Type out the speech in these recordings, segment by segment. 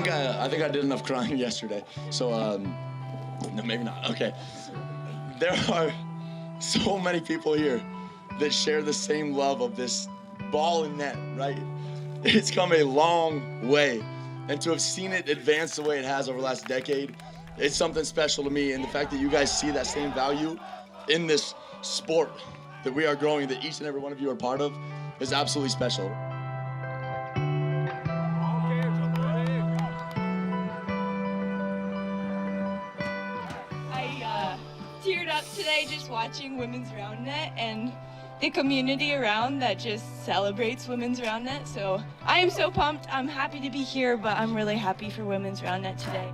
think I did enough crying yesterday. So no, maybe not. Okay. There are so many people here that share the same love of this ball and net, right? It's come a long way. And to have seen it advance the way it has over the last decade, it's something special to me. And the fact that you guys see that same value in this sport that we are growing, that each and every one of you are part of, is absolutely special. I teared up today just watching Women's Roundnet and the community around that just celebrates Women's Roundnet. So I am so pumped. I'm happy to be here, but I'm really happy for Women's Roundnet today.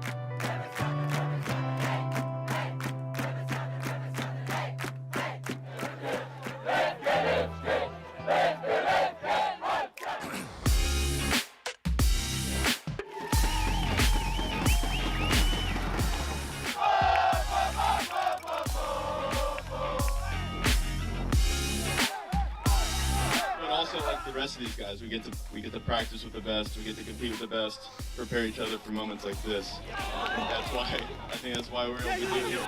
Like the rest of these guys, we get to practice with the best, we get to compete with the best, prepare each other for moments like this. I think that's why we're able to do it.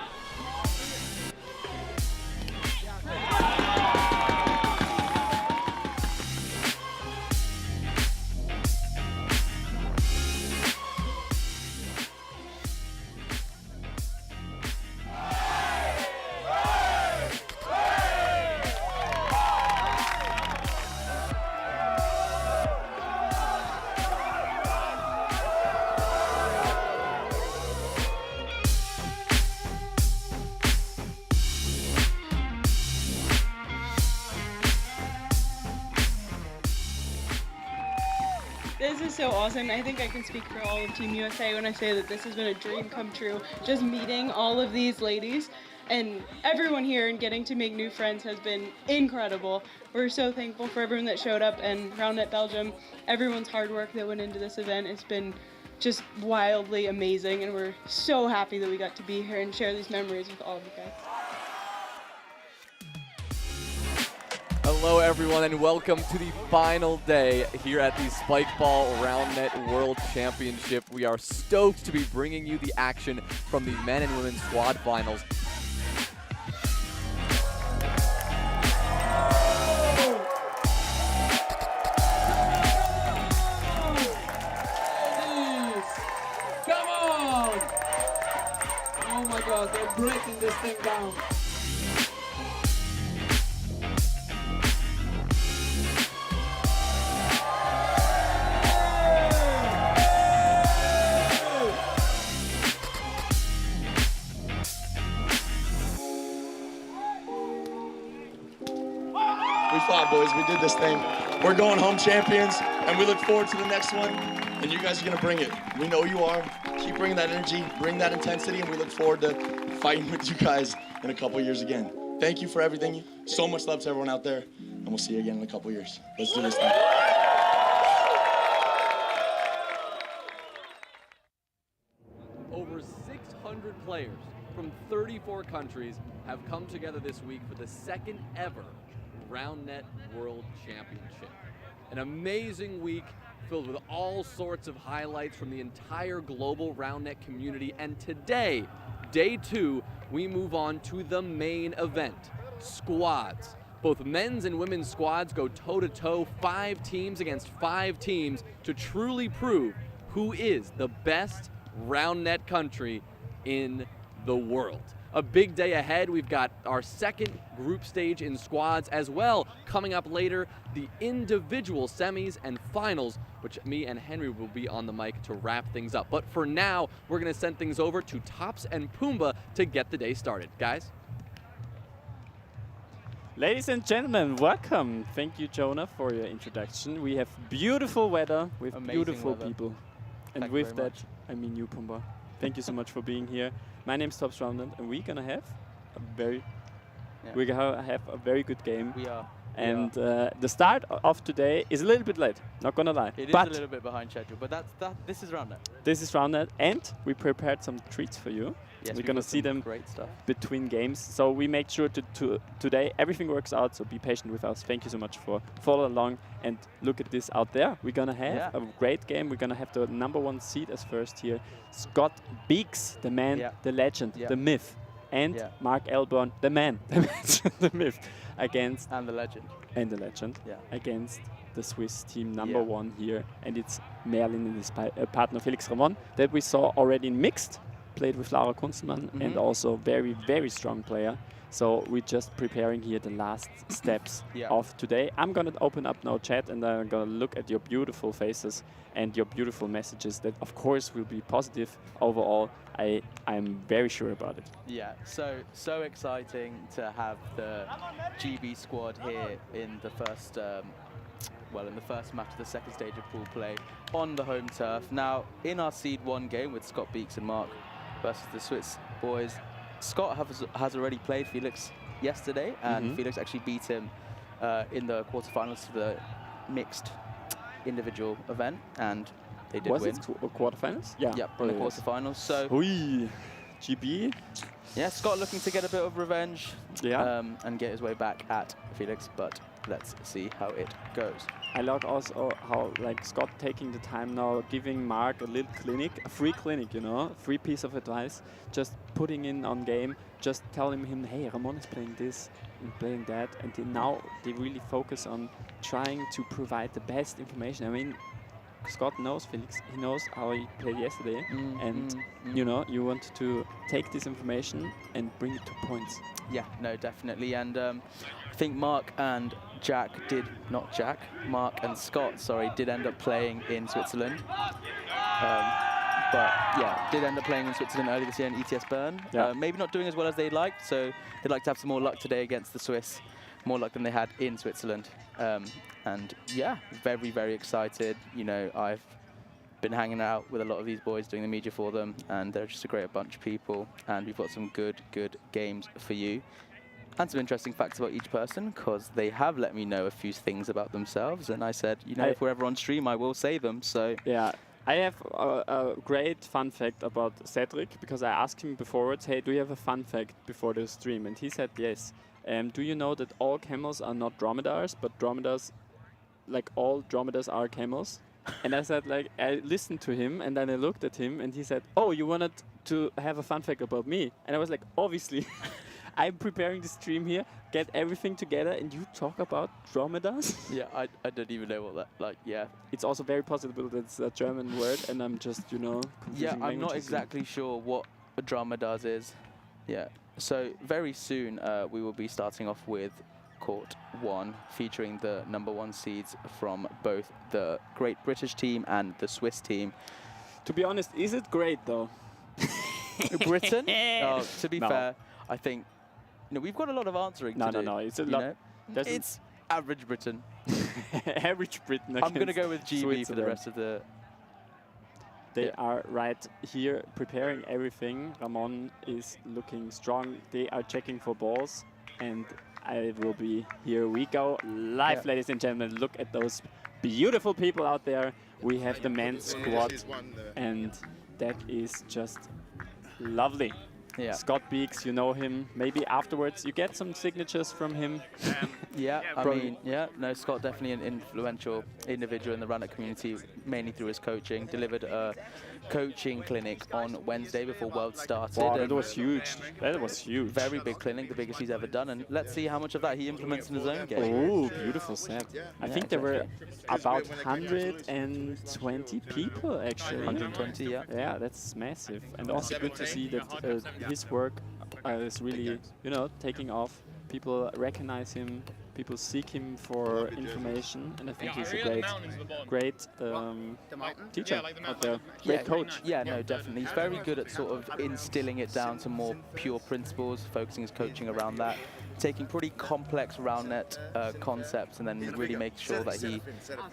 This is so awesome. I think I can speak for all of Team USA when I say that this has been a dream come true. Just meeting all of these ladies and everyone here and getting to make new friends has been incredible. We're so thankful for everyone that showed up, and Roundnet Belgium, everyone's hard work that went into this event. It's been just wildly amazing, and we're so happy that we got to be here and share these memories with all of you guys. Hello everyone and welcome to the final day here at the Spikeball Roundnet World Championship. We are stoked to be bringing you the action from the men and women's squad finals. Come on! Oh my god, they're breaking this thing down. We fought, boys. We did this thing. We're going home champions, and we look forward to the next one. And you guys are going to bring it. We know you are. Keep bringing that energy, bring that intensity, and we look forward to fighting with you guys in a couple years again. Thank you for everything. So much love to everyone out there, and we'll see you again in a couple years. Let's do this thing. Over 600 players from 34 countries have come together this week for the second ever Roundnet World Championship. An amazing week filled with all sorts of highlights from the entire global Roundnet community, and today, day 2, we move on to the main event, squads. Both men's and women's squads go toe-to-toe, 5 teams against 5 teams to truly prove who is the best Roundnet country in the world. A big day ahead. We've got our second group stage in squads as well. Coming up later, the individual semis and finals, which me and Henry will be on the mic to wrap things up. But for now, we're going to send things over to Tops and Pumbaa to get the day started. Guys? Ladies and gentlemen, welcome. Thank you, Jonah, for your introduction. We have beautiful weather with Amazing beautiful weather. people. And Thank you with very that, much. I mean you, Pumbaa. Thank you so much for being here. My name's Tops Roundnet, and we're gonna have a very, Yeah. we're gonna have a very good game. We are. And the start of today is a little bit late, not gonna lie. It is but a little bit behind schedule, but this is Roundnet. this is Roundnet, and we prepared some treats for you. Yes, We're gonna see them great stuff between games. So we make sure to today everything works out. So be patient with us. Thank you so much for following along and look at this out there. We're gonna have a great game. We're gonna have the #1 seed as first here. Scott Beeks, the man, the legend, the myth, and Mark Elborn, the man, the myth, against and the legend against the Swiss team #1 here, and it's Merlin and his partner Felix Ramon that we saw already in mixed. Played with Laura Kunstmann and also very, very strong player. So we're just preparing here the last steps of today. I'm gonna open up now chat and I'm gonna look at your beautiful faces and your beautiful messages that of course will be positive overall. I'm very sure about it. Yeah, so exciting to have the GB squad here in the first in the first match of the second stage of pool play on the home turf. Now in our Seed 1 game with Scott Beeks and Mark versus the Swiss boys, Scott has already played Felix yesterday, and Felix actually beat him in the quarterfinals for the mixed individual event, and they did win. Was it quarterfinals? Yeah. Yep, in the quarterfinals. So, GB. Yeah, Scott looking to get a bit of revenge, and get his way back at Felix, but let's see how it goes. I like also how like Scott taking the time now, giving Mark a little clinic, a free clinic, you know, free piece of advice, just putting in on game, just telling him, hey, Ramon is playing this and playing that, and now they really focus on trying to provide the best information. I mean, Scott knows Felix, he knows how he played yesterday, and you know, you want to take this information and bring it to points. Yeah, no, definitely, and I think Mark and Mark and Scott, sorry, did end up playing in Switzerland. But yeah, did end up playing in Switzerland earlier this year in ETS Bern. Maybe not doing as well as they'd like, so they'd like to have some more luck today against the Swiss, more luck than they had in Switzerland. And yeah, very, very excited. You know, I've been hanging out with a lot of these boys, doing the media for them, and they're just a great bunch of people, and we've got some good games for you. And some interesting facts about each person, because they have let me know a few things about themselves, and I said, you know, if we're ever on stream, I will say them, so... Yeah, I have a great fun fact about Cedric, because I asked him before, hey, do you have a fun fact before the stream? And he said yes. Do you know that all camels are not dromedaries, but dromedaries, like all dromedaries are camels? And I said, like, I listened to him, and then I looked at him, and he said, oh, you wanted to have a fun fact about me? And I was like, obviously. I'm preparing the stream here, get everything together, and you talk about dromedaries? Yeah, I don't even know what that, like, yeah. It's also very possible that it's a German word, and I'm just, you know, confusing I'm not exactly sure what a dromedaries is. Yeah, so very soon we will be starting off with Court 1, featuring the #1 seeds from both the Great British team and the Swiss team. To be honest, is it great, though? Britain? To be fair, I think... You know, we've got a lot of answering to do. No, it's a lot. It's average Britain. Average Britain. I'm going to go with GB for the rest of the... They are right here preparing everything. Ramon is looking strong. They are checking for balls. And I will be... Here we go. Live, ladies and gentlemen. Look at those beautiful people out there. We have the men's squad. And that is just lovely. Yeah. Scott Beeks, you know him. Maybe afterwards you get some signatures from him. I mean, no, Scott definitely an influential individual in the Roundnet community, mainly through his coaching. Delivered a coaching clinic on Wednesday before World started. Wow, that was huge. That was huge. Very big clinic, the biggest he's ever done, and let's see how much of that he implements in his own game. Oh, beautiful set. I think there were about 120 people actually. 120, yeah. Yeah, that's massive, and also good to see that his work is really, you know, taking off. People recognize him, people seek him for information, and I think he's a great teacher out there, great coach. Yeah, no, definitely. He's very good at sort of instilling it down to more pure principles, focusing his coaching around that. taking pretty complex round net concepts and then really making sure that he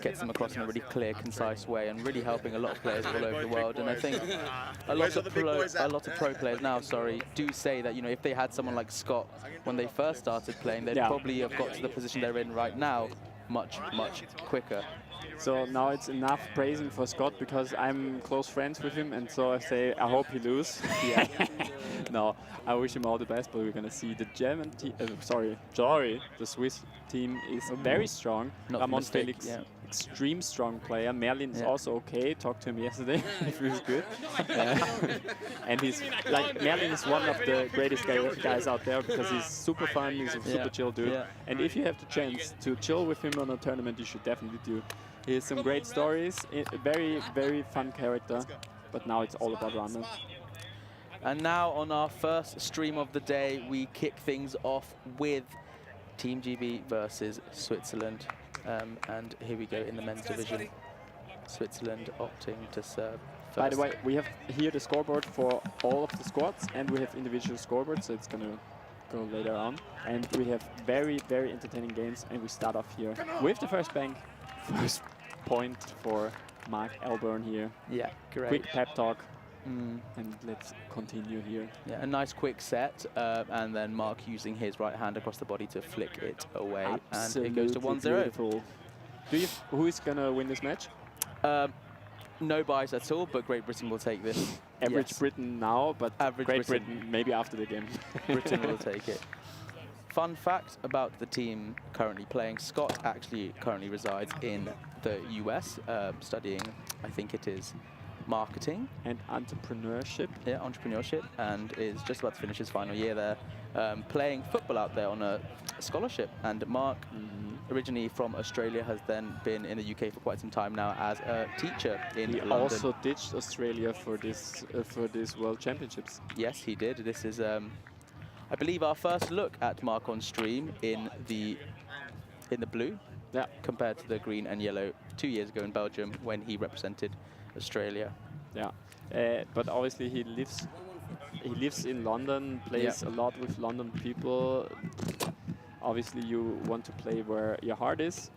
gets them across in a really clear, concise way, and really helping a lot of players all over the world. And I think a lot of pro players now, do say that, you know, if they had someone like Scott when they first started playing, they'd probably have got to the position they're in right now much quicker. So now it's enough praising for Scott, because I'm close friends with him, and so I say I hope he loses. Yeah. No, I wish him all the best, but we're gonna see the German team. The Swiss team is very strong. Ramon Felix, extreme strong player. Merlin is also okay. Talked to him yesterday. He feels good. And he's like, Merlin is one of the greatest guys out there, because he's super fun. He's a super chill dude. Yeah. And if you have the chance to chill with him on a tournament, you should definitely do. He has some great stories. A very, very fun character. But now it's all about Roundnet. And now on our first stream of the day, we kick things off with Team GB versus Switzerland. And here we go in the men's division. Switzerland opting to serve first. By the way, we have here the scoreboard for all of the squads, and we have individual scoreboards, so it's going to go later on. And we have very, very entertaining games, and we start off here with the first bank. First point for Mark Elburn here. Yeah, great. Quick pep talk. And let's continue here. Yeah, a nice quick set, and then Mark using his right hand across the body to flick it away. Absolutely, and it goes to 1-0. Beautiful. Who is going to win this match? No bias at all, but Great Britain will take this. Average Britain now, but Great Britain maybe after the game. Britain will take it. Fun fact about the team currently playing, Scott actually currently resides in the US, studying, I think it is, marketing and entrepreneurship. Yeah, entrepreneurship, and is just about to finish his final year there, playing football out there on a scholarship. And Mark, originally from Australia, has then been in the UK for quite some time now as a teacher in London. He also ditched Australia for this World Championships. Yes, he did. This is, I believe, our first look at Mark on stream in the blue, compared to the green and yellow 2 years ago in Belgium when he represented Australia. Yeah, but obviously he lives in London, plays a lot with London people. Obviously you want to play where your heart is.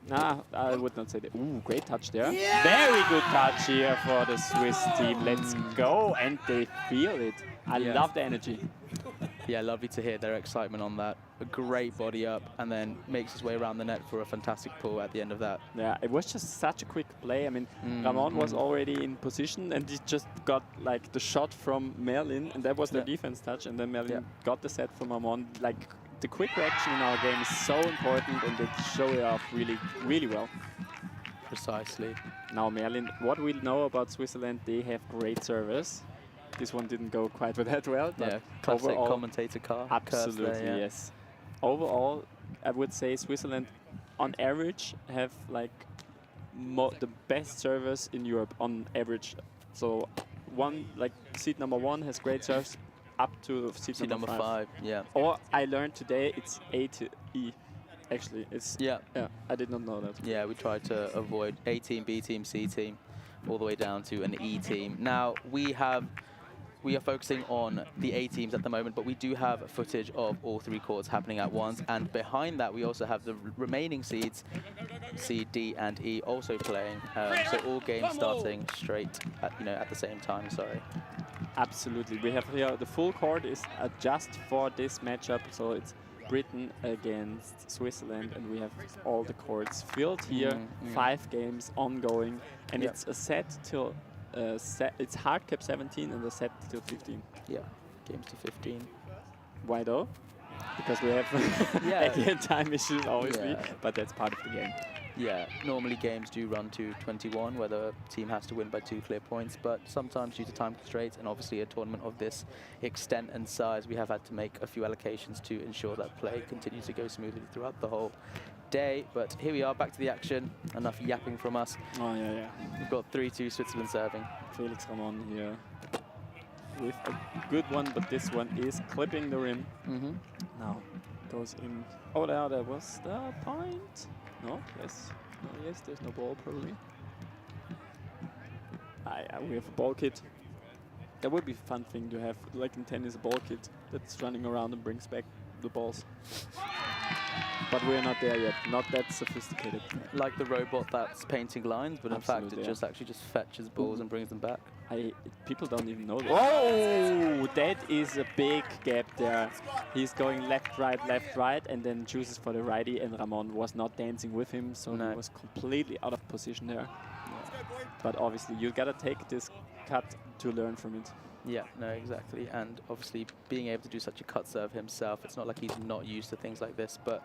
Nah, I would not say that. Ooh, great touch there. Yeah! Very good touch here for the Swiss team. Let's go, and they feel it. I love the energy. Yeah, lovely to hear their excitement on that. A great body up, and then makes his way around the net for a fantastic pull at the end of that. Yeah, it was just such a quick play. I mean, Ramon was already in position, and he just got like the shot from Merlin, and that was the defense touch, and then Merlin got the set from Ramon. Like, the quick reaction in our game is so important, and they show it off really, really well. Precisely. Now Merlin, what we know about Switzerland, they have great service. This one didn't go quite that well. But classic overall, commentator car. Absolutely, there, yes. Overall, I would say Switzerland, on average, have like the best service in Europe on average. So, seed number 1 has great serves up to seed number 5. Yeah. Or I learned today it's A to E. Actually, it's I did not know that. Yeah, we tried to avoid A team, B team, C team, all the way down to an E team. Now we are focusing on the A teams at the moment, but we do have footage of all 3 courts happening at once, and behind that we also have the remaining seeds, C, D, and E, also playing. So all games starting straight at the same time. Sorry. Absolutely, we have here the full court is just for this matchup, so it's Britain against Switzerland, and we have all the courts filled here. 5 games ongoing, and it's a set till. It's hard cap 17 and the set till 15. Yeah, games to 15. Why though? Because we have again time issues obviously, but that's part of the game. Yeah, normally games do run to 21 where the team has to win by 2 clear points, but sometimes due to time constraints and obviously a tournament of this extent and size, we have had to make a few allocations to ensure that play continues to go smoothly throughout the whole day. But here we are, back to the action. Enough yapping from us. Oh yeah. We've got 3-2 Switzerland serving. Felix Ramon here with a good one, but this one is clipping the rim. Now goes in. Oh, there was the point. No, yes. No, yes, there's no ball probably. We have a ball kit. That would be a fun thing to have, like in tennis, a ball kit that's running around and brings back the balls. But we're not there yet. Not that sophisticated. Like the robot that's painting lines, but in fact it just actually just fetches balls and brings them back. People don't even know that. Oh, that is a big gap there. He's going left, right, and then chooses for the righty, and Ramon was not dancing with him, so he was completely out of position there. Yeah. But obviously, you gotta take this cut to learn from it. Yeah, no, exactly. And obviously, being able to do such a cut serve himself, it's not like he's not used to things like this, but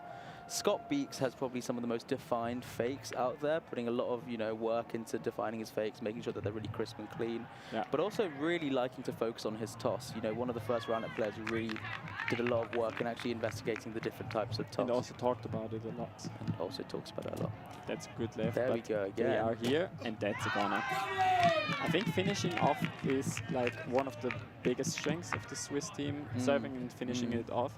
Scott Beeks has probably some of the most defined fakes out there, putting a lot of, you know, work into defining his fakes, making sure that they're really crisp and clean, but also really liking to focus on his toss. You know, one of the first Roundnet players who really did a lot of work in actually investigating the different types of toss. And also talked about it a lot. And also talks about it a lot. That's a good left. There we go again. They are here, and that's a corner. I think finishing off is like one of the biggest strengths of the Swiss team, serving and finishing it off.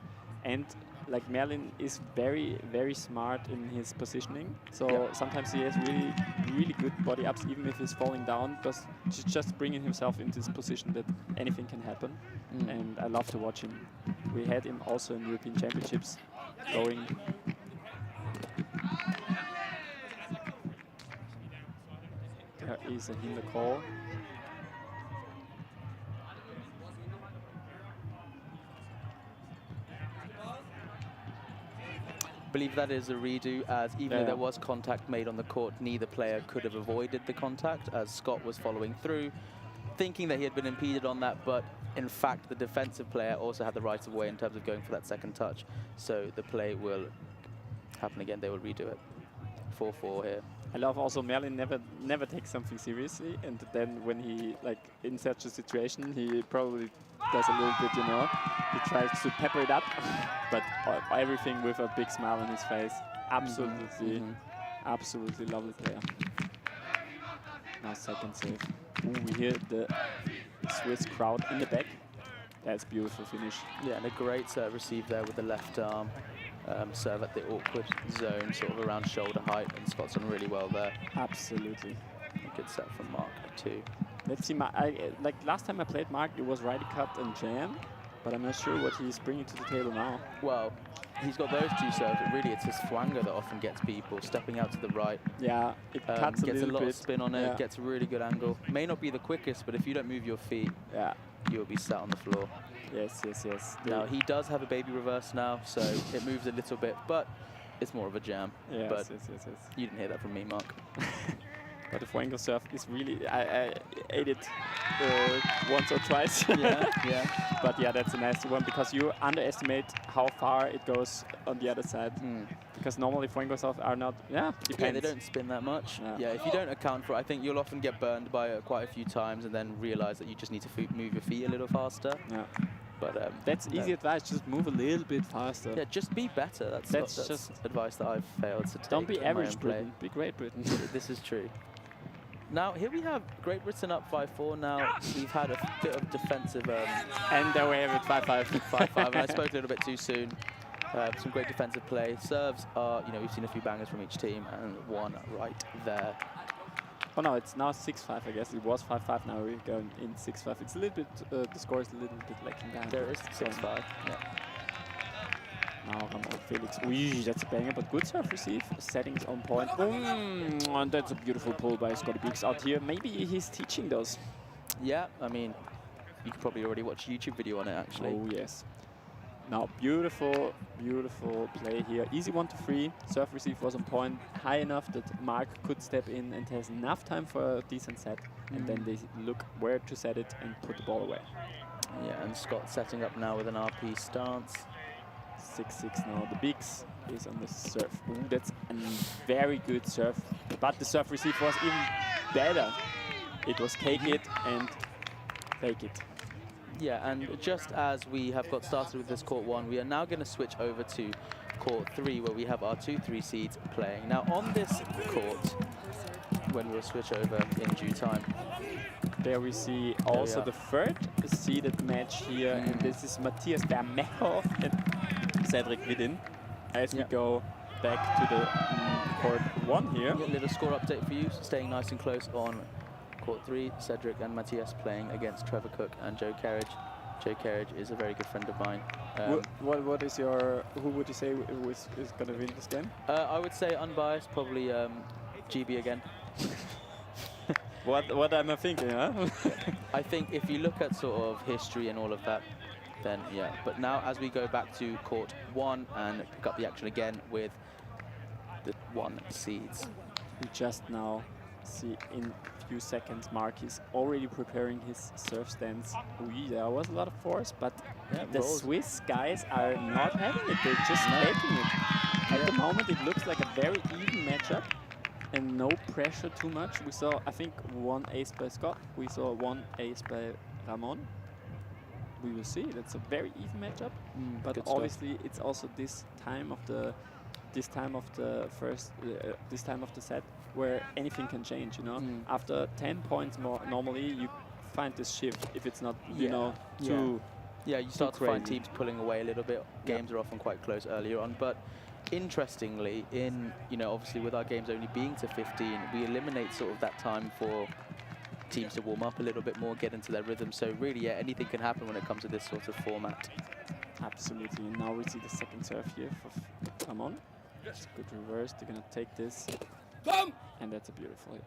And like Merlin is very, very smart in his positioning. So sometimes he has really, really good body ups, even if he's falling down, because just bringing himself into this position that anything can happen. And I love to watch him. We had him also in European Championships going. There is a hinder call. I believe that is a redo, as even though there was contact made on the court, neither player could have avoided the contact, as Scott was following through, thinking that he had been impeded on that, but in fact the defensive player also had the right of way in terms of going for that second touch. So the play will happen again, they will redo it. 4-4 here. I love also Merlin never takes something seriously, and then when he, like, in such a situation, he probably does a little bit, you know, he tries to pepper it up, but everything with a big smile on his face. Absolutely, absolutely lovely player. Now second save. Ooh, we hear the Swiss crowd in the back. That's beautiful finish. Yeah, and a great serve receive there with the left arm. Serve at the awkward zone, sort of around shoulder height, and Scott's done really well there. Absolutely. A good set from Mark too. Let's see, like last time I played Mark, it was righty cut and jam, but I'm not sure what he's bringing to the table now. Well, he's got those two serves, but really it's his flanger that often gets people, stepping out to the right. Yeah, it cuts gets a little lot bit. Of spin on it, gets a really good angle. May not be the quickest, but if you don't move your feet, you'll be sat on the floor. Yes, yes, yes. Now, he does have a baby reverse now, so it moves a little bit, but it's more of a jam. Yes, but yes. You didn't hear that from me, Mark. But the Fuengo surf is really, I ate it once or twice. Yeah. But yeah, that's a nasty one, because you underestimate how far it goes on the other side. Because normally Fuengo surf are not, depends. Yeah, they don't spin that much. Yeah, if you don't account for it, I think you'll often get burned by it quite a few times and then realize that you just need to move your feet a little faster. Yeah. But that's easy advice, just move a little bit faster. Yeah, just be better. That's just advice that I've failed to take. Don't be average Britain, be Great Britain. This is true. Now, here we have Great Britain up 5-4. Now, we've had a bit of defensive... and there we have it, 5-5. 5-5, and I spoke a little bit too soon. Some great defensive play. Serves are, you know, we've seen a few bangers from each team, and one right there. Oh no, it's now 6-5, I guess. It was 5-5, now we're going in 6-5. It's a little bit, the score is a little bit lacking behind. There is 6-5, yeah. Now Ramon Felix. Ooh, that's a banger, but good serve receive. Settings on point. And that's a beautiful pull by Scotty Beeks out here. Maybe he's teaching those. Yeah, I mean, you could probably already watch a YouTube video on it, actually. Oh, yes. Now, beautiful, beautiful play here. Easy 1-3. Serve receive was on point, high enough that Mark could step in and has enough time for a decent set. And then they look where to set it and put the ball away. Yeah, and Scott setting up now with an RP stance. 6-6 now. The Beeks is on the serve. Ooh, that's a very good serve. But the serve receive was even better. It was cake it and fake it. Yeah, and just as we have got started with this court 1, we are now going to switch over to court 3, where we have our 2-3 seeds playing. Now, on this court, when we'll switch over in due time, there we see also the third seeded match here, and this is Matthias Bermejo and Cedric Vidin. As we go back to the court 1 here. A little score update for you, staying nice and close on court 3. Cedric and Matthias playing against Trevor Cook and Joe Kerridge. Joe Kerridge is a very good friend of mine. What is your? Who would you say is gonna win this game? I would say unbiased, probably GB again. What am I thinking, huh? I think if you look at sort of history and all of that, then yeah. But now as we go back to court 1 and pick up the action again with the 1 seeds. We just now see in a few seconds Mark is already preparing his serve stance. There was a lot of force, but the Swiss guys are not having it. They're just taking it. At the moment it looks like a very even matchup and no pressure too much. We saw, I think, 1 ace by Scott. We saw 1 ace by Ramon. We will see. That's a very even matchup. But obviously it's also this time of the set where anything can change, you know. After 10 points more, normally you find this shift if it's not, you know, too. Yeah, you start to find teams pulling away a little bit. Games are often quite close earlier on, but interestingly, obviously with our games only being to 15, we eliminate sort of that time for teams to warm up a little bit more, get into their rhythm. So really, yeah, anything can happen when it comes to this sort of format. Absolutely. And now we see the second serve here for Ramon. It's a good reverse. They're gonna take this, and that's a beautiful hit.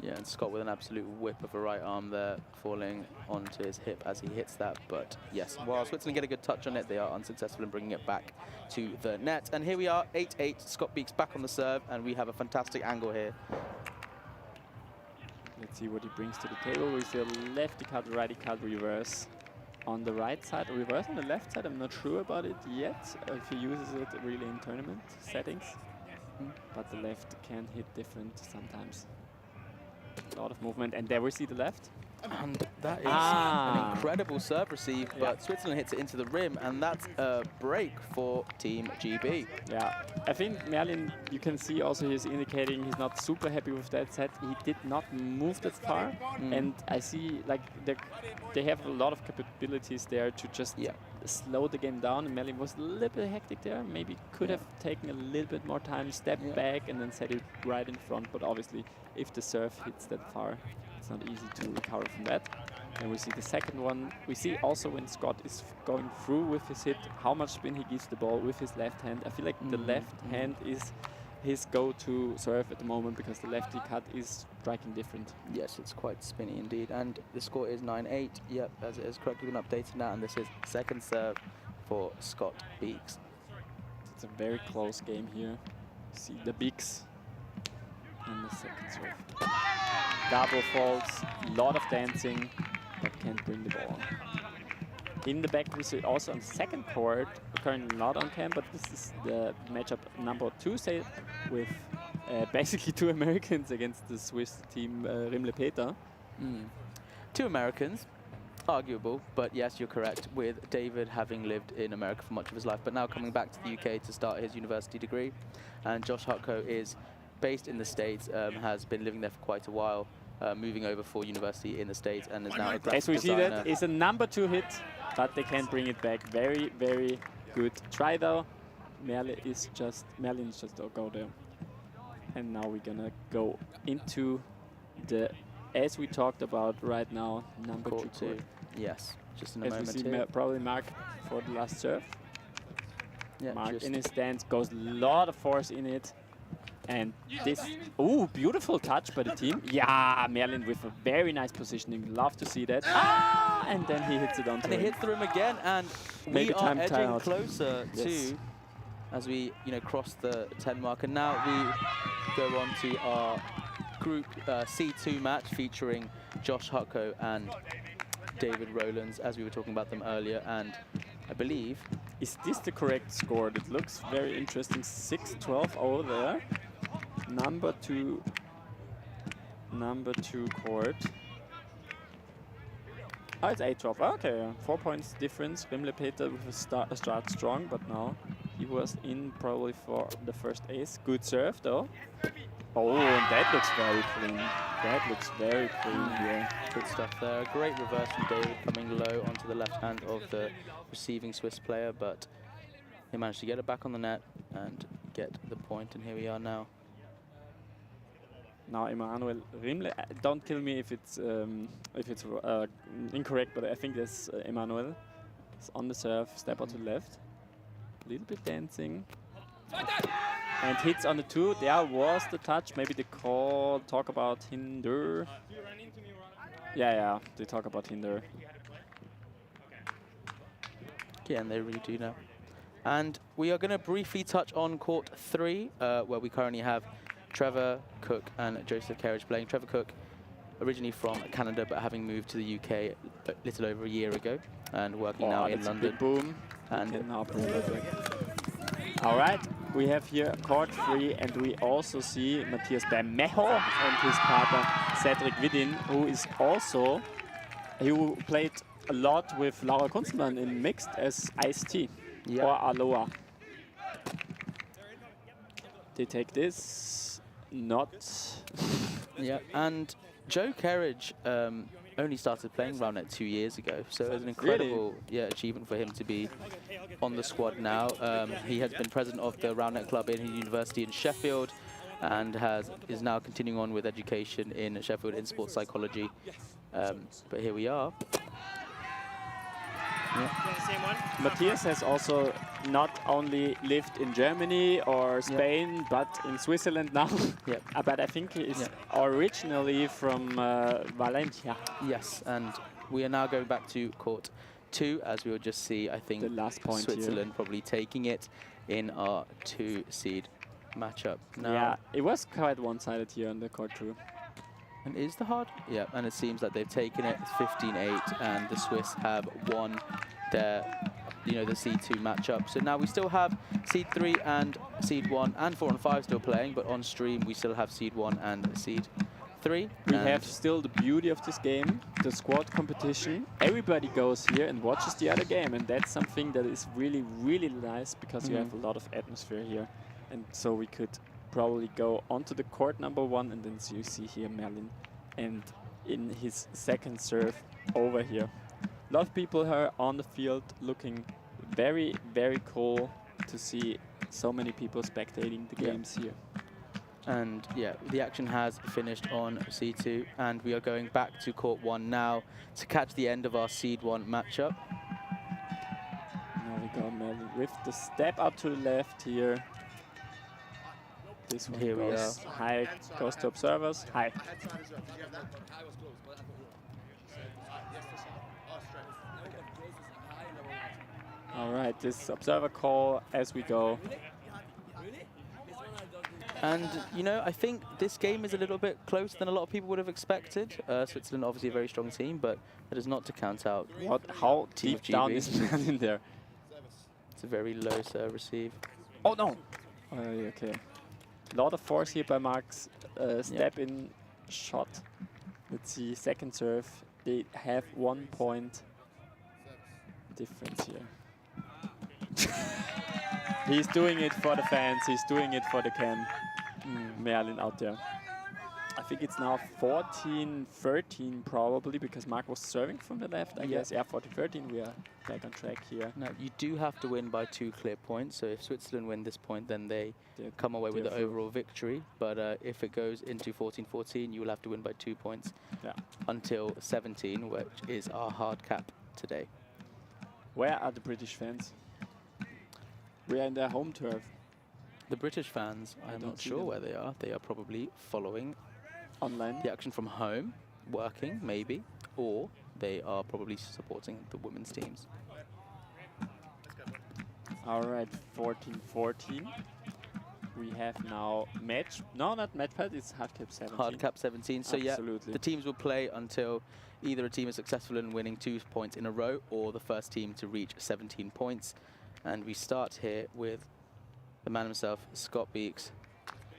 Yeah, and Scott with an absolute whip of a right arm there, falling onto his hip as he hits that. But yes, while Switzerland get a good touch on it, they are unsuccessful in bringing it back to the net. And here we are, 8-8. Scott Beeks back on the serve, and we have a fantastic angle here. Let's see what he brings to the table. We see a lefty cut, righty cut, reverse on the right side, reverse on the left side. I'm not sure about it yet, if he uses it really in tournament settings. But the left can hit different sometimes. A lot of movement, and there we see the left. And that is an incredible serve receive, but Switzerland hits it into the rim, and that's a break for Team GB. Yeah, I think Merlin, you can see also he's indicating he's not super happy with that set. He did not move that far, and I see like they have a lot of capabilities there to just slow the game down. And Merlin was a little bit hectic there. Maybe could have taken a little bit more time, step back, and then set it right in front. But obviously, if the serve hits that far, it's not easy to recover from that. And we see the second one. We see also when Scott is going through with his hit, how much spin he gives the ball with his left hand. I feel like the left hand is his go-to serve at the moment because the lefty cut is striking different. Yes, it's quite spinny indeed. And the score is 9-8. Yep, as it is correctly been updated now. And this is second serve for Scott Beeks. It's a very close game here. See the Beeks and the second serve. Double faults, lot of dancing, but can't bring the ball. In the back, we see also on second court, currently not on cam, but this is the matchup number 2 set with basically 2 Americans against the Swiss team Rimle-Peter. 2 Americans, arguable, but yes, you're correct, with David having lived in America for much of his life, but now coming back to the UK to start his university degree. And Josh Hutko is based in the States, has been living there for quite a while, moving over for university in the States, and is now a graphic As we designer. see that, it's a number 2 hit, but they can't bring it back. Very, very good try though. Merlin is just a go there. And now we're gonna go into the, as we talked about right now, number 2 court. Yes, just in a as moment we see here. probably Mark for the last serve. Yeah, Mark in his stance, goes a lot of force in it. And this, beautiful touch by the team. Yeah, Merlin with a very nice positioning. Love to see that. And then he hits it onto And he hits the rim again, and maybe we are time edging closer to, as we cross the 10 mark. And now we go on to our Group C2 match featuring Josh Hutko and David Rowlands, as we were talking about them earlier. And I believe, is this the correct score? It looks very interesting. 6-12 over there. Number 2 court. Oh, it's 8-12. Okay, 4 points difference. Rimle-Peter with a start strong, but now he was in probably for the first ace. Good serve though. Oh, and that looks very clean. That looks very clean here. Good stuff there. A great reverse from David, coming low onto the left hand of the receiving Swiss player, but he managed to get it back on the net and get the point, and here we are now. Now Emanuel Rimle. Don't kill me if it's incorrect, but I think that's Emanuel. It's on the serve, step out to the left. A little bit dancing. And hits on the 2. There was the touch. Maybe the call talk about hinder. Yeah, they talk about hinder. Yeah, and they really do now. And we are going to briefly touch on court 3, where we currently have Trevor Cook and Joseph Kerridge playing. Trevor Cook, originally from Canada, but having moved to the UK a little over a year ago, and working now in London. Boom. And all right, we have here court 3, and we also see Matthias Bermejo and his partner Cedric Vidin, who played a lot with Laura Kunstmann in mixed as Ice-T or Aloha. They take this, not. Yeah, and Joe Kerridge only started playing Roundnet 2 years ago, so it's an incredible achievement for him to be on the squad now. He has been president of the Roundnet club in his university in Sheffield, and is now continuing on with education in Sheffield in sports psychology. But here we are. Matthias has also not only lived in Germany or Spain, but in Switzerland now. But I think he is originally from Valencia. Yes, and we are now going back to court 2, as we will just see, I think, the last point Switzerland here. probably taking it in our 2-seed matchup. Now, yeah, it was quite one-sided here on the court 2. And is the hard? Yeah, and it seems like they've taken it. It's 15-8, and the Swiss have won their, the seed 2 matchup. So now we still have seed 3 and seed 1 and 4 and 5 still playing, but on stream we still have seed 1 and seed 3. We have still the beauty of this game, the squad competition. Everybody goes here and watches the other game, and that's something that is really, really nice, because you have a lot of atmosphere here. And so we could probably go onto the court number 1, and then you see here Merlin, and in his second serve over here. A lot of people are on the field, looking very, very cool to see so many people spectating the games here. And yeah, the action has finished on C2, and we are going back to court 1 now to catch the end of our seed 1 matchup. Now we go Merlin with the step up to the left here. This one Here goes high, goes to observers, high. All right, this observer call as we go. And, I think this game is a little bit closer than a lot of people would have expected. Switzerland, obviously a very strong team, but that is not to count out How deep down is Merlin there? It's a very low serve receive. Oh, no! Okay. A lot of force here by Mark's step in shot. Let's see, second serve. They have 1 point difference here. He's doing it for the fans, he's doing it for the cam. Merlin out there. I think it's now 14-13 probably, because Mark was serving from the left, I guess. Yeah, 14-13, we are back on track here. Now, you do have to win by 2 clear points, so if Switzerland win this point, then they come away with the overall victory. But if it goes into 14-14, you will have to win by 2 points until 17, which is our hard cap today. Where are the British fans? We are in their home turf. The British fans, I'm not sure where they are. They are probably following online the action from home, working maybe, or they are probably supporting the women's teams. All right, 14-14. We have now not match pad, it's hard cap 17. Hard cap 17, so the teams will play until either a team is successful in winning 2 points in a row, or the first team to reach 17 points. And we start here with the man himself, Scott Beeks,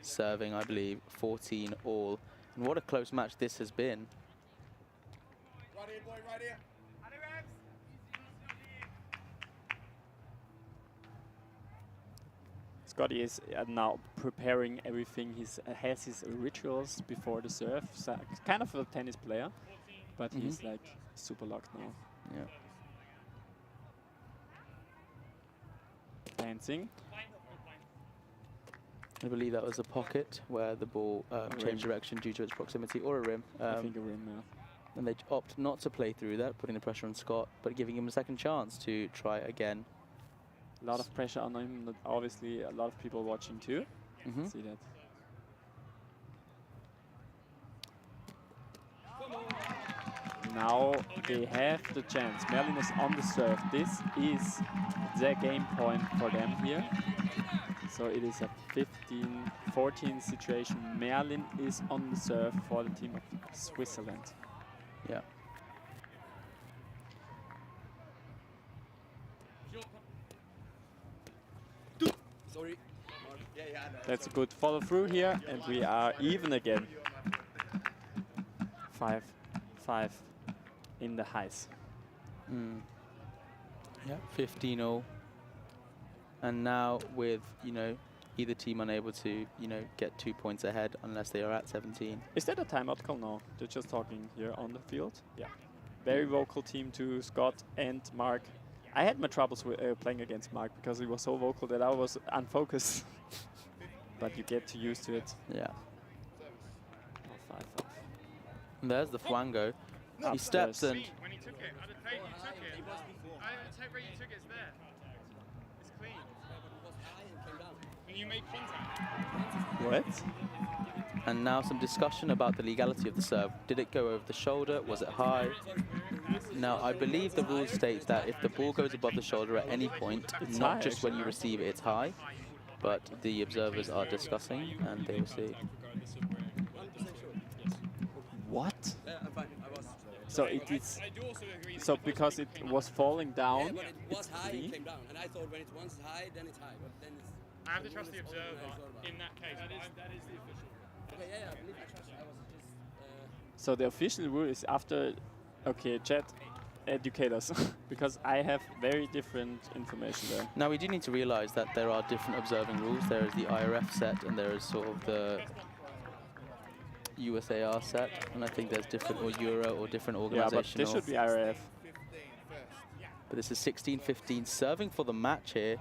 serving, I believe, 14 all. And what a close match this has been. Right here, boy, right here. Scotty is now preparing everything. He has his rituals before the serve. So kind of a tennis player, but he's like super locked now. Yeah. Dancing. I believe that was a pocket where the ball changed direction due to its proximity, or a rim. I think a rim, yeah. And they opt not to play through that, putting the pressure on Scott, but giving him a second chance to try again. A lot of pressure on him, but obviously a lot of people watching too. See that. Now they have the chance. Merlin is on the serve. This is the game point for them here. So it is a 15-14 situation. Merlin is on the serve for the team of Switzerland. Yeah. Sorry. That's a good follow through here, and we are even again. 5-5 in the highs. Yeah, 15-0. And now with, either team unable to, get 2 points ahead unless they are at 17. Is that a timeout call? No, they're just talking here on the field. Yeah. Very vocal team to Scott and Mark. I had my troubles with playing against Mark because he was so vocal that I was unfocused. But you get used to it. Yeah. Oh, 5-5. And there's the flango. He steps and... When he took it, at the tape you took it. The tape where you took it's there. It's clean. When you make contact. What? And now some discussion about the legality of the serve. Did it go over the shoulder? Was it high? Now, I believe the rule states that if the ball goes above the shoulder at any point, It's not high, just when you actually. receive it, it's high. But the observers are discussing, and they will see. What? So it is. So because it was falling down, but it was it's high, clean? it came down. And I thought when once it's high, then it's high. But then it's... I have to trust the observer in that case. That is the official. Okay, yeah, I believe I trust you. I was just... So the official rule is after. Okay, chat, educate us, because I have very different information there. Now, we do need to realize that there are different observing rules. There is the IRF set, and there is sort of the USAR set, and I think there's different, or Euro, or different organizational. Yeah, but this should be IRF. But this is 16-15 serving for the match here,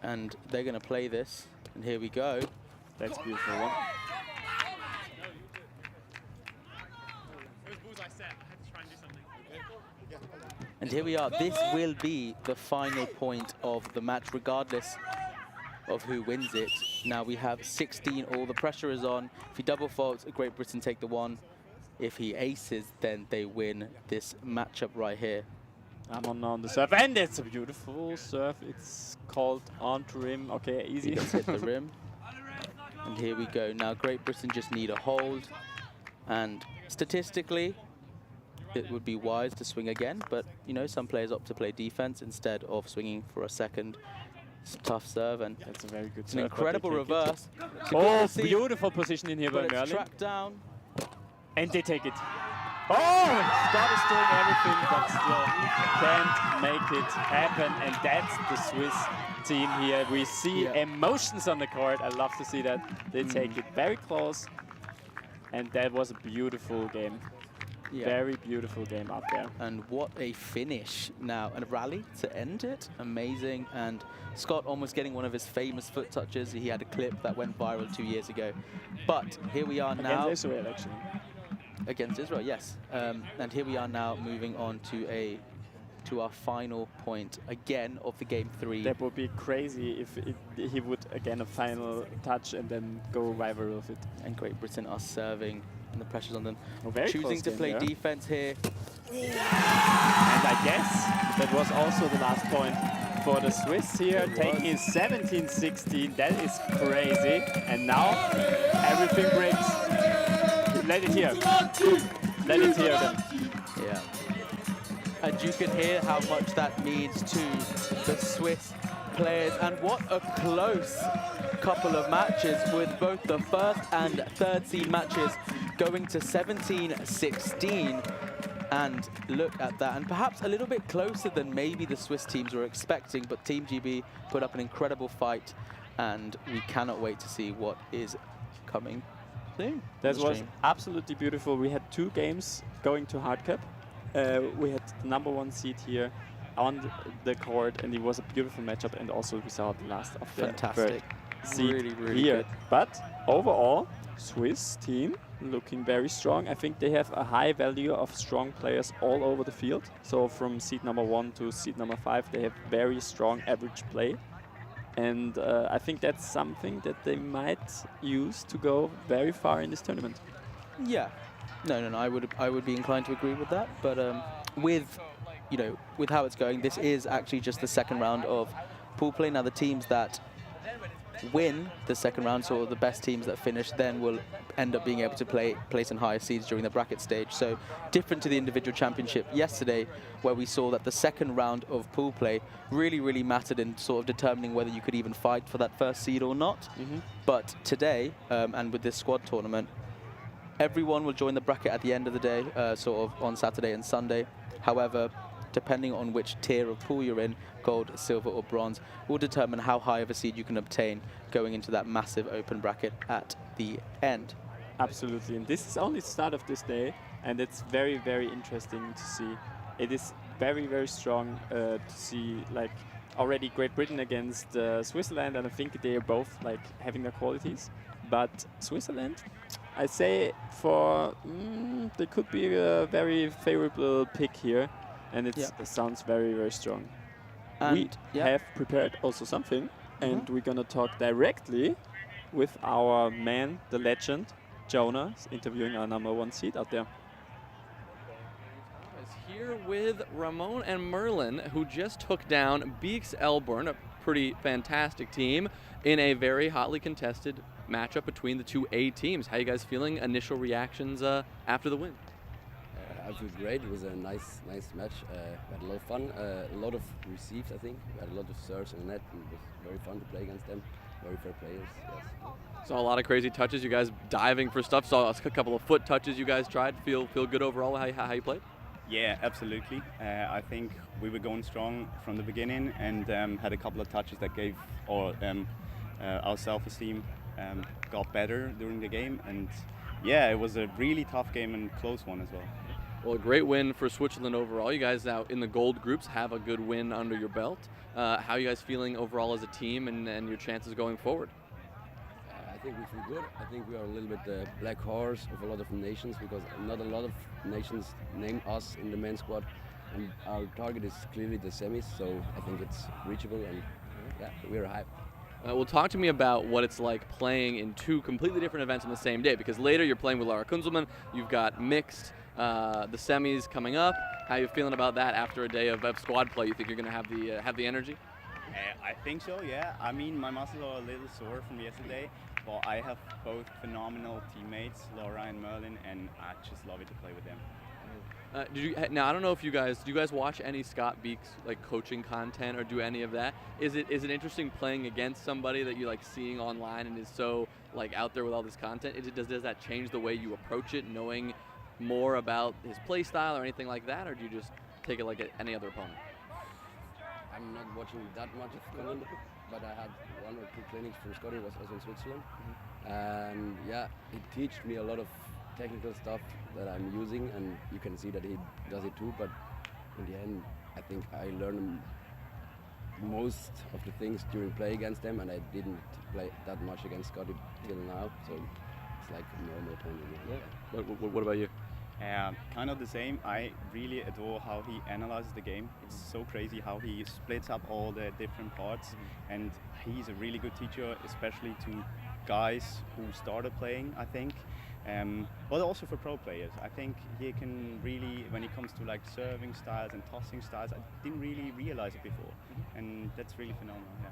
and they're going to play this, and here we go. That's beautiful one. It was bullseye set. I had to try and do something. And here we are. This will be the final point of the match, regardless of who wins it. Now we have 16-all. The pressure is on. If he double faults, Great Britain take the one. If he aces, then they win this matchup right here. I'm on the serve, and it's a beautiful serve. It's called onto rim. Okay, easy. He does hit the rim. And here we go. Now Great Britain just need a hold. And statistically, it would be wise to swing again, but some players opt to play defense instead of swinging for a second. It's a tough serve, and that's a very good it's serve. an incredible reverse. Oh, beautiful position in here by Merlin. Tracked down. And they take it. Oh, Scott is doing everything, but still can't make it happen. And that's the Swiss team here. We see emotions on the court. I love to see that. They take it very close. And that was a beautiful game. Yeah. Very beautiful game up there. And what a finish now. And a rally to end it. Amazing. And Scott almost getting one of his famous foot touches. He had a clip that went viral 2 years ago. But here we are now. Against Israel, actually. Against Israel, yes. And here we are now moving on to our final point again of the game 3. That would be crazy if he would again a final touch and then go viral with it. And Great Britain are serving, and the pressure's on them. Choosing to play defense here. And I guess that was also the last point for the Swiss here, taking it 17-16. That is crazy. And now everything breaks. Let it hear. Let it hear them. Yeah. And you can hear how much that means to the Swiss players. And what a close couple of matches, with both the first and third seed matches going to 17-16. And look at that. And perhaps a little bit closer than maybe the Swiss teams were expecting. But Team GB put up an incredible fight. And we cannot wait to see what is coming soon. That was absolutely beautiful. We had 2 games going to hard cap. We had the #1 seed here on the court, and it was a beautiful matchup. And also we saw the last of the fantastic. seed really here. good. But overall, Swiss team looking very strong. I think they have a high value of strong players all over the field. So from seed number 1 to seed number 5, they have very strong average play. And I think that's something that they might use to go very far in this tournament. Yeah. No. I would be inclined to agree with that. But with how it's going, this is actually just the second round of pool play. Now the teams that win the second round, so the best teams that finish, then will end up being able to place in higher seeds during the bracket stage. So different to the individual championship yesterday, where we saw that the second round of pool play really mattered in sort of determining whether you could even fight for that first seed or not. But today, and with this squad tournament, everyone will join the bracket at the end of the day, sort of on Saturday and Sunday. However, depending on which tier of pool you're in, gold, silver or bronze, will determine how high of a seed you can obtain going into that massive open bracket at the end. Absolutely, and this is only the start of this day, and it's very interesting to see. It is very strong to see, like, already Great Britain against Switzerland, and I think they are both like having their qualities. But Switzerland, I say they could be a very favorable pick here, and it sounds very strong. And we have prepared also something, and we're gonna talk directly with our man, the legend, Jonah, interviewing our number 1 seed out there. Here with Ramon and Merlin, who just took down Beeks Elburn, a pretty fantastic team, in a very hotly contested matchup between the two A teams. How you guys feeling? Initial reactions after the win? I feel great. It was a nice match. We had a lot of fun. A lot of receives, I think. We had a lot of serves in the net. And it was very fun to play against them. Very fair players, yes. Saw a lot of crazy touches. You guys diving for stuff. Saw a couple of foot touches you guys tried. Feel good overall how you played? Yeah, absolutely. I think we were going strong from the beginning and had a couple of touches that gave our self-esteem got better during the game. And yeah, it was a really tough game and close one as well. Well, a great win for Switzerland overall. You guys now in the gold groups have a good win under your belt. How are you guys feeling overall as a team and your chances going forward? I think we feel good. I think we are a little bit the black horse of a lot of nations because not a lot of nations name us in the men's squad. And our target is clearly the semis, so I think it's reachable and yeah, we're hyped. Well, talk to me about what it's like playing in two completely different events on the same day, because later you're playing with Lara Kunzelman, you've got mixed, the semis coming up. How are you feeling about that after a day of squad play? You think you're going to have the energy? I think so, yeah. I mean, my muscles are a little sore from yesterday, but I have both phenomenal teammates, Laura and Merlin, and I just love it to play with them. Now I don't know if do you guys watch any Scott Beeks like coaching content or do any of that? Is it interesting playing against somebody that you like seeing online and is so like out there with all this content? Does that change the way you approach it, knowing more about his play style or anything like that, or do you just take it like any other opponent? I'm not watching that much of Finland, but I had 1 or 2 clinics from Scotty, was also in Switzerland, and yeah, it taught me a lot of technical stuff that I'm using, and you can see that he does it too, but in the end I think I learned most of the things during play against them, and I didn't play that much against Scotty till now, so it's like a normal opponent. What about you? Kind of the same. I really adore how he analyzes the game. It's so crazy how he splits up all the different parts, and he's a really good teacher, especially to guys who started playing, I think. But also for pro players. I think he can really, when it comes to like serving styles and tossing styles, I didn't really realize it before, and that's really phenomenal. Yeah.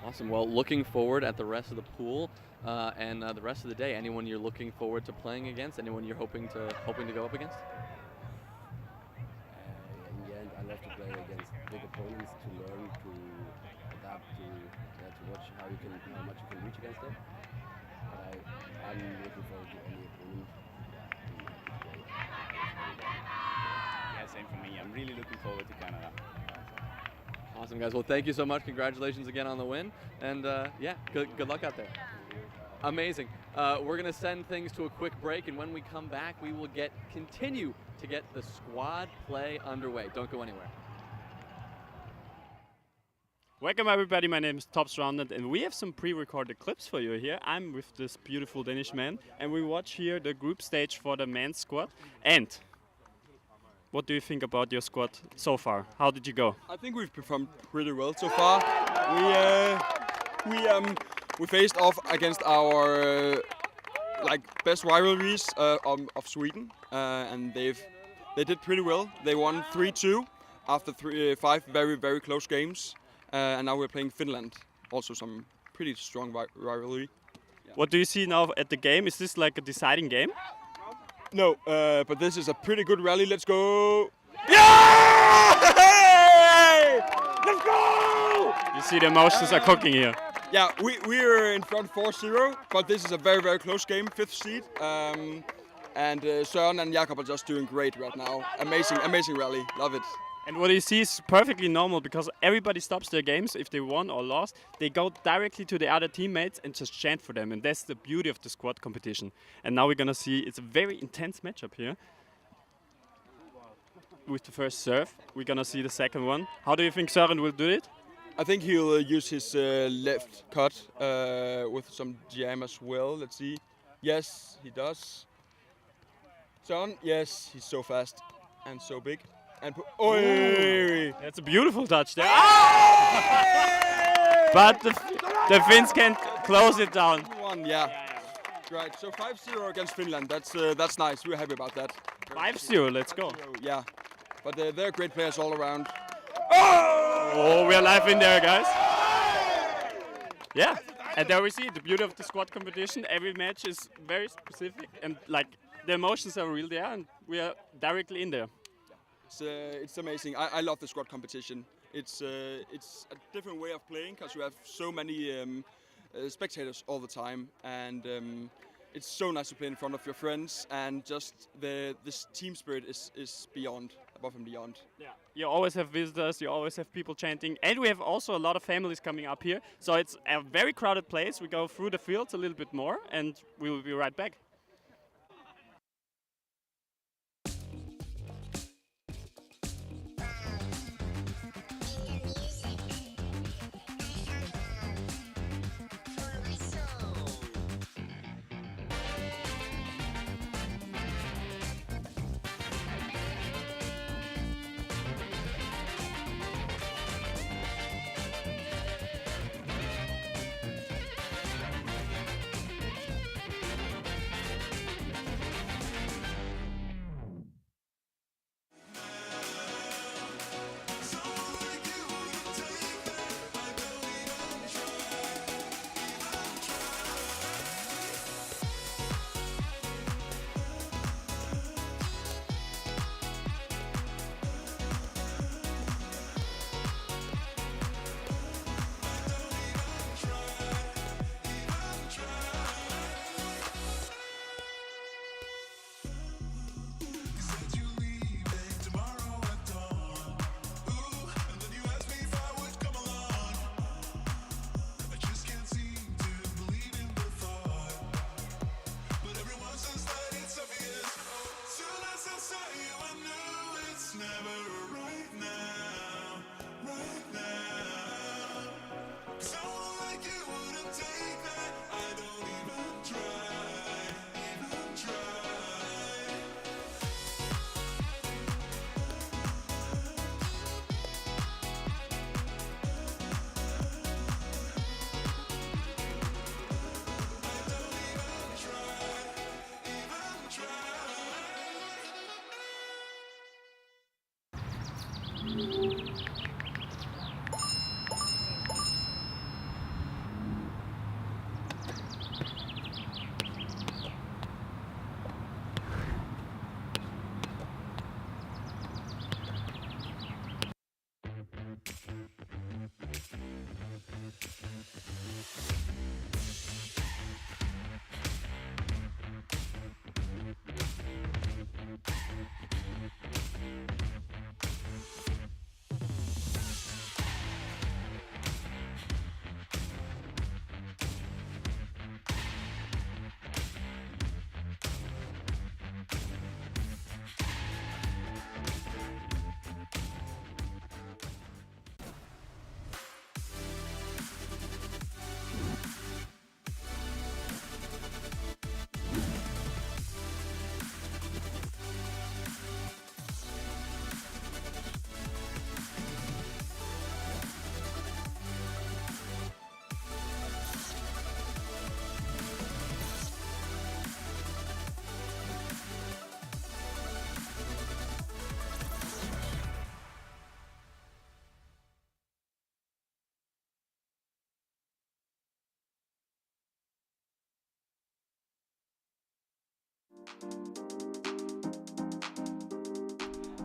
Awesome. Well, looking forward at the rest of the pool and the rest of the day. Anyone you're looking forward to playing against? Anyone you're hoping to go up against? In the end, I love to play against big opponents to learn to adapt to watch how much you can reach against them. But I'm looking forward to any opponent. Yeah, same for me. I'm really looking forward to Canada. Awesome, guys. Well, thank you so much. Congratulations again on the win. And yeah, good luck out there. Amazing. We're going to send things to a quick break, and when we come back, we will continue to get the squad play underway. Don't go anywhere. Welcome everybody, my name is IRF Roundnet and we have some pre-recorded clips for you here. I'm with this beautiful Danish man and we watch here the group stage for the men's squad. And what do you think about your squad so far? How did you go? I think we've performed pretty well so far. We faced off against our best rivalries of Sweden, and they did pretty well. They won 3-2 after 5 very close games, and now we're playing Finland. Also some pretty strong rivalry. Yeah. What do you see now at the game? Is this like a deciding game? No, but this is a pretty good rally. Let's go! Yeah! Let's go! You see the emotions are cooking here. Yeah, we're in front 4-0, but this is a very close game, 5th seed. And Søren and Jakob are just doing great right now. Amazing rally, love it. And what you see is perfectly normal because everybody stops their games. If they won or lost, they go directly to the other teammates and just chant for them. And that's the beauty of the squad competition. And now we're gonna see, it's a very intense matchup here. With the first serve, we're gonna see the second one. How do you think Søren will do it? I think he'll use his left cut with some jam as well. Let's see. Yes, he does. Søren, yes, he's so fast and so big. And that's a beautiful touch there. But the Finns can't close it down. Yeah. Right. So 5-0 against Finland. That's nice. We're happy about that. 5-0. Let's go. Yeah. But they're great players all around. Oh, we are live in there, guys. Yeah. And there we see the beauty of the squad competition. Every match is very specific, and the emotions are real there, and we are directly in there. It's amazing. I love the squad competition. It's a different way of playing because you have so many spectators all the time, and it's so nice to play in front of your friends, and just this team spirit is above and beyond. Yeah. You always have visitors, you always have people chanting, and we have also a lot of families coming up here. So it's a very crowded place. We go through the fields a little bit more, and we will be right back.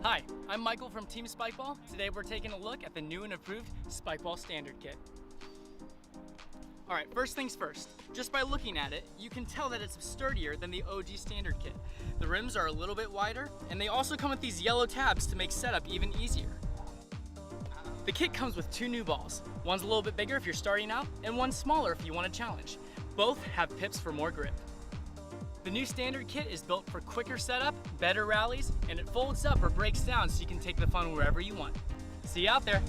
Hi, I'm Michael from Team Spikeball. Today we're taking a look at the new and improved Spikeball Standard Kit. Alright, first things first. Just by looking at it, you can tell that it's sturdier than the OG Standard Kit. The rims are a little bit wider, and they also come with these yellow tabs to make setup even easier. The kit comes with 2 new balls. One's a little bit bigger if you're starting out, and one's smaller if you want a challenge. Both have pips for more grip. The new Standard Kit is built for quicker setup, better rallies, and it folds up or breaks down so you can take the fun wherever you want. See you out there!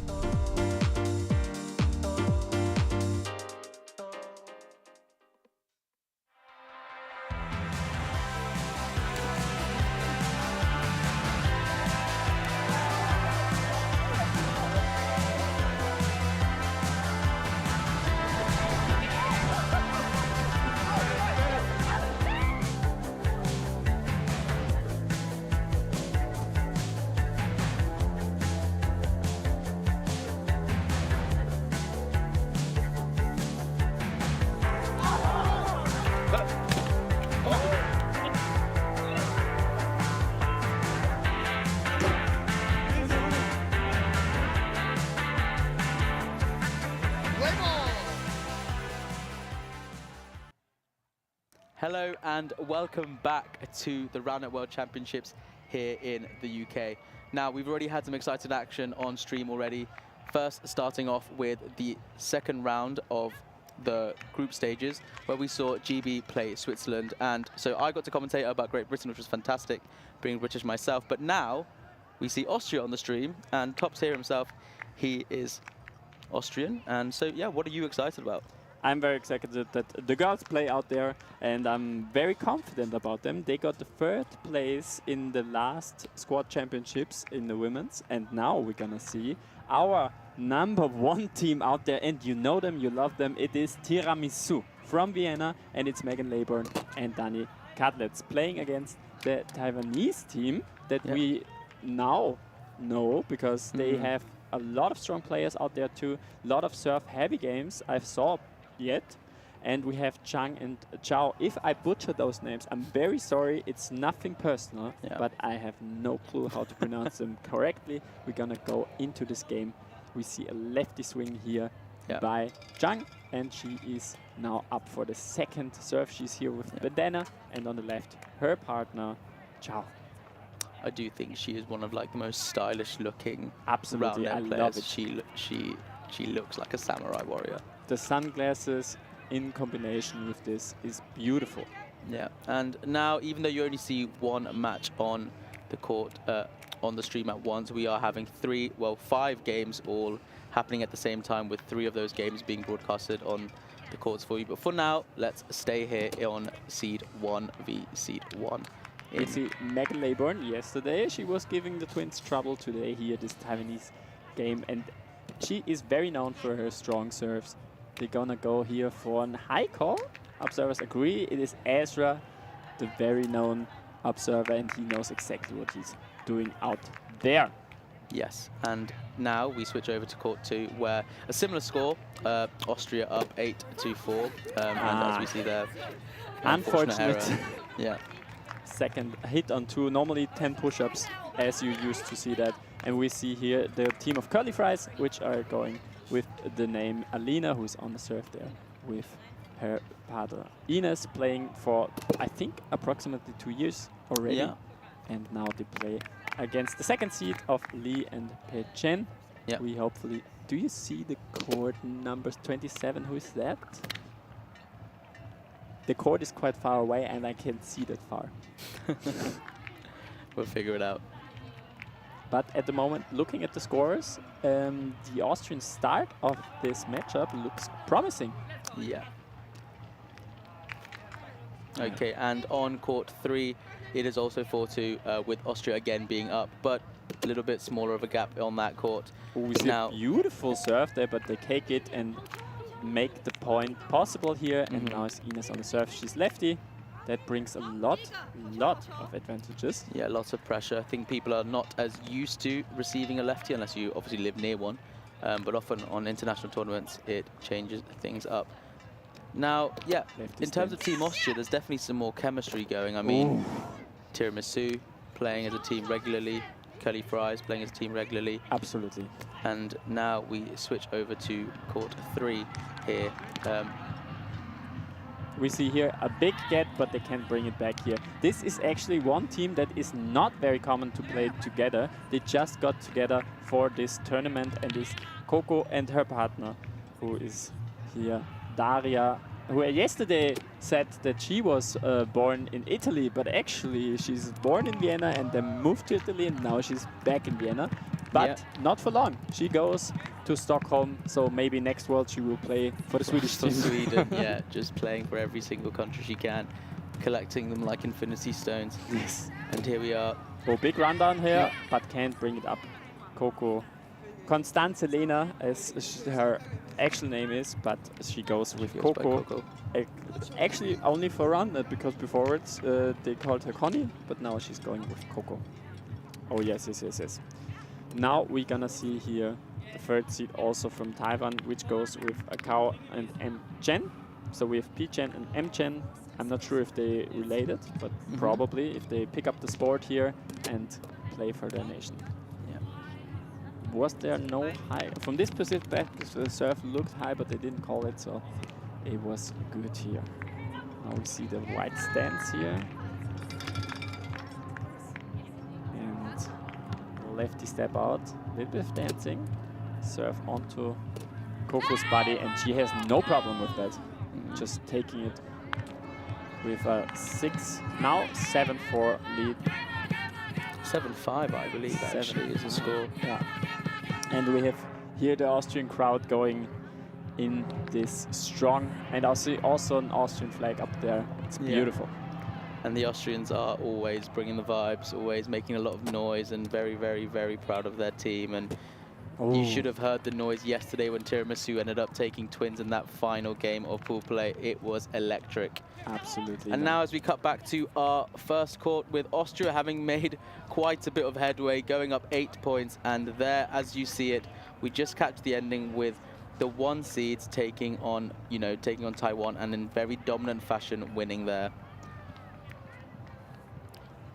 Hello and welcome back to the Roundnet World Championships here in the UK. Now, we've already had some exciting action on stream already. First, starting off with the second round of the group stages, where we saw GB play Switzerland. And so I got to commentate about Great Britain, which was fantastic, being British myself. But now we see Austria on the stream, and Tops here himself, he is Austrian. And so, yeah, what are you excited about? I'm very excited that the girls play out there, and I'm very confident about them. They got the 3rd place in the last squad championships in the women's, and now we're gonna see our #1 team out there, and you know them, you love them. It is Tiramisu from Vienna, and it's Megan Laybourne and Dani Cutlets playing against the Taiwanese team that we now know, because they have a lot of strong players out there too, a lot of serve-heavy games I've saw yet, and we have Chang and Chao. If I butcher those names, I'm very sorry. It's nothing personal, but I have no clue how to pronounce them correctly. We're gonna go into this game. We see a lefty swing here by Chang, and she is now up for the 2nd serve. She's here with Bandana, and on the left, her partner, Chao. I do think she is one of like the most stylish looking Absolutely, I Roundnet love players. it. She looks like a samurai warrior. The sunglasses in combination with this is beautiful. Yeah, and now even though you only see one match on the court, on the stream at once, we are having 5 games all happening at the same time, with 3 of those games being broadcasted on the courts for you. But for now, let's stay here on Seed 1 v Seed 1. You see Megan Laybourne yesterday, she was giving the twins trouble today here, this Taiwanese game, and she is very known for her strong serves. They're gonna go here for a high call. Observers agree. It is Ezra, the very known observer, and he knows exactly what he's doing out there. Yes, and now we switch over to court 2, where a similar score, Austria up 8-4, and as we see there, unfortunate. Yeah. Second hit on 2, normally 10 push-ups, as you used to see that. And we see here the team of Curly Fries, which are going with the name Alina, who's on the serve there, with her partner Ines, playing for, I think, approximately 2 years already. Yeah. And now they play against the 2nd seed of Lee and Pei Chen. Yeah. We hopefully... Do you see the court numbers 27? Who is that? The court is quite far away, and I can't see that far. We'll figure it out. But at the moment, looking at the scores, the Austrian start of this matchup looks promising. Yeah. Okay, and on court 3, it is also 4-2, with Austria again being up, but a little bit smaller of a gap on that court. We see a beautiful serve there, but they take it and make the point possible here. And now it's Ines on the serve. She's lefty. That brings a lot of advantages. Yeah, lots of pressure. I think people are not as used to receiving a lefty unless you obviously live near one. But often on international tournaments, it changes things up. Now, yeah, Lefty in terms of stance. Team Austria, there's definitely some more chemistry going. I mean, Tiramisu playing as a team regularly, Curly Fries playing as a team regularly. Absolutely. And now we switch over to court 3 here. We see here a big get, but they can't bring it back here. This is actually one team that is not very common to play together. They just got together for this tournament, and is Coco and her partner, who is here, Daria, who yesterday said that she was born in Italy, but actually she's born in Vienna and then moved to Italy, and now she's back in Vienna. But not for long. She goes to Stockholm, so maybe next World she will play for the Swedish team. Sweden, yeah, just playing for every single country she can, collecting them like infinity stones. Yes. And here we are. Oh, big rundown here, but can't bring it up. Coco. Constanze Lena, as her actual name is, but she goes with Coco. Actually, only for Roundnet, because before they called her Connie, but now she's going with Coco. Oh, yes. Now we're gonna see here the third seed also from Taiwan, which goes with Akao and M-Chen. So we have P-Chen and M-Chen. I'm not sure if they related, but probably if they pick up the sport here and play for their nation. Yeah. Was there no high? From this perspective, the serve looked high, but they didn't call it, so it was good here. Now we see the white stance here. Lefty step out, a little bit of dancing, serve onto Coco's body, and she has no problem with that. Just taking it with a 7-4 lead. 7-5, I believe, actually, is the score. Yeah. And we have here the Austrian crowd going in this strong, and also an Austrian flag up there. It's beautiful. And the Austrians are always bringing the vibes, always making a lot of noise, and very, very, very proud of their team. And you should have heard the noise yesterday when Tiramisu ended up taking twins in that final game of pool play. It was electric. Absolutely. And now as we cut back to our first court, with Austria having made quite a bit of headway, going up 8 points. And there, as you see it, we just catch the ending with the 1 seeds taking on Taiwan, and in very dominant fashion winning there.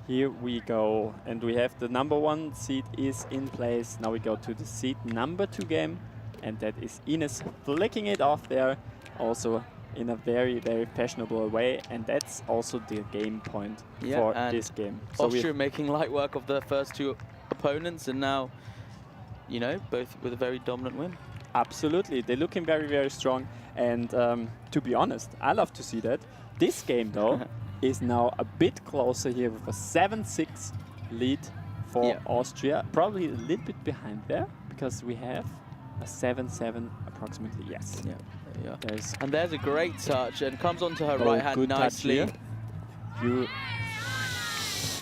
Here we go, and we have the number 1 seed is in place. Now we go to the seed number 2 game, and that is Ines flicking it off there, also in a very, very fashionable way, and that's also the game point for this game. So Austria making light work of the first 2 opponents, and now, both with a very dominant win. Absolutely, they're looking very, very strong, and to be honest, I love to see that. This game, though, is now a bit closer here with a 7-6 lead for Austria. Probably a little bit behind there, because we have a 7-7 approximately, yes. Yeah, there you are. And there's a great touch, and comes onto her right hand nicely.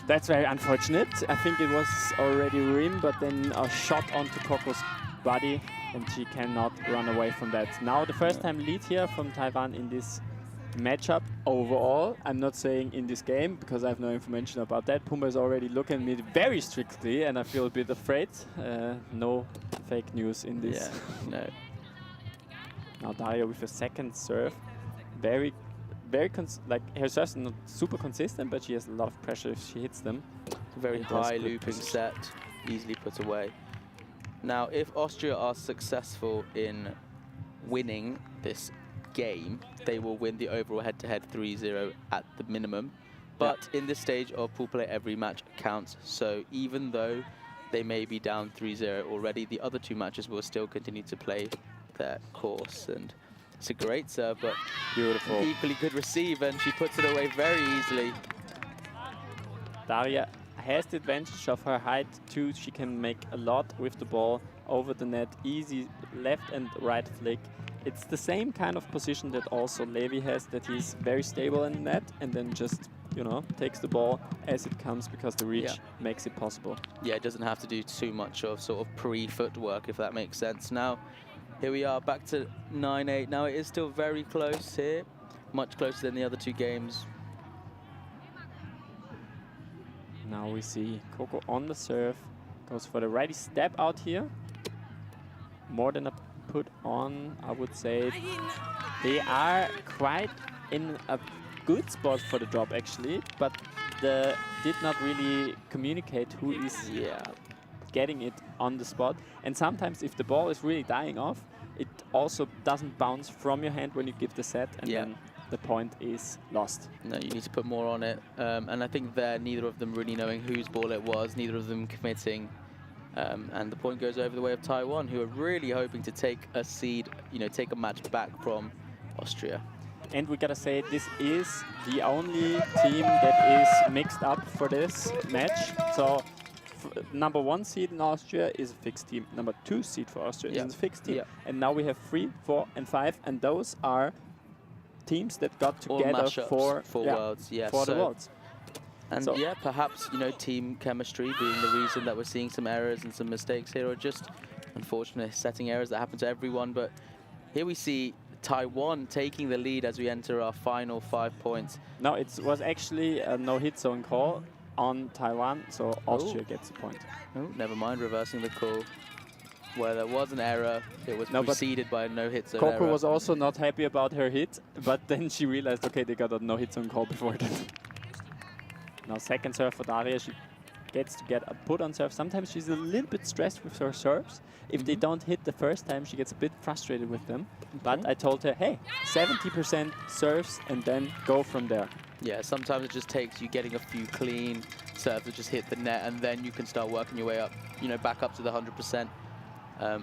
That's very unfortunate. I think it was already rim, but then a shot onto Coco's body, and she cannot run away from that. Now the first time lead here from Taiwan in this matchup overall. I'm not saying in this game, because I have no information about that. Pumba is already looking at me very strictly, and I feel a bit afraid. No fake news in this. Yeah, no. Now Daria with a second serve. Very her serves are not super consistent, but she has a lot of pressure if she hits them. Very high looping set, easily put away. Now, if Austria are successful in winning this game, they will win the overall head-to-head 3-0 at the minimum. But in this stage of pool play, every match counts. So even though they may be down 3-0 already, the other 2 matches will still continue to play their course. And it's a great serve, but beautiful, equally good receive, and she puts it away very easily. Daria has the advantage of her height too. She can make a lot with the ball over the net, easy left and right flick. It's the same kind of position that also Levi has, that he's very stable in the net and then just, takes the ball as it comes, because the reach makes it possible. Yeah, it doesn't have to do too much of sort of pre-footwork, if that makes sense. Now, here we are back to 9-8. Now it is still very close here, much closer than the other 2 games. Now we see Coco on the serve, goes for the righty step out here. More than a put on, I would say, they are quite in a good spot for the drop actually, but did not really communicate who is getting it on the spot. And sometimes if the ball is really dying off, it also doesn't bounce from your hand when you give the set, and then the point is lost. No, you need to put more on it. And I think there, neither of them really knowing whose ball it was, neither of them committing. And the point goes over the way of Taiwan, who are really hoping to take a seed, take a match back from Austria. And we gotta say, this is the only team that is mixed up for this match. So number 1 seed in Austria is a fixed team. Number 2 seed for Austria is a fixed team. And now we have 3, 4, and 5, and those are teams that got together for Worlds. For the Worlds. And so perhaps team chemistry being the reason that we're seeing some errors and some mistakes here, or just unfortunate setting errors that happen to everyone. But here we see Taiwan taking the lead as we enter our final 5 points. No, it was actually a no-hit zone call on Taiwan, so Austria gets a point. Oh, never mind, reversing the call. Where there was an error, it was preceded by a no-hit zone Coco error. was also not happy about her hit, but then she realized, okay, they got a no-hit zone call before that. Now second serve for Daria, she gets to get a put on serve. Sometimes she's a little bit stressed with her serves. If they don't hit the first time, she gets a bit frustrated with them. But I told her, hey, 70% serves and then go from there. Yeah, sometimes it just takes you getting a few clean serves that just hit the net, and then you can start working your way up, back up to the 100%.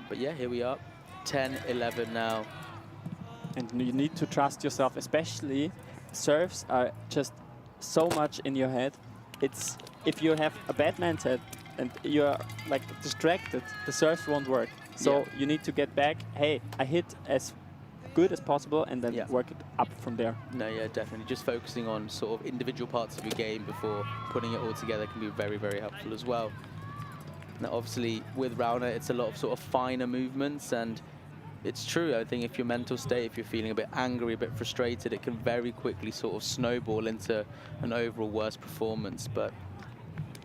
But yeah, here we are, 10-11 now. And you need to trust yourself, especially serves are just so much in your head. It's if you have a bad mindset and you're like distracted, the serves won't work. So you need to get back, hey, I hit as good as possible and then work it up from there. No, yeah, definitely. Just focusing on sort of individual parts of your game before putting it all together can be very, very helpful as well. Now, obviously, with Roundnet, it's a lot of sort of finer movements, and it's true. I think if your mental state, if you're feeling a bit angry, a bit frustrated, it can very quickly sort of snowball into an overall worse performance. But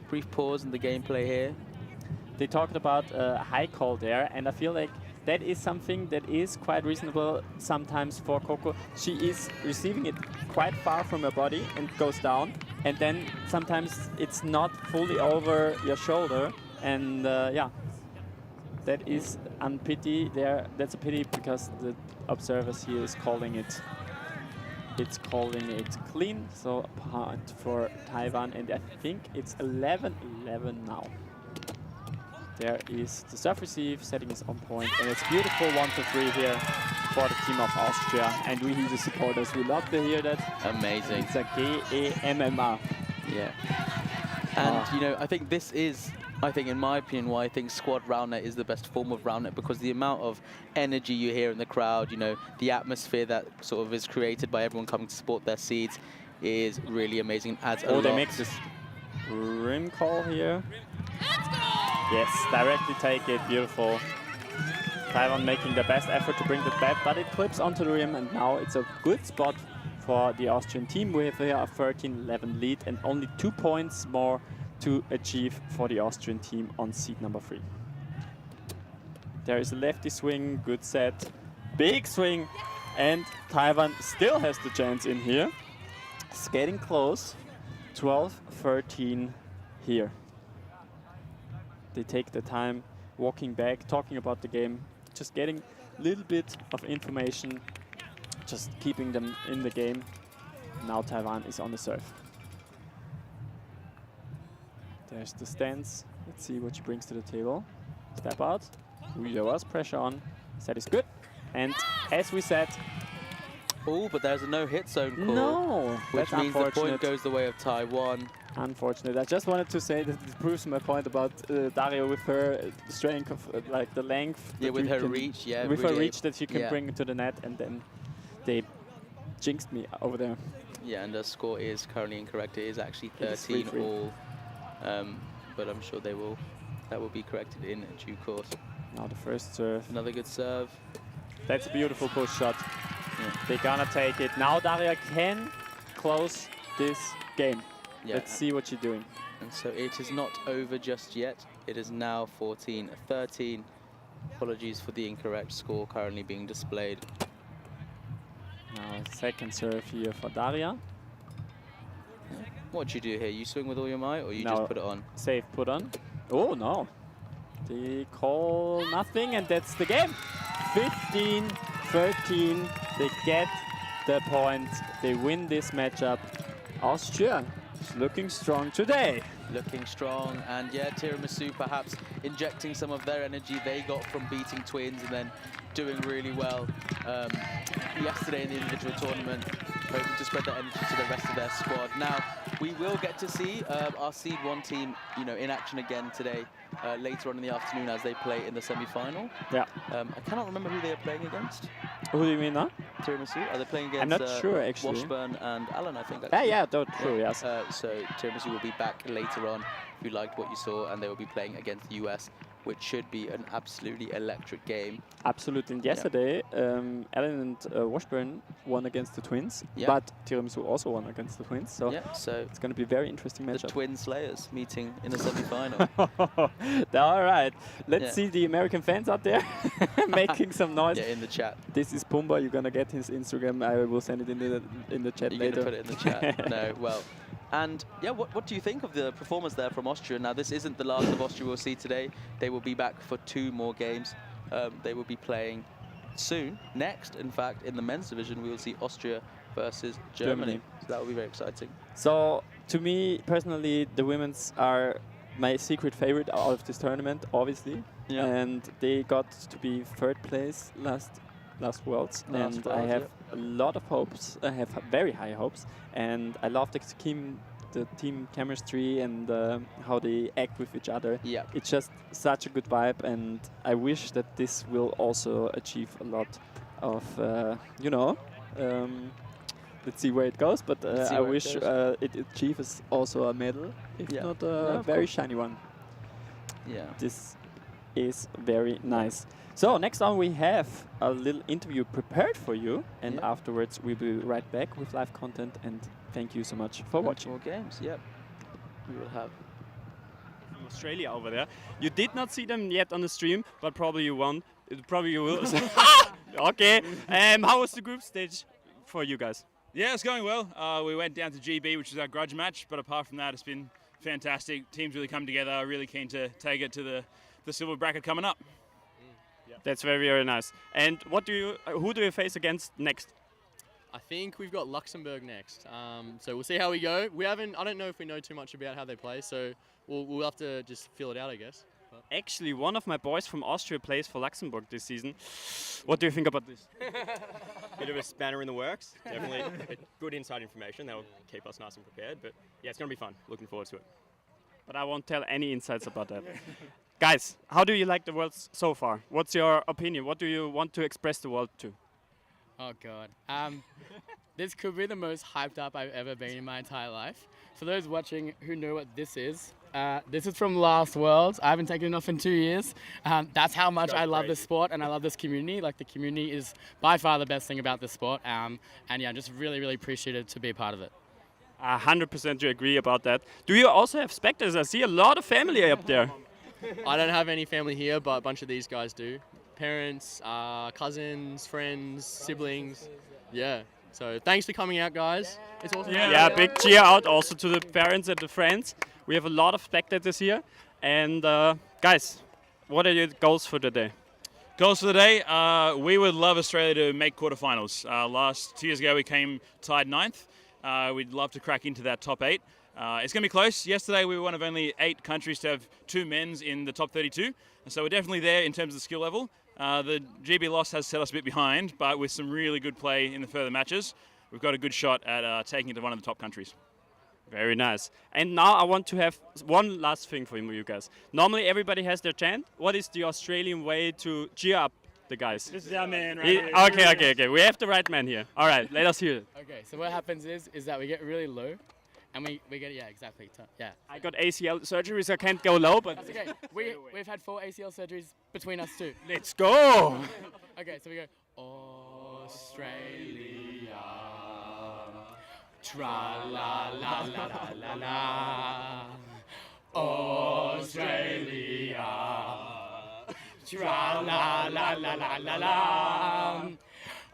brief pause in the gameplay here. They talked about a high call there, and I feel like that is something that is quite reasonable sometimes for Coco. She is receiving it quite far from her body and goes down, and then sometimes it's not fully over your shoulder, and that is unpity there. That's a pity because the observers here is calling it. It's calling it clean, so point for Taiwan, and I think it's 11-11 now. There is the serve receive, setting is on point, and it's beautiful 1-3 here for the team of Austria. And we, the supporters, we love to hear that. Amazing. It's a GEMMA. Yeah. And, I think this is, in my opinion, why I think squad Roundnet is the best form of Roundnet, because the amount of energy you hear in the crowd, the atmosphere that sort of is created by everyone coming to support their seeds is really amazing. Adds a lot. They make this rim call here. Yes, directly take it, beautiful. Taiwan making the best effort to bring it back, but it clips onto the rim, and now it's a good spot for the Austrian team. We have here a 13-11 lead and only 2 points more to achieve for the Austrian team on seed number 3. There is a lefty swing, good set, big swing, and Taiwan still has the chance in here. It's getting close, 12-13 here. They take the time walking back, talking about the game, just getting a little bit of information, just keeping them in the game. Now Taiwan is on the serve. There's the stance. Let's see what she brings to the table. Step out. Ooh, there was pressure on. Set is good. And as we said... Oh, but there's a no-hit zone call. No! Which That's means the point goes the way of Taiwan. Unfortunate. I just wanted to say that it proves my point about Daria with her strength of like the length. Yeah, with her reach, with really her reach that she can bring to the net, and then they jinxed me over there. Yeah, and the score is currently incorrect. It is actually 13 all, but I'm sure that will be corrected in due course. Now the first serve. Another good serve. That's a beautiful push shot. Yeah. They're gonna take it. Now Daria can close this game. Yeah. Let's see what you're doing. And so it is not over just yet. It is now 14-13. Apologies for the incorrect score currently being displayed. Now second serve here for Daria. What do you do here? You swing with all your might, or you No, just put it on? Safe put on. Oh no. They call nothing, and that's the game. 15-13. They get the point. They win this matchup. Austria is looking strong today. Looking strong, and yeah, Tiramisu perhaps injecting some of their energy they got from beating Twins and then doing really well yesterday in the individual tournament, hoping to spread that energy to the rest of their squad. Now, we will get to see our Seed 1 team, in action again today, later on in the afternoon as they play in the semi-final. Yeah. I cannot remember who they are playing against. Who do you mean now? Tiramisu. Are they playing against? I'm not sure actually. Washburn and Alan, I think. Yeah, that's true. Yes. So Tiramisu will be back later on if you liked what you saw, and they will be playing against the US, which should be an absolutely electric game. Absolutely. And yesterday, Alan and Washburn won against the Twins, Yeah. but Tiramisu also won against the Twins. So, so it's going to be a very interesting matchup. The Twin Slayers meeting in the semi-final. All right. Let's Yeah. see the American fans out there making some noise. Yeah, in the chat. This is Pumba. You're going to get his Instagram. I will send it in the chat You're later. going to put it in the chat? No, well. And yeah, what do you think of the performance there from Austria? Now, this isn't the last of Austria we'll see today. They will be back for 2 more games. They will be playing soon. Next, in fact, in the men's division, we will see Austria versus Germany. So that will be very exciting. So, to me, personally, the women's are my secret favorite out of this tournament, obviously. Yeah. And they got to be 3rd place last Worlds. And I have a lot of hopes. I have very high hopes. And I love the team chemistry and how they act with each other. Yeah. It's just such a good vibe, and I wish that this will also achieve a lot of, let's see where it goes, but I wish it achieves also a medal, if not a very shiny one. Yeah. This is very nice. So next on we have a little interview prepared for you, and afterwards we'll be right back with live content, and thank you so much for watching. More games, yep. We will have from Australia over there. You did not see them yet on the stream, but probably you won. Probably you will. Okay. How was the group stage for you guys? Yeah, it's going well. We went down to GB, which is our grudge match, but apart from that, it's been fantastic. Teams really come together. Really keen to take it to the silver bracket coming up. That's very, very nice. And who do you face against next? I think we've got Luxembourg next. So we'll see how we go. I don't know if we know too much about how they play, so we'll have to just feel it out, I guess. Actually, one of my boys from Austria plays for Luxembourg this season. What do you think about this? Bit of a spanner in the works. Definitely good inside information. That'll keep us nice and prepared. But yeah, it's going to be fun. Looking forward to it. But I won't tell any insights about that. Guys, how do you like the Worlds so far? What's your opinion? What do you want to express the world to? Oh God. This could be the most hyped up I've ever been in my entire life. For those watching who know what this is from last Worlds. I haven't taken it off in 2 years. That's how much I love this sport and I love this community. Like, the community is by far the best thing about this sport. And yeah, I'm just really, really appreciated to be a part of it. 100% do agree about that. Do you also have spectators? I see a lot of family up there. I don't have any family here, but a bunch of these guys do. Parents, cousins, friends, siblings. Yeah. So thanks for coming out, guys. It's awesome. Yeah, big cheer out also to the parents and the friends. We have a lot of spectators here. And guys, what are your goals for the day? Goals for the day, we would love Australia to make quarterfinals. 2 years ago we came tied 9th. We'd love to crack into that top 8. It's going to be close. Yesterday we were one of only 8 countries to have 2 men's in the top 32. And so we're definitely there in terms of the skill level. The GB loss has set us a bit behind, but with some really good play in the further matches, we've got a good shot at taking it to one of the top countries. Very nice. And now I want to have one last thing for you guys. Normally everybody has their chant. What is the Australian way to cheer up the guys? This is our man right here. Okay. We have the right man here. All right, let us hear it. Okay, so what happens is that we get really low. And we get, yeah, exactly. Yeah. I got ACL surgery, so I can't go low, but... That's okay. We've had 4 ACL surgeries between us too. Let's go! Okay, so we go, Australia, tra-la-la-la-la-la, Australia, Tra la la la la la la.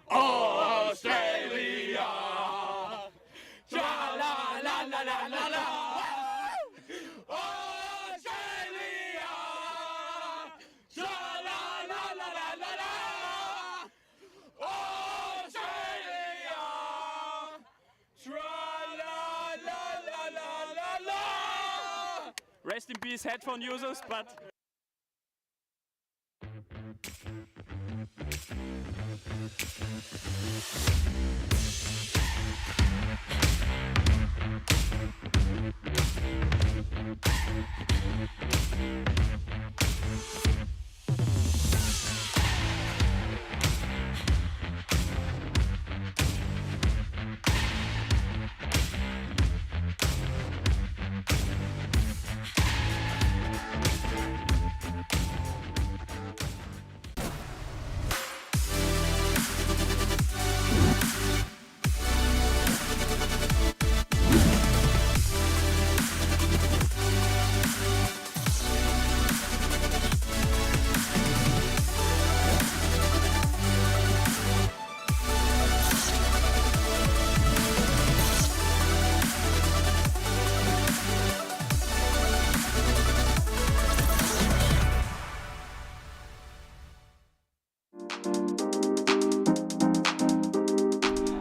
Australia. Tra la la la la la la. Australia. Tra la la la la la la. Australia. Tra la la la la la la. Rest in peace, headphone users, but.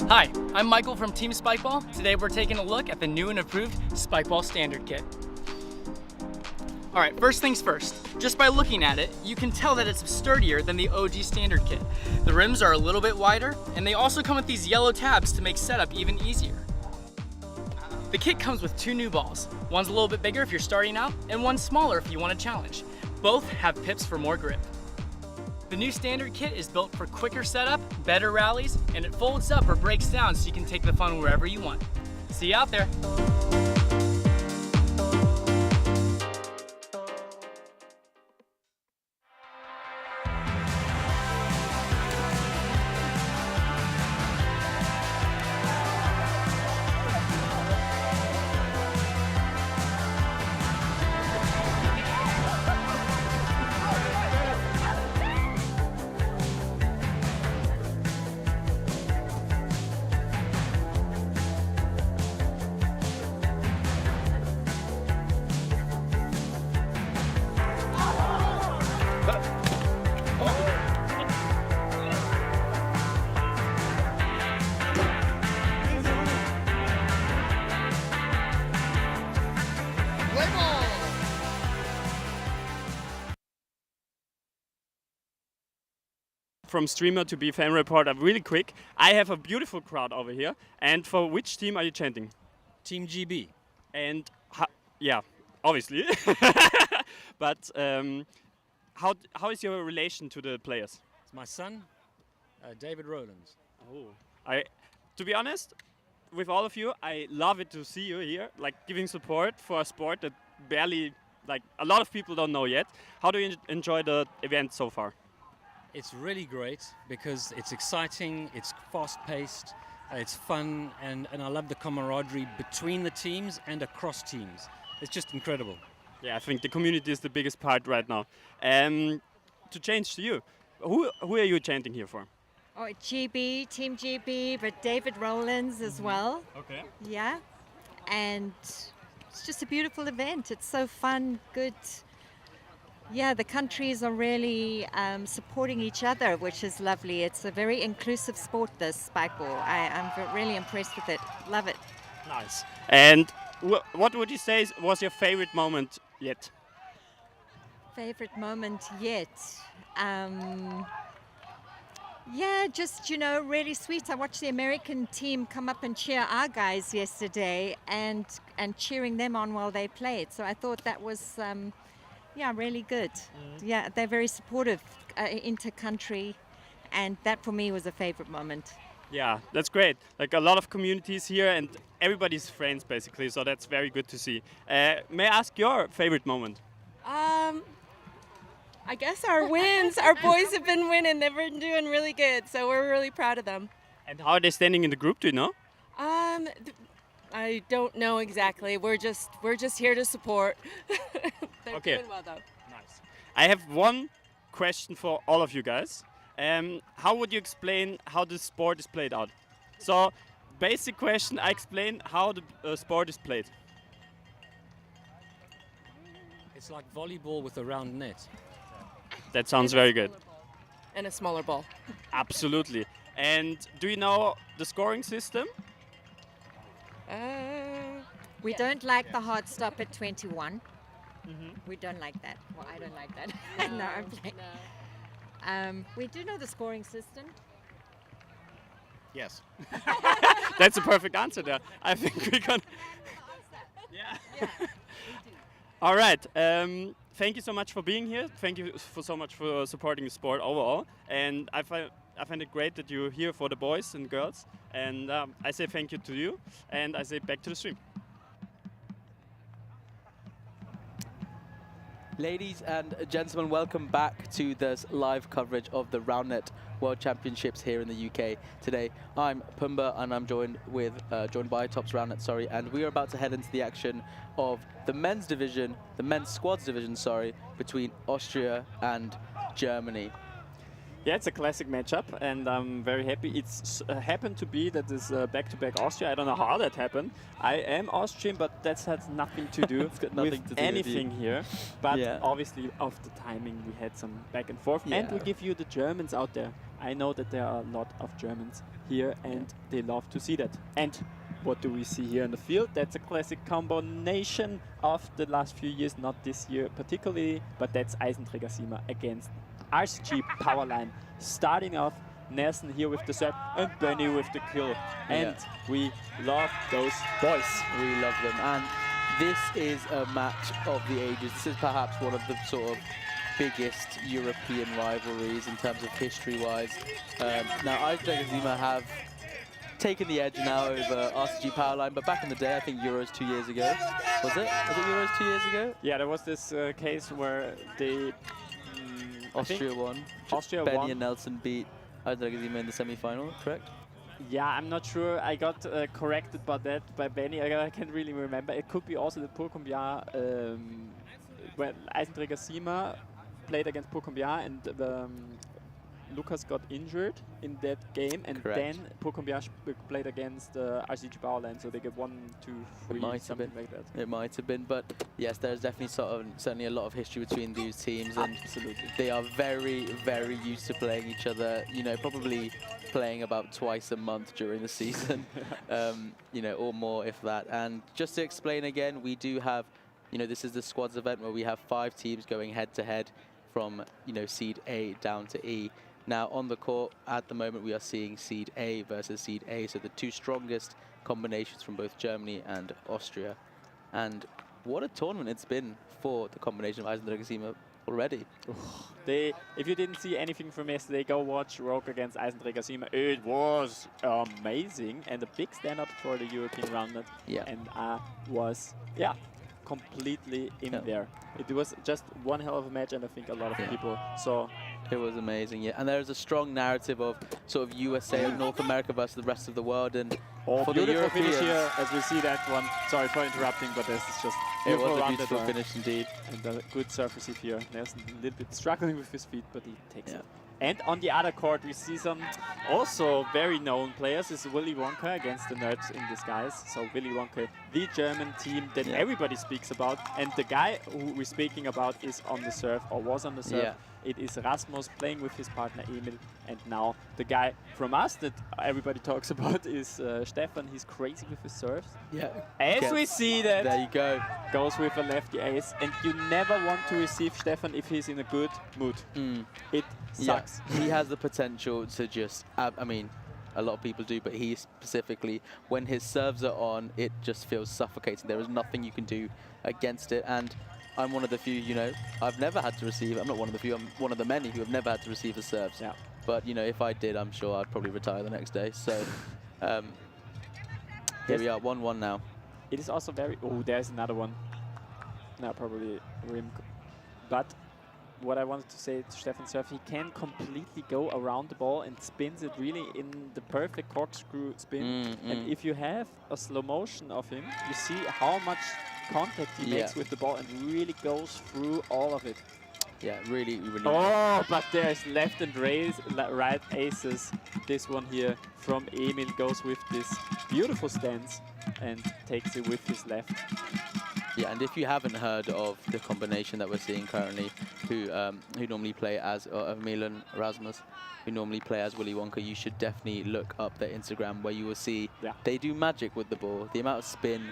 Hi, I'm Michael from Team Spikeball. Today we're taking a look at the new and improved Spikeball Standard Kit. Alright, first things first. Just by looking at it, you can tell that it's sturdier than the OG Standard Kit. The rims are a little bit wider, and they also come with these yellow tabs to make setup even easier. The kit comes with 2 new balls. One's a little bit bigger if you're starting out, and one's smaller if you want a challenge. Both have pips for more grip. The new standard kit is built for quicker setup, better rallies, and it folds up or breaks down so you can take the fun wherever you want. See you out there. From streamer to be fan reporter really quick. I have a beautiful crowd over here. And for which team are you chanting? Team GB. And yeah, obviously. But how is your relation to the players? It's my son, David Rowlands. Oh, to be honest, with all of you, I love it to see you here, like giving support for a sport that barely, like a lot of people don't know yet. How do you enjoy the event so far? It's really great because it's exciting, it's fast-paced, it's fun, and I love the camaraderie between the teams and across teams. It's just incredible. Yeah, I think the community is the biggest part right now. To change to you, who are you chanting here for? Oh, GB, Team GB, but David Rowlands as well. Okay. Yeah, and it's just a beautiful event. It's so fun, good. Yeah, the countries are really supporting each other, which is lovely. It's a very inclusive sport, this Spikeball. I'm really impressed with it. Love it. Nice. And what would you say was your favorite moment yet? Favorite moment yet? Yeah, just, you know, really sweet. I watched the American team come up and cheer our guys yesterday and cheering them on while they played. So I thought that was... yeah, really good. Yeah, they're very supportive inter-country, and that for me was a favorite moment. Yeah, that's great. Like a lot of communities here and everybody's friends basically, so that's very good to see. May I ask your favorite moment? I guess our wins. Our boys have been winning. They've been doing really good, so we're really proud of them. And how are they standing in the group, do you know? I don't know exactly. We're just here to support. They're Okay. doing well though. Nice. I have one question for all of you guys. How would you explain how the sport is played out? So, basic question, I explain how the sport is played. It's like volleyball with a round net. That sounds very good. And a smaller ball. Absolutely. And do you know the scoring system? We don't like the hard stop at 21. We don't like that. Well, I don't like that. No, I'm playing. We do know the scoring system. Yes. That's a perfect answer there. I think we can. Yeah. All right. Thank you so much for being here. Thank you so much for supporting the sport overall. And I find it great that you're here for the boys and girls. And I say thank you to you. And I say back to the stream. Ladies and gentlemen, welcome back to this live coverage of the Roundnet World Championships here in the UK. Today, I'm Pumba and I'm joined by Tops Roundnet, and we are about to head into the action of the men's squads division, between Austria and Germany. Yeah, it's a classic matchup, and I'm very happy. It's happened to be that this back-to-back Austria. I don't know how that happened. I am Austrian, but that has nothing to do with anything here. But obviously, of the timing, we had some back and forth. And we give you the Germans out there. I know that there are a lot of Germans here, and they love to see that. And what do we see here in the field? That's a classic combination of the last few years, not this year particularly, but that's Eisenträger Sima against RCG Powerline. Starting off, Nelson here with the serve and Benny with the kill. And we love those boys. We love them. And this is a match of the ages. This is perhaps one of the sort of biggest European rivalries in terms of history-wise. Now, Eisenträger Sima have taken the edge now over RCG Powerline, but back in the day, I think Euros 2 years ago. Was it Euros 2 years ago? Yeah, there was this case where they... Austria won. Benny and Nelson beat Eisenträger Sima in the semi-final, correct? Yeah, I'm not sure. I got corrected by Benny. I can't really remember. It could be also the Purcombia, when Eisenträger Sima played against Purcombia and Lucas got injured in that game, and then Purcombia played against RCG Powerline, so they get 1, 2, 3, something like that. It might have been, but yes, there's definitely certainly a lot of history between these teams, and they are very, very used to playing each other. You know, probably playing about twice a month during the season, you know, or more if that. And just to explain again, we do have, you know, this is the squads event where we have 5 teams going head to head from, you know, seed A down to E. Now, on the court, at the moment, we are seeing Seed A versus Seed A, so the 2 strongest combinations from both Germany and Austria. And what a tournament it's been for the combination of Eisenträger Sima already. If you didn't see anything from yesterday, go watch Rogue against Eisenträger Sima. It was amazing, and a big stand-up for the European Roundnet. Yeah. And I was, completely in there. It was just one hell of a match, and I think a lot of people saw. It was amazing, yeah. And there's a strong narrative of sort of USA and North America versus the rest of the world. And for the beautiful Europeans, finish here, as we see that one. Sorry for interrupting, but this is just it was a beautiful finish indeed. And a good serve receive here. Nelson a little bit struggling with his feet, but he takes it. And on the other court, we see some also very known players. It's Willy Wonka against the Nerds in Disguise. So Willy Wonka, the German team that everybody speaks about. And the guy who we're speaking about is on the serve, or was on the serve. Yeah. It is Rasmus playing with his partner Emil. And now the guy from us that everybody talks about is Stefan. He's crazy with his serves. Yeah. As we see that. There you go. Goes with a lefty ace. And you never want to receive Stefan if he's in a good mood. It sucks. Yeah. He has the potential to just, I mean, a lot of people do, but he specifically, when his serves are on, it just feels suffocating. There is nothing you can do against it. And I'm one of the few, you know, I've never had to receive, I'm not one of the few, I'm one of the many who have never had to receive a serves. Yeah. But, you know, if I did, I'm sure I'd probably retire the next day. So, here we are, 1-1 now. It is also very, there's another one. No, probably rim. But what I wanted to say to Stefan serve, he can completely go around the ball and spins it really in the perfect corkscrew spin. And if you have a slow motion of him, you see how much contact he makes with the ball and really goes through all of it. Yeah, really, really. Oh, but there's left and right aces. This one here from Emil goes with this beautiful stance and takes it with his left. Yeah, and if you haven't heard of the combination that we're seeing currently, who normally play as Emil and Rasmus, who normally play as Willy Wonka, you should definitely look up their Instagram, where you will see they do magic with the ball. The amount of spin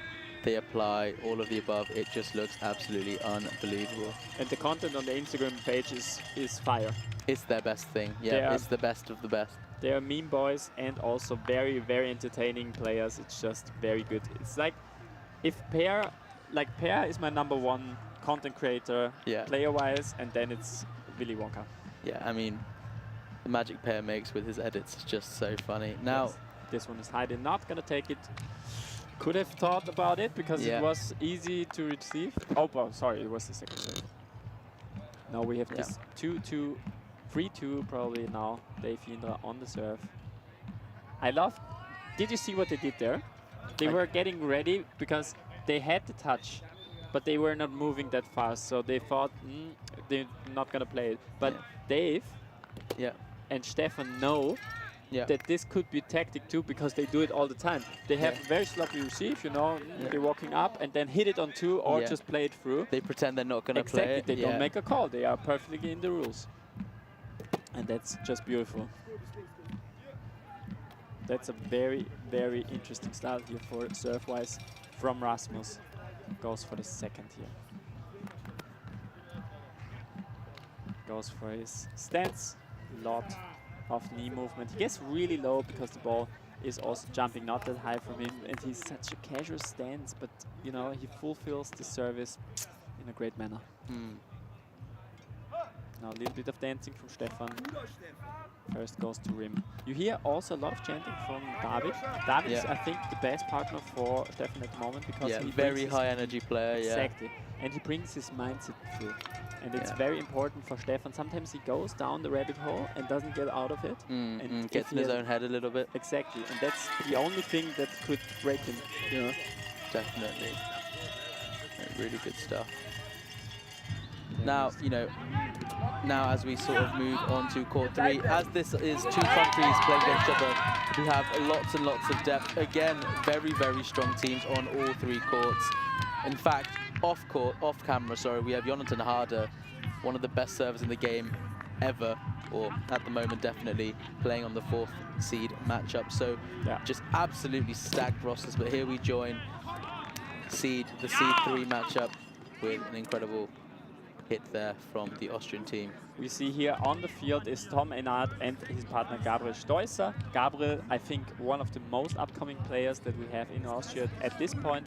they apply, all of the above, it just looks absolutely unbelievable. And the content on the Instagram page is fire. It's their best thing. Yeah, it's the best of the best. They are meme boys and also very, very entertaining players. It's just very good. It's like if Pear is my #1 content creator, player-wise, and then it's Willy Wonka. Yeah, I mean, the magic Pear makes with his edits is just so funny. Now, this one is hiding, not gonna take it. Could have thought about it because it was easy to receive. Oh, sorry, it was the second serve. Now we have this 2-2, 3-2 probably now. Dave Hindra on the serve. Did you see what they did there? They were getting ready because they had the touch, but they were not moving that fast. So they thought they're not gonna play it. But Dave and Stefan know that this could be tactic too, because they do it all the time. They have very sloppy receive, you know, they're walking up and then hit it on 2 or just play it through. They pretend they're not going to play it. They don't make a call. They are perfectly in the rules. And that's just beautiful. That's a very, very interesting start here for serve-wise from Rasmus. Goes for the second here. Goes for his stance. Lot of knee movement. He gets really low because the ball is also jumping not that high from him, and he's such a casual stance, but you know, he fulfills the service in a great manner. Now a little bit of dancing from Stefan. First goes to rim. You hear also a lot of chanting from David. David is, I think, the best partner for Stefan at the moment, because he very high energy player. Exactly. And he brings his mindset through. And it's very important for Stefan. Sometimes he goes down the rabbit hole and doesn't get out of it. And gets in his own head a little bit. Exactly. And that's the only thing that could break him. You know? Definitely. Really good stuff. Now, you know, as we sort of move on to court 3, as this is 2 countries playing against each other who have lots and lots of depth. Again, very, very strong teams on all 3 courts. In fact, off camera, we have Jonathan Harder, one of the best servers in the game ever, or at the moment definitely, playing on the 4th seed matchup. So just absolutely stacked rosters. But here we join the seed 3 matchup with an incredible hit there from the Austrian team. We see here on the field is Tom Enard and his partner Gabriel Stoisser. Gabriel, I think, one of the most upcoming players that we have in Austria at this point.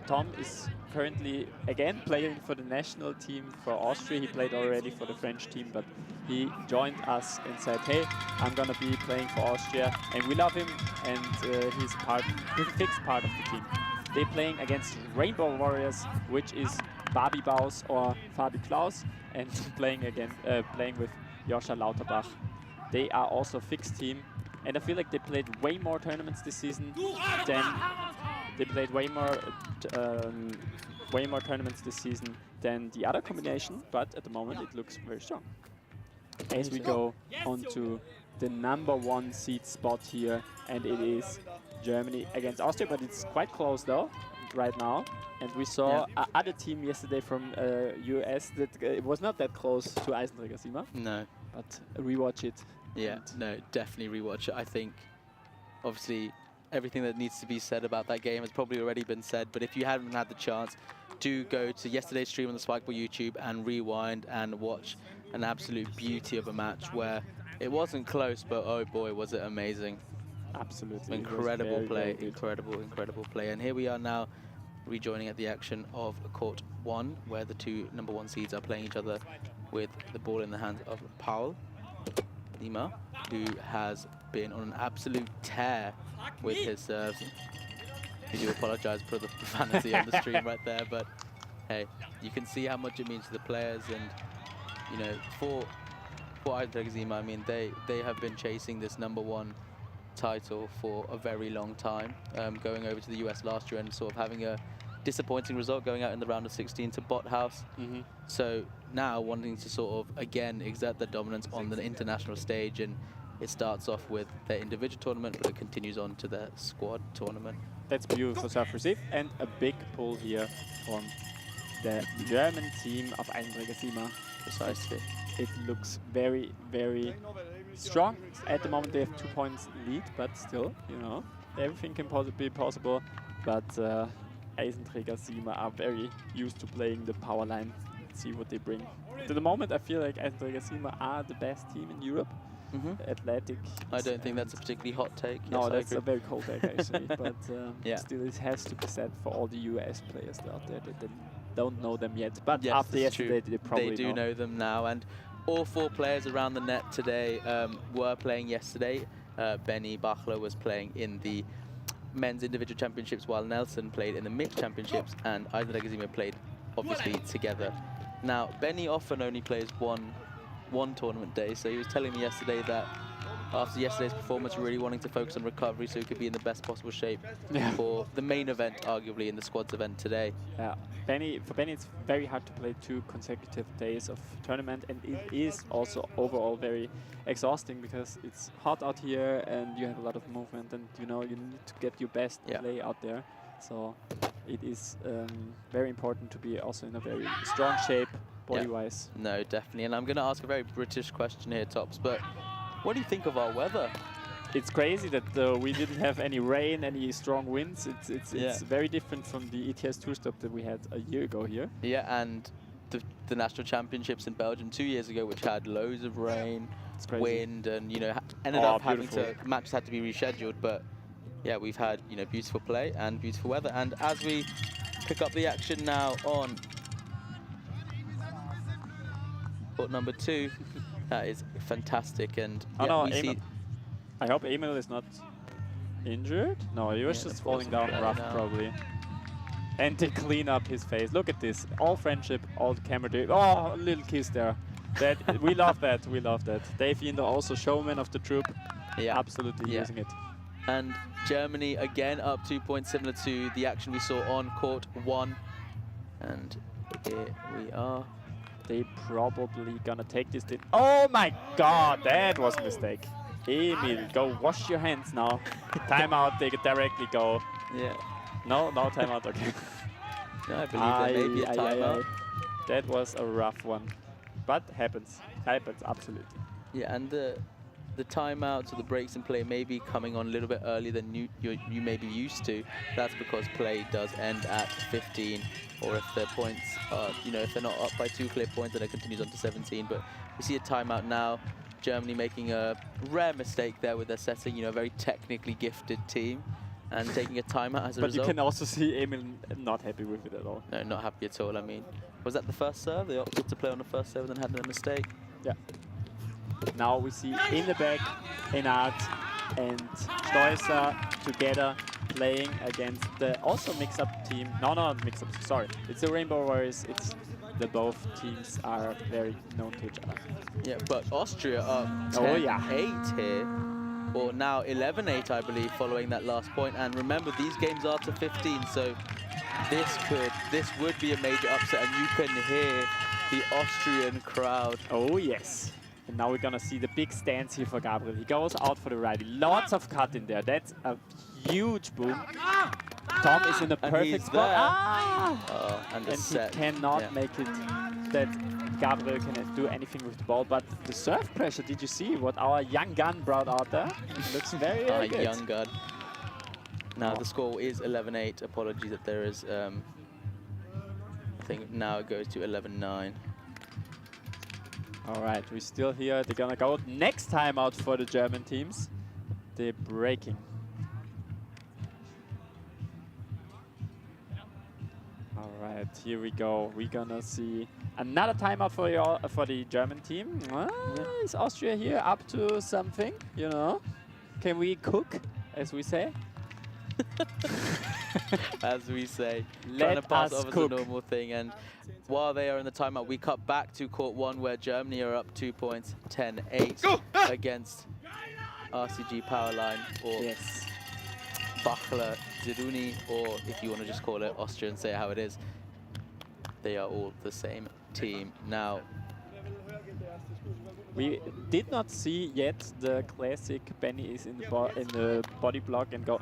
Tom is currently, again, playing for the national team for Austria. He played already for the French team, but he joined us and said, hey, I'm going to be playing for Austria. And we love him, and he's a fixed part of the team. They're playing against Rainbow Warriors, which is Barbie Baus or Fabi Klaus, and playing with Joscha Lauterbach. They are also a fixed team, and I feel like they played way more tournaments this season than the other combination, but at the moment it looks very strong. As we go on to the #1 seed spot here, and it is Germany against Austria, but it's quite close though right now. And we saw other team yesterday from US that it was not that close to Eisenträger, Sima. No. But rewatch it. Yeah, no, definitely rewatch it. I think, obviously, everything that needs to be said about that game has probably already been said, but if you haven't had the chance, do go to yesterday's stream on the Spikeball YouTube and rewind and watch an absolute beauty of a match where it wasn't close, but oh boy, was it amazing. Absolutely. Incredible play, incredible play. And here we are now rejoining at the action of court 1, where the 2 #1 seeds are playing each other with the ball in the hands of Paul Lima, who has been on an absolute tear with his serves. I do apologize for the profanity on the stream right there, but hey, you can see how much it means to the players. And you know, for Eisenträger Zima, I mean, they have been chasing this #1 title for a very long time, going over to the US last year and sort of having a disappointing result going out in the round of 16 to Bothouse. So now wanting to sort of, again, exert their dominance on the international stage, and it starts off with their individual tournament, but it continues on to their squad tournament. That's beautiful serve receive, and a big pull here from the German team of Eisenträger Sima. Precisely. It looks very, very strong. At the moment they have 2 points lead, but still, you know, everything can be possible. But Eisenträger Sima are very used to playing the power line. Let's see what they bring. To the moment, I feel like Eisenträger Sima are the best team in Europe. Athletic. I don't think that's a particularly hot take. No, Yes, that's a very cold take actually. But yeah. still, it has to be said for all the US players out there that don't know them yet. But Yes, after that's yesterday, true. they probably do know them now. And all 4 players around the net today were playing yesterday. Benny Bachler was playing in the men's individual championships, while Nelson played in the mixed championships, and Eisenträger Sima played obviously together. Now, Benny often only plays one tournament day, so he was telling me yesterday that after yesterday's performance, really wanting to focus on recovery so he could be in the best possible shape for the main event, arguably, in the squads event today. Yeah, for Benny, it's very hard to play 2 consecutive days of tournament, and it is also overall very exhausting because it's hot out here and you have a lot of movement, and you know you need to get your best play out there. So it is very important to be also in a very strong shape body-wise. No, definitely. And I'm going to ask a very British question here, Tops, but what do you think of our weather? It's crazy that we didn't have any rain, any strong winds. It's very different from the ETS Tour stop that we had a year ago here. Yeah, and the national championships in Belgium 2 years ago, which had loads of rain, wind, and, you know, ended up having matches had to be rescheduled. But yeah, we've had, you know, beautiful play and beautiful weather. And as we pick up the action now on court number 2, that is fantastic. And I hope Emil is not injured. No, he was just falling down rough probably. And they clean up his face. Look at this. All friendship, all camaraderie. Oh, a little kiss there. We love that. We love that. Dave Yinder, also showman of the troop. Yeah, absolutely using it. And Germany again up 2 points, similar to the action we saw on court 1. And here we are. They probably gonna take this. Oh my God, that was a mistake. Emil, go wash your hands now. Timeout, they could directly go. Yeah. No timeout, okay. No, I believe there may be a timeout. That was a rough one. But happens, absolutely. Yeah, and the timeouts or the breaks in play may be coming on a little bit earlier than you may be used to. That's because play does end at 15, or if their points are, you know, if they're not up by 2 clear points, then it continues on to 17. But we see a timeout now. Germany making a rare mistake there with their setting, you know, a very technically gifted team, and taking a timeout as a result. But you can also see Emil not happy with it at all. No, not happy at all. I mean, was that the first serve? They opted to play on the first serve and then had a mistake. Yeah. Now we see in the back Enard and Stoiser together playing against the also mix-up team. No, not mix-up, sorry. It's the Rainbow Warriors. It's the both teams are very known to each other. Yeah, but Austria are 10-8 here, or now 11-8, I believe, following that last point. And remember, these games are to 15, so this would be a major upset, and you can hear the Austrian crowd. Oh yes. And now we're gonna see the big stance here for Gabriel. He goes out for the righty. Lots of cut in there. That's a huge boom. Tom is in the perfect spot. And he cannot make it that Gabriel can do anything with the ball. But the serve pressure, did you see what our young gun brought out there? It looks very, very good. Young gun. Now the score is 11-8. Apologies that there is, I think now it goes to 11-9. All right, we're still here. They're gonna go next time out for the German teams. They're breaking. All right, here we go. We're gonna see another timeout for the German team. Is Austria here up to something? You know, can we cook, as we say? As we say, Let trying to pass us off cook. as a normal thing. And while they are in the timeout, we cut back to court 1, where Germany are up 2 points, 10-8 against RCG Powerline, or Bachler Ziruni, or if you want to just call it Austria and say it how it is, they are all the same team. Now, we did not see yet the classic Benny is in the body block and go.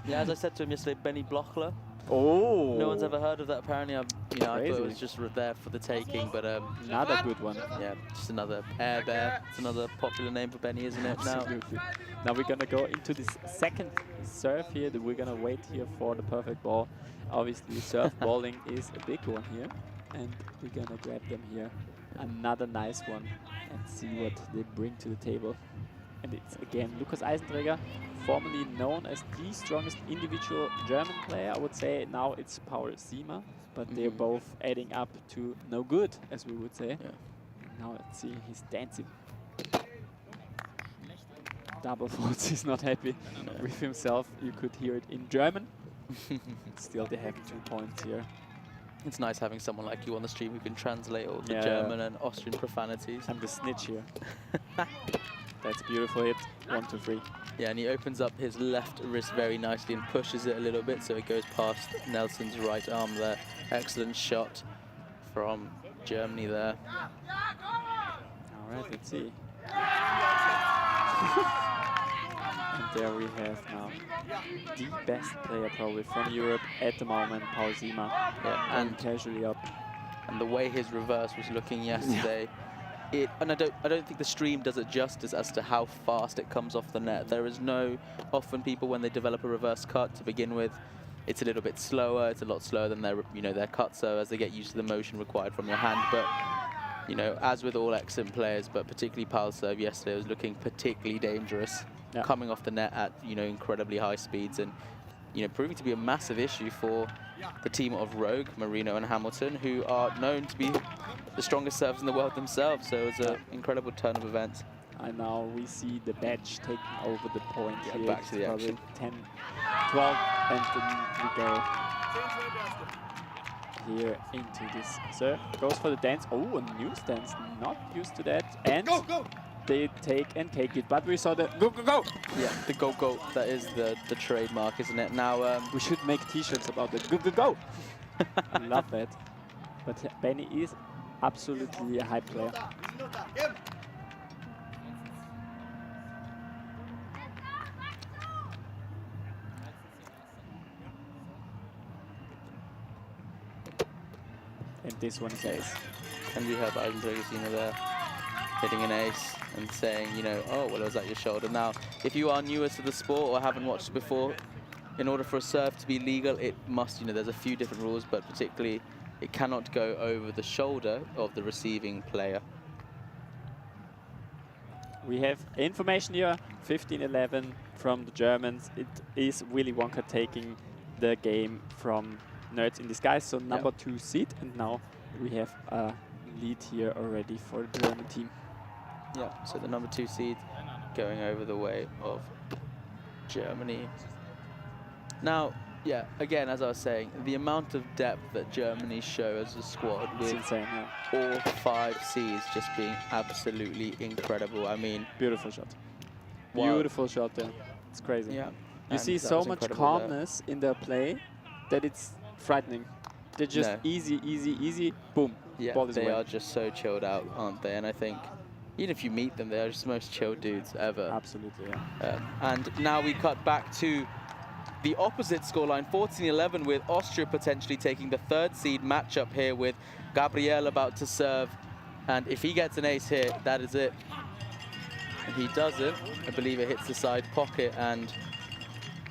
yeah, as I said to him yesterday, Benny Blochler. Oh. No one's ever heard of that. Apparently, I thought it was just there for the taking, but another good one. Yeah, just another Air Bear. It's another popular name for Benny, isn't it? Absolutely. Now we're gonna go into this second serve here. We're gonna wait here for the perfect ball. Obviously, serve bowling is a big one here, and we're gonna grab them here. Another nice one, and see what they bring to the table. And it's again Lukas Eisenträger, formerly known as the strongest individual German player. I would say now it's Paul Siemer, but they're both adding up to no good, as we would say. Yeah. Now let's see, he's dancing. Double faults, he's not happy with himself. You could hear it in German. Still, they have 2 points here. It's nice having someone like you on the stream who can translate all the German and Austrian profanities. I'm the snitch here. That's a beautiful hit. 1, 2, 3. Yeah, and he opens up his left wrist very nicely and pushes it a little bit so it goes past Nelson's right arm there. Excellent shot from Germany there. All right, let's see. And there we have now the best player probably from Europe at the moment, Paul Siemer. Yeah, and casually up. And the way his reverse was looking yesterday, and I don't think the stream does it justice as to how fast it comes off the net. There is often people when they develop a reverse cut to begin with, it's a little bit slower. It's a lot slower than their cut. So as they get used to the motion required from your hand, but as with all excellent players, but particularly Paul's serve yesterday was looking particularly dangerous, coming off the net at incredibly high speeds, and proving to be a massive issue for the team of Rogue, Marino and Hamilton, who are known to be the strongest servers in the world themselves. So it was an incredible turn of events. And now we see the badge taking over the point here. Back to the action. 10, 12, and then we go here into this serve. Goes for the dance. Oh, a new stance. Not used to that. And they take and cake it. But we saw the go, go, go. Yeah, the go, go. That is the trademark, isn't it? Now, we should make t-shirts about the go, go, go. Love that. But Benny is absolutely a high player. And this one is ace. And we have Eisenträger there hitting an ace and saying, oh, well, it was at your shoulder. Now, if you are newer to the sport or haven't watched it before, in order for a serve to be legal, it must, there's a few different rules, but particularly it cannot go over the shoulder of the receiving player. We have information here, 15-11 from the Germans. It is Willy Wonka taking the game from Nerds in Disguise, so number 2 seed, and now we have a lead here already for the German team. Yeah, so the number 2 seed going over the way of Germany. Now, yeah, again, as I was saying, the amount of depth that Germany show as a squad with insane, all 5 Cs just being absolutely incredible. I mean, beautiful shot. Beautiful shot there. It's crazy. Yeah. You see so much calmness in their play that it's frightening. They're just easy, easy, easy, boom. Yeah, ball is they away. are just so chilled out, aren't they? And I think even if you meet them, they are just the most chilled dudes ever. Absolutely, yeah. And now we cut back to the opposite scoreline, 14-11, with Austria potentially taking the 3rd seed matchup here with Gabriel about to serve. And if he gets an ace here, that is it. And he doesn't. I believe it hits the side pocket, and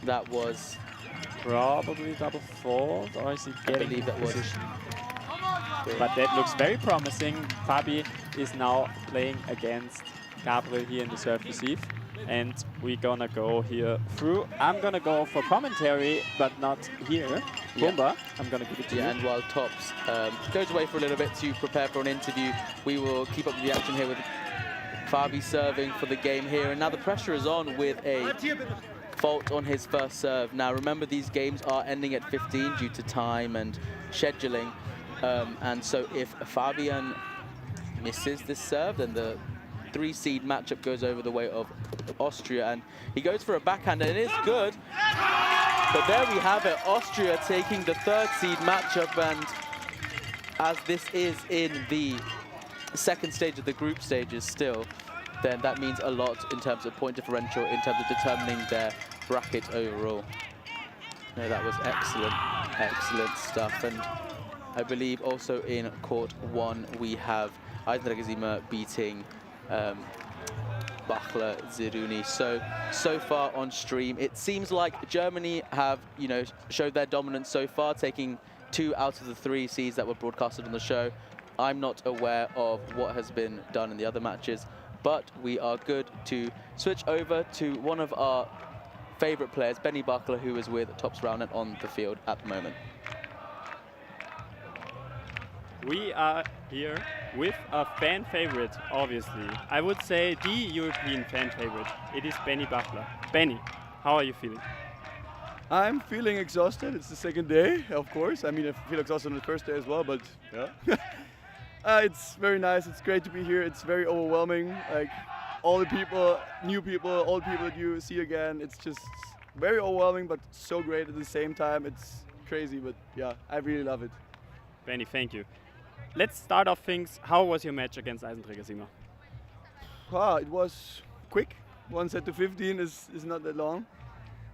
that was probably double fault, or is he getting that position? But that looks very promising. Fabi is now playing against Gabriel here in the serve receive. And we're gonna go here through. I'm gonna go for commentary, but not here. Bumba, I'm gonna give it to you. And while Tops goes away for a little bit to prepare for an interview, we will keep up with the action here with Fabi serving for the game here. And now the pressure is on with a fault on his first serve. Now remember, these games are ending at 15 due to time and scheduling. And so if Fabian misses this serve, then the 3 seed matchup goes over the way of Austria, and he goes for a backhand, and it is good. But there we have it, Austria taking the 3rd seed matchup, and as this is in the 2nd stage of the group stages still, then that means a lot in terms of point differential, in terms of determining their bracket overall. No, that was excellent, excellent stuff. And I believe also in court 1 we have Eisendrager beating Bachler Zeruni. So far on stream, it seems like Germany have, showed their dominance so far, taking 2 out of the 3 seeds that were broadcasted on the show. I'm not aware of what has been done in the other matches, but we are good to switch over to one of our favorite players, Benny Bachler, who is with Tops Roundnet on the field at the moment. We are here with a fan favorite, obviously. I would say the European fan favorite. It is Benny Bachler. Benny, how are you feeling? I'm feeling exhausted. It's the 2nd day, of course. I mean, I feel exhausted on the 1st day as well, but yeah. It's very nice. It's great to be here. It's very overwhelming. Like all the people, new people, old people that you see again. It's just very overwhelming, but so great at the same time. It's crazy, but yeah, I really love it. Benny, thank you. Let's start off things. How was your match against Eisendrager? It was quick. 1 set to 15 is not that long.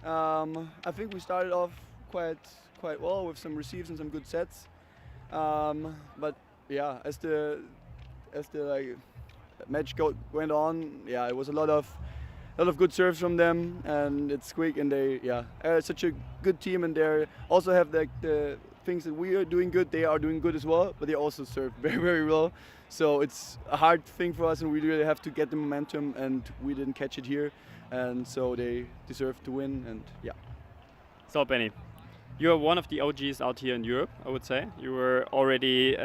I think we started off quite well with some receives and some good sets. But yeah, as the match went on, yeah, it was a lot of good serves from them, and it's quick, and they are such a good team, and they also have the things that we are doing good, they are doing good as well, but they also serve very, very well. So it's a hard thing for us, and we really have to get the momentum, and we didn't catch it here, and so they deserve to win, and yeah. So Benny, you're one of the OGs out here in Europe, I would say. You were already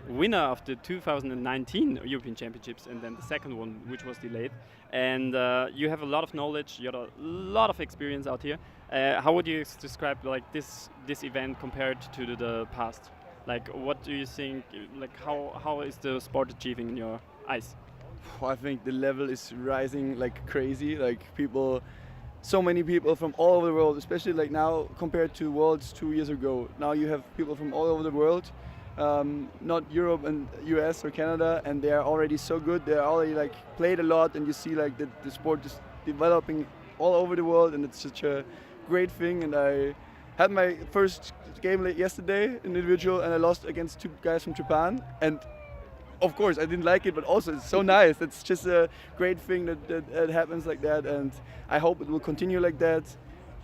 winner of the 2019 European Championships, and then the 2nd one, which was delayed. And you have a lot of knowledge, you have a lot of experience out here. How would you describe like this event compared to the past? Like, what do you think? Like, how is the sport achieving in your eyes? I think the level is rising like crazy. Like so many people from all over the world, especially like now compared to Worlds 2 years ago. Now you have people from all over the world, not Europe and US or Canada, and they are already so good. They are already like played a lot, and you see like the sport is developing all over the world, and it's such a great thing. And I had my first game yesterday, individual, and I lost against 2 guys from Japan. And of course, I didn't like it, but also it's so nice. It's just a great thing that happens like that, and I hope it will continue like that.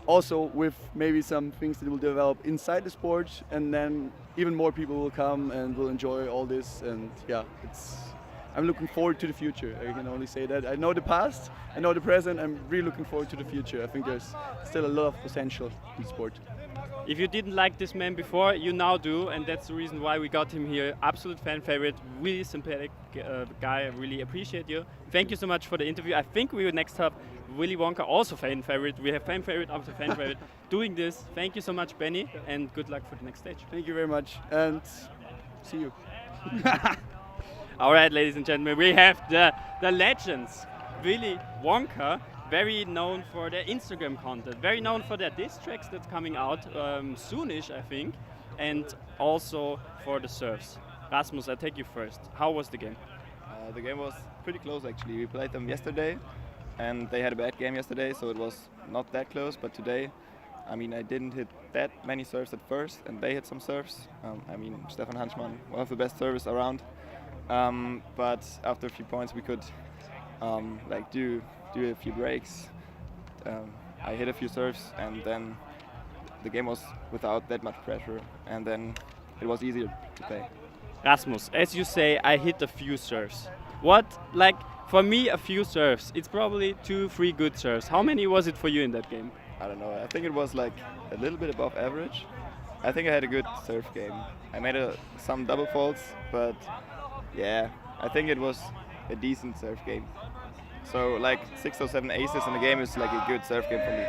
Also with maybe some things that will develop inside the sport, and then even more people will come and will enjoy all this. And yeah, I'm looking forward to the future. I can only say that. I know the past, I know the present. I'm really looking forward to the future. I think there's still a lot of potential in the sport. If you didn't like this man before, you now do, and that's the reason why we got him here. Absolute fan favorite, really sympathetic guy. I really appreciate you. Thank you so much for the interview. I think we will next have Willy Wonka, also fan favorite. We have fan favorite after fan favorite doing this. Thank you so much, Benny, and good luck for the next stage. Thank you very much, and see you. All right, ladies and gentlemen, we have the legends, Willy Wonka. Very known for their Instagram content, very known for their diss tracks that's coming out soonish, I think, and also for the serves. Rasmus, I take you first. How was the game? The game was pretty close actually. We played them yesterday, and they had a bad game yesterday, so it was not that close. But today, I mean, I didn't hit that many serves at first, and they hit some serves. I mean, Stefan Hanschmann, one of the best servers around. But after a few points, we could like do a few breaks. I hit a few serves, and then the game was without that much pressure, and then it was easier to play. Rasmus, as you say, I hit a few serves. What, like, for me, a few serves, it's probably 2-3 good serves. How many was it for you in that game? I don't know, I think it was like a little bit above average. I think I had a good serve game. I made some double faults, but yeah, I think it was a decent serve game. So like 6 or 7 aces in the game is like a good serve game for me.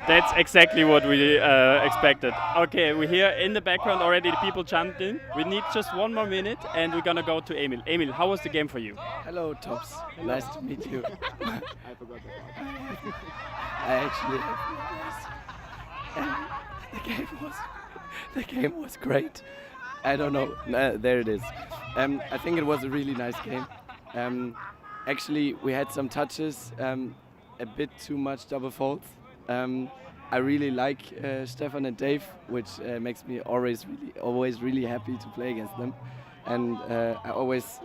That's exactly what we expected. Okay, we hear in the background already the people jumped in. We need just 1 more minute, and we're gonna go to Emil. Emil, how was the game for you? Hello, Tops. Nice to meet you. I forgot that. I actually have the game was great. I don't know. There it is. I think it was a really nice game. Actually, we had some touches, a bit too much double faults. I really like Stefan and Dave, which makes me always really happy to play against them. And I always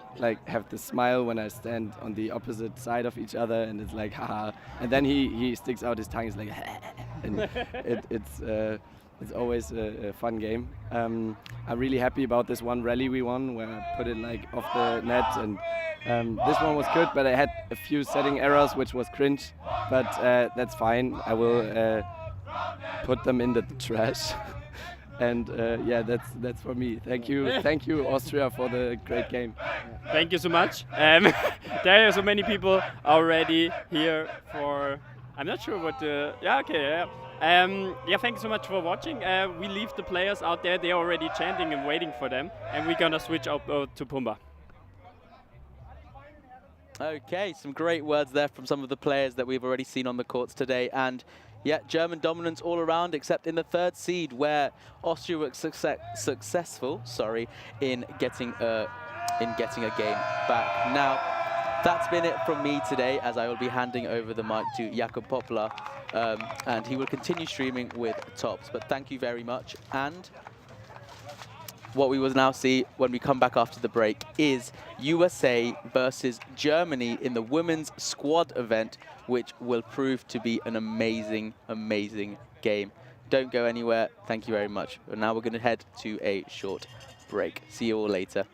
have the smile when I stand on the opposite side of each other, and it's like haha. And then he sticks out his tongue, he's like, and it's always a fun game. I'm really happy about this one rally we won, where I put it off the net, and this one was good, but I had a few setting errors, which was cringe. But that's fine. I will put them in the trash. And yeah, that's for me. Thank you, Austria, for the great game. Thank you so much. There are so many people already here for. I'm not sure what. Yeah, okay. Yeah, thank you so much for watching. We leave the players out there. They're already chanting and waiting for them, and we're gonna switch up to Pumba. Okay, some great words there from some of the players that we've already seen on the courts today, and yeah, German dominance all around, except in the third seed, where Austria were successful, in getting a game back. Now, that's been it from me today, as I will be handing over the mic to Jakob Poplar, and he will continue streaming with Tops. But thank you very much, and what we will now see when we come back after the break is USA versus Germany in the women's squad event, which will prove to be an amazing, amazing game. Don't go anywhere. Thank you very much. But now we're going to head to a short break. See you all later.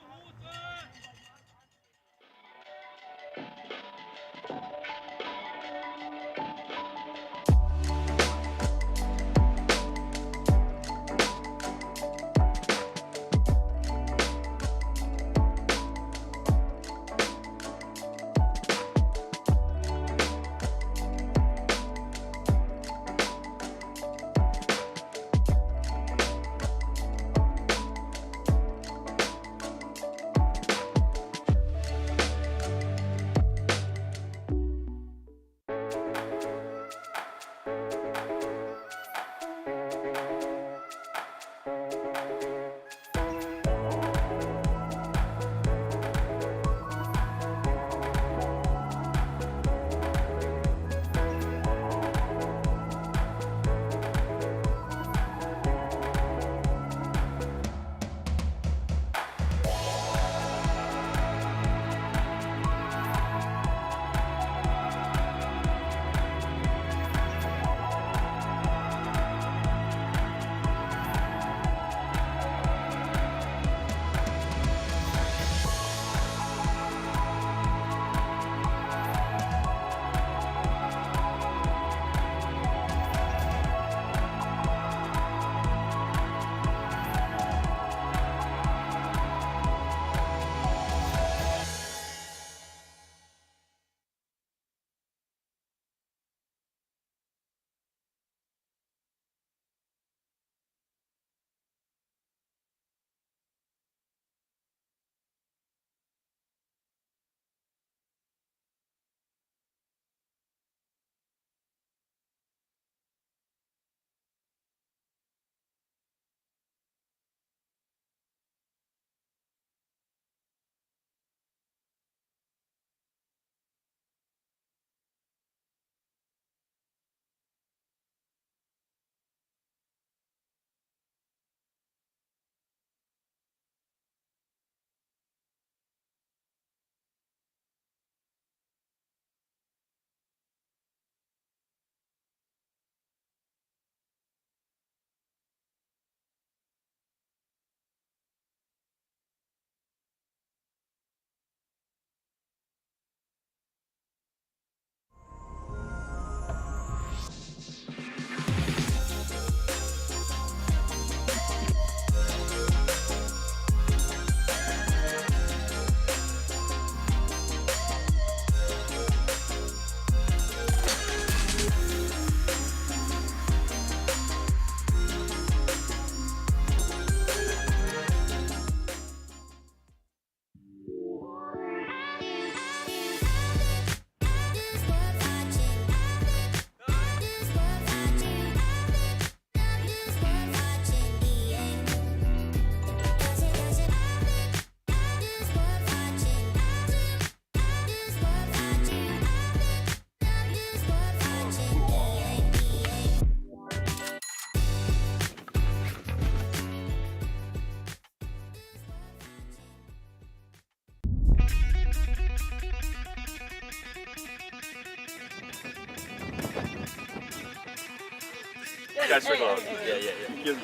That's for close. Yeah.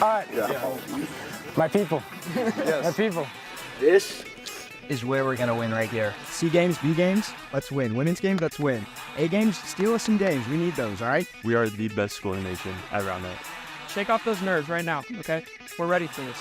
All right. My people. My people. This is where we're going to win right here. C games, B games, let's win. Women's games, let's win. A games, steal us some games. We need those, all right? We are the best school in the nation at Roundnet. Shake off those nerves right now, okay? We're ready for this.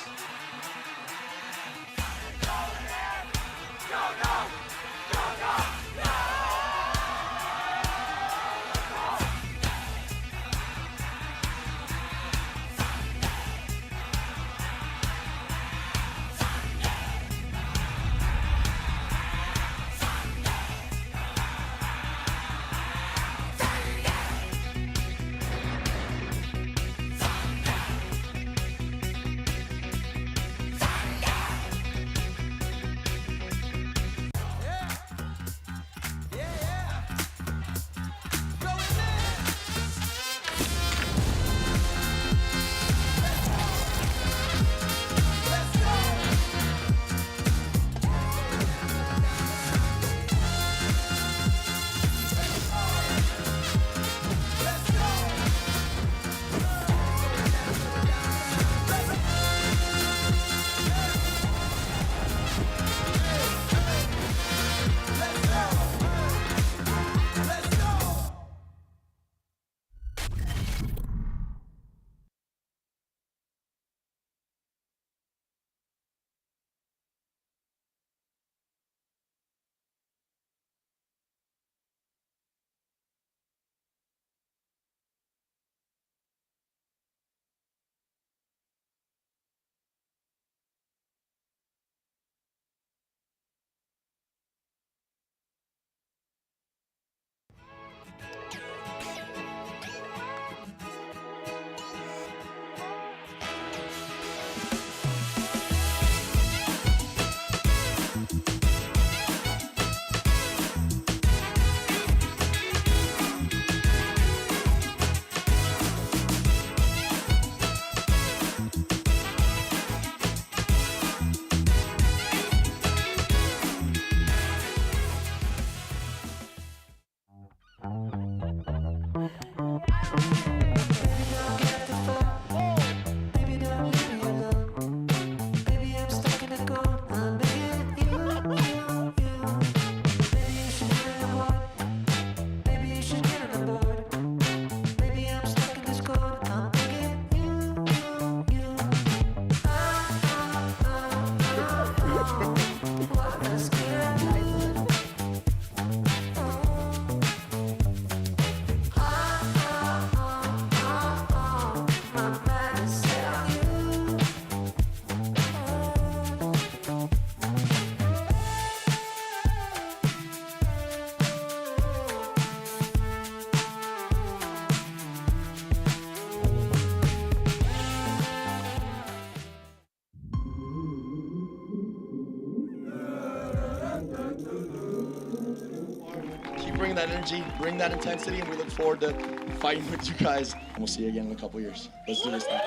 Bring that energy, bring that intensity, and we look forward to fighting with you guys. And we'll see you again in a couple years. Let's do this thing.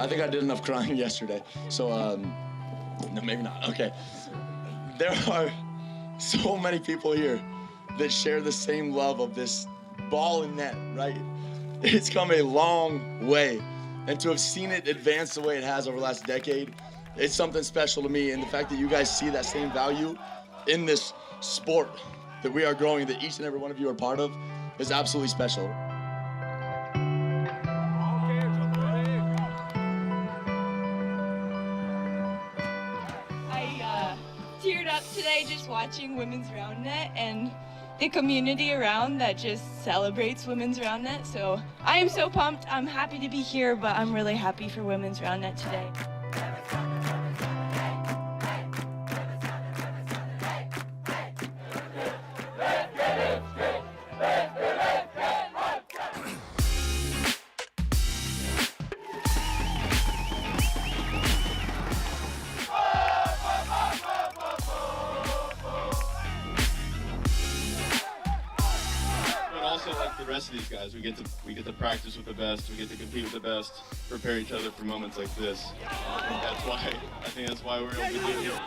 I think I did enough crying yesterday. So, no, maybe not. Okay. There are so many people here that share the same love of this ball and net, right? It's come a long way. And to have seen it advance the way it has over the last decade, it's something special to me. And the fact that you guys see that same value in this sport that we are growing, that each and every one of you are part of, is absolutely special. Teared up today just watching women's Roundnet, and the community around that just celebrates Women's Roundnet. So I am so pumped. I'm happy to be here, but I'm really happy for Women's Roundnet today. Like the rest of these guys, we get to practice with the best, we get to compete with the best, prepare each other for moments like this. I think that's why we're able to do it here.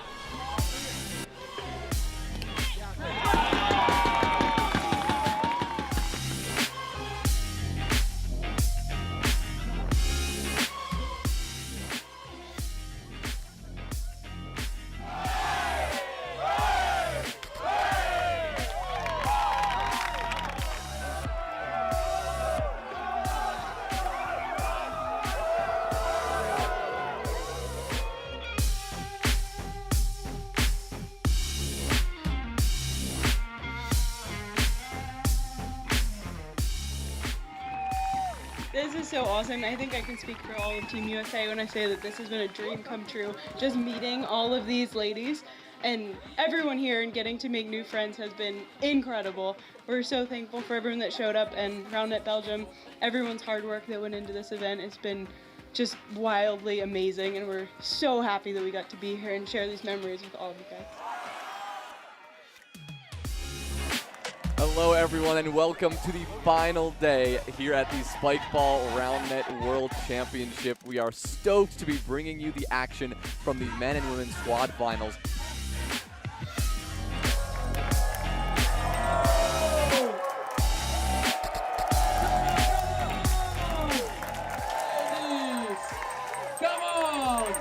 This is so awesome. I think I can speak for all of Team USA when I say that this has been a dream come true. Just meeting all of these ladies and everyone here and getting to make new friends has been incredible. We're so thankful for everyone that showed up, and Roundnet Belgium, everyone's hard work that went into this event. It's been just wildly amazing, and we're so happy that we got to be here and share these memories with all of you guys. Hello everyone and welcome to the final day here at the Spikeball Roundnet World Championship. We are stoked to be bringing you the action from the men and women's squad finals. Come on!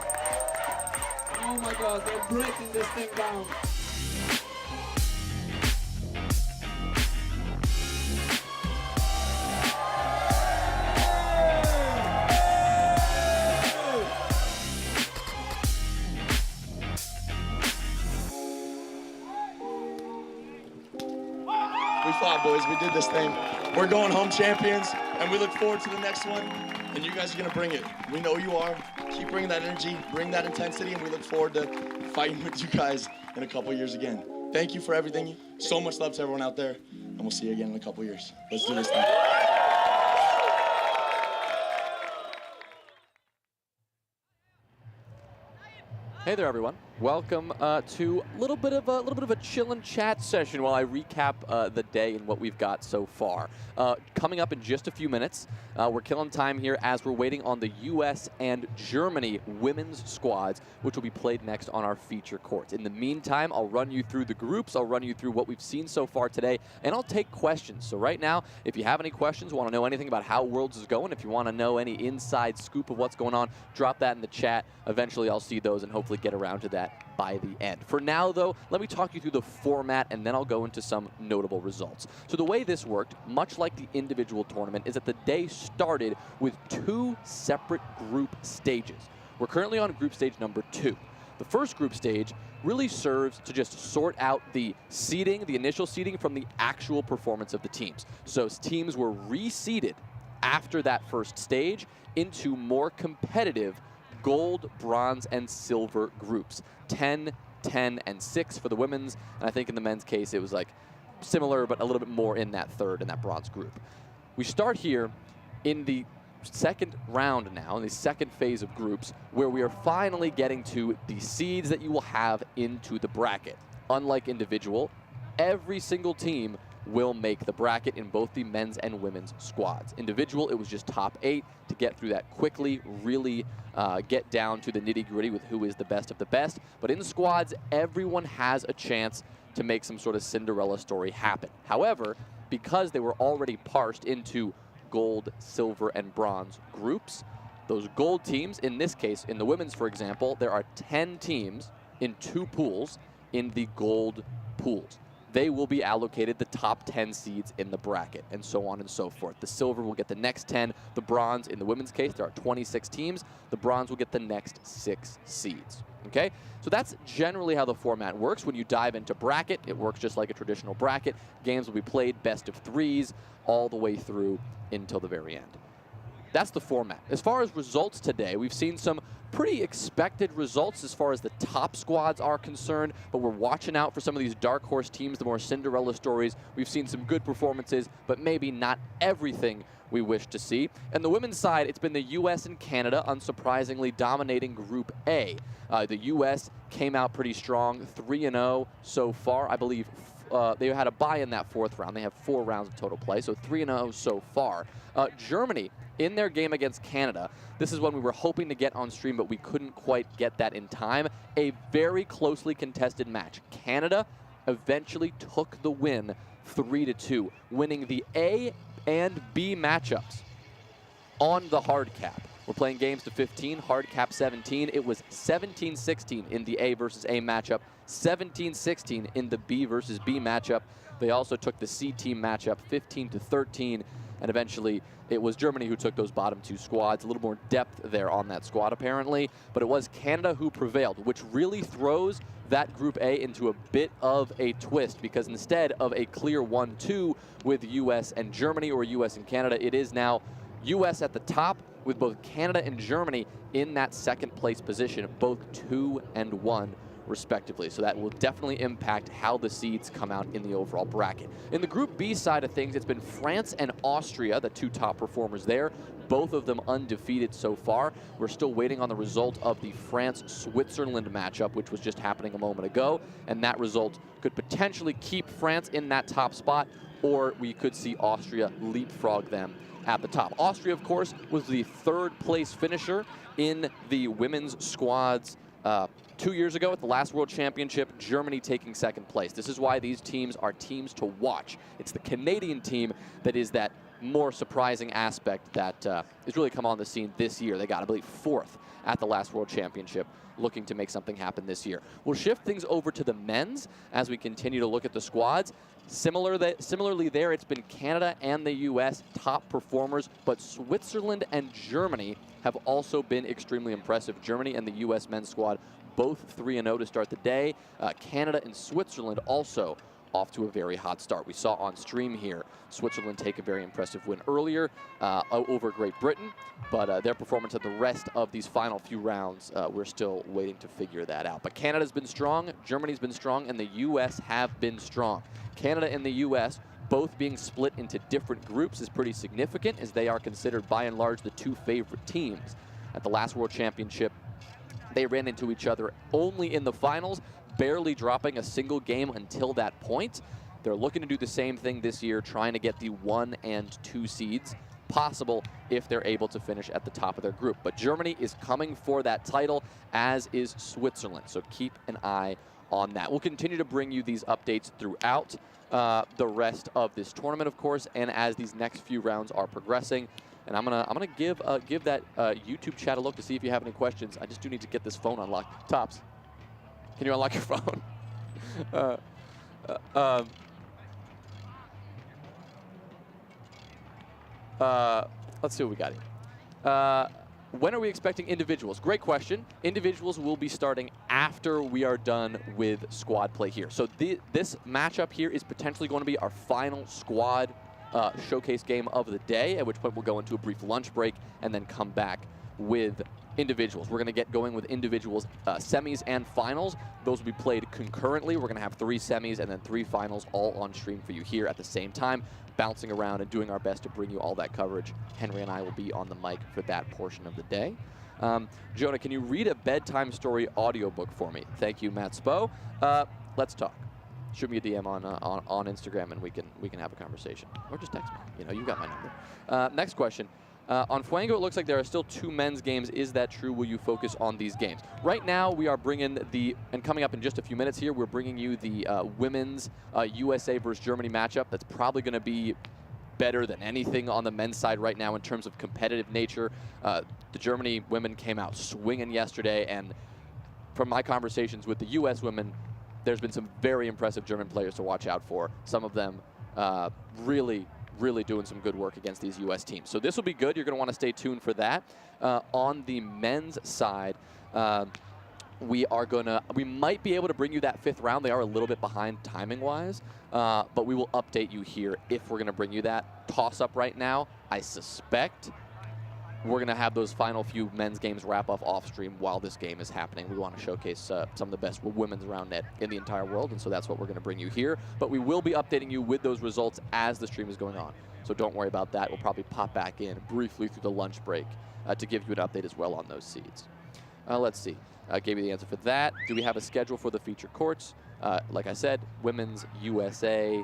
Oh my God, they're breaking this thing down. We fought, boys. We did this thing. We're going home champions, and we look forward to the next one. And you guys are gonna bring it. We know you are. Keep bringing that energy, bring that intensity, and we look forward to fighting with you guys in a couple years again. Thank you for everything. So much love to everyone out there, and we'll see you again in a couple years. Let's do this thing. Hey there, everyone. Welcome to a little bit of a chill and chat session while I recap the day and what we've got so far. Coming up in just a few minutes, we're killing time here as we're waiting on the U.S. and Germany women's squads, which will be played next on our feature courts. In the meantime, I'll run you through the groups, I'll run you through what we've seen so far today, and I'll take questions. So right now, if you have any questions, want to know anything about how Worlds is going, if you want to know any inside scoop of what's going on, drop that in the chat. Eventually, I'll see those and hopefully get around to that by the end. For now, though, let me talk you through the format, and then I'll go into some notable results. So the way this worked, much like the individual tournament, is that the day started with 2 separate group stages. We're currently on group stage number 2. The first group stage really serves to just sort out the seeding, the initial seeding, from the actual performance of the teams. So teams were reseeded after that first stage into more competitive gold, bronze, and silver groups. 10, 10, and 6 for the women's, and I think in the men's case it was like similar but a little bit more in that third, in that bronze group. We start here in the second round now, in the second phase of groups, where we are finally getting to the seeds that you will have into the bracket. Unlike individual, every single team will make the bracket in both the men's and women's squads. Individual, it was just top 8 to get through that quickly, really get down to the nitty-gritty with who is the best of the best. But in the squads, everyone has a chance to make some sort of Cinderella story happen. However, because they were already parsed into gold, silver, and bronze groups, those gold teams, in this case, in the women's, for example, there are 10 teams in 2 pools in the gold pools. They will be allocated the top 10 seeds in the bracket, and so on and so forth. The silver will get the next 10. The bronze, in the women's case, there are 26 teams. The bronze will get the next 6 seeds. Okay, so that's generally how the format works. When you dive into bracket, it works just like a traditional bracket. Games will be played best of 3s all the way through until the very end. That's the format. As far as results today, we've seen some pretty expected results as far as the top squads are concerned, but we're watching out for some of these dark horse teams, the more Cinderella stories. We've seen some good performances, but maybe not everything we wish to see. And the women's side, it's been the U.S. and Canada, unsurprisingly, dominating Group A. The U.S. came out pretty strong, 3-0 so far. I believe they had a bye in that 4th round. They have 4 rounds of total play, so 3-0 so far. Germany, in their game against Canada, this is one we were hoping to get on stream, but we couldn't quite get that in time. A very closely contested match. Canada eventually took the win 3-2, winning the A and B matchups on the hard cap. We're playing games to 15, hard cap 17. It was 17-16 in the A versus A matchup, 17-16 in the B versus B matchup. They also took the C team matchup 15-13, and eventually it was Germany who took those bottom 2 squads. A little more depth there on that squad apparently, but it was Canada who prevailed, which really throws that Group A into a bit of a twist, because instead of a clear 1-2 with US and Germany or US and Canada, it is now US at the top with both Canada and Germany in that 2nd place position, both 2 and 1 respectively. So that will definitely impact how the seeds come out in the overall bracket. In the Group B side of things, it's been France and Austria, the 2 top performers there, both of them undefeated so far. We're still waiting on the result of the France-Switzerland matchup, which was just happening a moment ago, and that result could potentially keep France in that top spot, or we could see Austria leapfrog them at the top. Austria, of course, was the 3rd place finisher in the women's squads 2 years ago at the last World Championship, Germany taking 2nd place. This is why these teams are teams to watch. It's the Canadian team that is that more surprising aspect that has really come on the scene this year. They got, I believe, 4th at the last World Championship, looking to make something happen this year. We'll shift things over to the men's as we continue to look at the squads. Similarly there, it's been Canada and the U.S. top performers, but Switzerland and Germany have also been extremely impressive. Germany and the U.S. men's squad both 3-0 to start the day. Canada and Switzerland also off to a very hot start. We saw on stream here Switzerland take a very impressive win earlier over Great Britain, but their performance at the rest of these final few rounds, we're still waiting to figure that out. But Canada's been strong, Germany's been strong, and the U.S. have been strong. Canada and the U.S. both being split into different groups is pretty significant, as they are considered by and large the 2 favorite teams. At the last World Championship, they ran into each other only in the finals, barely dropping a single game until that point. They're looking to do the same thing this year, trying to get the 1 and 2 seeds possible if they're able to finish at the top of their group. But Germany is coming for that title, as is Switzerland, so keep an eye on that. We'll continue to bring you these updates throughout the rest of this tournament, of course, and as these next few rounds are progressing. And I'm gonna give that YouTube chat a look to see if you have any questions. I just do need to get this phone unlocked. Tops, can you unlock your phone? Let's see what we got here. When are we expecting individuals? Great question. Individuals will be starting after we are done with squad play here. So this matchup here is potentially going to be our final squad showcase game of the day, at which point we'll go into a brief lunch break and then come back with individuals. We're going to get going with individuals semis and finals. Those will be played concurrently. We're going to have 3 semis and then 3 finals all on stream for you here at the same time, bouncing around and doing our best to bring you all that coverage. Henry and I will be on the mic for that portion of the day. Jonah, can you read a bedtime story audiobook for me? Thank you, Matt Spo. Let's talk. Shoot me a DM on Instagram and we can have a conversation, or just text me. You know, you got my number. Next question. On Fuego, it looks like there are still 2 men's games. Is that true? Will you focus on these games? Right now, we are bringing and coming up in just a few minutes here, we're bringing you the women's USA versus Germany matchup. That's probably going to be better than anything on the men's side right now in terms of competitive nature. The Germany women came out swinging yesterday, and from my conversations with the US women, there's been some very impressive German players to watch out for. Some of them really doing some good work against these U.S. teams. So this will be good. You're going to want to stay tuned for that. On the men's side, we might be able to bring you that 5th round. They are a little bit behind timing-wise, but we will update you here if we're going to bring you that. Toss-up right now, I suspect we're going to have those final few men's games wrap up off-stream while this game is happening. We want to showcase some of the best women's Roundnet in the entire world, and so that's what we're going to bring you here. But we will be updating you with those results as the stream is going on. So don't worry about that. We'll probably pop back in briefly through the lunch break to give you an update as well on those seeds. Let's see. I gave you the answer for that. Do we have a schedule for the feature courts? Like I said, women's USA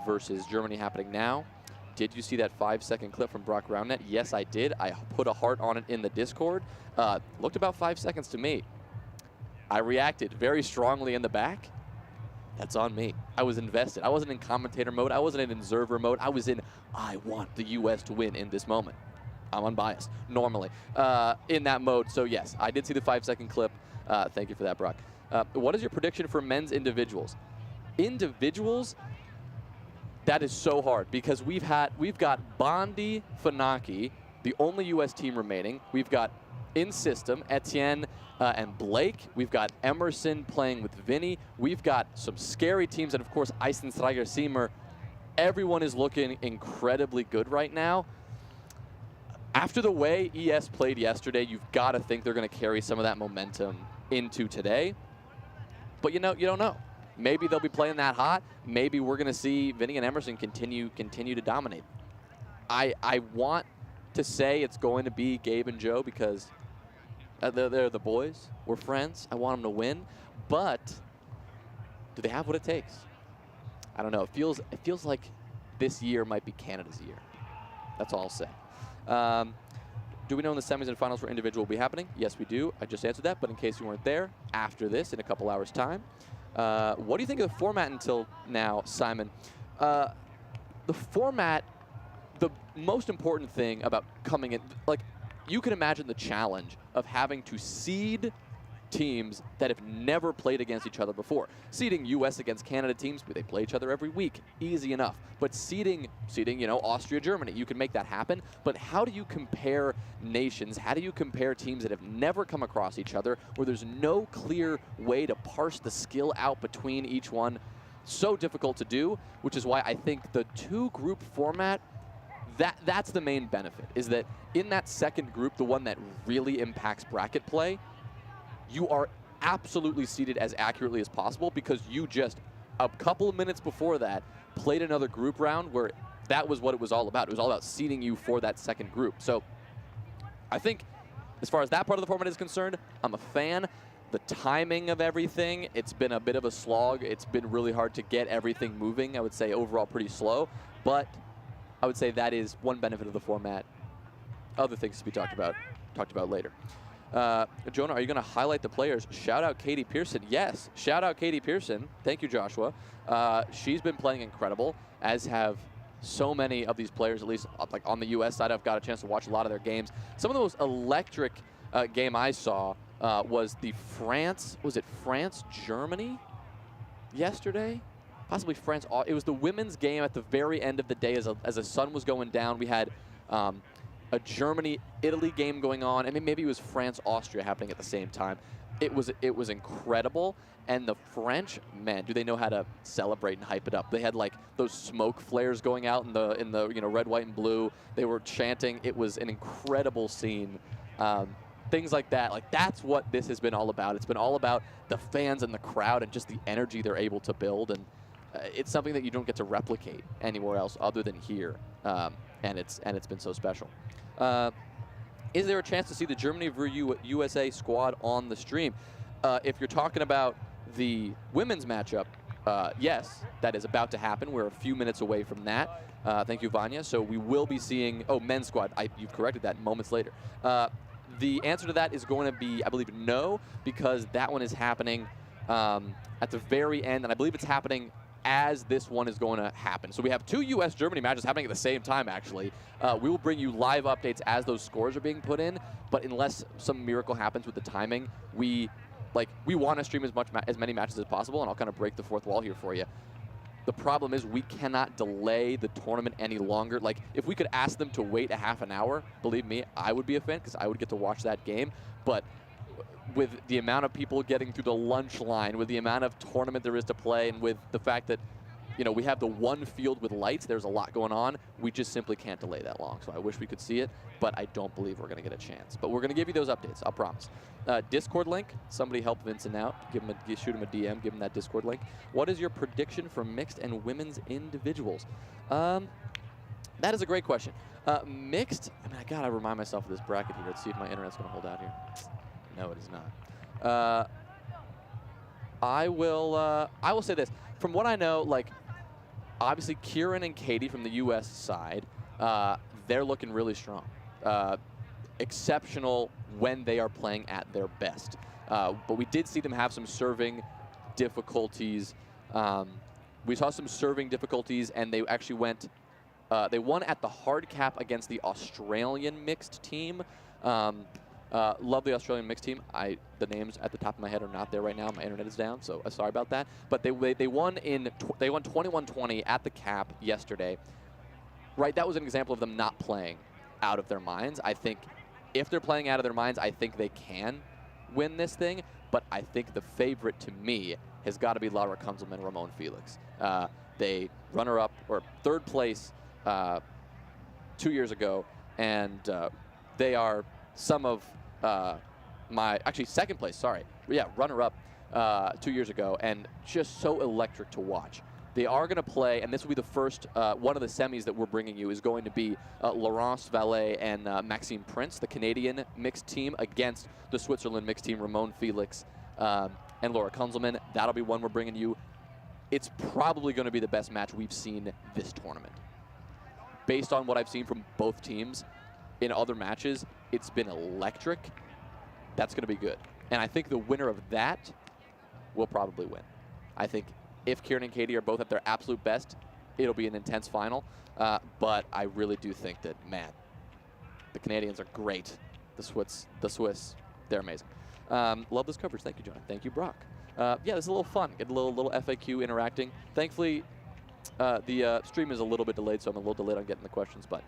versus Germany happening now. Did you see that 5-second clip from Brock Roundnet? Yes, I did. I put a heart on it in the Discord. Looked about 5 seconds to me. I reacted very strongly in the back. That's on me. I was invested. I wasn't in commentator mode. I wasn't in observer mode. I was in, I want the US to win in this moment. I'm unbiased, normally, in that mode. So yes, I did see the 5-second clip. Thank you for that, Brock. What is your prediction for men's individuals? Individuals, that is so hard because we've got Bondi, Funaki, the only US team remaining. We've got in system, Etienne and Blake. We've got Emerson playing with Vinny. We've got some scary teams, and of course, Eisensteiger Siemer. Everyone is looking incredibly good right now. After the way ES played yesterday, you've got to think they're going to carry some of that momentum into today. But you don't know. Maybe they'll be playing that hot. Maybe we're going to see Vinny and Emerson continue to dominate. I want to say it's going to be Gabe and Joe because they're the boys. We're friends. I want them to win. But do they have what it takes? I don't know. It feels like this year might be Canada's year. That's all I'll say. Do we know when the semis and finals for individual will be happening? Yes, we do. I just answered that, but in case you weren't there, after this, in a couple hours' time. What do you think of the format until now, Simon? The format, the most important thing about coming in, like, you can imagine the challenge of having to seed teams that have never played against each other before. Seeding US against Canada teams, they play each other every week, easy enough. But seeding, Austria, Germany, you can make that happen. But how do you compare nations? How do you compare teams that have never come across each other, where there's no clear way to parse the skill out between each one? So difficult to do, which is why I think the 2-group format, that's the main benefit, is that in that second group, the one that really impacts bracket play, you are absolutely seeded as accurately as possible because you just, a couple of minutes before that, played another group round where that was what it was all about. It was all about seeding you for that second group. So I think as far as that part of the format is concerned, I'm a fan. The timing of everything, it's been a bit of a slog. It's been really hard to get everything moving. I would say overall pretty slow, but I would say that is one benefit of the format. Other things to be talked about later. Jonah, are you going to highlight the players? Shout out Katie Pearson. Yes, shout out Katie Pearson. Thank you, Joshua. She's been playing incredible, as have so many of these players, at least like on the US side. I've got a chance to watch a lot of their games. Some of the most electric game I saw was the France-Germany yesterday? Possibly France. It was the women's game at the very end of the day as the sun was going down. We had a Germany-Italy game going on, and maybe it was France-Austria happening at the same time. It was incredible, and the French, man, do they know how to celebrate and hype it up. They had like those smoke flares going out in the red, white, and blue. They were chanting. It was an incredible scene. Things like that. Like, that's what this has been all about. It's been all about the fans and the crowd and just the energy they're able to build, and it's something that you don't get to replicate anywhere else other than here, and it's been so special. Is there a chance to see the Germany vs. USA squad on the stream? If you're talking about the women's matchup, yes, that is about to happen. We're a few minutes away from that. Thank you, Vanya. So we will be seeing, men's squad. You've corrected that moments later. The answer to that is going to be, I believe, no, because that one is happening at the very end, and I believe it's happening as this one is going to happen. So we have 2 US-Germany matches happening at the same time, actually. We will bring you live updates as those scores are being put in, but unless some miracle happens with the timing, we want to stream as many matches as possible, and I'll kind of break the fourth wall here for you. The problem is we cannot delay the tournament any longer. Like, if we could ask them to wait a half an hour, believe me, I would be a fan because I would get to watch that game. But with the amount of people getting through the lunch line, with the amount of tournament there is to play, and with the fact that, you know, we have the one field with lights, there's a lot going on. We just simply can't delay that long. So I wish we could see it, but I don't believe we're going to get a chance. But we're going to give you those updates, I'll promise. Discord link, somebody help Vincent out. Shoot him a DM, give him that Discord link. What is your prediction for mixed and women's individuals? That is a great question. Mixed, I mean, I got to remind myself of this bracket here. Let's see if my internet's going to hold out here. No, it is not. I will say this. From what I know, like, obviously Kieran and Katie from the U.S. side, they're looking really strong. Exceptional when they are playing at their best. But we did see them have some serving difficulties. We saw some serving difficulties, and they actually went, they won at the hard cap against the Australian mixed team. Love the Australian mixed team. The names at the top of my head are not there right now. My internet is down, so sorry about that. But they won 21-20 at the cap yesterday. Right, that was an example of them not playing out of their minds. I think if they're playing out of their minds, I think they can win this thing. But I think the favorite to me has got to be Laura Kunzelman, Ramon Felix. They runner-up or third place 2 years ago, and they are some of actually second place, sorry. Yeah, runner-up 2 years ago, and just so electric to watch. They are going to play, and this will be the first, one of the semis that we're bringing you is going to be Laurence Vallée and Maxime Prince, the Canadian mixed team, against the Switzerland mixed team, Ramon Felix and Laura Kunzelman. That'll be one we're bringing you. It's probably going to be the best match we've seen this tournament. Based on what I've seen from both teams in other matches, it's been electric. That's going to be good. And I think the winner of that will probably win. I think if Kieran and Katie are both at their absolute best, it'll be an intense final. But I really do think that, man, the Canadians are great. The Swiss, they're amazing. Love this coverage. Thank you, John. Thank you, Brock. Yeah, this is a little fun. Get a little FAQ interacting. Thankfully, the stream is a little bit delayed, so I'm a little delayed on getting the questions. But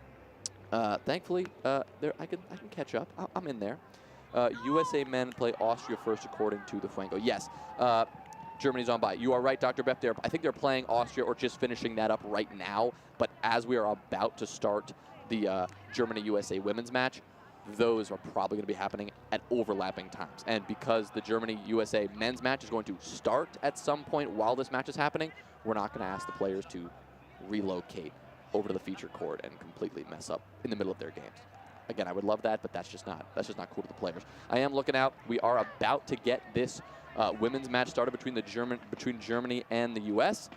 thankfully, I can catch up. I'm in there. USA men play Austria first, according to the Fuego. Yes, Germany's on by. You are right, Dr. Beff. I think they're playing Austria or just finishing that up right now. But as we are about to start the Germany-USA women's match, those are probably going to be happening at overlapping times. And because the Germany-USA men's match is going to start at some point while this match is happening, we're not going to ask the players to relocate over to the feature court and completely mess up in the middle of their games. Again, I would love that, but that's just not cool to the players. I am looking out. We are about to get this women's match started between Germany and the U.S.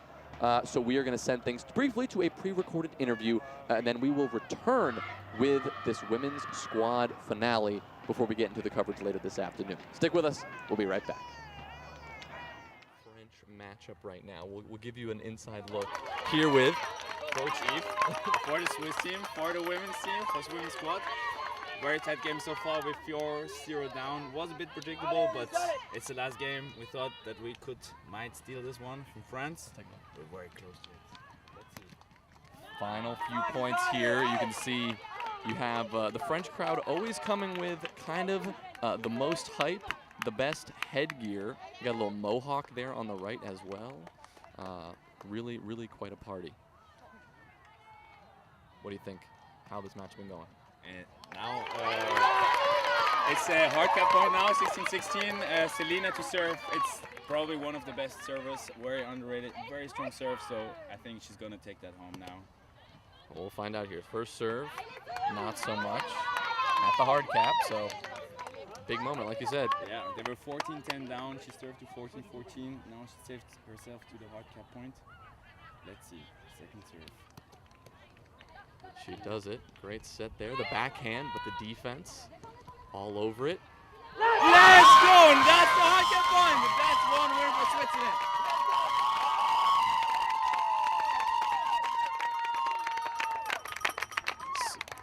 So we are going to send things briefly to a pre-recorded interview, and then we will return with this women's squad finale before we get into the coverage later this afternoon. Stick with us. We'll be right back. French matchup right now. We'll give you an inside look here with Coach Eve for the Swiss team, for the women's team, for the women's squad. Very tight game so far with 4-0 down. Was a bit predictable, but it's the last game. We thought that we might steal this one from France. We're very close to it. Let's see. Final few points here. You can see you have the French crowd always coming with kind of the most hype, the best headgear. You got a little mohawk there on the right as well. Really, really quite a party. What do you think? How this match been going? And now it's a hard cap point now, 16-16. Selena to serve. It's probably one of the best servers. Very underrated, very strong serve. So I think she's gonna take that home now. We'll find out here. First serve, not so much. At the hard cap, so big moment, like you said. Yeah, they were 14-10 down. She served to 14-14. Now she saved herself to the hard cap point. Let's see, second serve. She does it. Great set there. The backhand, but the defense all over it. Yes, Joan! That's the hard cap point! That's one win for Switzerland.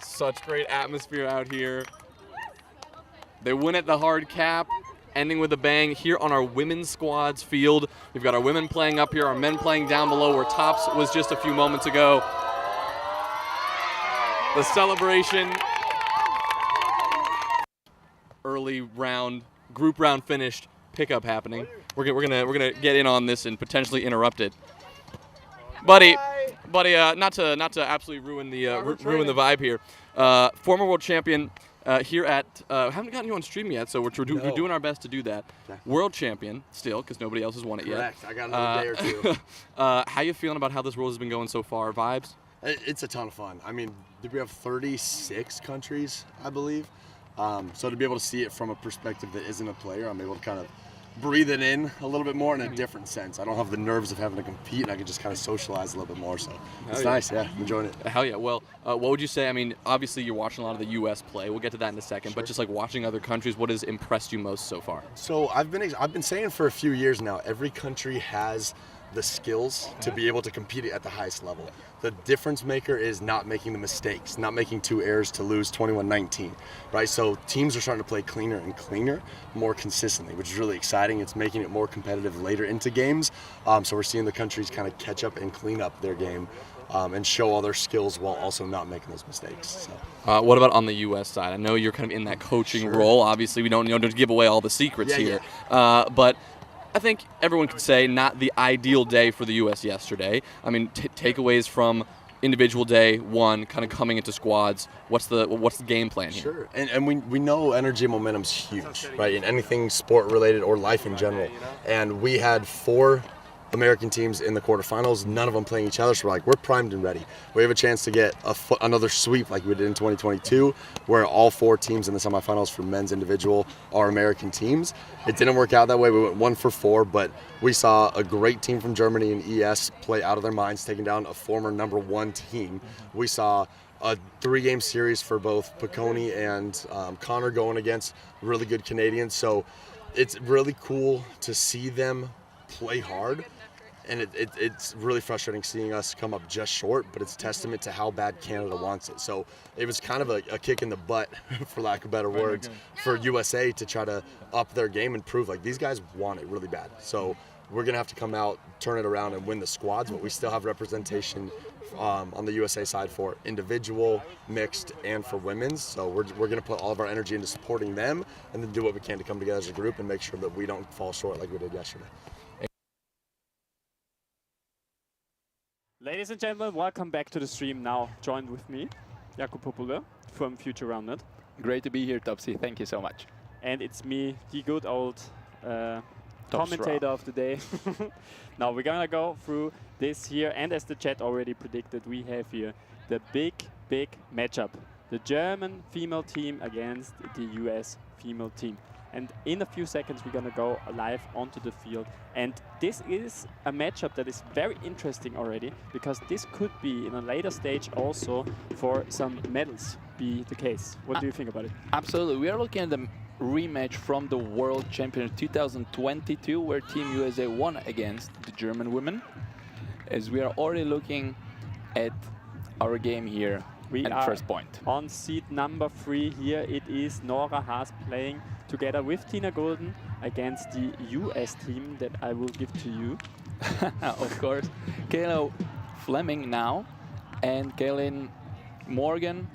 Such great atmosphere out here. They win at the hard cap, ending with a bang here on our women's squad's field. We've got our women playing up here, our men playing down below where Tops was just a few moments ago. The celebration. Early round group round finished, pickup happening. We're gonna get in on this and potentially interrupt it. Buddy, not to absolutely ruin the vibe here. Former world champion here at haven't gotten you on stream yet, so we're doing our best to do that. Exactly. World champion still, because nobody else has won it yet. Correct. I got another day or two. How you feeling about how this world has been going so far? Vibes? It's a ton of fun. I mean, we have 36 countries, I believe. So to be able to see it from a perspective that isn't a player, I'm able to kind of breathe it in a little bit more in a different sense. I don't have the nerves of having to compete, and I can just kind of socialize a little bit more. So it's nice, yeah, I'm enjoying it. Hell yeah. Well, what would you say? I mean, obviously you're watching a lot of the U.S. play. We'll get to that in a second. But just like watching other countries, what has impressed you most so far? So I've been saying for a few years now, every country has the skills to be able to compete at the highest level. The difference maker is not making the mistakes, not making 2 errors to lose 21-19, right? So teams are starting to play cleaner and cleaner more consistently, which is really exciting. It's making it more competitive later into games. So we're seeing the countries kind of catch up and clean up their game and show all their skills while also not making those mistakes. So. What about on the U.S. side? I know you're kind of in that coaching role. Obviously, we don't give away all the secrets here. But I think everyone could say not the ideal day for the U.S. yesterday. I mean, takeaways from individual day one, kind of coming into squads. What's the game plan here? Sure, and we know energy and momentum's huge, right? In anything sport related or life in general. And we had 4 American teams in the quarterfinals, none of them playing each other, so we're primed and ready. We have a chance to get another sweep like we did in 2022, where all 4 teams in the semifinals for men's individual are American teams. It didn't work out that way. We went 1 for 4, but we saw a great team from Germany and ES play out of their minds, taking down a former #1 team. We saw a 3-game series for both Piccone and Connor going against really good Canadians. So it's really cool to see them play hard. And it's really frustrating seeing us come up just short, but it's a testament to how bad Canada wants it. So it was kind of a kick in the butt, for lack of better words, for USA to try to up their game and prove these guys want it really bad. So we're going to have to come out, turn it around, and win the squads, but we still have representation on the USA side for individual, mixed, and for women's. So we're going to put all of our energy into supporting them and then do what we can to come together as a group and make sure that we don't fall short like we did yesterday. Ladies and gentlemen, welcome back to the stream now. Joined with me, Jakub Popula from Future Roundnet. Great to be here, Topsy. Thank you so much. And it's me, the good old commentator of the day. Now we're gonna go through this here, and as the chat already predicted, we have here the big matchup. The German female team against the US female team. And in a few seconds, we're gonna go live onto the field. And this is a matchup that is very interesting already, because this could be in a later stage also for some medals be the case. What do you think about it? Absolutely. We are looking at the rematch from the World Championship 2022, where Team USA won against the German women. As we are already looking at our game here. We at are first point. On seat number 3 here. It is Nora Haas playing together with Tina Golden against the US team that I will give to you. Of course. Kayla Fleming now and Kaylin Morgan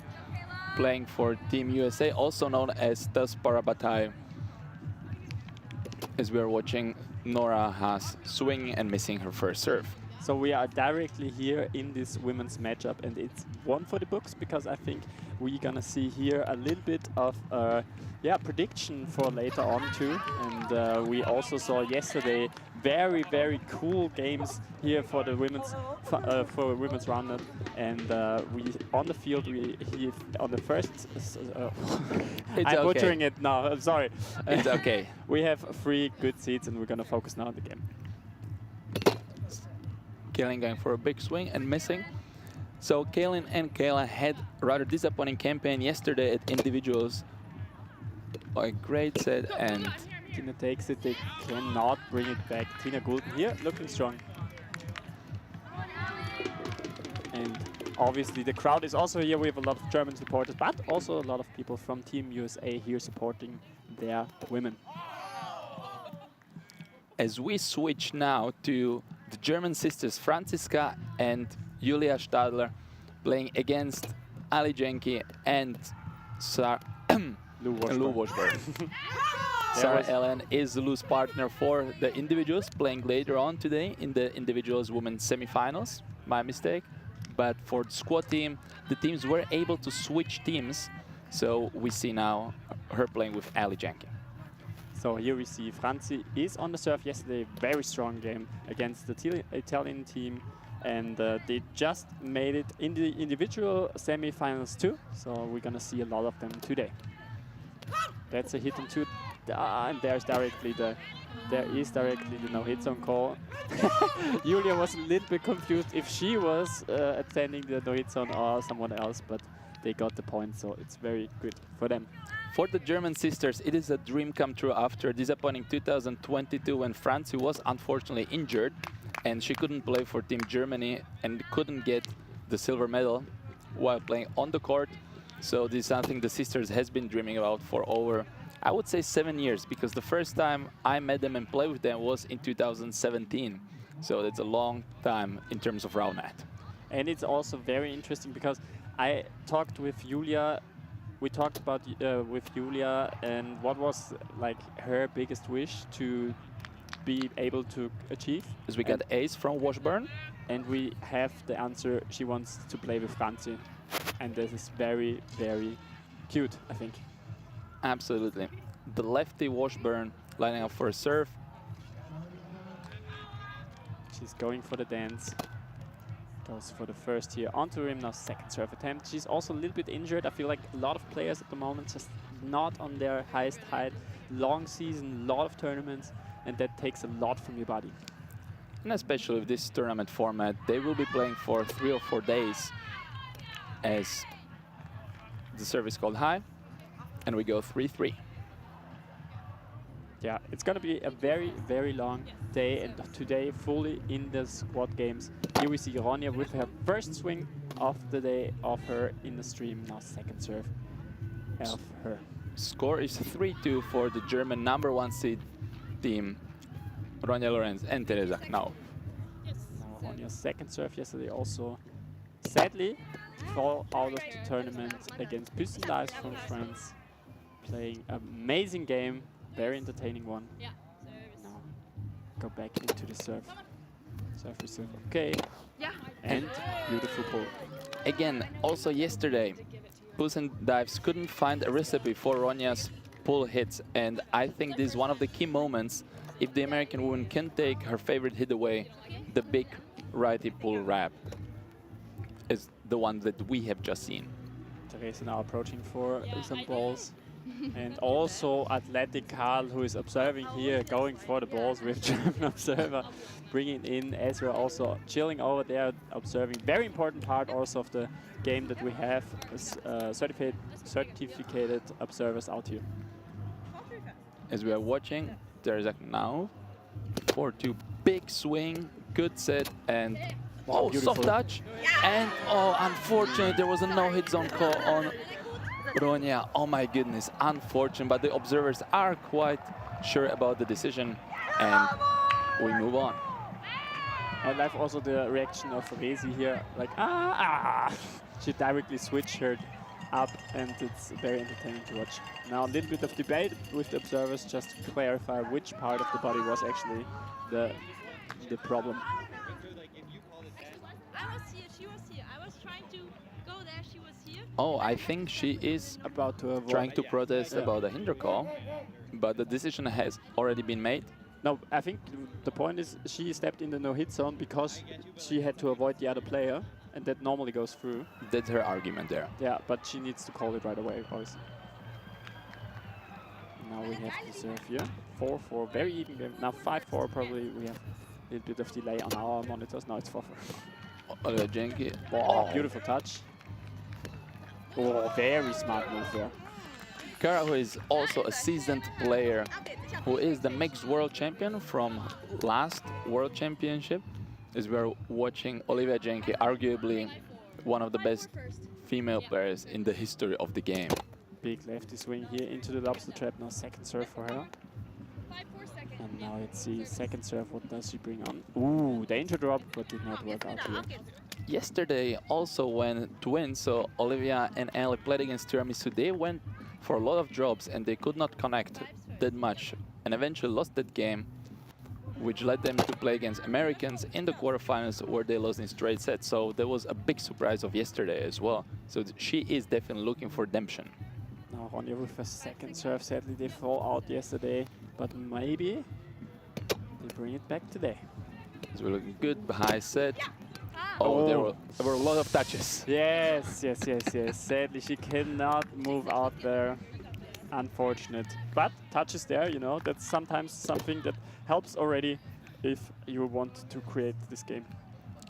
playing for Team USA, also known as Tas Parabatai, as we are watching Nora Haas swing and missing her first serve. So we are directly here in this women's matchup, and it's one for the books, because I think we're gonna see here a little bit of prediction for later on too. And we also saw yesterday very cool games here for the women's roundnet. And we on the field on the first I'm butchering it now. I'm sorry. It's okay. We have 3 good seats, and we're gonna focus now on the game. Kaylin going for a big swing and missing. So Kaylin and Kayla had a rather disappointing campaign yesterday at individuals. A great set, and Tina takes it. They cannot bring it back. Tina Golden here looking strong. And obviously the crowd is also here. We have a lot of German supporters, but also a lot of people from Team USA here supporting their women. As we switch now to the German sisters Franziska and Julia Stadler playing against Ali Jenke and Lou Washburn. Sarah Ellen is the loose partner for the individuals, playing later on today in the individuals women's semifinals. My mistake. But for the squad team, the teams were able to switch teams. So we see now her playing with Ali Janki. So here we see Franzi is on the serve yesterday. Very strong game against the Italian team. And they just made it in the individual semifinals too. So we're going to see a lot of them today. That's a hit on two. And there is directly the no-hit zone call. Julia was a little bit confused if she was attending the no-hit zone or someone else, but they got the point, so it's very good for them. For the German sisters, it is a dream come true after a disappointing 2022 when Franzi was unfortunately injured and she couldn't play for Team Germany and couldn't get the silver medal while playing on the court. So this is something the sisters has been dreaming about for over, I would say, 7 years, because the first time I met them and played with them was in 2017. So that's a long time in terms of Roundnet. And it's also very interesting because I talked with Julia. We talked about with Julia and what was like her biggest wish to be able to achieve. As we got Ace from Washburn. And we have the answer. She wants to play with Franzi. And this is very, very cute, I think. Absolutely. The lefty Washburn lining up for a serve. She's going for the dance. Goes for the first here onto rim, now second serve attempt. She's also a little bit injured. I feel like a lot of players at the moment just not on their highest height. Long season, lot of tournaments, and that takes a lot from your body. And especially with this tournament format, they will be playing for 3 or 4 days as the serve is called high, and we go 3-3. Yeah, it's going to be a very, very long day, and today fully in the squad games. Here we see Ronja with her first swing of the day of her in the stream. Now second serve of her. Score is 3-2 for the German #1 seed team, Ronja Lorenz and Teresa Knaup. Now Ronja's second serve yesterday also sadly fall out of the tournament against Püssendives from France. Playing an amazing game. Very entertaining one. Now go back into the serve. Serve reserve. Okay. And beautiful pull. Again, also yesterday, Püssendives couldn't find a recipe for Ronja's pull hits, and I think this is one of the key moments. If the American woman can take her favorite hit away, the big righty pull wrap is the one that we have just seen. Teresa now approaching for some balls. And also athletic Karl, who is observing here, going for the balls with German observer, bringing in Ezra also chilling over there, observing. Very important part also of the game that we have certificated observers out here. As we are watching, there is now 4-2, big swing, good set, and wow, soft touch. And unfortunately, there was a no-hit zone call on Ronja. Oh my goodness, unfortunate, but the observers are quite sure about the decision, and we move on. I love also the reaction of Resi here, like She directly switched her up, and it's very entertaining to watch. Now a little bit of debate with the observers just to clarify which part of the body was actually the problem. I was here, she was here. I was trying to go there, she was here. Oh, I think she is about to trying to protest about the hinder call, but the decision has already been made. No, I think the point is she stepped in the no-hit zone because she had to avoid the other player, and that normally goes through. That's her argument there. Yeah, but she needs to call it right away, obviously. Now we have to serve here. 4-4, very even game. Now 5-4, probably we have a little bit of delay on our monitors. Now it's 4-4. Janki. Oh, beautiful touch. Oh, very smart move there. Kara, who is also a seasoned player, who is the mixed world champion from last World Championship, as we're watching Olivia Janki, arguably one of the best female players in the history of the game. Big lefty swing here into the lobster trap. Now second serve for her. And now let's see, second serve, what does she bring on? Ooh, danger drop, but did not work out here. Yesterday, also when twins, so Olivia and Ali played against Tiramisu, they went for a lot of drops and they could not connect that much and eventually lost that game, which led them to play against Americans in the quarterfinals where they lost in straight sets. So there was a big surprise of yesterday as well. So she is definitely looking for redemption. Now Ronja with a second serve. Sadly, they fall out yesterday, but maybe they bring it back today. So we're looking good, high set. Oh, there were a lot of touches. Yes. Sadly, she cannot move out there. Unfortunate. But touches there, you know, that's sometimes something that helps already if you want to create this game.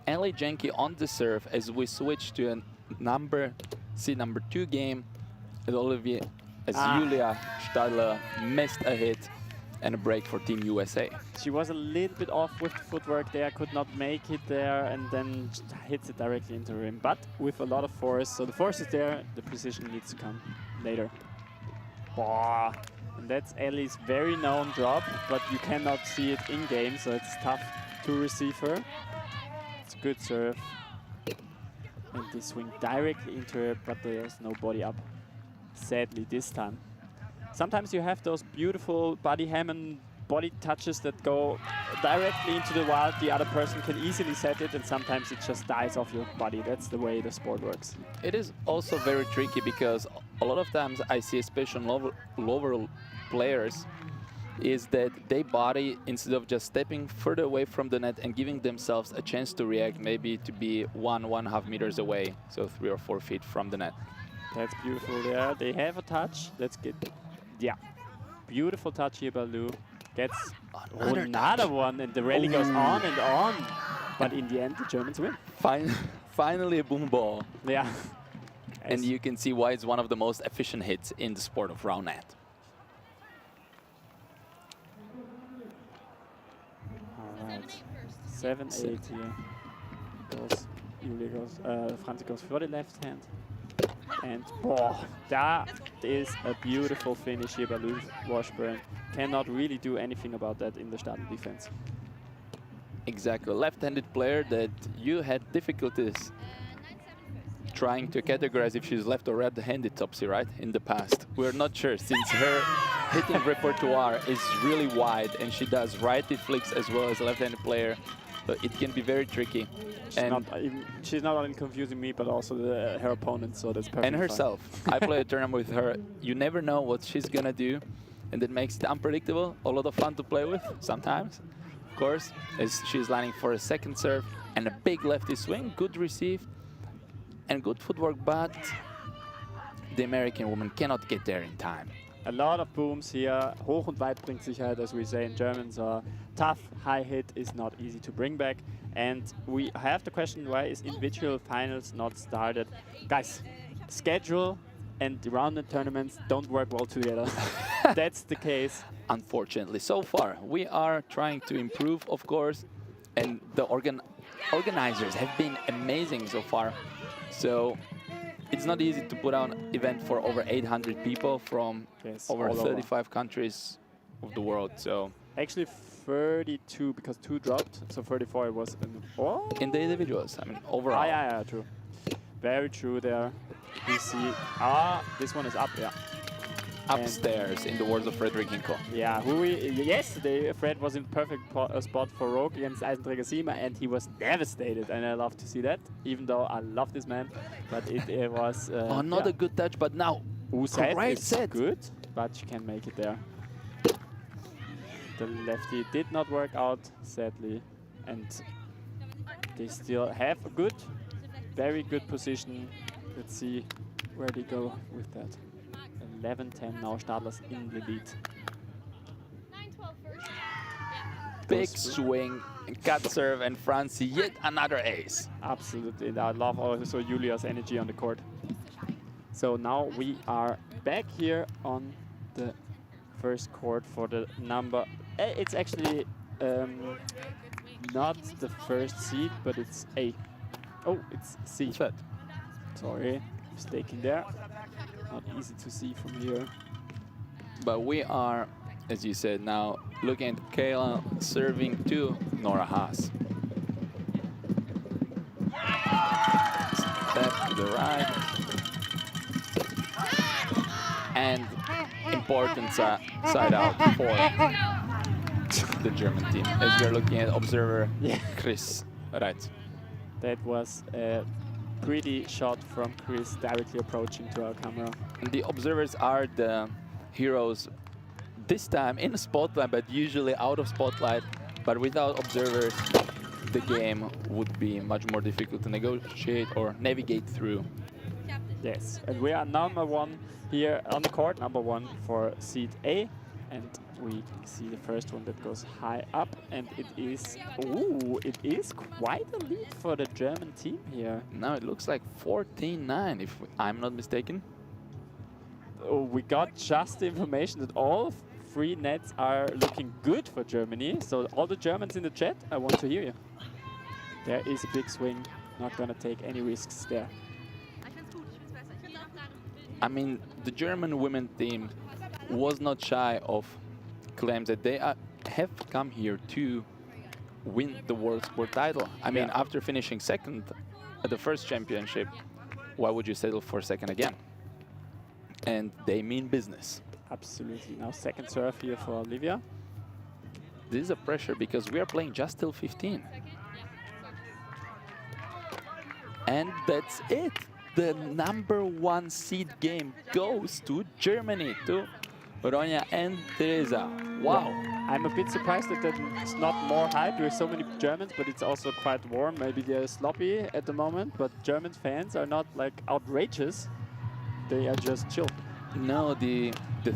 Ellie Jenke on the serve as we switch to a number 2 game as Julia Stadler missed a hit and a break for Team USA. She was a little bit off with the footwork there, could not make it there, and then hits it directly into the rim, but with a lot of force. So the force is there, the precision needs to come later. Boah. And that's Ellie's very known drop, but you cannot see it in game, so it's tough to receive her. It's a good serve. And they swing directly into her, but there's no body up. Sadly, this time. Sometimes you have those beautiful body ham and body touches that go directly into the wild. The other person can easily set it, and sometimes it just dies off your body. That's the way the sport works. It is also very tricky because a lot of times I see, especially lower players, is that they body, instead of just stepping further away from the net and giving themselves a chance to react, maybe to be 1.5 meters away, so 3 or 4 feet from the net. That's beautiful there. They have a touch. Let's get, yeah. Beautiful touch here by Lou. Gets another one, and the rally goes on and on. But in the end, the Germans win. Finally a boom ball. Yeah. And you can see why it's one of the most efficient hits in the sport of Roundnet. All right. 7-8 here. Julia goes, Franzi goes for the left hand. And that is a beautiful finish here by Lou Washburn. Cannot really do anything about that in the Stadler defense. Exactly. Left-handed player that you had difficulties trying to categorize if she's left or right-handed, Topsy, right? In the past. We're not sure, since her hitting repertoire is really wide and she does righty flicks as well as a left-handed player. But it can be very tricky. She's not only confusing me, but also her opponent, so that's perfect. And herself. I play a tournament with her. You never know what she's gonna do, and that makes it unpredictable. A lot of fun to play with sometimes, of course, as she's lining for a second serve and a big lefty swing, good receive and good footwork, but the American woman cannot get there in time. A lot of booms here. Hoch und weit bringt Sicherheit, as we say in German. So tough, high hit is not easy to bring back. And we have the question, why is individual finals not started? Guys, schedule and the Roundnet tournaments don't work well together. That's the case. Unfortunately, so far. We are trying to improve, of course, and the organizers have been amazing so far. So it's not easy to put on an event for over 800 people from over 35 countries of the world. So actually 32 because 2 dropped, so 34 was in the individuals. I mean, overall. Yeah, true. Very true there. We see this one is up, yeah. Upstairs, in the words of Frederick Hinkle. Yeah, yesterday Fred was in perfect spot for Rogue against Eisenträger Sima, and he was devastated, and I love to see that, even though I love this man, but it was... not a good touch, but now, great set. Good, but she can't make it there. The lefty did not work out, sadly, and they still have a good, very good position. Let's see where they go with that. 11-10 now, Stadler's in the lead. Big swing, cut serve, and Franzi yet another ace. Absolutely, and I love also Julia's energy on the court. So now we are back here on the first court for the number... It's actually not the first seed, but it's A. Oh, it's C. Sorry, mistaken there. Not easy to see from here. But we are, as you said, now looking at Kayla serving to Nora Haas. Step to the right. and important side out for the German team. As we are looking at observer Chris, right? That was a pretty shot from Chris directly approaching to our camera. And the observers are the heroes this time in the spotlight, but usually out of spotlight. But without observers, the game would be much more difficult to negotiate or navigate through. Yes, and we are #1 here on the court, #1 for seed A. And we see the first one that goes high up, and it is quite a lead for the German team here. Now it looks like 14-9, if I'm not mistaken. Oh, we got just the information that all 3 nets are looking good for Germany. So all the Germans in the chat, I want to hear you. There is a big swing, not gonna take any risks there. I mean, the German women team was not shy of claims that they have come here to win the World Sport title. I mean, after finishing second at the first championship, why would you settle for second again? And they mean business. Absolutely. Now second serve here for Olivia. This is a pressure because we are playing just till 15. And that's it. The #1 seed game goes to Germany, to Ronja and Teresa. Wow. I'm a bit surprised that it's not more hype. There's so many Germans, but it's also quite warm. Maybe they're sloppy at the moment, but German fans are not like outrageous. They are just chill. No, the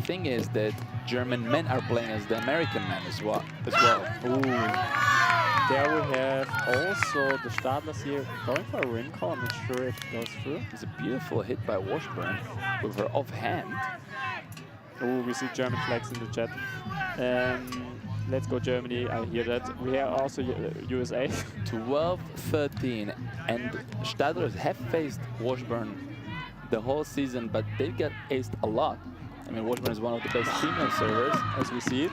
thing is that German men are playing as the American men as well. Ooh. There we have also the Stadlers here going for a rim call. I'm not sure if it goes through. It's a beautiful hit by Washburn with her offhand. Oh, we see German flags in the chat. Let's go Germany, I hear that. We have also USA. 12-13, and Stadlers have faced Washburn the whole season, but they got aced a lot. I mean, Washburn is one of the best female servers, as we see it.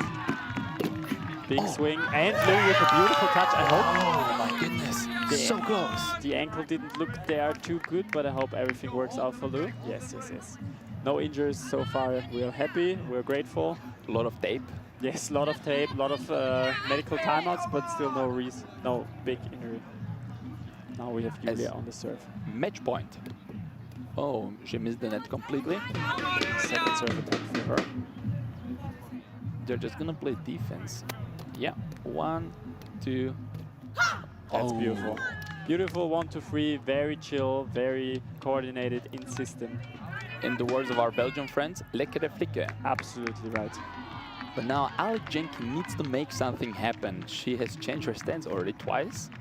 Big swing, and Lou with a beautiful touch, I hope. Oh my goodness, so close. The ankle didn't look there too good, but I hope everything works out for Lou. Yes, yes, yes. No injuries so far, we are happy, we're grateful. A lot of tape. Yes, a lot of tape, a lot of medical timeouts, but still no big injury. Now we have Julia on the serve. Match point. Oh, she missed the net completely. Second serve attack for her. They're just gonna play defense. Yeah, 1, 2. That's beautiful. Beautiful 1, 2, 3, very chill, very coordinated in system. In the words of our Belgian friends, lekkere flikken. Absolutely right. But now Alec Jenkins needs to make something happen. She has changed her stance already twice.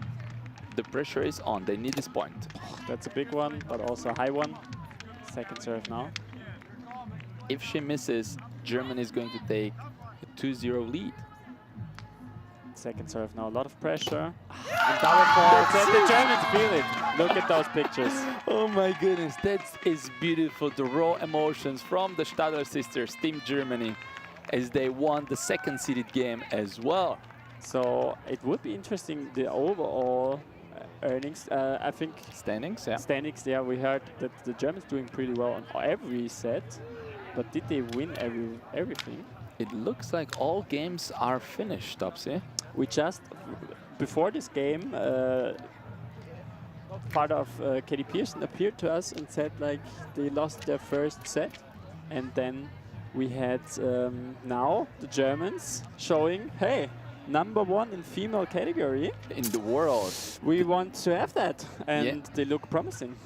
The pressure is on, they need this point. That's a big one, but also a high one. Second serve now. If she misses, Germany is going to take a 2-0 lead. Second serve now, a lot of pressure. And double fault, and the Germans feel it. Look at those pictures. Oh my goodness, that is beautiful. The raw emotions from the Stadler sisters, Team Germany, as they won the second seeded game as well. So it would be interesting, the overall earnings, I think. Standings, yeah. Standings, yeah, we heard that the Germans doing pretty well on every set. But did they win everything? It looks like all games are finished, Topsy. We just, before this game, part of Katie Pearson appeared to us and said like they lost their first set. And then we had now the Germans showing, hey, #1 in female category. In the world. We want to have that, and they look promising.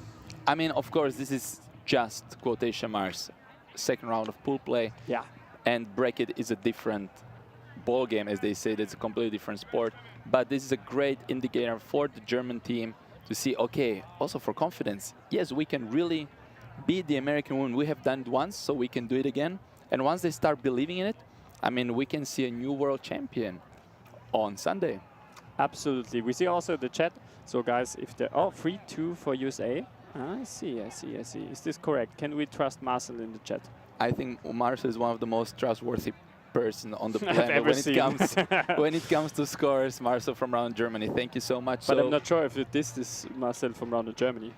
I mean, of course, this is just quotation marks. Second round of pool play. Yeah. And bracket is a different ball game, as they say. It's a completely different sport. But this is a great indicator for the German team to see, okay, also for confidence. Yes, we can really beat the American women. We have done it once, so we can do it again. And once they start believing in it, I mean, we can see a new world champion on Sunday. Absolutely. We see also the chat. So guys, if they're 3-2 for USA. I see. Is this correct? Can we trust Marcel in the chat? I think Marcel is one of the most trustworthy person on the planet I've ever seen. when it comes to scores. Marcel from Roundnet Germany, thank you so much. But I'm not sure if this is Marcel from Roundnet Germany.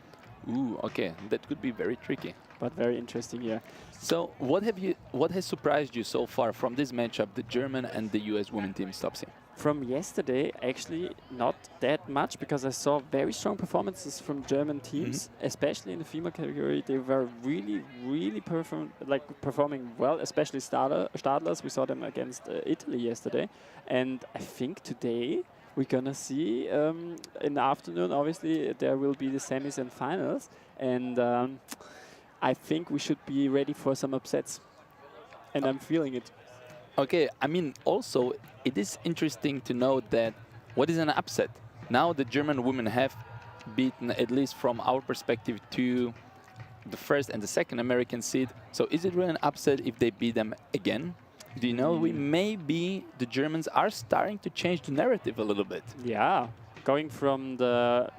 Ooh, okay, that could be very tricky. but very interesting year. So what has surprised you so far from this matchup, the German and the US women teams, Topsy? From yesterday, actually not that much, because I saw very strong performances from German teams, especially in the female category. They were really performing well, especially Stadlers. We saw them against Italy yesterday, and I think today we're gonna see in the afternoon. Obviously, there will be the semis and finals, and I think we should be ready for some upsets, and I'm feeling it. Okay, I mean, also, it is interesting to note that what is an upset? Now the German women have beaten, at least from our perspective, to the first and the second American seed. So is it really an upset if they beat them again? Do you know, maybe the Germans are starting to change the narrative a little bit. Yeah, going from the,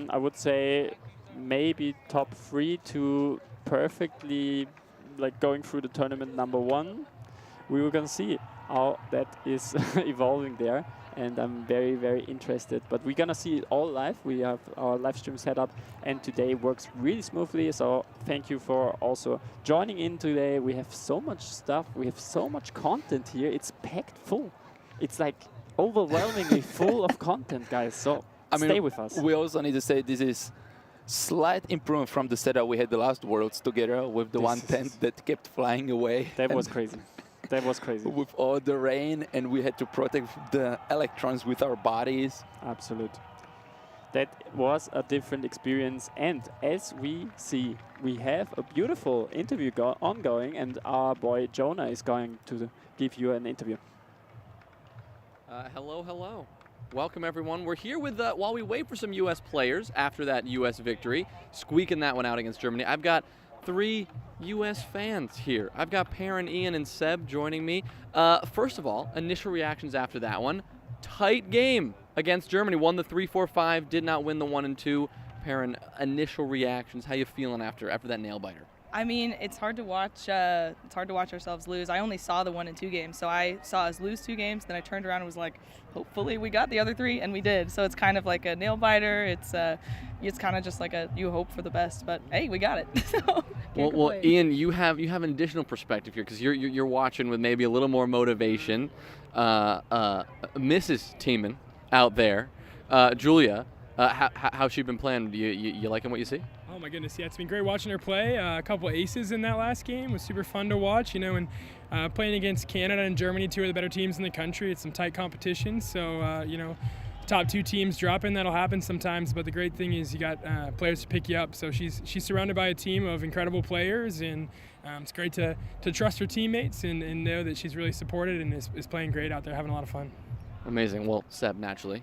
I would say, maybe top 3 to perfectly, like going through the tournament #1. We were going to see how that is evolving there, and I'm very interested. But we're going to see it all live. We have our live stream set up, and today works really smoothly. So thank you for also joining in today. We have so much stuff. We have so much content here. It's packed full. It's like overwhelmingly full of content, guys. So stay with us. We also need to say this is slight improvement from the setup we had the last Worlds together with the one tent that kept flying away. That was crazy. That was crazy. With all the rain, and we had to protect the electrons with our bodies. Absolute. That was a different experience. And as we see, we have a beautiful interview ongoing, and our boy Jonah is going to give you an interview. Hello. Welcome, everyone. We're here with, while we wait for some U.S. players after that U.S. victory, squeaking that one out against Germany, I've got 3 U.S. fans here. I've got Perrin, Ian, and Seb joining me. First of all, initial reactions after that one. Tight game against Germany. Won the 3-4-5, did not win the 1 and 2. Perrin, initial reactions. How you feeling after that nail biter? I mean, it's hard to watch. It's hard to watch ourselves lose. I only saw the 1 and 2 games, so I saw us lose 2 games. Then I turned around and was like, hopefully we got the other 3, and we did. So it's kind of like a nail biter. It's kind of just like you hope for the best, but hey, we got it. So, well, Ian, you have an additional perspective here, because you're watching with maybe a little more motivation. Mrs. Tiemann out there, Julia, how's she been playing? You liking what you see? Oh my goodness, yeah, it's been great watching her play. A couple aces in that last game. It was super fun to watch, and playing against Canada and Germany, 2 of the better teams in the country. It's some tight competition, so top 2 teams dropping, that'll happen sometimes, but the great thing is you got players to pick you up. So she's surrounded by a team of incredible players, and it's great to trust her teammates and know that she's really supported and is playing great out there, having a lot of fun. Amazing. Well, Seb, naturally,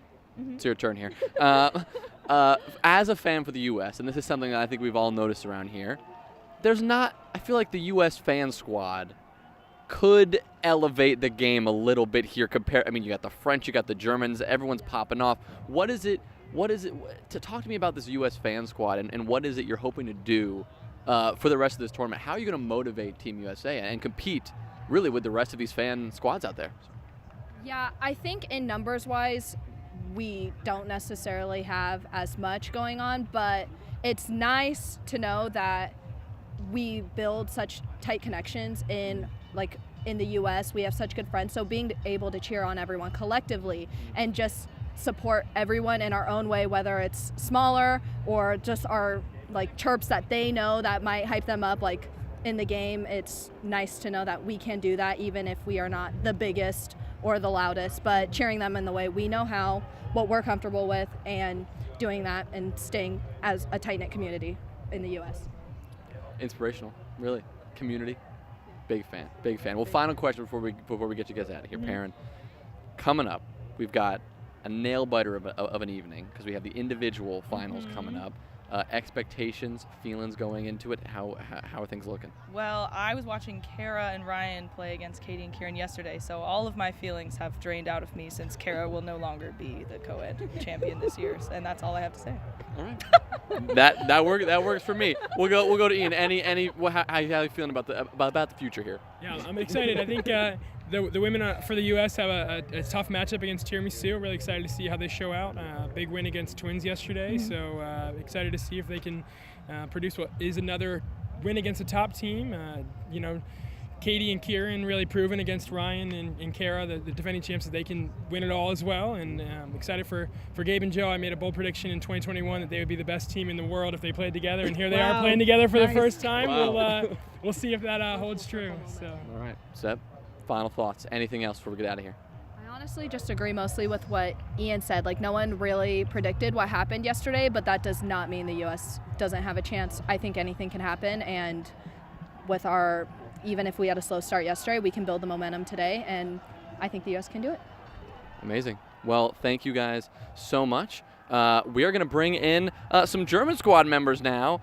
it's your turn here. As a fan for the U.S., and this is something that I think we've all noticed around here, I feel like the U.S. fan squad could elevate the game a little bit here. I mean, you got the French, you got the Germans, everyone's popping off. What is it, to talk to me about this U.S. fan squad, and what is it you're hoping to do for the rest of this tournament? How are you going to motivate Team USA and compete really with the rest of these fan squads out there? Yeah, I think in numbers-wise, we don't necessarily have as much going on, but it's nice to know that we build such tight connections in the U.S. We have such good friends, so being able to cheer on everyone collectively and just support everyone in our own way, whether it's smaller or just our chirps that they know that might hype them up in the game. It's nice to know that we can do that even if we are not the biggest or the loudest, but cheering them in the way we know how, what we're comfortable with, and doing that and staying as a tight-knit community in the U.S. Inspirational, really. Community. Big fan. Well, final question before we get you guys out of here, Perrin. Coming up, we've got a nail biter of an evening, because we have the individual finals coming up. Expectations, feelings going into it. How are things looking? Well, I was watching Kara and Ryan play against Katie and Kieran yesterday, so all of my feelings have drained out of me since Kara will no longer be the co-ed champion this year, and that's all I have to say. All right. that works for me. We'll go to Ian. How are you feeling about the future here? Yeah, I'm excited. I think the women for the U.S. have a tough matchup against Tiramisu. Really excited to see how they show out. Big win against Twins yesterday, so excited to see if they can produce what is another win against a top team. You know, Katie and Kieran really proven against Ryan and Kara, the defending champs, that they can win it all as well. And I'm excited for Gabe and Joe. I made a bold prediction in 2021 that they would be the best team in the world if they played together, and here they are playing together for the first time. Wow. We'll see if that holds true. So. All right, Seb, final thoughts. Anything else before we get out of here? I honestly just agree mostly with what Ian said. Like, no one really predicted what happened yesterday, but that does not mean the U.S. doesn't have a chance. I think anything can happen, and with our, even if we had a slow start yesterday, we can build the momentum today, and I think the U.S. can do it. Amazing. Well, thank you guys so much. We are going to bring in some German squad members now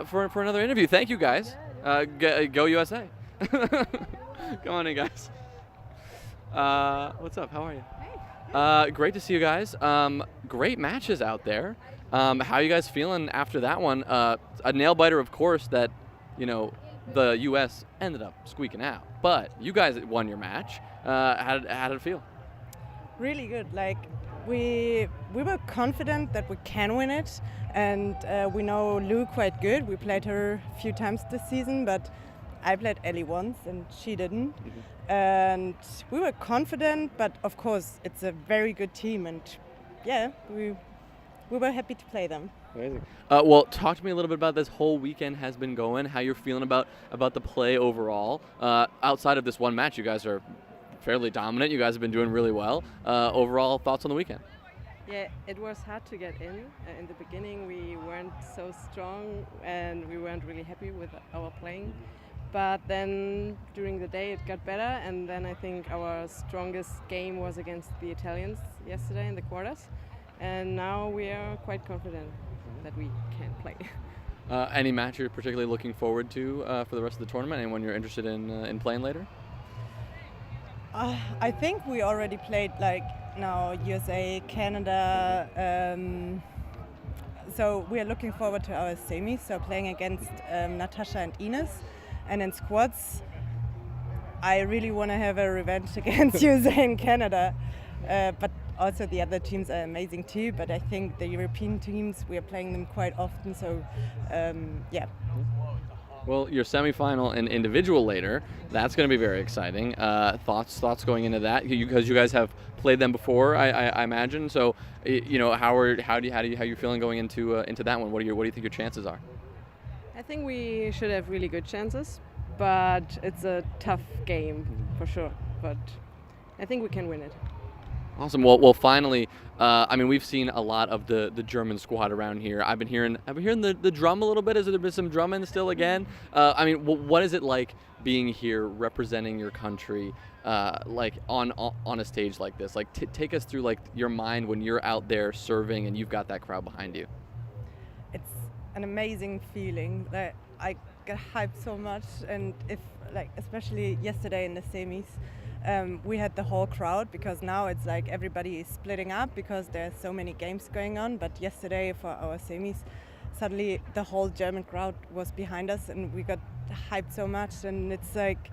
for another interview. Thank you, guys. Go USA. Come on in, guys. What's up? How are you? Hey. Great to see you guys. Great matches out there. How are you guys feeling after that one? A nail biter, of course, that, you know, the U.S. ended up squeaking out. But you guys won your match. How did it feel? Really good. Like, we were confident that we can win it, and we know Lou quite good. We played her a few times this season, but I played Ellie once and she didn't. And we were confident, but of course it's a very good team, and yeah, we were happy to play them. Amazing. Well, talk to me a little bit about this whole weekend has been going, how you're feeling about the play overall. Outside of this one match, you guys are fairly dominant. You guys have been doing really well. Overall thoughts on the weekend? Yeah, it was hard to get in. In the beginning we weren't so strong and we weren't really happy with our playing. But then during the day it got better, and then I think our strongest game was against the Italians yesterday in the quarters. And now we are quite confident that we can play. Any match you're particularly looking forward to for the rest of the tournament? Anyone you're interested in playing later? I think we already played, like, now USA, Canada. So we are looking forward to our semis, so playing against Natasha and Ines. And in squads, I really want to have a revenge against USA and Canada. But also the other teams are amazing too. But I think the European teams, we are playing them quite often. So, yeah. Well, your semifinal and individual later, that's going to be very exciting. Thoughts going into that, because you guys have played them before, I imagine. So, you know, how you feeling going into that one? What do you think your chances are? I think we should have really good chances, but it's a tough game for sure. But I think we can win it. Awesome. Well, finally, I mean, we've seen a lot of the German squad around here. I've been hearing the drum a little bit. Has there been some drumming still again? I mean, what is it like being here representing your country, like on a stage like this? Like, take us through, like, your mind when you're out there serving and you've got that crowd behind you. It's an amazing feeling. Like, I get hyped so much, and especially yesterday in the semis. We had the whole crowd, because now it's like everybody is splitting up because there's so many games going on. But yesterday for our semis, suddenly the whole German crowd was behind us, and we got hyped so much. And it's like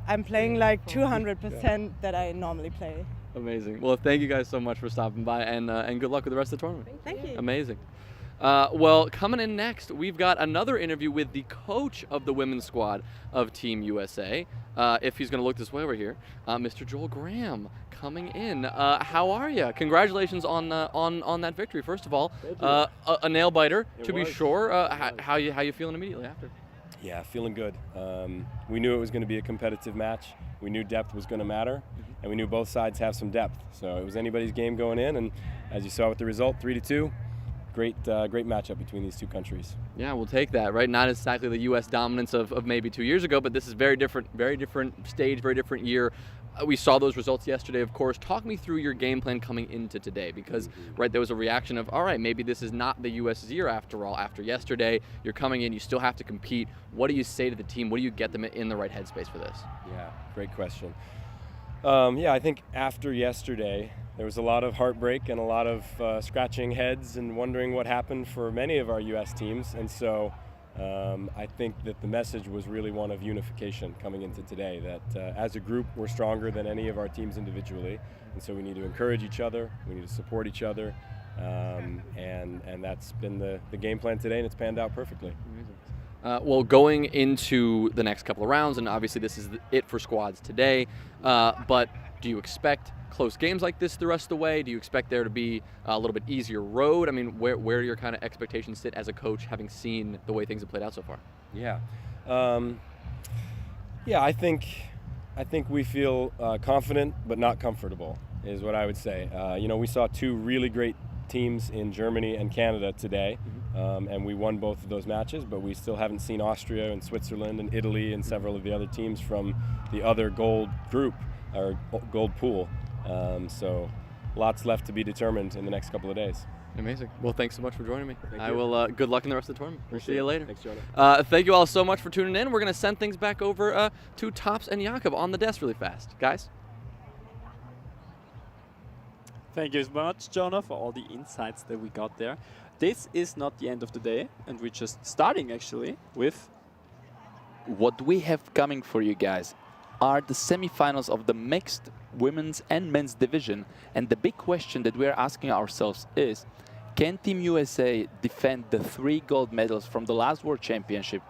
I'm playing like 200% that I normally play. Amazing. Well, thank you guys so much for stopping by, and good luck with the rest of the tournament. Thank you. Amazing. Well, coming in next, we've got another interview with the coach of the women's squad of Team USA. If he's going to look this way over here, Mr. Joel Graham coming in. How are you? Congratulations on that victory. First of all, a nail biter to be sure. How you feeling immediately after? Yeah, feeling good. We knew it was going to be a competitive match. We knew depth was going to matter, and we knew both sides have some depth. So it was anybody's game going in, and as you saw with the result, 3-2. Great matchup between these two countries. Yeah, we'll take that, right? Not exactly the U.S. dominance of maybe 2 years ago, but this is very different stage, very different year. We saw those results yesterday, of course. Talk me through your game plan coming into today, because right, there was a reaction of, all right, maybe this is not the U.S.'s year after all. After yesterday, you're coming in, you still have to compete. What do you say to the team? What do you get them in the right headspace for this? Yeah, great question. Yeah, I think after yesterday, there was a lot of heartbreak and a lot of scratching heads and wondering what happened for many of our U.S. teams. And so I think that the message was really one of unification coming into today, that as a group, we're stronger than any of our teams individually. And so we need to encourage each other, we need to support each other. And that's been the game plan today, and it's panned out perfectly. Amazing. Well, going into the next couple of rounds, and obviously this is it for squads today, but do you expect close games like this the rest of the way? Do you expect there to be a little bit easier road? I mean, where do your kind of expectations sit as a coach, having seen the way things have played out so far? Yeah. I think we feel confident but not comfortable is what I would say. We saw two really great teams in Germany and Canada today, and we won both of those matches, but we still haven't seen Austria and Switzerland and Italy and several of the other teams from the other gold group or gold pool. So lots left to be determined in the next couple of days. Amazing. Well, thanks so much for joining me. Thank I you. will. Good luck in the rest of the tournament. We'll see you later. Thanks, Jonah. Thank you all so much for tuning in. We're going to send things back over to Tops and Jakob on the desk really fast. Guys? Thank you so much, Jonah, for all the insights that we got there. This is not the end of the day, and we're just starting, actually, with... What we have coming for you guys are the semifinals of the mixed women's and men's division. And the big question that we're asking ourselves is, can Team USA defend the 3 gold medals from the last World Championship,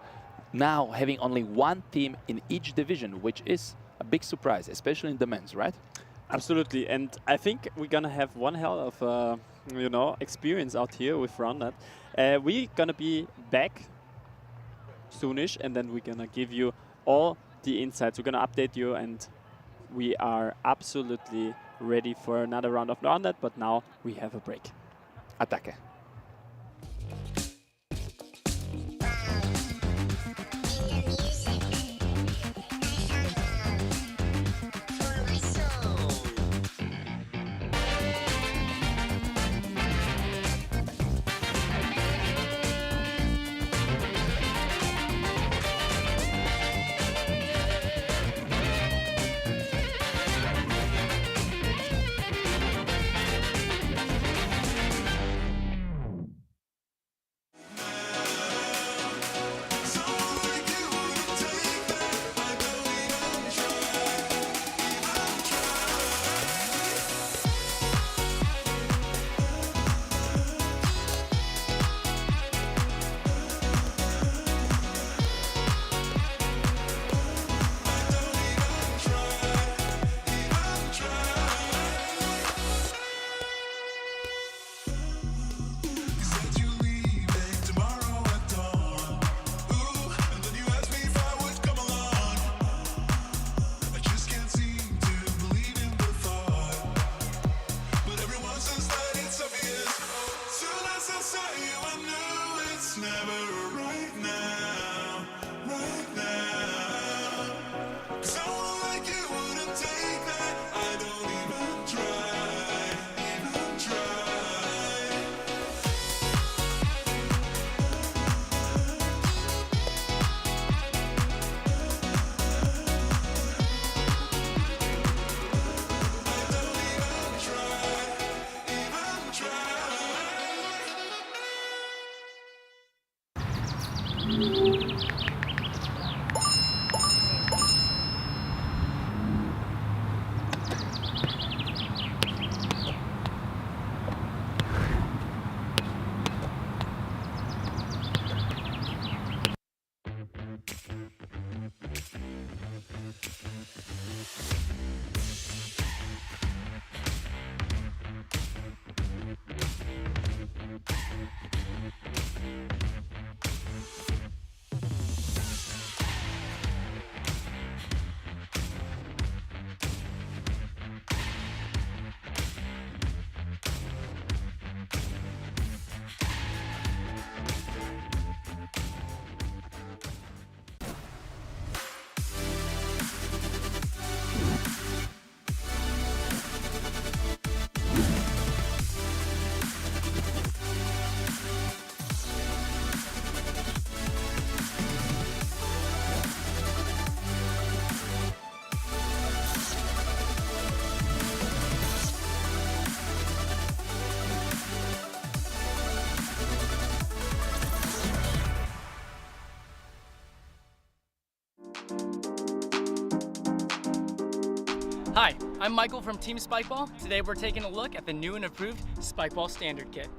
now having only one team in each division, which is a big surprise, especially in the men's, right? Absolutely, and I think we're gonna have one hell of experience out here with Roundnet. We're gonna be back soonish, and then we're gonna give you all the insights. We're gonna update you, and we are absolutely ready for another round of Roundnet. But now we have a break. Attacke. Hi, I'm Michael from Team Spikeball. Today we're taking a look at the new and improved Spikeball Standard Kit.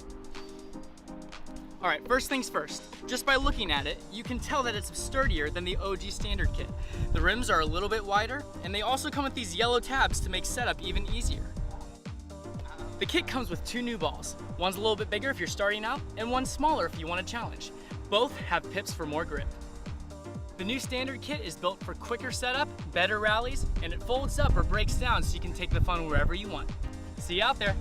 Alright, first things first. Just by looking at it, you can tell that it's sturdier than the OG standard kit. The rims are a little bit wider, and they also come with these yellow tabs to make setup even easier. The kit comes with 2 new balls. One's a little bit bigger if you're starting out, and one's smaller if you want a challenge. Both have pips for more grip. The new standard kit is built for quicker setup, better rallies, and it folds up or breaks down so you can take the fun wherever you want. See you out there.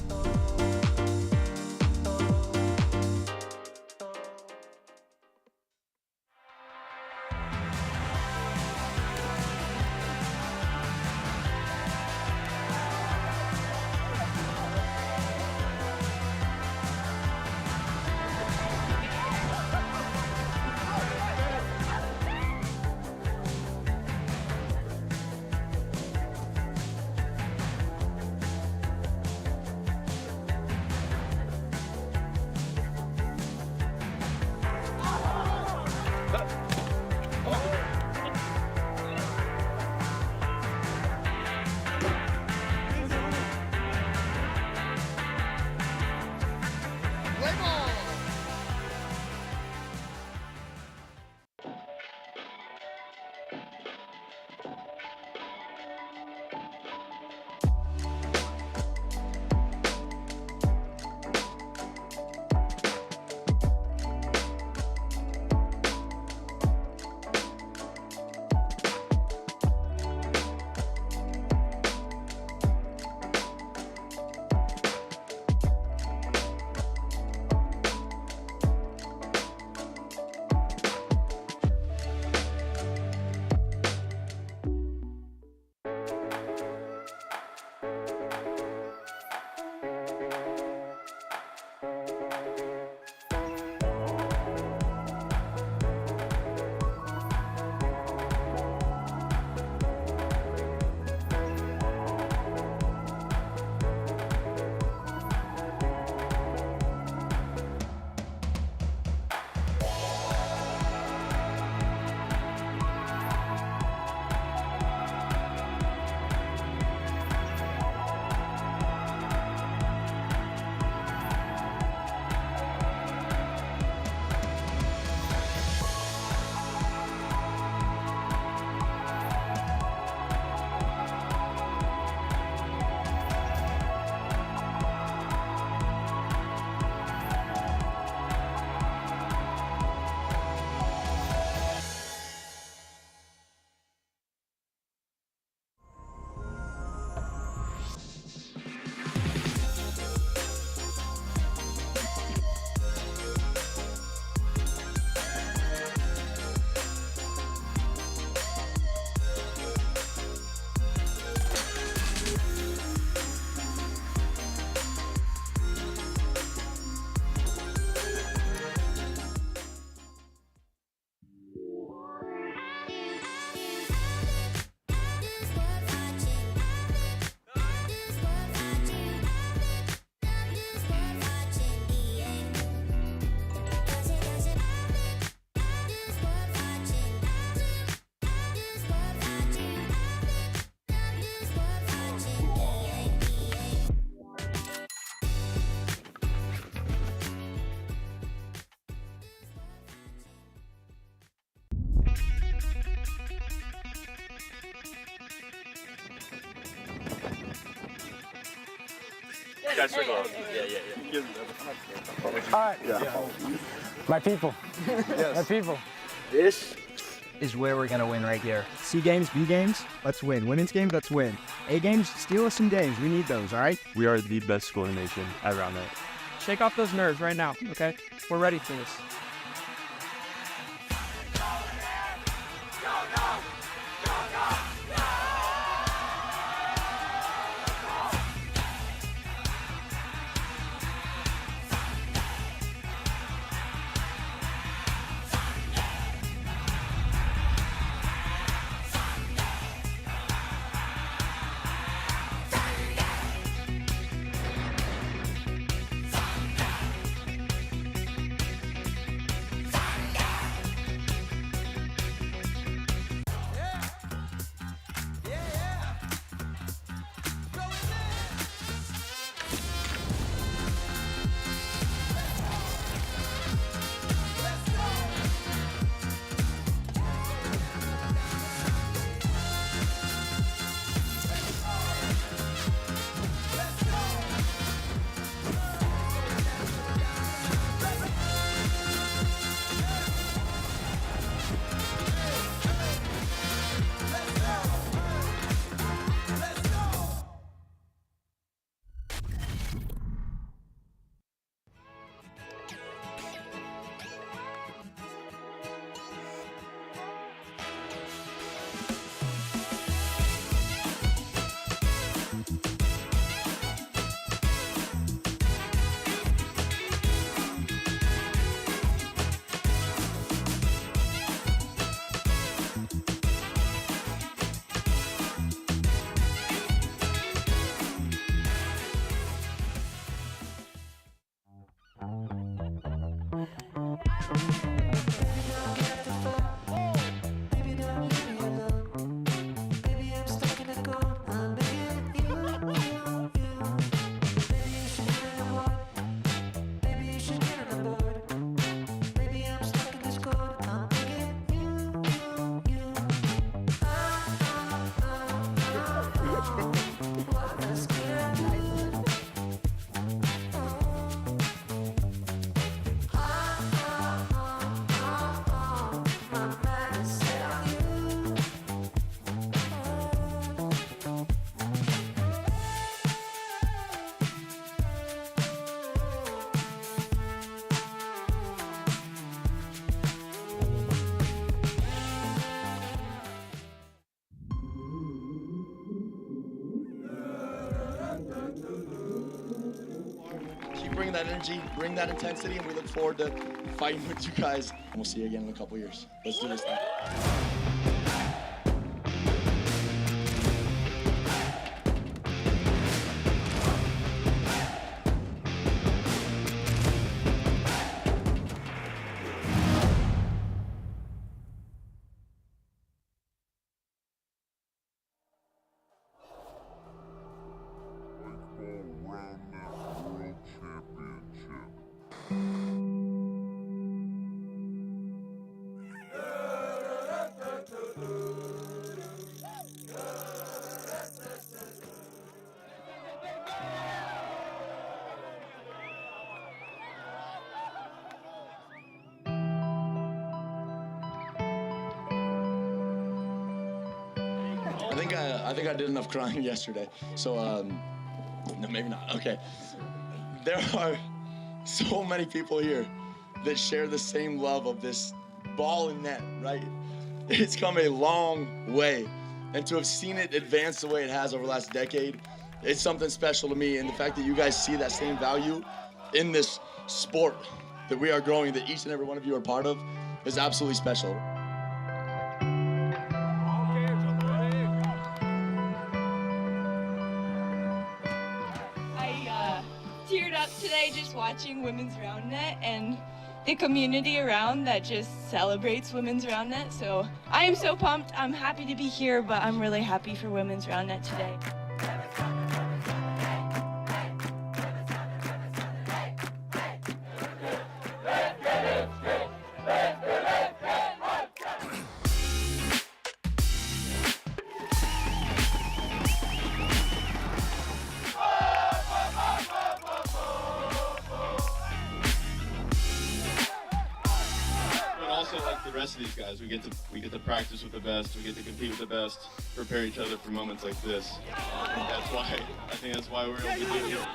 guys took off. Yeah. All right. My people. Yes. My people. This is where we're going to win right here. C games, B games, let's win. Women's games, let's win. A games, steal us some games. We need those, all right? We are the best school in the nation at Roundnet. Shake off those nerves right now, okay? We're ready for this. Keep bringing that energy, bring that intensity, and we look forward to fighting with you guys. And we'll see you again in a couple years. Let's do this thing. I think I did enough crying yesterday. So, no, maybe not. Okay. There are so many people here that share the same love of this ball and net, right? It's come a long way. And to have seen it advance the way it has over the last decade, it's something special to me. And the fact that you guys see that same value in this sport that we are growing, that each and every one of you are part of, is absolutely special. Teared up today just watching Women's Roundnet and the community around that just celebrates Women's Roundnet. So I am so pumped. I'm happy to be here, but I'm really happy for Women's Roundnet today. Like the rest of these guys, we get to practice with the best, we get to compete with the best, prepare each other for moments like this. I think that's why we're able to do it here.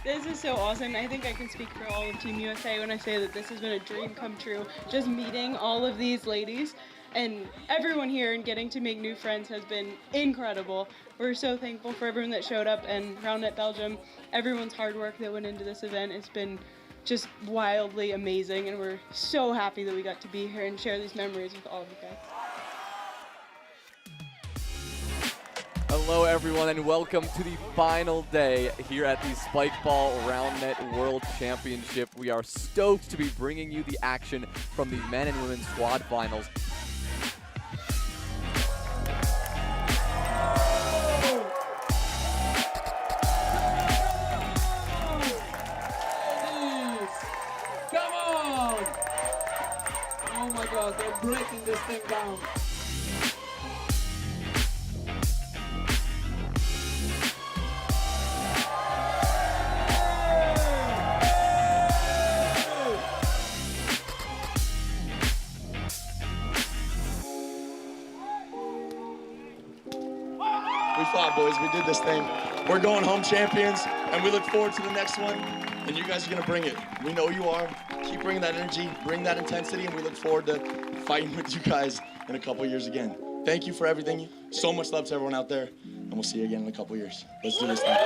This is so awesome. I think I can speak for all of Team USA when I say that this has been a dream come true. Just meeting all of these ladies and everyone here and getting to make new friends has been incredible. We're so thankful for everyone that showed up, and Roundnet Belgium, everyone's hard work that went into this event. It's been just wildly amazing, and we're so happy that we got to be here and share these memories with all of you guys. Hello everyone and welcome to the final day here at the Spikeball Roundnet World Championship. We are stoked to be bringing you the action from the men and women's squad finals. Come on! Oh my God, they're breaking this thing down. We fought, boys. We did this thing. We're going home champions, and we look forward to the next one. And you guys are going to bring it. We know you are. Keep bringing that energy, bring that intensity, and we look forward to fighting with you guys in a couple years again. Thank you for everything. So much love to everyone out there, and we'll see you again in a couple years. Let's do this thing.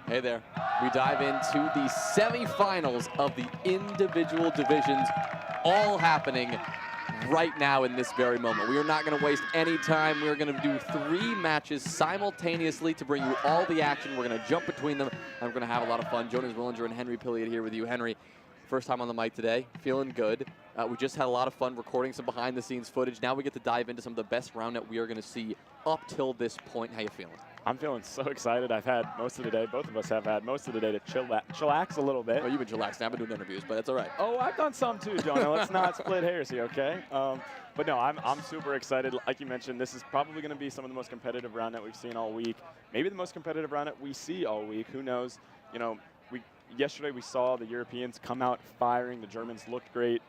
Hey there. We dive into the semifinals of the individual divisions, all happening right now in this very moment. We are not going to waste any time. We are going to do 3 matches simultaneously to bring you all the action. We're going to jump between them, and we're going to have a lot of fun. Jonas Willinger and Henry Pilliot here with you. Henry, first time on the mic today, feeling good. We just had a lot of fun recording some behind-the-scenes footage. Now we get to dive into some of the best Roundnet we are going to see up till this point. How you feeling? I'm feeling so excited. I've had most of the day, both of us have had most of the day to chillax a little bit. Oh, you've been chillaxing. I've been doing interviews, but that's all right. Oh, I've done some too, Jonah. Let's not split hairs here, okay? But no, I'm super excited. Like you mentioned, this is probably going to be some of the most competitive Roundnet we've seen all week. Maybe the most competitive Roundnet we see all week. Who knows? You know, yesterday we saw the Europeans come out firing. The Germans looked great.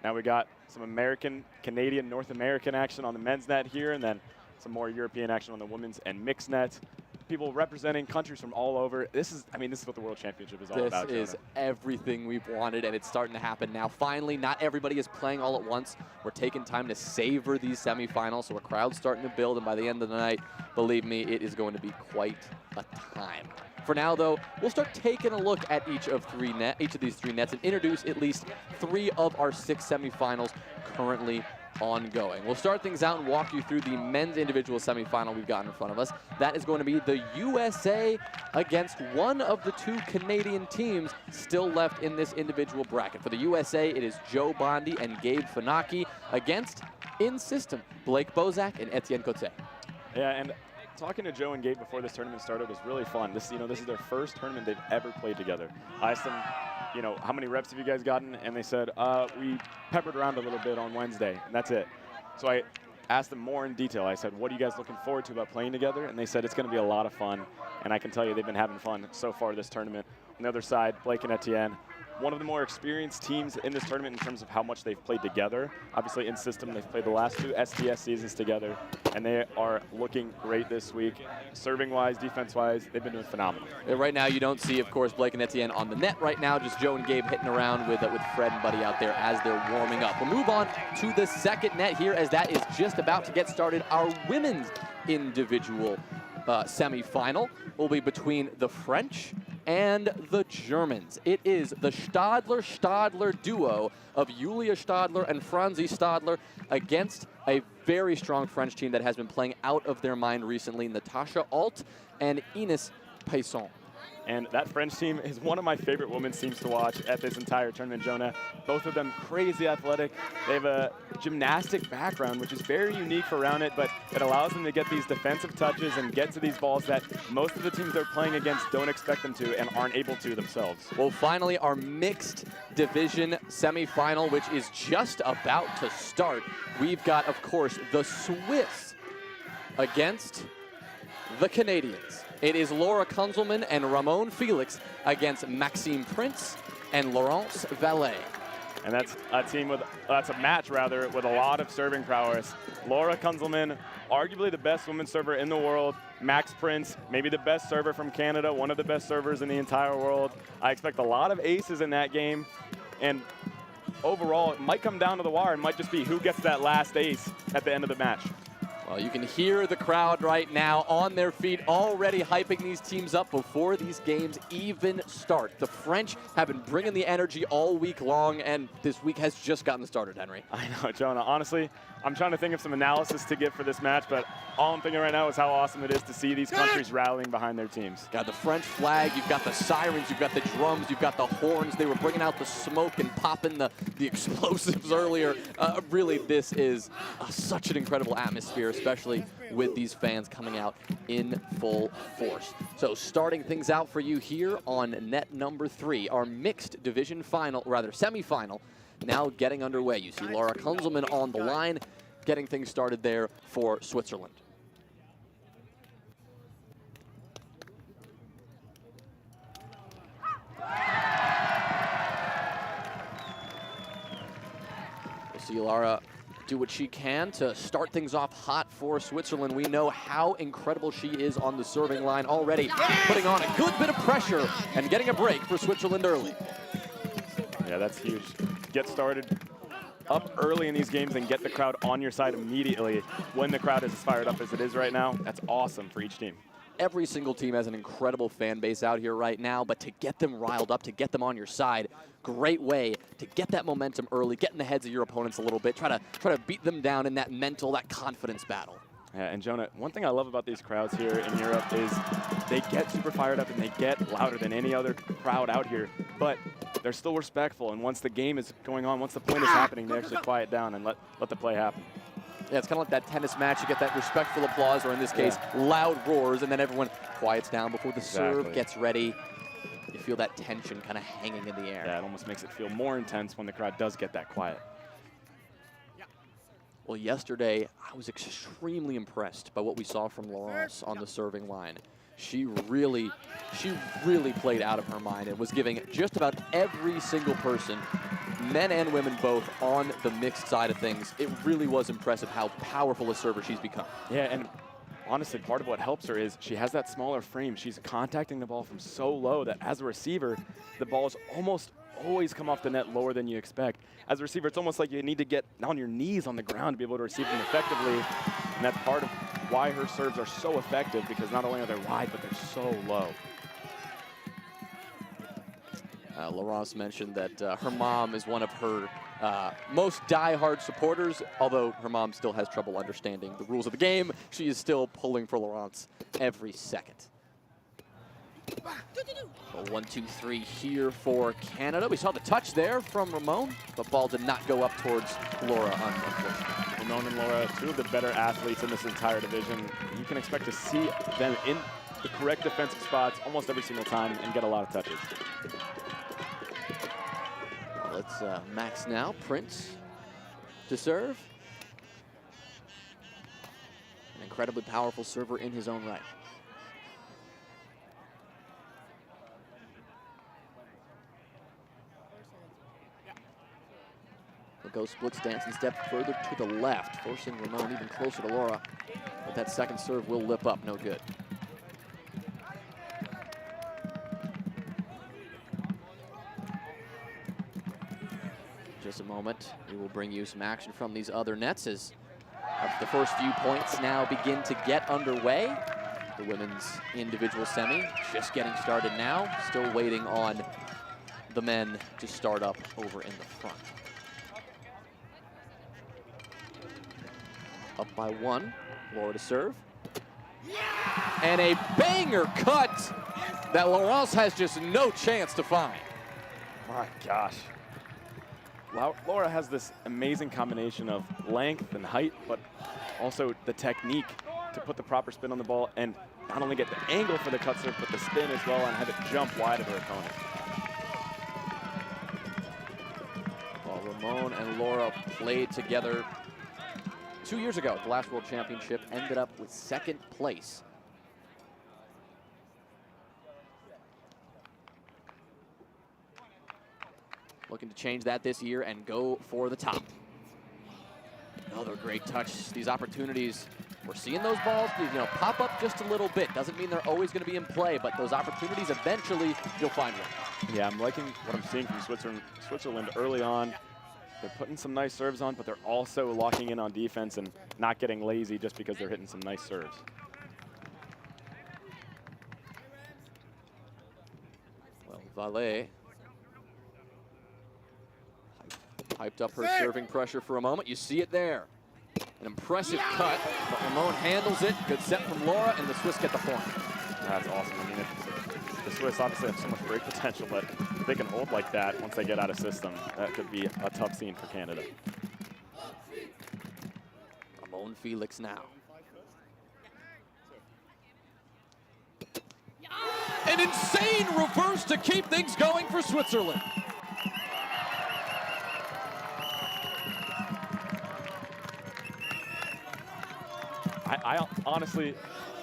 Now we got some American, Canadian, North American action on the men's net here, and then some more European action on the women's and mixed net. People representing countries from all over. This is what the World Championship is all about. This is everything we've wanted, and it's starting to happen now. Finally, not everybody is playing all at once. We're taking time to savor these semifinals, so a crowd's starting to build, and by the end of the night, believe me, it is going to be quite a time. For now, though, we'll start taking a look at each of these 3 nets and introduce at least 3 of our 6 semifinals currently ongoing. We'll start things out and walk you through the men's individual semifinal we've got in front of us. That is going to be the USA against one of the 2 Canadian teams still left in this individual bracket. For the USA, it is Joe Bondi and Gabe Funaki against, in system, Blake Bozak and Etienne Cote. Yeah, and talking to Joe and Gabe before this tournament started was really fun. This is their first tournament they've ever played together. I asked them, how many reps have you guys gotten? And they said, we peppered around a little bit on Wednesday, and that's it. So I asked them more in detail. I said, what are you guys looking forward to about playing together? And they said it's going to be a lot of fun, and I can tell you they've been having fun so far this tournament. On the other side, Blake and Etienne, one of the more experienced teams in this tournament in terms of how much they've played together. Obviously, in system, they've played the last 2 SDS seasons together, and they are looking great this week. Serving-wise, defense-wise, they've been doing phenomenal. Right now, you don't see, of course, Blake and Etienne on the net right now, just Joe and Gabe hitting around with Fred and Buddy out there as they're warming up. We'll move on to the second net here, as that is just about to get started. Our women's individual semifinal will be between the French and the Germans. It is the Stadler duo of Julia Stadler and Franzi Stadler against a very strong French team that has been playing out of their mind recently, Natasha Alt and Ines Paisson. And that French team is one of my favorite women's teams to watch at this entire tournament, Jonah. Both of them crazy athletic. They have a gymnastic background, which is very unique for Roundnet, but it allows them to get these defensive touches and get to these balls that most of the teams they're playing against don't expect them to and aren't able to themselves. Well, finally, our mixed division semifinal, which is just about to start. We've got, of course, the Swiss against the Canadians. It is Laura Kunzelman and Ramon Felix against Maxime Prince and Laurence Vallet. And that's a match with a lot of serving prowess. Laura Kunzelman, arguably the best women's server in the world. Max Prince, maybe the best server from Canada, one of the best servers in the entire world. I expect a lot of aces in that game. And overall, it might come down to the wire. It might just be who gets that last ace at the end of the match. Well, you can hear the crowd right now on their feet, already hyping these teams up before these games even start. The French have been bringing the energy all week long, and this week has just gotten started, Henry. I know, Jonah. Honestly, I'm trying to think of some analysis to give for this match, but all I'm thinking right now is how awesome it is to see these countries rallying behind their teams. Got the French flag, you've got the sirens, you've got the drums, you've got the horns. They were bringing out the smoke and popping the explosives earlier. Really, this is such an incredible atmosphere, especially with these fans coming out in full force. So starting things out for you here on net number 3, our mixed division semifinal, now getting underway. You see Laura Kunzelman on the line, getting things started there for Switzerland. We'll see Laura do what she can to start things off hot for Switzerland. We know how incredible she is on the serving line already, putting on a good bit of pressure and getting a break for Switzerland early. Yeah, that's huge. Get started up early in these games and get the crowd on your side immediately when the crowd is as fired up as it is right now. That's awesome for each team. Every single team has an incredible fan base out here right now, but to get them riled up, to get them on your side, great way to get that momentum early, get in the heads of your opponents a little bit, try to beat them down in that mental, that confidence battle. Yeah, and Jonah, one thing I love about these crowds here in Europe is they get super fired up and they get louder than any other crowd out here, but they're still respectful. And once the game is going on, once the point is happening, they actually quiet down and let the play happen. Yeah, it's kind of like that tennis match. You get that respectful applause, or in this case, loud roars, and then everyone quiets down before the serve gets ready. You feel that tension kind of hanging in the air. Yeah, it almost makes it feel more intense when the crowd does get that quiet. Well, yesterday, I was extremely impressed by what we saw from Laurence on the serving line. She really played out of her mind and was giving just about every single person, men and women both, on the mixed side of things. It really was impressive how powerful a server she's become. Yeah, and honestly, part of what helps her is she has that smaller frame. She's contacting the ball from so low that as a receiver, the balls almost always come off the net lower than you expect. As a receiver, it's almost like you need to get on your knees on the ground to be able to receive them effectively, and that's part of why her serves are so effective, because not only are they wide, but they're so low. Laurence mentioned that her mom is one of her most die-hard supporters, although her mom still has trouble understanding the rules of the game. She is still pulling for Laurence every second. So 1-2-3 here for Canada. We saw the touch there from Ramon, but ball did not go up towards Laura, unfortunately. Ramon and Laura, two of the better athletes in this entire division. You can expect to see them in the correct defensive spots almost every single time and get a lot of touches. Let's max now. Prince to serve. An incredibly powerful server in his own right. He'll go split stance and step further to the left, forcing Ramon even closer to Laura. But that second serve will lip up, no good. Just a moment, we will bring you some action from these other nets as the first few points now begin to get underway. The women's individual semi just getting started now, still waiting on the men to start up over in the front. Up by 1, Laura to serve. And a banger cut that Laurence has just no chance to find. My gosh. Laura has this amazing combination of length and height, but also the technique to put the proper spin on the ball and not only get the angle for the cut serve, but the spin as well and have it jump wide of her opponent. Well, Ramon and Laura played together 2 years ago at the last World Championship, ended up with 2nd place. Looking to change that this year and go for the top. Another great touch. These opportunities, we're seeing those balls, pop up just a little bit. Doesn't mean they're always going to be in play, but those opportunities, eventually, you'll find one. Yeah, I'm liking what I'm seeing from Switzerland early on. They're putting some nice serves on, but they're also locking in on defense and not getting lazy just because they're hitting some nice serves. Well, Valet hyped up her serving pressure for a moment. You see it there. An impressive cut, but Ramon handles it. Good set from Laura, and the Swiss get the point. That's awesome. I mean, the Swiss obviously have so much break potential, but if they can hold like that once they get out of system, that could be a tough scene for Canada. Ramon Felix now. An insane reverse to keep things going for Switzerland. I honestly,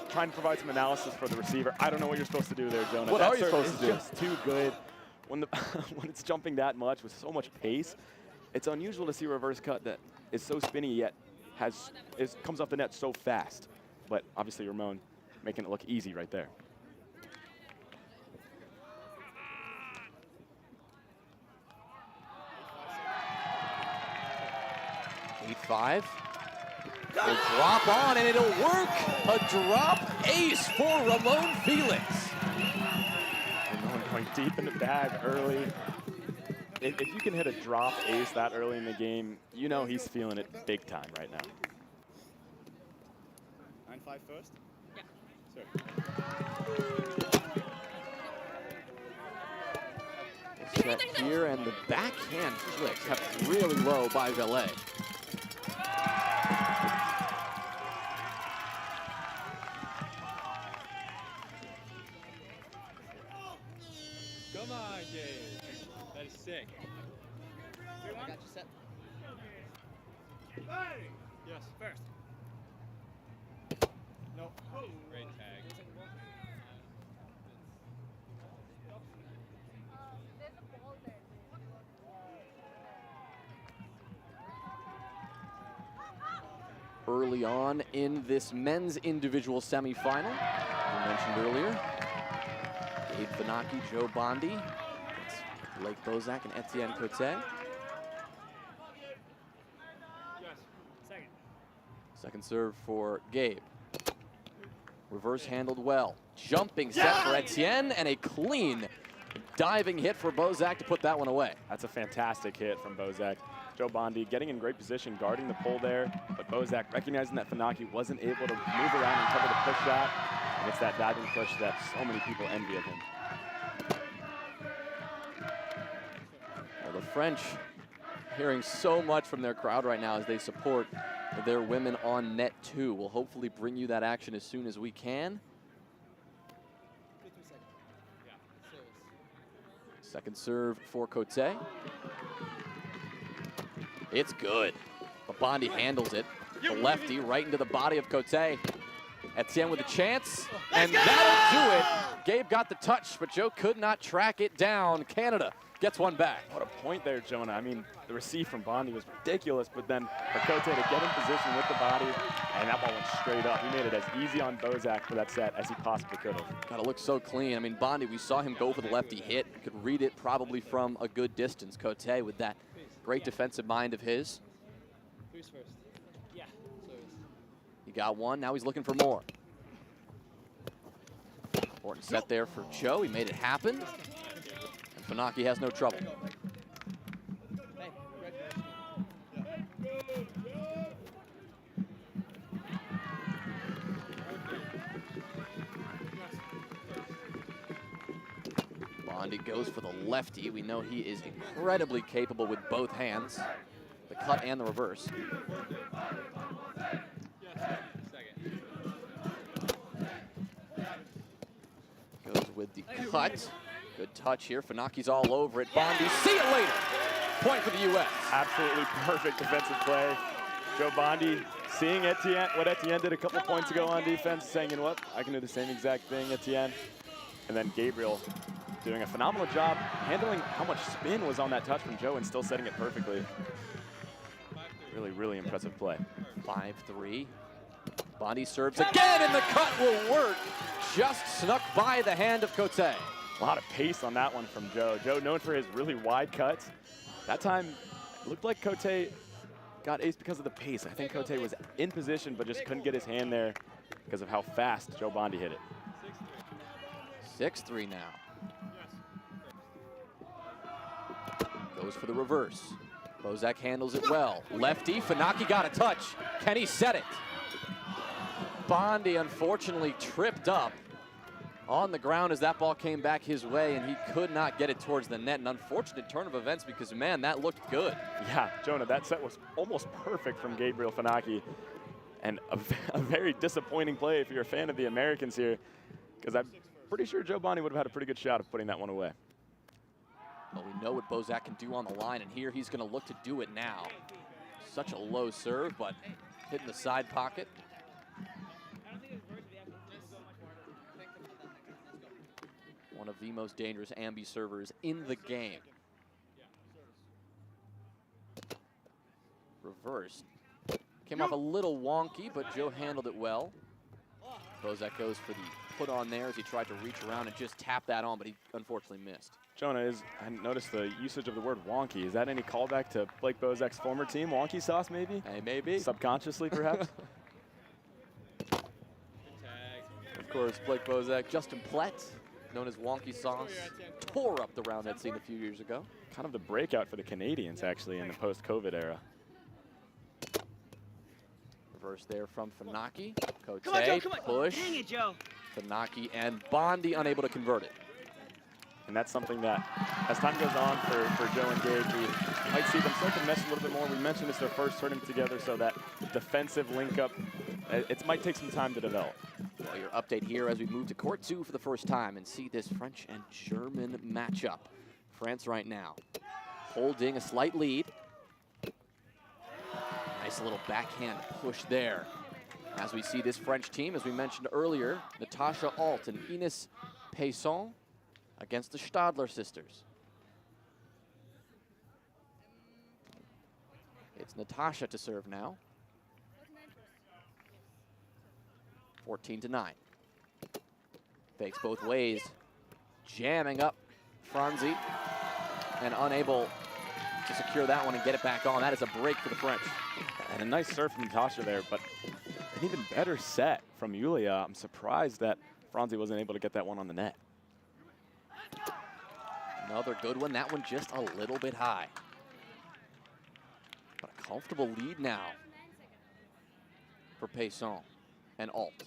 trying to provide some analysis for the receiver. I don't know what you're supposed to do there, Jonah. What are you supposed to do? It's just too good. When when it's jumping that much with so much pace, it's unusual to see a reverse cut that is so spinny yet comes off the net so fast. But obviously Ramon making it look easy right there. Eight-5. Will drop on and it'll work. A drop ace for Ramon Felix. Ramon going deep in the bag early. If you can hit a drop ace that early in the game, you know he's feeling it big time right now. 9-5 first? Set Yeah. here, and the backhand flick kept really low by Valet. Come on, Gabe. That is sick. I got you set. Yes, first. No. Great tag. Early on in this men's individual semifinal, we mentioned earlier, Gabe Vanaki, Joe Bondi, Blake Bozak, and Etienne Cote. Yes. Second. Second serve for Gabe. Reverse handled well. Jumping set for Etienne, and a clean diving hit for Bozak to put that one away. That's a fantastic hit from Bozak. Joe Bondi getting in great position, guarding the pole there, but Bozak recognizing that Fanaki wasn't able to move around and cover the push shot, and it's that diving push that so many people envy of him. Well, the French hearing so much from their crowd right now as they support their women on net too. We'll hopefully bring you that action as soon as we can. Second serve for Cote. It's good. But Bondi handles it. The lefty right into the body of Cote. Etienne with a chance, and that'll do it. Gabe got the touch, but Joe could not track it down. Canada gets one back. What a point there, Jonah. I mean, the receive from Bondi was ridiculous, but then for Cote to get in position with the body, and that ball went straight up. He made it as easy on Bozak for that set as he possibly could have. God, it looks so clean. I mean, Bondi, we saw him go for the lefty hit. You could read it probably from a good distance. Cote with that great defensive mind of his. Who's first? Yeah. He got one, now he's looking for more. Important set there for Joe, he made it happen. And Funaki has no trouble. Bondi goes for the lefty. We know he is incredibly capable with both hands, the cut and the reverse. Goes with the cut. Good touch here. Funaki's all over it. Bondi, see you later. Point for the U.S. Absolutely perfect defensive play. Joe Bondi seeing Etienne, what Etienne did a couple points ago on defense, saying, you know what, I can do the same exact thing, Etienne. And then Gabriel doing a phenomenal job handling how much spin was on that touch from Joe and still setting it perfectly. Really, really impressive play. 5-3. Bondi serves again, and the cut will work. Just snuck by the hand of Cote. A lot of pace on that one from Joe. Joe known for his really wide cuts. That time, it looked like Cote got ace because of the pace. I think Cote was in position, but just couldn't get his hand there because of how fast Joe Bondi hit it. 6-3 now. Goes for the reverse. Bozak handles it well. Lefty, Funaki got a touch. Can he set it? Bondi unfortunately tripped up on the ground as that ball came back his way, and he could not get it towards the net. An unfortunate turn of events because, man, that looked good. Yeah, Jonah, that set was almost perfect from Gabriel Funaki. And a very disappointing play if you're a fan of the Americans here, because I'm pretty sure Joe Bondi would have had a pretty good shot of putting that one away. Well, we know what Bozak can do on the line, and here he's going to look to do it now. Such a low serve, but hitting the side pocket. One of the most dangerous ambi servers in the game. Reverse. Came off a little wonky, but Joe handled it well. Bozak goes for the put on there as he tried to reach around and just tap that on, but he unfortunately missed. Jonah, I noticed the usage of the word wonky. Is that any callback to Blake Bozak's former team, Wonky Sauce maybe? Hey, maybe. Subconsciously, perhaps? Of course, Blake Bozak, Justin Plett, known as Wonky Sauce, tore up the Roundnet scene a few years ago. Kind of the breakout for the Canadians, actually, in the post-COVID era. Reverse there from Funaki. Cote, Come on, Joe, come on. push. Dang it, Joe. Funaki and Bondi unable to convert it. And that's something that, as time goes on for Joe and Gabe, we might see them start to mesh a little bit more. We mentioned it's their first tournament together, so that defensive link-up, it might take some time to develop. Well, your update here as we move to court 2 for the first time and see this French and German matchup. France right now holding a slight lead. Nice little backhand push there. As we see this French team, as we mentioned earlier, Natasha Alt and Ines Payson against the Stadler sisters. It's Natasha to serve now. 14-9. Fakes both ways. Jamming up Franzi and unable to secure that one and get it back on. That is a break for the French. And a nice serve from Natasha there, but an even better set from Yulia. I'm surprised that Franzi wasn't able to get that one on the net. Another good one. That one just a little bit high. But a comfortable lead now for Payson and Alt.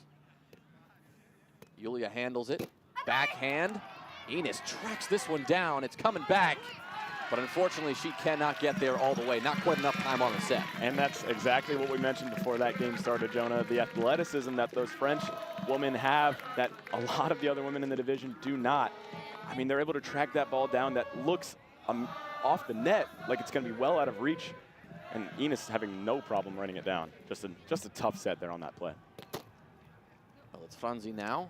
Yulia handles it. Backhand. Ines tracks this one down. It's coming back. But unfortunately, she cannot get there all the way. Not quite enough time on the set. And that's exactly what we mentioned before that game started, Jonah. The athleticism that those French women have that a lot of the other women in the division do not. I mean, they're able to track that ball down that looks off the net like it's going to be well out of reach. And Ines having no problem running it down. Just a tough set there on that play. Well, it's Franzi now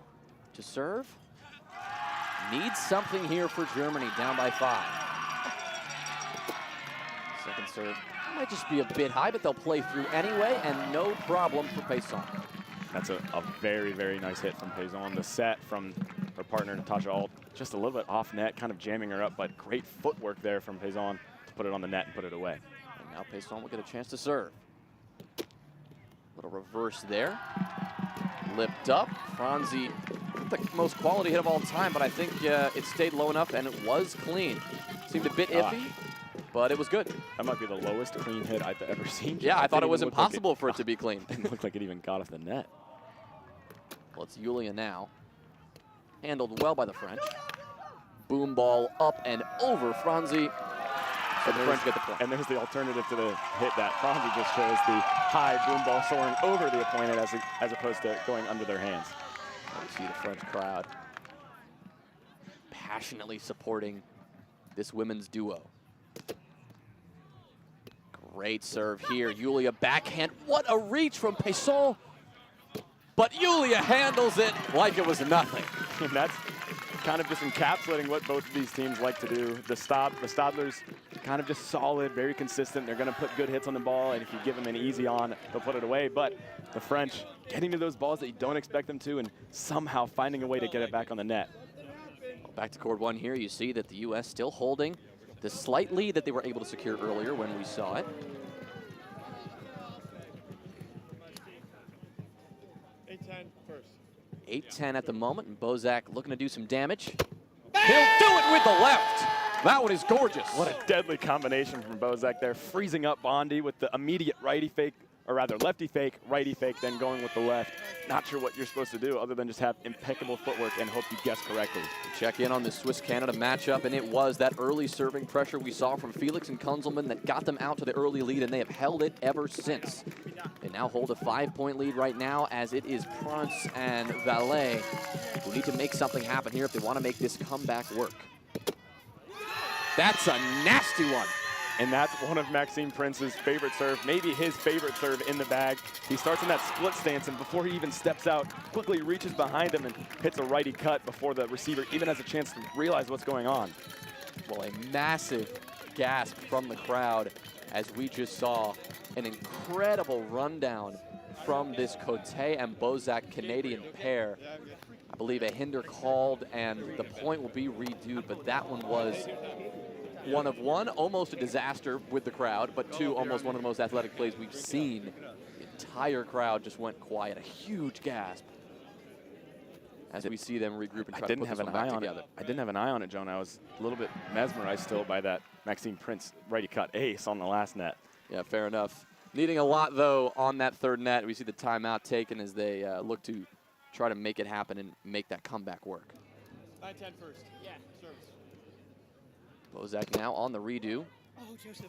to serve. Needs something here for Germany, down by 5. serve. Might just be a bit high, but they'll play through anyway, and no problem for Payson. That's a very, very nice hit from Payson. The set from her partner, Natasha Alt, just a little bit off net, kind of jamming her up, but great footwork there from Payson to put it on the net and put it away. And now Payson will get a chance to serve. Little reverse there. Lipped up. Franzi, the most quality hit of all time, but I think it stayed low enough and it was clean. Seemed a bit iffy, but it was good. That might be the lowest clean hit I've ever seen. Yeah, I thought it was impossible for it to be clean. Didn't look like it even got off the net. Well, it's Yulia now. Handled well by the French. Boom ball up and over Franzi. So the French get the point. And there's the alternative to the hit that Franzi just shows, the high boom ball soaring over the opponent as opposed to going under their hands. You see the French crowd passionately supporting this women's duo. Great serve here. Yulia backhand. What a reach from Payson. But Yulia handles it like it was nothing. And that's kind of just encapsulating what both of these teams like to do. The Stadlers kind of just solid, very consistent. They're going to put good hits on the ball, and if you give them an easy on, they'll put it away. But the French getting to those balls that you don't expect them to and somehow finding a way to get it back on the net. Back to court one here. You see that the U.S. still holding the slight lead that they were able to secure earlier when we saw it. 8-10 first. 8-10 at the moment, and Bozak looking to do some damage. He'll do it with the left. That one is gorgeous. What a deadly combination from Bozak there, freezing up Bondi with the immediate righty fake, or rather lefty fake, righty fake, then going with the left. Not sure what you're supposed to do other than just have impeccable footwork and hope you guess correctly. Check in on the Swiss-Canada matchup, and it was that early serving pressure we saw from Felix and Kunzelman that got them out to the early lead, and they have held it ever since. They now hold a 5-point lead right now, as it is Prince and Valet who need to make something happen here if they want to make this comeback work. That's a nasty one. And that's one of Maxime Prince's favorite serve, maybe his favorite serve in the bag. He starts in that split stance, and before he even steps out, quickly reaches behind him and hits a righty cut before the receiver even has a chance to realize what's going on. Well, a massive gasp from the crowd as we just saw an incredible rundown from this Cote and Bozak Canadian pair. I believe a hinder called, and the point will be reviewed, but that one was one of one, almost a disaster with the crowd, but two, almost one of the most athletic plays we've seen. The entire crowd just went quiet, a huge gasp as we see them regroup and try to put this one back together. I didn't have an eye on it, Jonah. I was a little bit mesmerized still by that Maxime Prince righty cut ace on the last net. Yeah, fair enough. Needing a lot, though, on that third net. We see the timeout taken as they look to try to make it happen and make that comeback work. 9-10 first. Yeah, service. Bozak now on the redo. Oh, Joseph.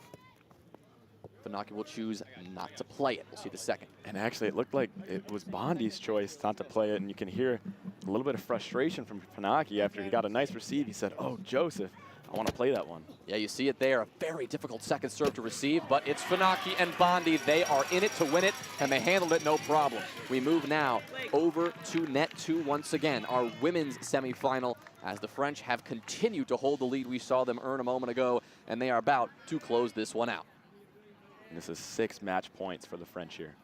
Funaki will choose not to play it. We'll see the second. And actually, it looked like it was Bondi's choice not to play it, and you can hear a little bit of frustration from Funaki after he got a nice receive. He said, oh, Joseph, I want to play that one. Yeah, you see it there. A very difficult second serve to receive, but it's Funaki and Bondi. They are in it to win it, and they handled it no problem. We move now over to net two once again, our women's semifinal, as the French have continued to hold the lead we saw them earn a moment ago, and they are about to close this one out. And this is 6 match points for the French here.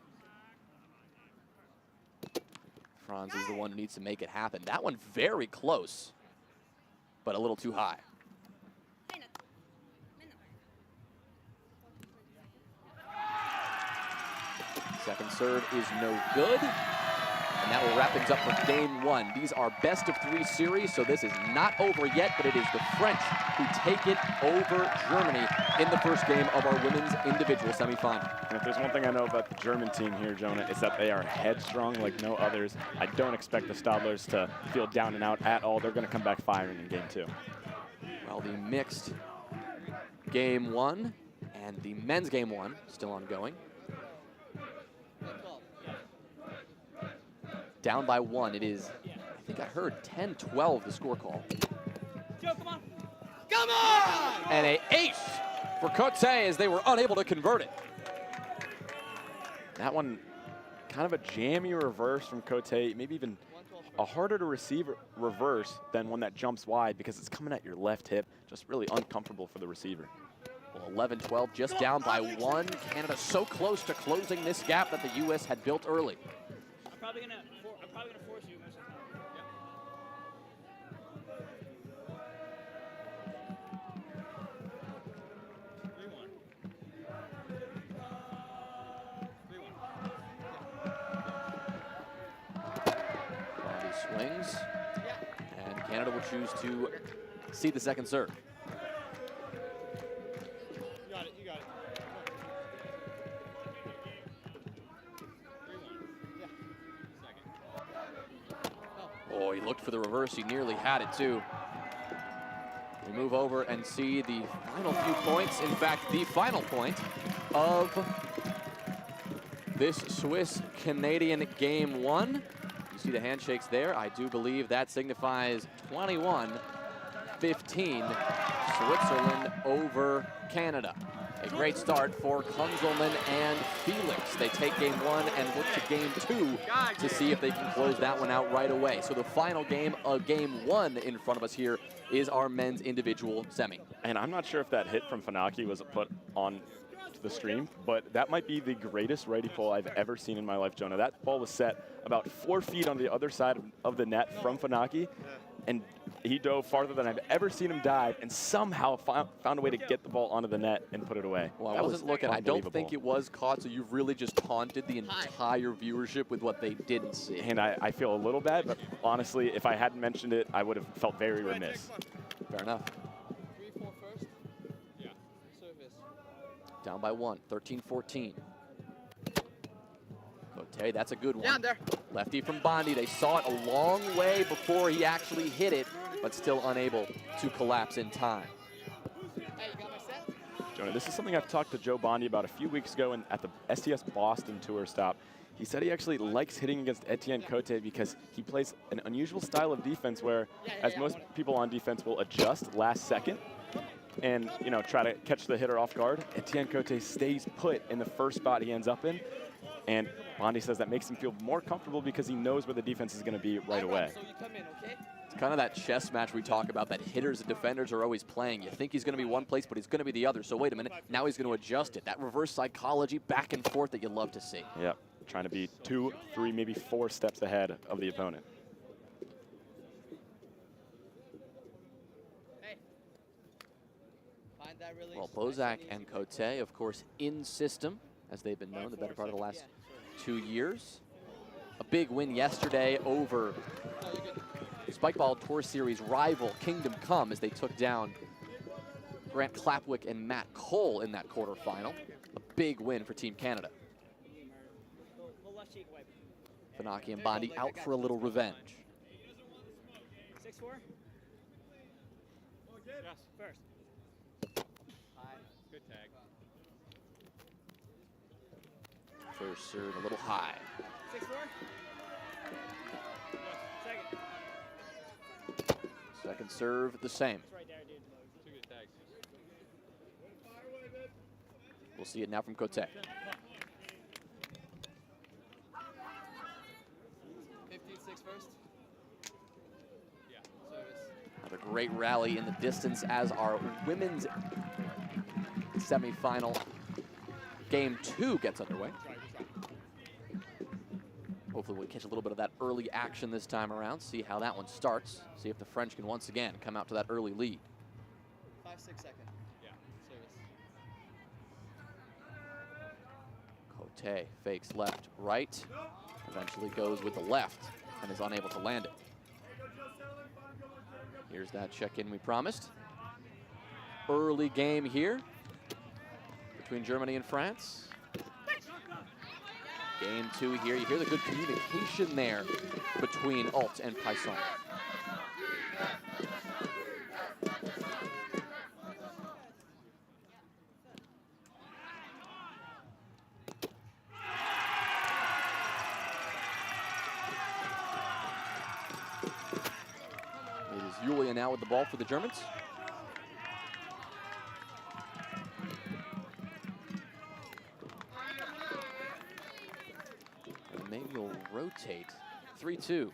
Franz is the one who needs to make it happen. That one very close, but a little too high. Second serve is no good. And that will wrap things up for game one. These are best of 3 series, so this is not over yet, but it is the French who take it over Germany in the first game of our women's individual semifinal. And if there's one thing I know about the German team here, Jonah, it's that they are headstrong like no others. I don't expect the Stadlers to feel down and out at all. They're going to come back firing in game 2. Well, the mixed game 1 and the men's game 1 still ongoing. Down by 1, it is, I think I heard 10-12 the score call. Joe, come on. Come on! And an ace for Cote as they were unable to convert it. That one, kind of a jammy reverse from Cote, maybe even a harder to receive reverse than one that jumps wide because it's coming at your left hip, just really uncomfortable for the receiver. Well, 11-12, just down by 1. Canada so close to closing this gap that the U.S. had built early. I'm probably gonna force you. Swings, and Canada will choose to see the second serve. You got it, you got it. Oh, he looked for the reverse. He nearly had it, too. We move over and see the final few points. In fact, the final point of this Swiss-Canadian Game 1. You see the handshakes there. I do believe that signifies 21-15, Switzerland over Canada. A great start for Kunzelman and Felix. They take Game 1 and look to Game 2 to see if they can close that one out right away. So the final game of Game 1 in front of us here is our men's individual semi. And I'm not sure if that hit from Funaki was put on the stream, but that might be the greatest righty pull I've ever seen in my life, Jonah. That ball was set about 4 feet on the other side of the net from Funaki, and he dove farther than I've ever seen him dive, and somehow found a way to get the ball onto the net and put it away. Well, I wasn't looking. I don't think it was caught, so you've really just taunted the entire viewership with what they didn't see. And I feel a little bad, but honestly, if I hadn't mentioned it, I would have felt very remiss. Fair enough. 3-4 first. Yeah. Service. Down by 1, 13-14. Cote, that's a good one. Yeah, I'm there. Lefty from Bondi. They saw it a long way before he actually hit it, but still unable to collapse in time. Hey, you got my set? Jonah, this is something I've talked to Joe Bondi about a few weeks ago at the STS Boston Tour stop. He said he actually likes hitting against Etienne Cote because he plays an unusual style of defense where, as most people on defense will adjust last second and, you know, try to catch the hitter off guard, Etienne Cote stays put in the first spot he ends up in. And Bondi says that makes him feel more comfortable because he knows where the defense is going to be right away. So you come in, okay? It's kind of that chess match we talk about that hitters and defenders are always playing. You think he's going to be one place, but he's going to be the other. So wait a minute, now he's going to adjust it. That reverse psychology back and forth that you love to see. Yep, trying to be 2, 3, maybe 4 steps ahead of the opponent. Hey. Find that release. Well, Bozak and Cote, of course, in system, as they've been known the better part of the last 2 years. A big win yesterday over Spikeball Tour Series rival Kingdom Come as they took down Grant Clapwick and Matt Cole in that quarterfinal. A big win for Team Canada. Funaki and Bondi out for a little revenge. 6-4. Yes, first. Good tag. First serve a little high. 6-4. Second. Second serve the same. It's right there, dude. 2 good tags. We'll see it now from Cote. 15-6 first. Yeah. Service. Another great rally in the distance as our women's semifinal Game 2 gets underway. Hopefully we'll catch a little bit of that early action this time around, see how that one starts, see if the French can once again come out to that early lead. 5-6 second. Yeah. Service. Cote fakes left, right, eventually goes with the left and is unable to land it. Here's that check-in we promised. Early game here between Germany and France. Game 2 here. You hear the good communication there between Alt and Paison. It is Julia now with the ball for the Germans. And maybe you'll rotate. 3-2.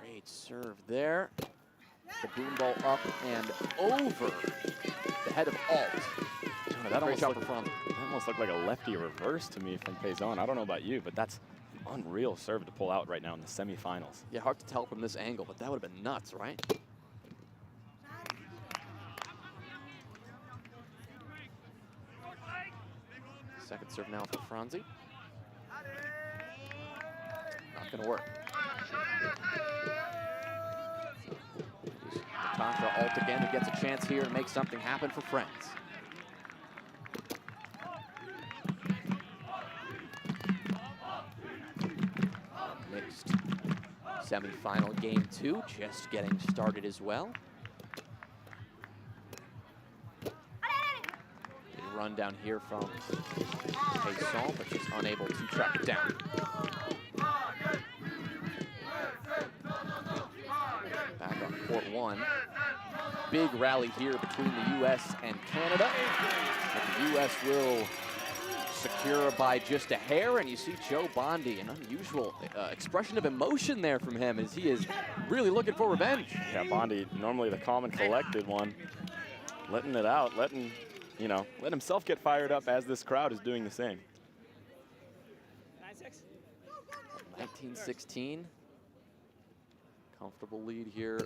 Great serve there. The boom ball up and over the head of Alt. That almost looked like a lefty reverse to me from Payzon. I don't know about you, but that's an unreal serve to pull out right now in the semifinals. Yeah, hard to tell from this angle, but that would have been nuts, right? Second serve now for Franzi. Not going to work. Natasha Alt again, who gets a chance here to make something happen for Friends. Mixed semifinal game 2, just getting started as well. Run down here from Payson, but she's unable to track it down. Back on court 1. Big rally here between the U.S. and Canada. But the U.S. will secure by just a hair, and you see Joe Bondi, an unusual expression of emotion there from him as he is really looking for revenge. Yeah, Bondi, normally the calm and collected one, letting it out, letting himself get fired up as this crowd is doing the same. 9-6. 19-16. Comfortable lead here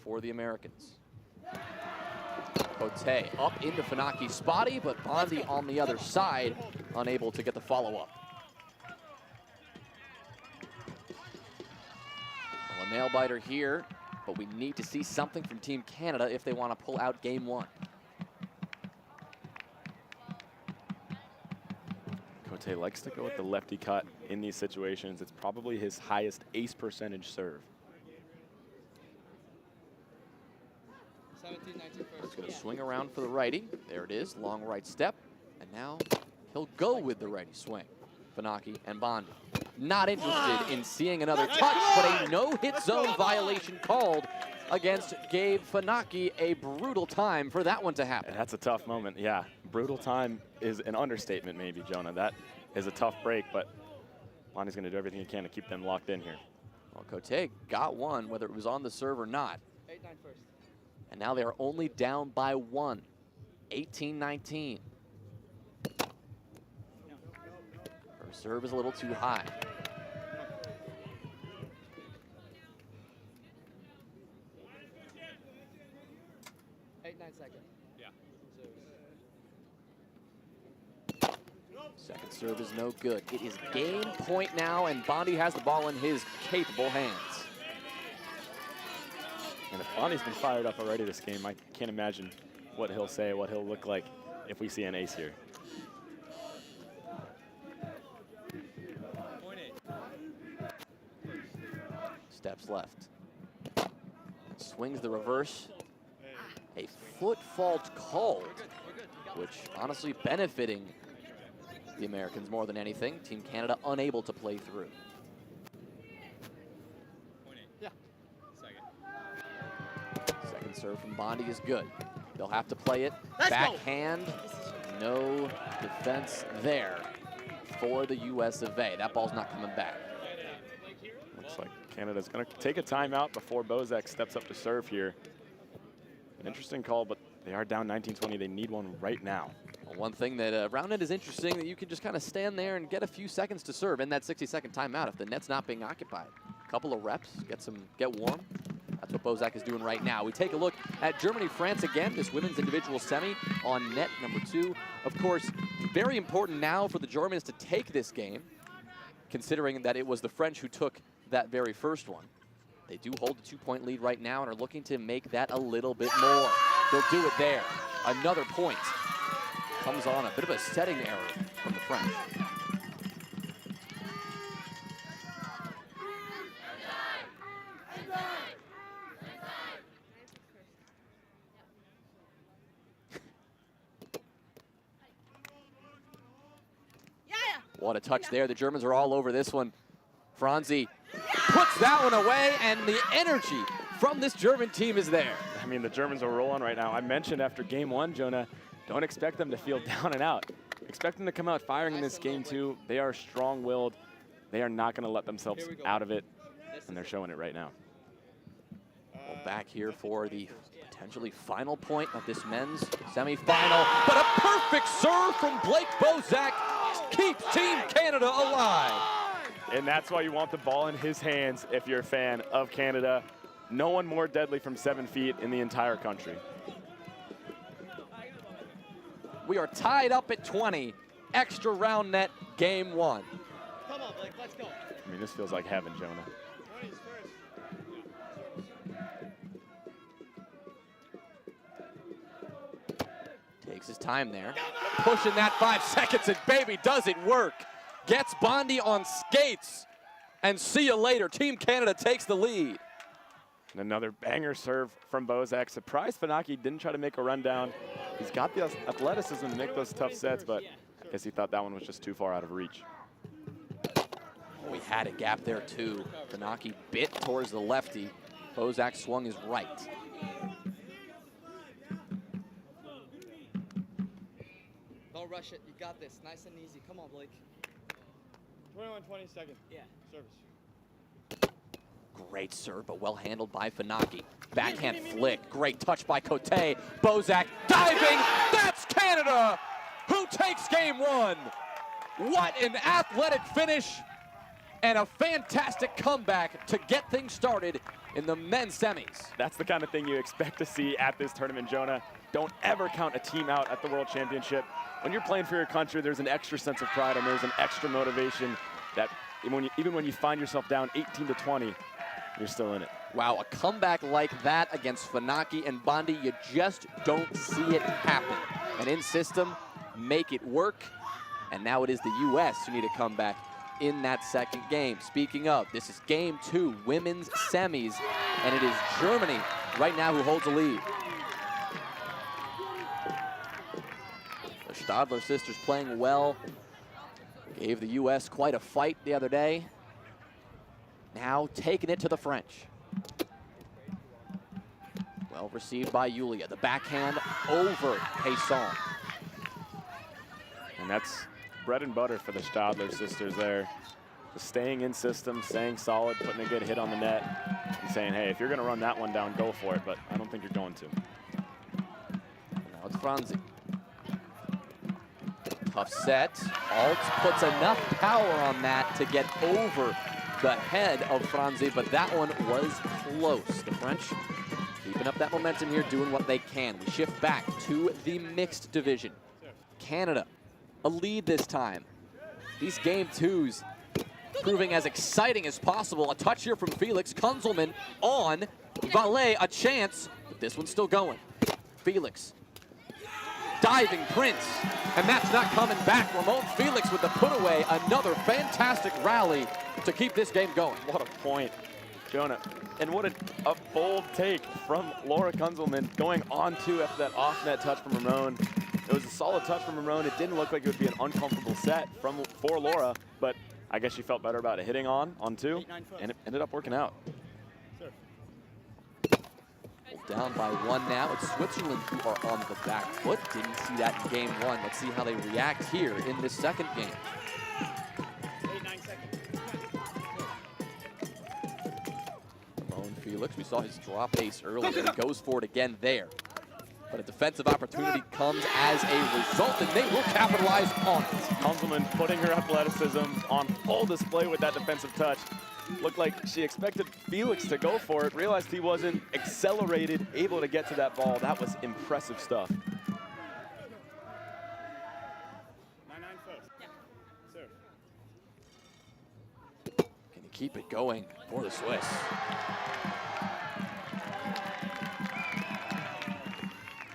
for the Americans. Cote up into Fanaki's spotty, but Bondi on the other side, unable to get the follow-up. Well, a nail-biter here, but we need to see something from Team Canada if they want to pull out game 1. Cote likes to go with the lefty cut in these situations. It's probably his highest ace percentage serve. 17, 19 first. He's going to swing around for the righty. There it is, long right step. And now he'll go with the righty swing. Fanaki and Bondi. Not interested in seeing another touch, but a no-hit zone violation called against Gabe Fanaki. A brutal time for that one to happen. That's a tough moment, yeah. Brutal time is an understatement maybe, Jonah. That is a tough break, but Bondi's going to do everything he can to keep them locked in here. Well, Cote got one, whether it was on the serve or not. 8-9 first. And now they are only down by 1. 18-19. Her serve is a little too high. Second. Yeah. Second serve is no good. It is game point now, and Bondi has the ball in his capable hands. And if Bondi's been fired up already this game, I can't imagine what he'll say, what he'll look like if we see an ace here. Steps left. Swings the reverse. A foot fault called, which honestly benefiting the Americans more than anything. Team Canada unable to play through. Yeah. Second serve from Bondi is good. They'll have to play it. Backhand. No defense there for the US of A. That ball's not coming back. Looks like Canada's going to take a timeout before Bozak steps up to serve here. An interesting call, but they are down 19-20. They need one right now. Well, one thing that Roundnet is interesting, that you can just kind of stand there and get a few seconds to serve in that 60-second timeout if the net's not being occupied. A couple of reps, get warm. That's what Bozak is doing right now. We take a look at Germany-France again, this women's individual semi on net number 2. Of course, very important now for the Germans to take this game, considering that it was the French who took that very first one. They do hold a 2-point lead right now and are looking to make that a little bit more. They'll do it there. Another point comes on a bit of a setting error from the French. What a touch there. The Germans are all over this one. Franzi puts that one away, and the energy from this German team is there. I mean, the Germans are rolling right now. I mentioned after game 1, Jonah, don't expect them to feel down and out. Expect them to come out firing in this game 2. They are strong-willed. They are not going to let themselves out of it, and they're showing it right now. back here for the potentially final point of this men's semifinal. But a perfect serve from Blake Bozak keeps Team Canada alive. And that's why you want the ball in his hands if you're a fan of Canada. No one more deadly from 7 feet in the entire country. We are tied up at 20. Extra round net, game 1. Come on, Blake, let's go. I mean, this feels like heaven, Jonah. Takes his time there. Pushing that 5 seconds, and baby, does it work. Gets Bondi on skates, and see you later. Team Canada takes the lead. And another banger serve from Bozak. Surprised Fanaki didn't try to make a rundown. He's got the athleticism to make those tough sets, but I guess he thought that one was just too far out of reach. We had a gap there too. Fanaki bit towards the lefty. Bozak swung his right. Don't rush it. You got this. Nice and easy. Come on, Blake. 21-20 second. Yeah. Service. Great serve, but well handled by Fanaki. Backhand flick. Great touch by Cote. Bozak diving. That's Canada, who takes game 1. What an athletic finish and a fantastic comeback to get things started in the men's semis. That's the kind of thing you expect to see at this tournament, Jonah. Don't ever count a team out at the World Championship. When you're playing for your country, there's an extra sense of pride and there's an extra motivation that even when you find yourself down 18-20, you're still in it. Wow, a comeback like that against Fanaki and Bondi, you just don't see it happen. And in system, make it work. And now it is the U.S. who need a comeback in that second game. Speaking of, this is game 2, women's semis, and it is Germany right now who holds the lead. The Stadler sisters playing well. Gave the U.S. quite a fight the other day. Now taking it to the French. Well received by Yulia. The backhand over Payson. And that's bread and butter for the Stadler sisters there. Just staying in system, staying solid, putting a good hit on the net, and saying, hey, if you're going to run that one down, go for it, but I don't think you're going to. Now it's Franzi. Tough set. Alt puts enough power on that to get over the head of Franzi, but that one was close. The French keeping up that momentum here, doing what they can. We shift back to the mixed division. Canada, a lead this time. These game 2s proving as exciting as possible. A touch here from Felix. Kunzelman on Valet, a chance, but this one's still going. Felix, diving Prince, and that's not coming back. Ramon Felix with the put away. Another fantastic rally to keep this game going. What a point, Jonah. And what a bold take from Laura Kunzelman going on 2 after that off-net touch from Ramon. It was a solid touch from Ramon. It didn't look like it would be an uncomfortable set for Laura, but I guess she felt better about it hitting on 2, and it ended up working out. Down by 1 now. It's Switzerland who are on the back foot. Didn't see that in game 1. Let's see how they react here in this second game. Ramon Felix, we saw his drop ace earlier, and he goes for it again there. But a defensive opportunity comes as a result, and they will capitalize on it. Kunzelman putting her athleticism on full display with that defensive touch. Looked like she expected Felix to go for it, realized he wasn't, accelerated, able to get to that ball. That was impressive stuff. 9-9 first. Yeah. Serve. Can he keep it going for the Swiss?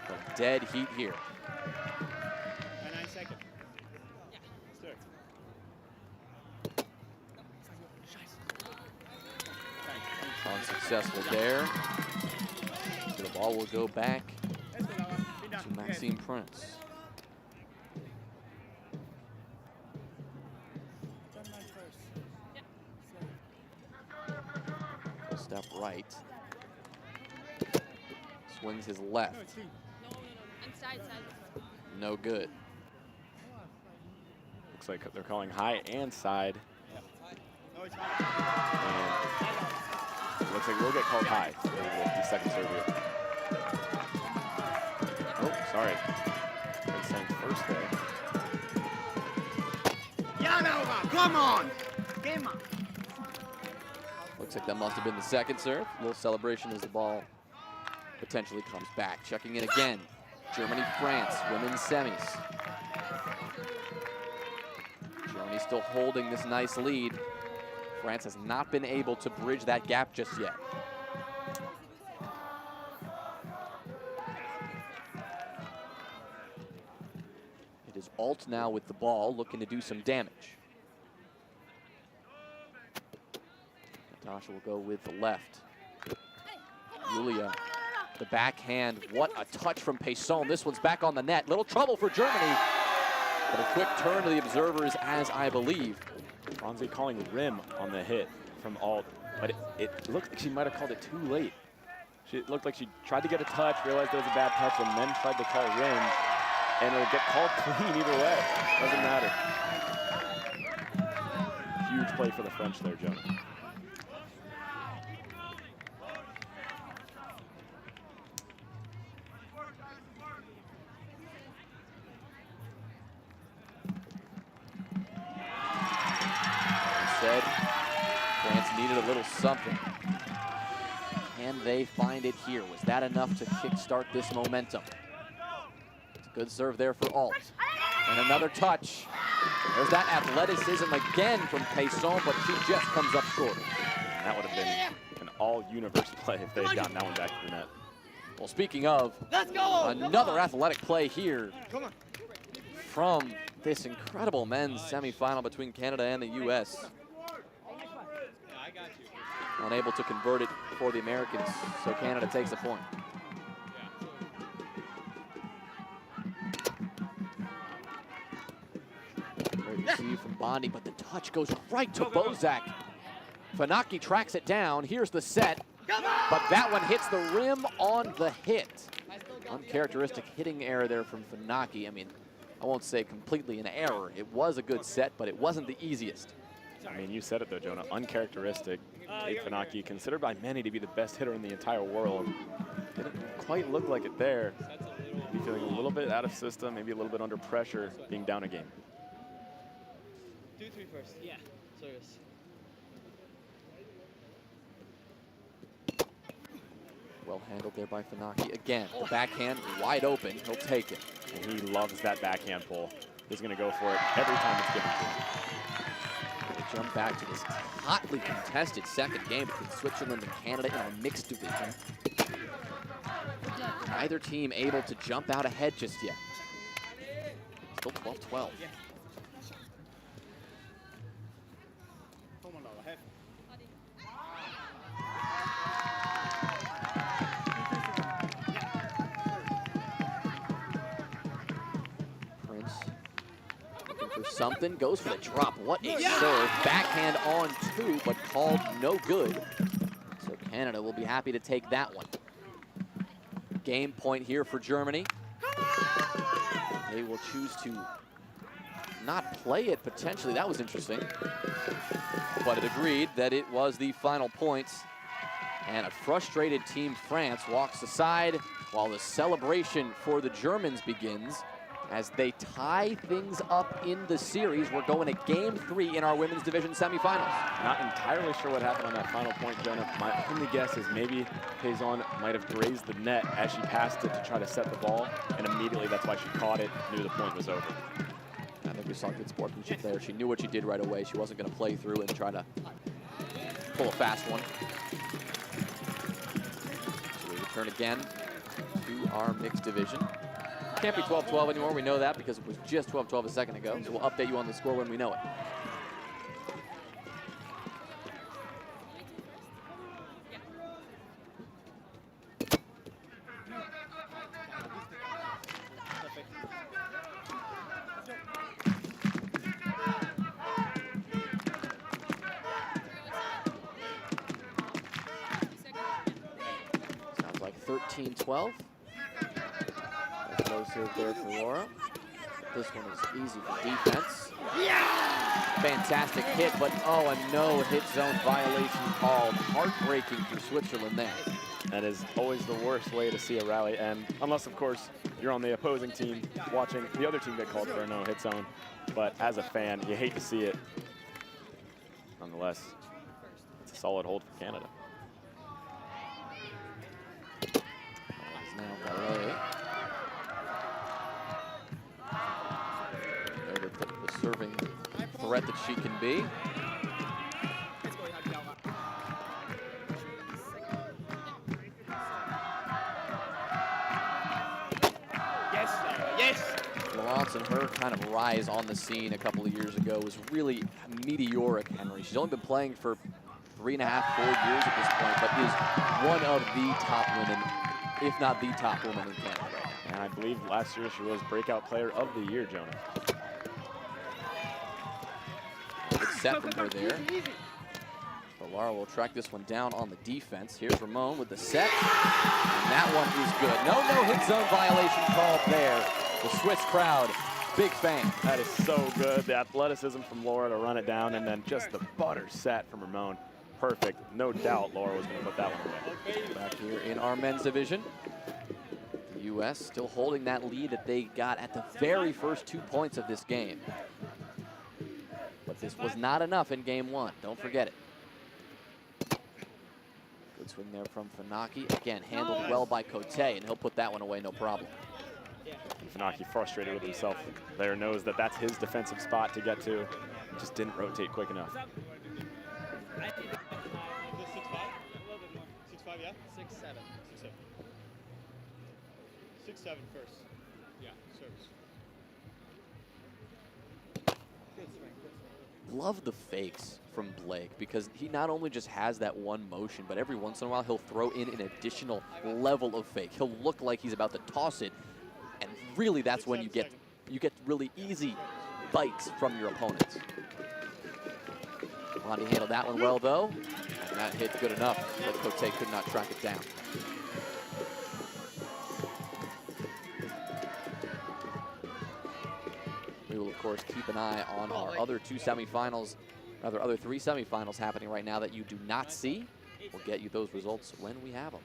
A dead heat here. 9 second. Yeah. Serve. Unsuccessful there. So the ball will go back to Maxime Prince. A step right. Swings his left. No good. Looks like they're calling high and side. And Looks like we'll get called high. The second serve here. Oh, sorry. I was saying first there. Yanova, come on! Come on! Looks like that must have been the second serve. A little celebration as the ball potentially comes back. Checking in again. Germany, France, women's semis. Germany still holding this nice lead. France has not been able to bridge that gap just yet. It is Alt now with the ball, looking to do some damage. Natasha will go with the left. Julia, the backhand. What a touch from Payson. This one's back on the net. Little trouble for Germany. But a quick turn to the observers, as I believe. Franzi calling rim on the hit from Alt, but it looked like she might have called it too late. It looked like she tried to get a touch, realized it was a bad touch, and then tried to call rim, and it'll get called clean either way. Doesn't matter. Huge play for the French there, Jonah. France needed a little something. Can they find it here? Was that enough to kickstart this momentum? It's a good serve there for Alt. And another touch. There's that athleticism again from Payson, but she just comes up short. That would have been an all-universe play if they had gotten that one back to the net. Well, speaking of, another athletic play here from this incredible men's semifinal between Canada and the U.S. Unable to convert it for the Americans, so Canada takes a point. Great receive from Bondi, but the touch goes right to Bozak. Funaki tracks it down. Here's the set, but that one hits the rim on the hit. Uncharacteristic hitting error there from Funaki. I mean, I won't say completely an error. It was a good set, but it wasn't the easiest. I mean, you said it though, Jonah. Uncharacteristic. Kate Funaki, considered by many to be the best hitter in the entire world. Didn't quite look like it there. Maybe feeling a little bit out of system, maybe a little bit under pressure, being down a game. 2-3 first. Yeah. Service. Well handled there by Funaki. Again, the backhand wide open. He'll take it. And he loves that backhand pull. He's going to go for it every time it's given to him. We'll jump back to this hotly contested second game between Switzerland and Canada in a mixed division. Neither team able to jump out ahead just yet. Still 12-12. Something goes for the drop. What a serve. Backhand on two, but called no good. So Canada will be happy to take that one. Game point here for Germany. They will choose to not play it potentially. That was interesting. But it agreed that it was the final points. And a frustrated Team France walks aside while the celebration for the Germans begins. As they tie things up in the series, we're going to Game 3 in our women's division semifinals. Not entirely sure what happened on that final point, Jonah. My only guess is maybe Payson might have grazed the net as she passed it to try to set the ball, and immediately that's why she caught it, knew the point was over. I think we saw good sportsmanship there. She knew what she did right away. She wasn't going to play through and try to pull a fast one. So we return again to our mixed division. Can't be 12-12 anymore. We know that because it was just 12-12 a second ago. So we'll update you on the score when we know it. Sounds like 13-12. Close serve there for Laura. This one is easy for defense. Fantastic hit, but oh, a no-hit zone violation called. Heartbreaking for Switzerland there. That is always the worst way to see a rally end, unless, of course, you're on the opposing team watching the other team get called for a no-hit zone. But as a fan, you hate to see it. Nonetheless, it's a solid hold for Canada. It's now Ballet. The serving threat that she can be. Yes! Laurence and her kind of rise on the scene a couple of years ago was really meteoric, Henry. She's only been playing for 3.5, 4 years at this point, but is one of the top women, if not the top woman in Canada right now. And I believe last year she was Breakout Player of the Year, Jonah. Good set from her there. So Lara will track this one down on the defense. Here's Ramon with the set. And that one is good. No-hit zone violation called there. The Swiss crowd, big fan. That is so good. The athleticism from Laura to run it down, and then just the butter set from Ramon. Perfect. No doubt Laura was going to put that one away. Back here in our men's division. The U.S. still holding that lead that they got at the very first 2 points of this game. But this was not enough in game 1. Don't forget it. Good swing there from Funaki. Again, handled well by Cote, and he'll put that one away, no problem. Funaki, frustrated with himself there, knows that that's his defensive spot to get to. Just didn't rotate quick enough. 6-5? 6-5, yeah? 6-7. 6-7 first. Yeah, service. Love the fakes from Blake, because he not only just has that one motion, but every once in a while he'll throw in an additional level of fake. He'll look like he's about to toss it, and really that's when you get really easy bites from your opponents. Bondi handled that one well though, and that hit good enough, but Cote could not track it down. We will, of course, keep an eye on our other three semifinals happening right now that you do not see. We'll get you those results when we have them.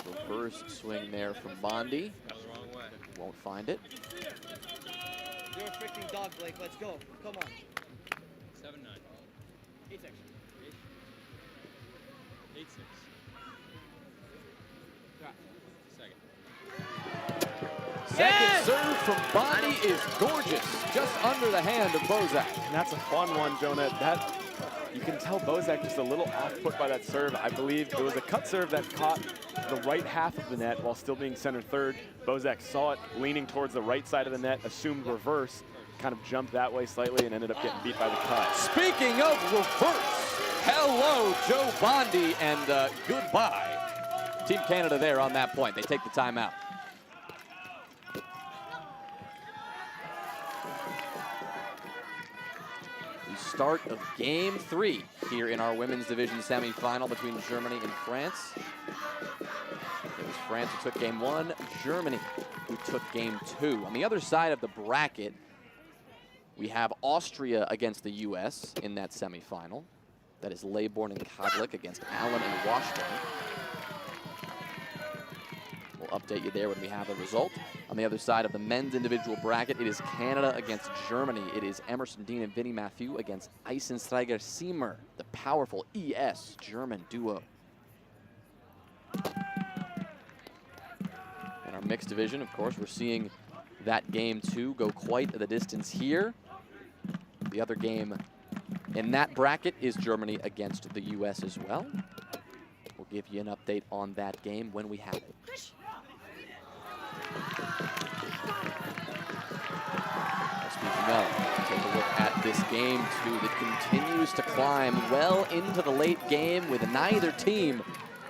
Reverse swing there from Bondi. Won't find it. You're a freaking dog, Blake. Let's go. Come on. 7-9. 8-6. 8-6. Second serve from Bondi is gorgeous, just under the hand of Bozak. And that's a fun one, Jonah. That, you can tell Bozak just a little off-put by that serve. I believe it was a cut serve that caught the right half of the net while still being center third. Bozak saw it leaning towards the right side of the net, assumed reverse, kind of jumped that way slightly and ended up getting beat by the cut. Speaking of reverse, hello, Joe Bondi, and goodbye. Team Canada there on that point. They take the timeout. Start of game 3 here in our women's division semifinal between Germany and France. It was France who took game 1, Germany who took game 2. On the other side of the bracket, we have Austria against the U.S. in that semifinal. That is Laybourne and Kadlik against Allen and Washburn. We'll update you there when we have a result. On the other side of the men's individual bracket, it is Canada against Germany. It is Emerson Dean and Vinnie Mathieu against Eisensteiger Siemer, the powerful ES German duo. In our mixed division, of course, we're seeing that game 2 go quite the distance here. The other game in that bracket is Germany against the US as well. We'll give you an update on that game when we have it. Speaking of, take a look at this game 2 that continues to climb well into the late game with neither team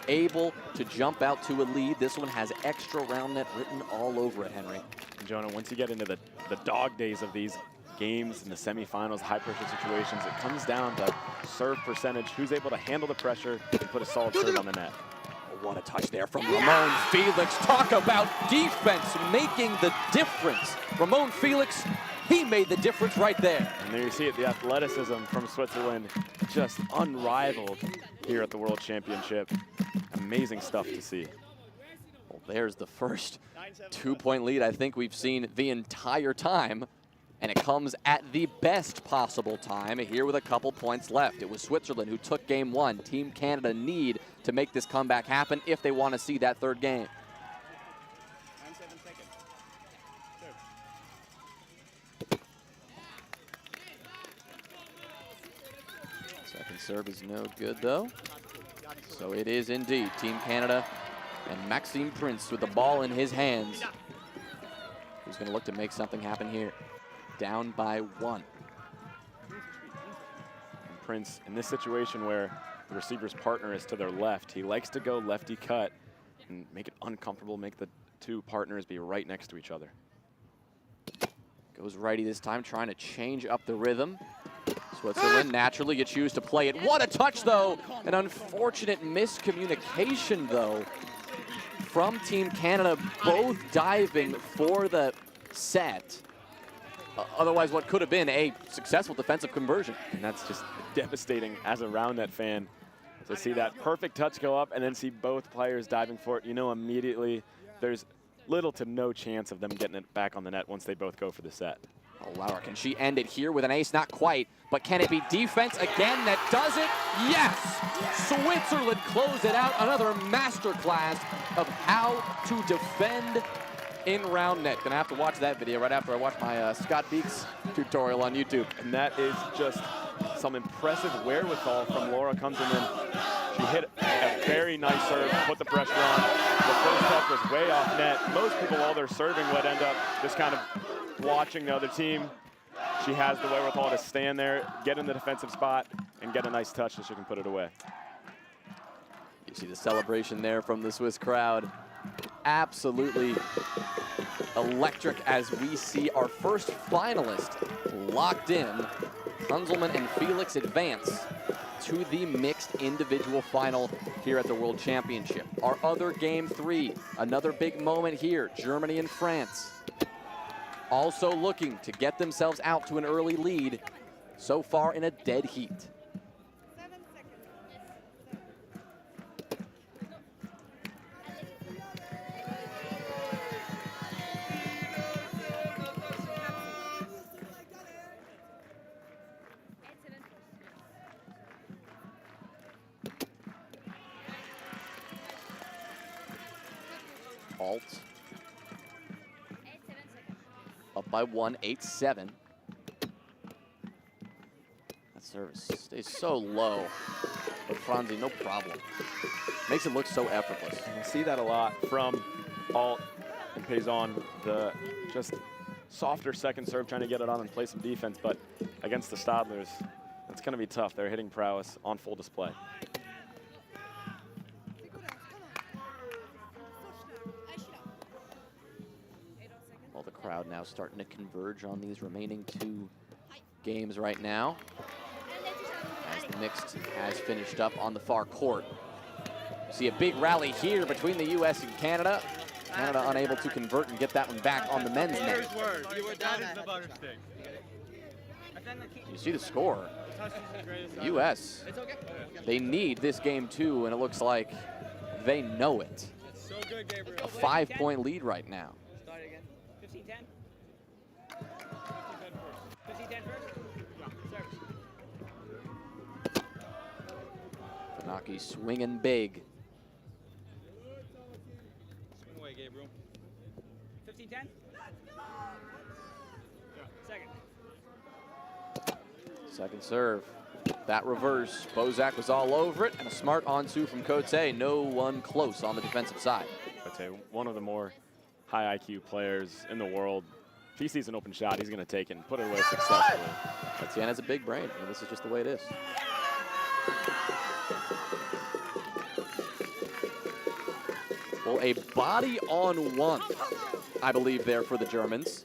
able to jump out to a lead. This one has extra round net written all over it, Henry. And Jonah, once you get into the dog days of these games in the semifinals, high pressure situations, it comes down to serve percentage, who's able to handle the pressure and put a solid serve on the net. What a touch there from Ramon Felix. Talk about defense making the difference. Ramon Felix, he made the difference right there. And there you see it, the athleticism from Switzerland, just unrivaled here at the World Championship. Amazing stuff to see. Well, there's the first 2-point lead I think we've seen the entire time. And it comes at the best possible time here with a couple points left. It was Switzerland who took game 1. Team Canada need to make this comeback happen if they want to see that third game. 9-7 seconds. Second serve is no good though. So it is indeed Team Canada and Maxime Prince with the ball in his hands. Who's going to look to make something happen here. Down by 1. And Prince, in this situation where the receiver's partner is to their left, he likes to go lefty cut and make it uncomfortable, make the two partners be right next to each other. Goes righty this time, trying to change up the rhythm. Switzerland, naturally, you choose to play it. What a touch, though. An unfortunate miscommunication, though, from Team Canada, both diving for the set. Otherwise, what could have been a successful defensive conversion. And that's just devastating as a Roundnet fan to see that perfect touch go up and then see both players diving for it. You know immediately there's little to no chance of them getting it back on the net once they both go for the set. Oh, Laura, can she end it here with an ace? Not quite, but can it be defense again that does it? Yes! Switzerland close it out. Another masterclass of how to defend in Roundnet. Gonna have to watch that video right after I watch my Scott Beeks tutorial on YouTube. And that is just some impressive wherewithal from Laura Kunzelman. She hit a very nice serve, put the pressure on. The first touch was way off net. Most people, while they're serving, would end up just kind of watching the other team. She has the wherewithal to stand there, get in the defensive spot, and get a nice touch so she can put it away. You see the celebration there from the Swiss crowd. Absolutely electric as we see our first finalist locked in. Kunzelman and Felix advance to the mixed individual final here at the World Championship. Our other game 3, another big moment here, Germany and France. Also looking to get themselves out to an early lead, so far in a dead heat. Alt. Up by 1, 8-7. That service stays so low, but Franzi, no problem. Makes it look so effortless. And I see that a lot from Alt and Payson, the just softer second serve, trying to get it on and play some defense, but against the Stadlers, it's going to be tough. Their hitting prowess on full display. Well, the crowd now starting to converge on these remaining 2 games right now, as the mixed has finished up on the far court. See a big rally here between the U.S. and Canada. Canada unable to convert and get that one back on the men's net. You see the score. The U.S., they need this game 2, and it looks like they know it. A 5-point lead right now. 15-10. Funaki swinging big. Swing away, Gabriel. 15-10. Second. Second serve. That reverse. Bozak was all over it, and a smart on-two from Cote. No one close on the defensive side. Cote, one of the more high IQ players in the world. If he sees an open shot, he's going to take it and put it away successfully. Etienne has a big brain, and this is just the way it is. Well, a body on 1, I believe, there for the Germans.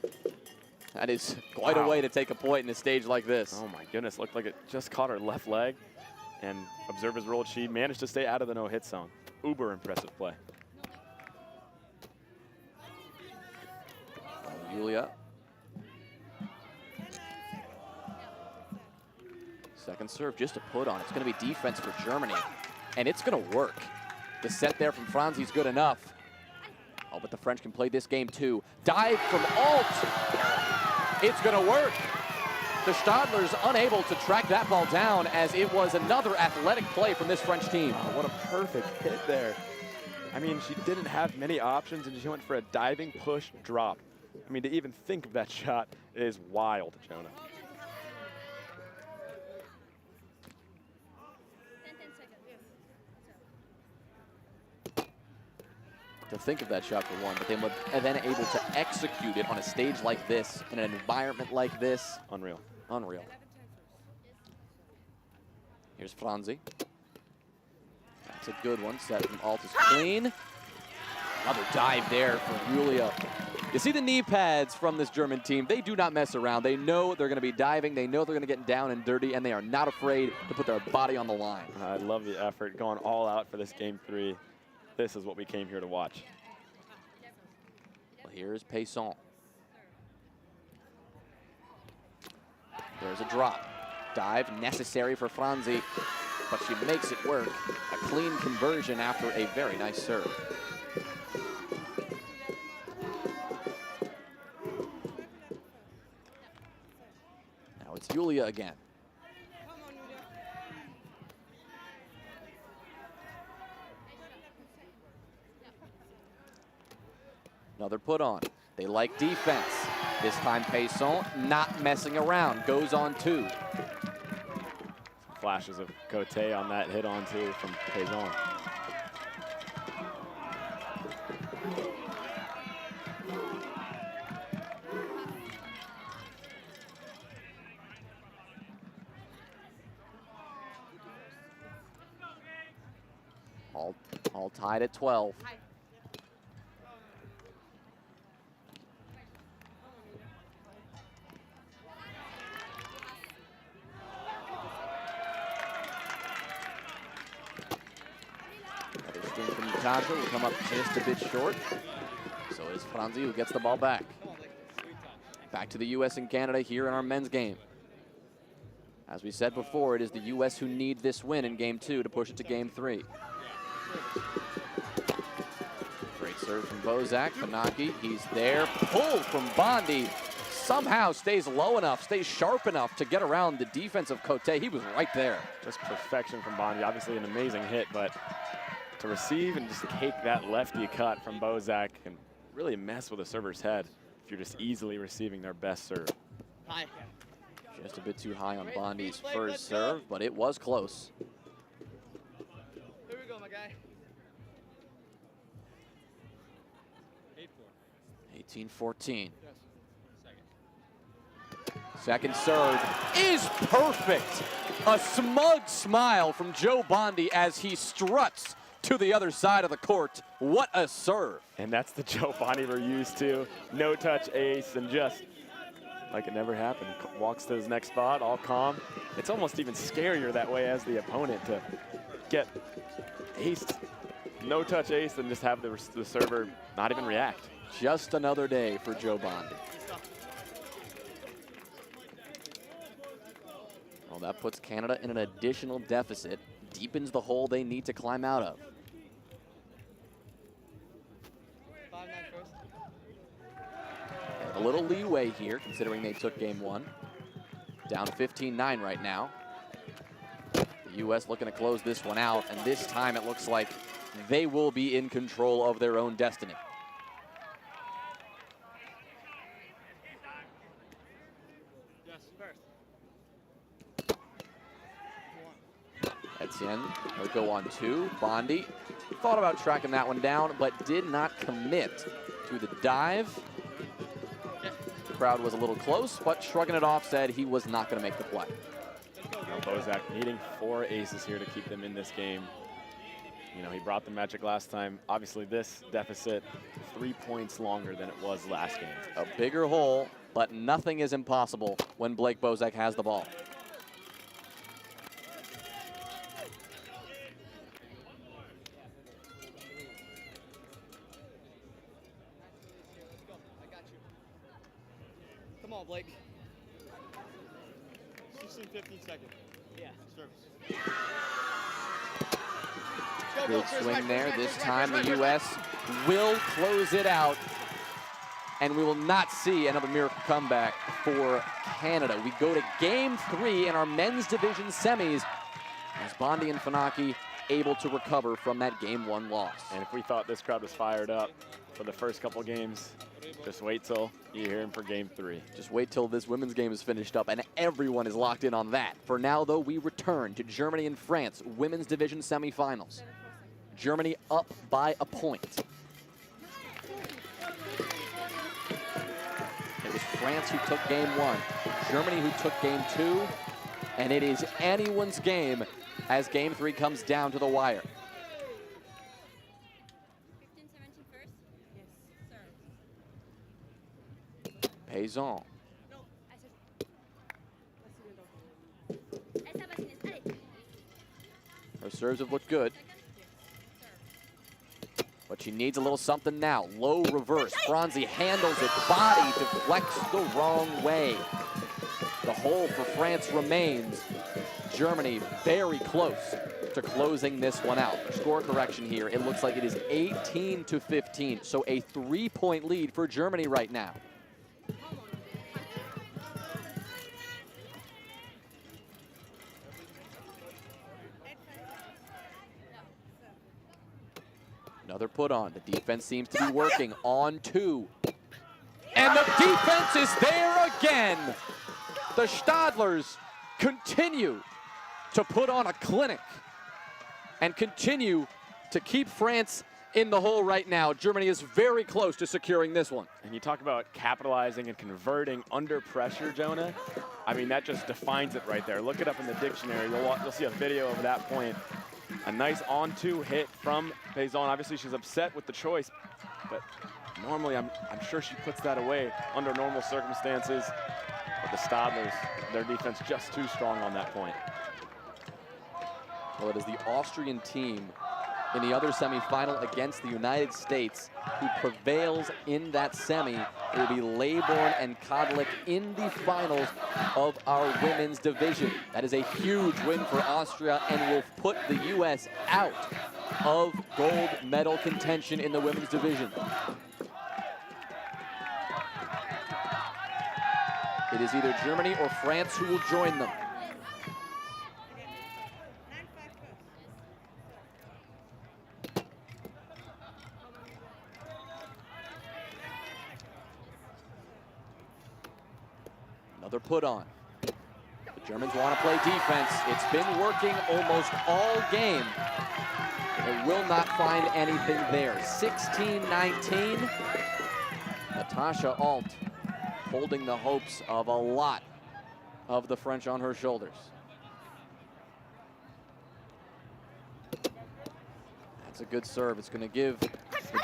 That is quite a way to take a point in a stage like this. Oh my goodness, looked like it just caught her left leg. And observers rolled, she managed to stay out of the no-hit zone. uber impressive play. Julia. Second serve just to put on. It's going to be defense for Germany, and it's going to work. The set there from Franzi's good enough. Oh, but the French can play this game too. Dive from Alt. It's going to work. The Stadler's unable to track that ball down as it was another athletic play from this French team. Oh, what a perfect hit there. I mean, she didn't have many options, and she went for a diving push drop. I mean, to even think of that shot is wild, Jonah. To think of that shot for one, but they were then able to execute it on a stage like this, in an environment like this. Unreal. Unreal. Here's Franzi. That's a good one. Set from Alt is clean. Another dive there for Julia. You see the knee pads from this German team. They do not mess around. They know they're going to be diving. They know they're going to get down and dirty, and they are not afraid to put their body on the line. I love the effort, going all out for this game 3. This is what we came here to watch. Well, here's Payson. There's a drop. Dive necessary for Franzi, but she makes it work. A clean conversion after a very nice serve. Now it's Julia again. Another put on. They like defense. This time Payson not messing around. Goes on 2. Some flashes of Cote on that hit on 2 from Payson. All tied at 12. Tasha will come up just a bit short. So is Franzi, who gets the ball back. Back to the U.S. and Canada here in our men's game. As we said before, it is the U.S. who need this win in game 2 to push it to game 3. Great serve from Bozak. Fanaki, he's there. Pull from Bondi. Somehow stays low enough, stays sharp enough to get around the defense of Cote. He was right there. Just perfection from Bondi. Obviously an amazing hit, but to receive and just take that lefty cut from Bozak can really mess with a server's head if you're just easily receiving their best serve. High. Just a bit too high on Bondi's first serve, but it was close. Here we go, my guy. 18-14. Second serve is perfect. A smug smile from Joe Bondi as he struts to the other side of the court. What a serve. And that's the Joe Bondi we're used to. No touch ace and just like it never happened. Walks to his next spot, all calm. It's almost even scarier that way as the opponent to get aced. No touch ace and just have the server not even react. Just another day for Joe Bondi. Well, that puts Canada in an additional deficit, deepens the hole they need to climb out of. A little leeway here, considering they took game 1. Down 15-9 right now. The U.S. looking to close this one out, and this time it looks like they will be in control of their own destiny. Etienne will go on 2. Bondi thought about tracking that one down, but did not commit to the dive. The crowd was a little close, but shrugging it off said he was not going to make the play. Bozak needing 4 aces here to keep them in this game. You know, he brought the magic last time. Obviously, this deficit 3 points longer than it was last game. A bigger hole, but nothing is impossible when Blake Bozak has the ball. ball, Blake. 16, 15 seconds. Yeah. Service. Big swing there. This time the U.S. will close it out. And we will not see another miracle comeback for Canada. We go to game 3 in our men's division semis as Bondi and Funaki able to recover from that game 1 loss. And if we thought this crowd was fired up for the first couple games, just wait till you hear him for game 3. Just wait till this women's game is finished up and everyone is locked in on that. For now, though, we return to Germany and France women's division semifinals. Germany up by a point. It was France who took game 1, Germany who took game 2, and it is anyone's game as game 3 comes down to the wire. 15-17 first? Yes, sir. Payson. Her serves have looked good. But she needs a little something now. Low reverse. Franzi handles it. Body deflects the wrong way. The hole for France remains. Germany very close to closing this one out. Score correction here. It looks like it is 18-15. So a 3-point lead for Germany right now. Another put on. The defense seems to be working on 2. And the defense is there again. The Stadlers continue to put on a clinic and continue to keep France in the hole right now. Germany is very close to securing this one. And you talk about capitalizing and converting under pressure, Jonah. I mean, that just defines it right there. Look it up in the dictionary. You'll see a video of that point. A nice on-2 hit from Payson. Obviously, she's upset with the choice, but normally I'm sure she puts that away under normal circumstances. But the Stadlers, their defense just too strong on that point. Well, it is the Austrian team in the other semifinal against the United States who prevails in that semi. It will be Leybourne and Kodlik in the finals of our women's division. That is a huge win for Austria and will put the U.S. out of gold medal contention in the women's division. It is either Germany or France who will join them. Another put on. The Germans want to play defense. It's been working almost all game. It will not find anything there. 16-19. Natasha Alt holding the hopes of a lot of the French on her shoulders. That's a good serve. It's going to give the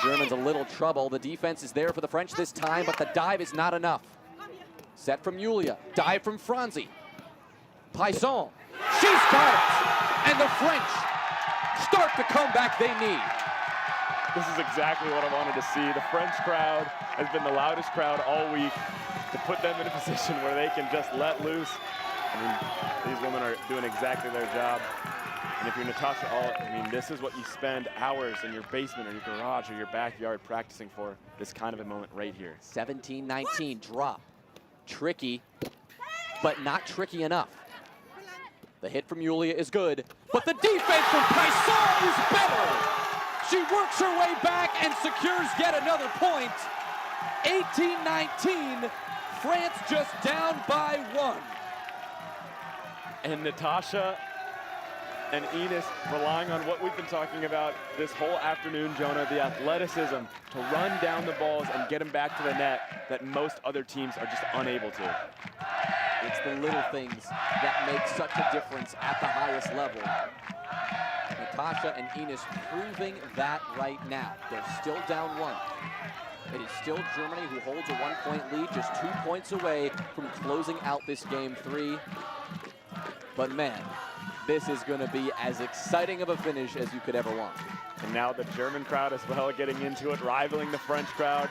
Germans a little trouble. The defense is there for the French this time, but the dive is not enough. Set from Julia, dive from Franzi. Payson, she's got it! And the French start the comeback they need. This is exactly what I wanted to see. The French crowd has been the loudest crowd all week to put them in a position where they can just let loose. I mean, these women are doing exactly their job. And if you're Natasha Alt, I mean, this is what you spend hours in your basement or your garage or your backyard practicing for, this kind of a moment right here. 17-19, drop. Tricky, but not tricky enough. The hit from Julia is good, but the defense from Payson is better. She works her way back and secures yet another point. 18-19, France just down by 1. And Natasha and Ines relying on what we've been talking about this whole afternoon, Jonah, the athleticism to run down the balls and get them back to the net that most other teams are just unable to. It's the little things that make such a difference at the highest level. Natasha and Ines proving that right now. They're still down 1. It is still Germany who holds a 1-point lead, just 2 points away from closing out this game 3. But man, this is going to be as exciting of a finish as you could ever want. And now the German crowd as well getting into it, rivaling the French crowd.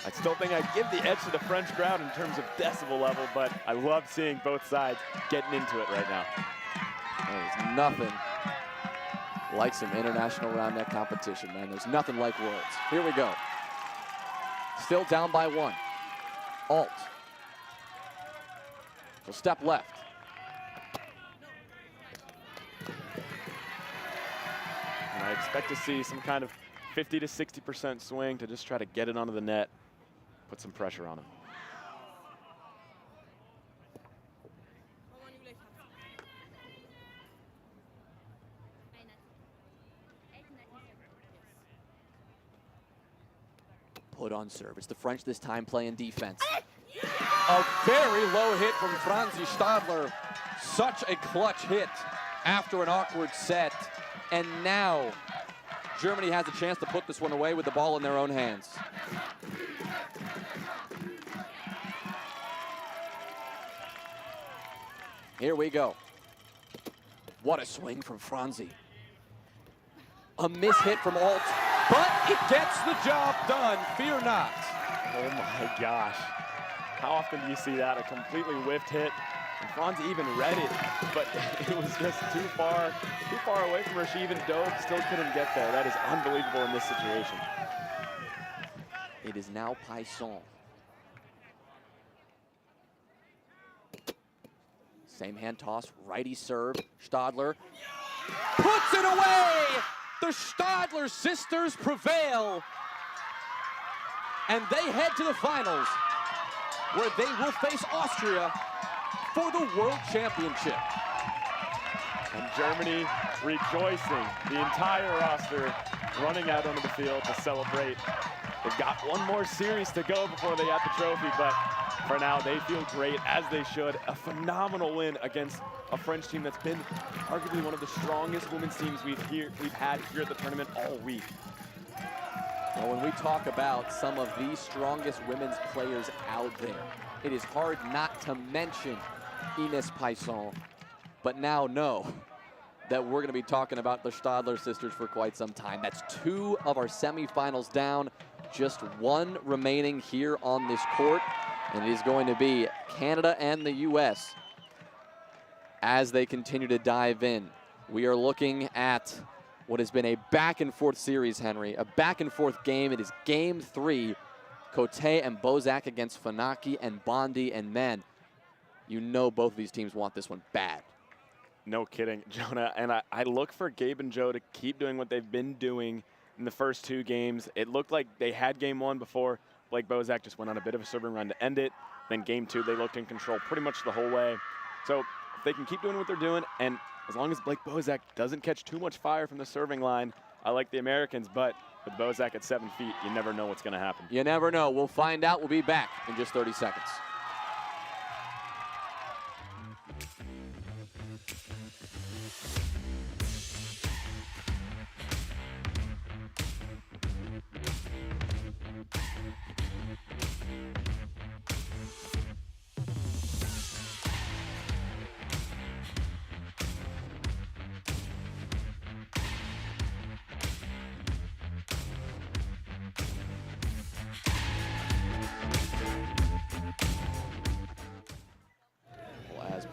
I still think I give the edge to the French crowd in terms of decibel level, but I love seeing both sides getting into it right now. There's nothing like some international round net competition, man. There's nothing like Worlds. Here we go. Still down by 1. Alt. So step left. And I expect to see some kind of 50 to 60% swing to just try to get it onto the net, put some pressure on him. Put on service. The French this time playing defense. A very low hit from Franzi Stadler. Such a clutch hit after an awkward set. And now Germany has a chance to put this one away with the ball in their own hands. Here we go. What a swing from Franzi. A miss hit from Alt, but it gets the job done. Fear not. Oh my gosh. How often do you see that? A completely whiffed hit. And Franzi even read it, but it was just too far away from her. She even dove, still couldn't get there. That is unbelievable in this situation. It is now Paisson. Same hand toss, righty serve. Stadler puts it away! The Stadler sisters prevail. And they head to the finals, where they will face Austria for the World Championship. And Germany rejoicing, the entire roster running out onto the field to celebrate. They've got one more series to go before they have the trophy, but for now they feel great, as they should. A phenomenal win against a French team that's been arguably one of the strongest women's teams we've had here at the tournament all week. Well, when we talk about some of the strongest women's players out there, it is hard not to mention Ines Paisson, but now know that we're going to be talking about the Stadler sisters for quite some time. That's 2 of our semifinals down, just 1 remaining here on this court, and it is going to be Canada and the US as they continue to dive in. We are looking at what has been a back-and-forth series, Henry, a back-and-forth game. It is game 3, Cote and Bozak against Funaki and Bondi, and man, you know both of these teams want this one bad. No kidding, Jonah. And I look for Gabe and Joe to keep doing what they've been doing in the first 2 games. It looked like they had game 1 before Blake Bozak just went on a bit of a serving run to end it. Then game 2, they looked in control pretty much the whole way. So if they can keep doing what they're doing, and as long as Blake Bozak doesn't catch too much fire from the serving line, I like the Americans, but with Bozak at 7 feet, you never know what's going to happen. You never know. We'll find out. We'll be back in just 30 seconds.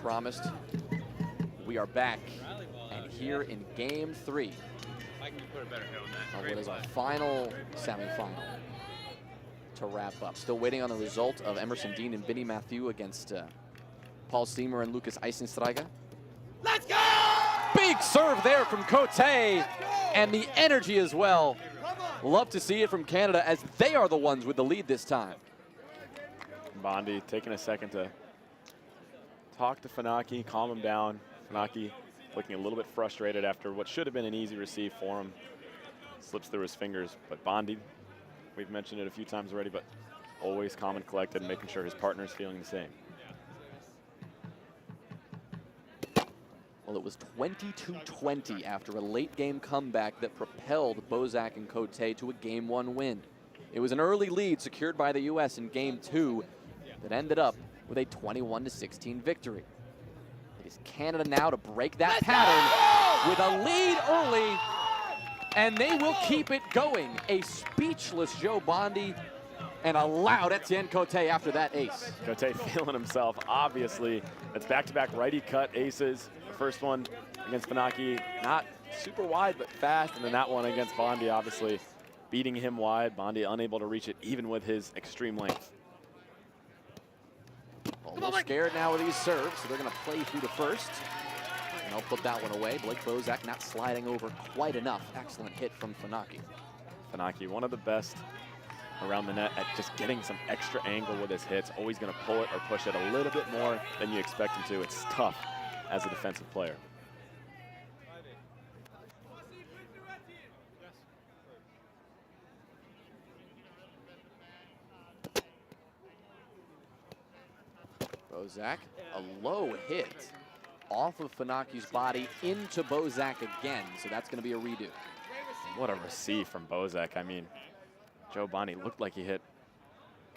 Promised, we are back, and here in game 3 what is our final semifinal to wrap up. Still waiting on the result of Emerson Dean and Vinny Matthew against Paul Steamer and Lucas Eisenstreiger. Let's go! Big serve there from Cote, and the energy as well. Love to see it from Canada, as they are the ones with the lead this time. Bondi taking a second to talk to Funaki, calm him down. Funaki looking a little bit frustrated after what should have been an easy receive for him. Slips through his fingers, but Bondi, we've mentioned it a few times already, but always calm and collected and making sure his partner's feeling the same. Well, it was 22-20 after a late game comeback that propelled Bozak and Cote to a game 1 win. It was an early lead secured by the US in game 2 that ended up with a 21-16 victory. It is Canada now to break that pattern with a lead early, and they will keep it going. A speechless Joe Bondi and a loud Etienne Cote after that ace. Cote feeling himself, obviously. That's back-to-back righty cut aces. The first one against Funaki, not super wide, but fast, and then that one against Bondi, obviously beating him wide. Bondi unable to reach it, even with his extreme length. A little scared now with these serves, so they're going to play through the first. And they'll put that one away. Blake Bozak not sliding over quite enough. Excellent hit from Funaki. Funaki, one of the best around the net at just getting some extra angle with his hits. Always going to pull it or push it a little bit more than you expect him to. It's tough as a defensive player. Bozak, a low hit off of Funaki's body into Bozak again, so that's going to be a redo. What a receive from Bozak. I mean, Joe Bondi looked like he hit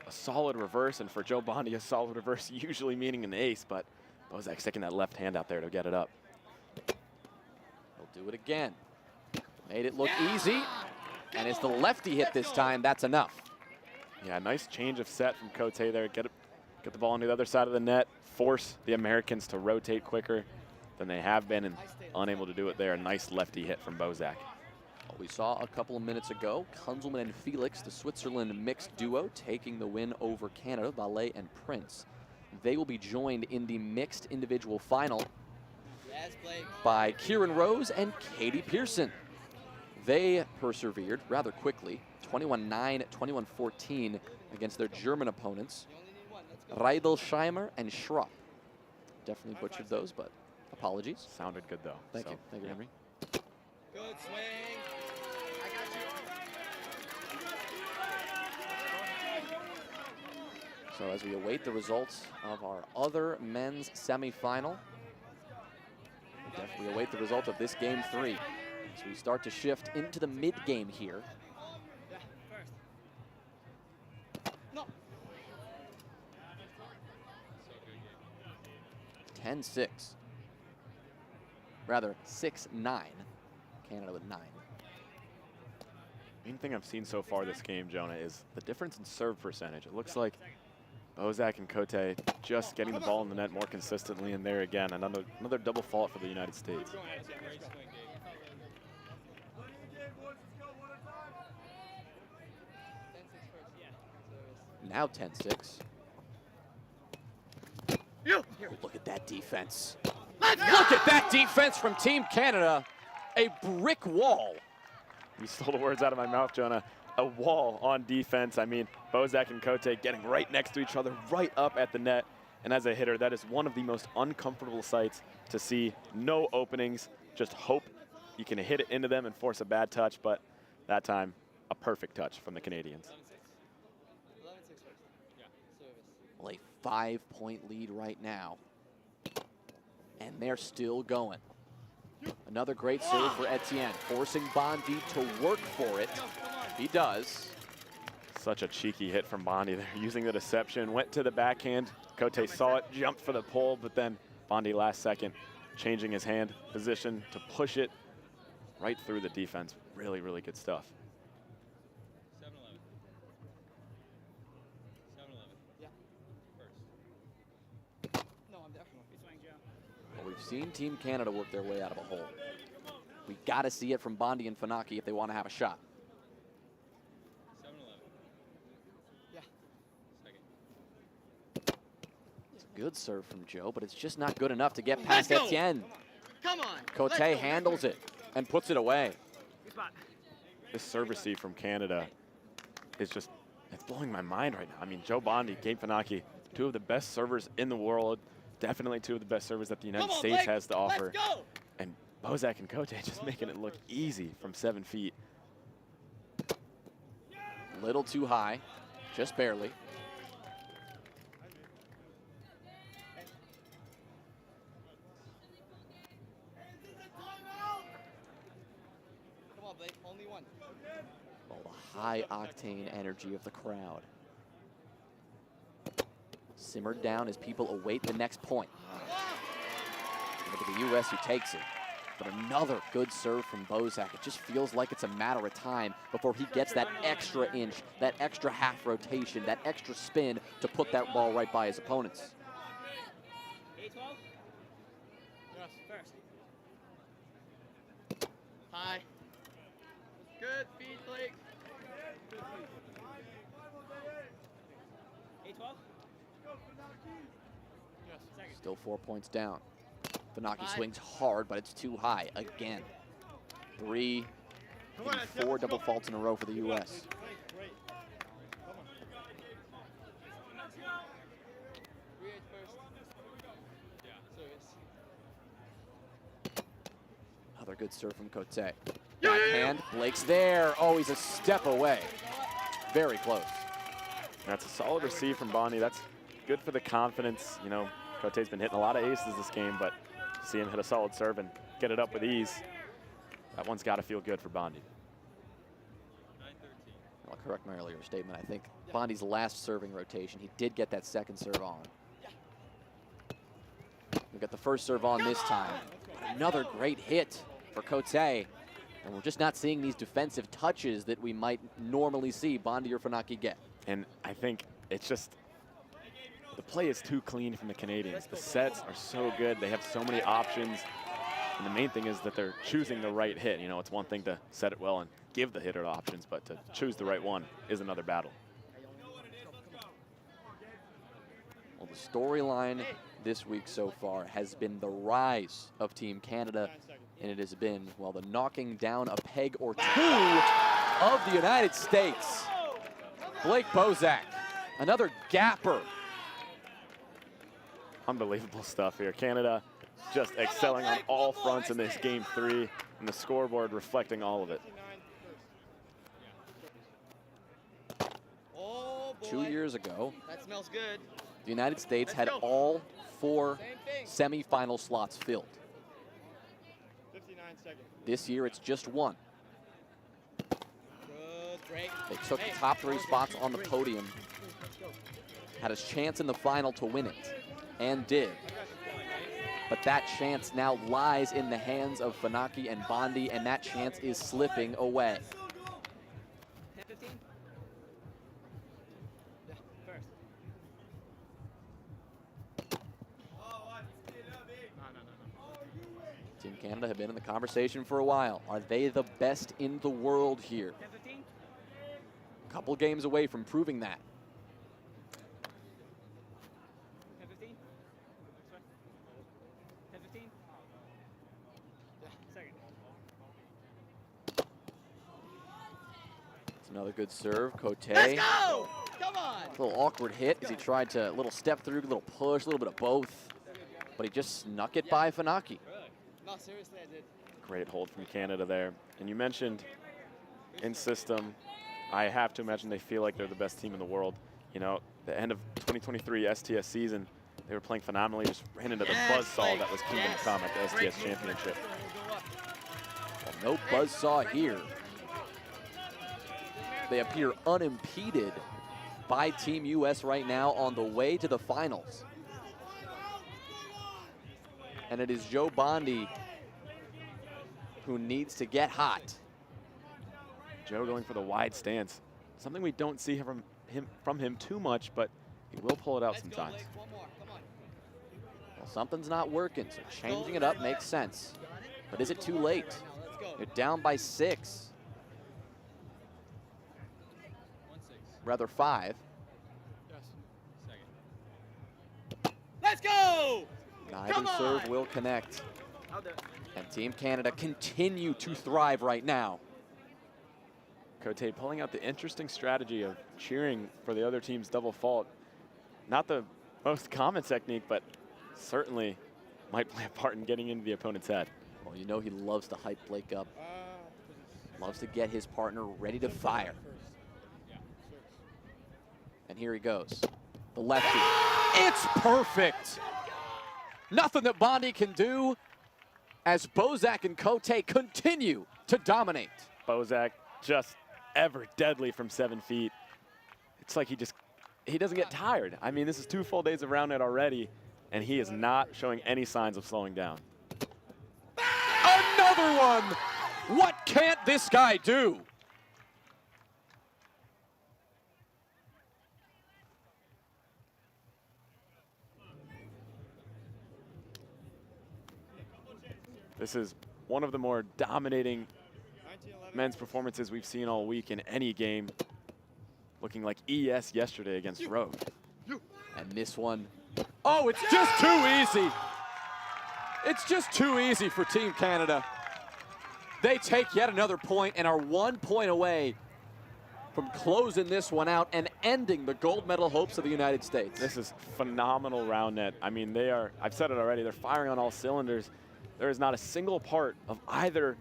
a solid reverse, and for Joe Bondi, a solid reverse usually meaning an ace, but Bozak sticking that left hand out there to get it up. He'll do it again. Made it look easy, and it's the lefty hit this time. That's enough. Yeah, nice change of set from Cote there. Get the ball on the other side of the net, force the Americans to rotate quicker than they have been, and unable to do it there. A nice lefty hit from Bozak. We saw a couple of minutes ago, Kunzelman and Felix, the Switzerland mixed duo, taking the win over Canada, Valet and Prince. They will be joined in the mixed individual final by Kieran Rose and Katie Pearson. They persevered rather quickly, 21-9, 21-14 against their German opponents, Reidelsheimer and Schrupp. Definitely butchered those, but apologies. Sounded good, though. Thank you. Thank you, Henry. Good swing. I got you. So as we await the results of our other men's semifinal, we definitely await the result of this game 3. As we start to shift into the mid-game here. 10-6. Rather, 6-9. Canada with 9. Main thing I've seen so far this game, Jonah, is the difference in serve percentage. It looks like Bozak and Cote just getting the ball in the net more consistently, and there again, another double fault for the United States. Now 10-6. Look at that defense. Look at that defense from Team Canada. A brick wall. You stole the words out of my mouth, Jonah. A wall on defense. I mean, Bozak and Cote getting right next to each other, right up at the net. And as a hitter, that is one of the most uncomfortable sights to see. No openings, just hope you can hit it into them and force a bad touch. But that time, a perfect touch from the Canadians. Well, a 5-point lead right now. And they're still going. Another great serve for Etienne, forcing Bondi to work for it. He does. Such a cheeky hit from Bondi there, using the deception. Went to the backhand. Cote saw it, jumped for the pull, but then Bondi last second changing his hand position to push it right through the defense. Really, really good stuff. 7-11. 7-11. Yeah. First. No, I'm there. Good swing, Joe. Well, we've seen Team Canada work their way out of a hole. We got to see it from Bondi and Funaki if they want to have a shot. 7-11. Yeah. Second. It's a good serve from Joe, but it's just not good enough to get past Etienne. Come on. Cote handles it and puts it away. Good spot. This serve receive from Canada is just, it's blowing my mind right now. I mean, Joe Bondi, Gabe Funaki, two of the best servers in the world. Definitely two of the best servers that the United States has to offer. Let's go. And Bozak and Cote just making it look easy from 7 feet. Little too high, just barely. Come on, Blake. Only one. Well, the high octane energy of the crowd. Simmered down as people await the next point. It'll be the U.S. who takes it. But another good serve from Bozak. It just feels like it's a matter of time before he gets that extra inch, that extra half rotation, that extra spin to put that ball right by his opponents. 8-12. Yes, first. High. Good feed, Blake. 8-12. Yes, second. Still 4 points down. Funaki swings hard, but it's too high again. 3, maybe 4 double faults in a row for the U.S. Another good serve from Cote. Backhand, Blake's there. Oh, he's a step away. Very close. That's a solid receive from Bondi. That's good for the confidence. You know, Cote's been hitting a lot of aces this game, but see him hit a solid serve and get it up with ease. That one's got to feel good for Bondi. I'll correct my earlier statement. I think Bondi's last serving rotation, he did get that second serve on. We got the first serve on this time. Another great hit for Cote. And we're just not seeing these defensive touches that we might normally see Bondi or Funaki get. And I think it's just, the play is too clean from the Canadians. The sets are so good. They have so many options. And the main thing is that they're choosing the right hit. You know, it's one thing to set it well and give the hitter options, but to choose the right one is another battle. Well, the storyline this week so far has been the rise of Team Canada, and it has been, well, the knocking down a peg or two of the United States. Blake Bozak, another gapper. Unbelievable stuff here. Canada just excelling on all fronts in this game 3, and the scoreboard reflecting all of it. 2 years ago, That smells good. the United States had all 4 semifinal slots filled. 59 seconds. This year, it's just 1. Good, great. They took the top 3 spots on the podium, had a chance in the final to win it, and did. But that chance now lies in the hands of Funaki and Bondi, and that chance is slipping away. 10-15. Yeah, first. Team Canada have been in the conversation for a while. Are they the best in the world here? 10-15. A couple games away from proving that. 10-15. 10-15. Yeah, second. It's another good serve, Cote. Let's go! Come on! A little awkward hit as he tried to, a little step through, a little push, a little bit of both. But he just snuck it by Funaki. No, seriously, I did. Great hold from Canada there. And you mentioned in system, I have to imagine they feel like they're the best team in the world. You know, the end of 2023 STS season, they were playing phenomenally, just ran into the buzzsaw that was Kingdom Come at the STS Championship. Well, no buzzsaw here. They appear unimpeded by Team US right now on the way to the finals. And it is Joe Bondi who needs to get hot. Joe going for the wide stance. Something we don't see from him too much, but he will pull it out sometimes. Well, something's not working, so changing it up makes sense. But is it too late? You're down by 6. Rather 5. Let's go! Neither serve will connect. And Team Canada continue to thrive right now. Cote pulling out the interesting strategy of cheering for the other team's double fault. Not the most common technique, but certainly might play a part in getting into the opponent's head. Well, you know he loves to hype Blake up. Loves to get his partner ready to fire. And here he goes. The lefty. It's perfect! Nothing that Bondi can do as Bozak and Cote continue to dominate. Bozak just ever deadly from 7 feet. It's like he doesn't get tired. I mean, this is 2 full days of round net already, and he is not showing any signs of slowing down. another one. What can't this guy do? This is one of the more dominating men's performances we've seen all week in any game. Looking like ES yesterday against Rogue. And this one, oh, it's just too easy. It's just too easy for Team Canada. They take yet another point and are 1 point away from closing this one out and ending the gold medal hopes of the United States. This is phenomenal Roundnet. I mean, they are, I've said it already, they're firing on all cylinders. There is not a single part of either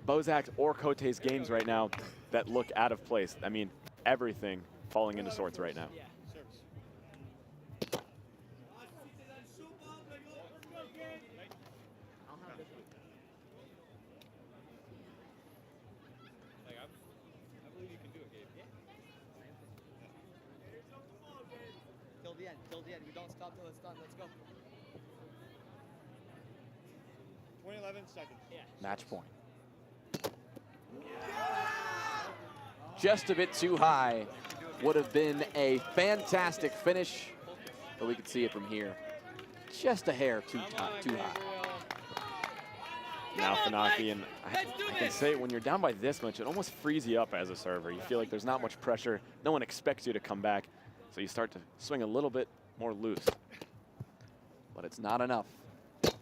Bozak's or Cote's games right now that look out of place. I mean, everything falling into sorts right now. Till the end. We don't stop till it's done. Let's go. 11 seconds. Yeah. Match point. Just a bit too high. Would have been a fantastic finish, but we could see it from here. Just a hair too high. Now Funaki, and I can say when you're down by this much, it almost frees you up as a server. You feel like there's not much pressure. No one expects you to come back, so you start to swing a little bit more loose. But it's not enough.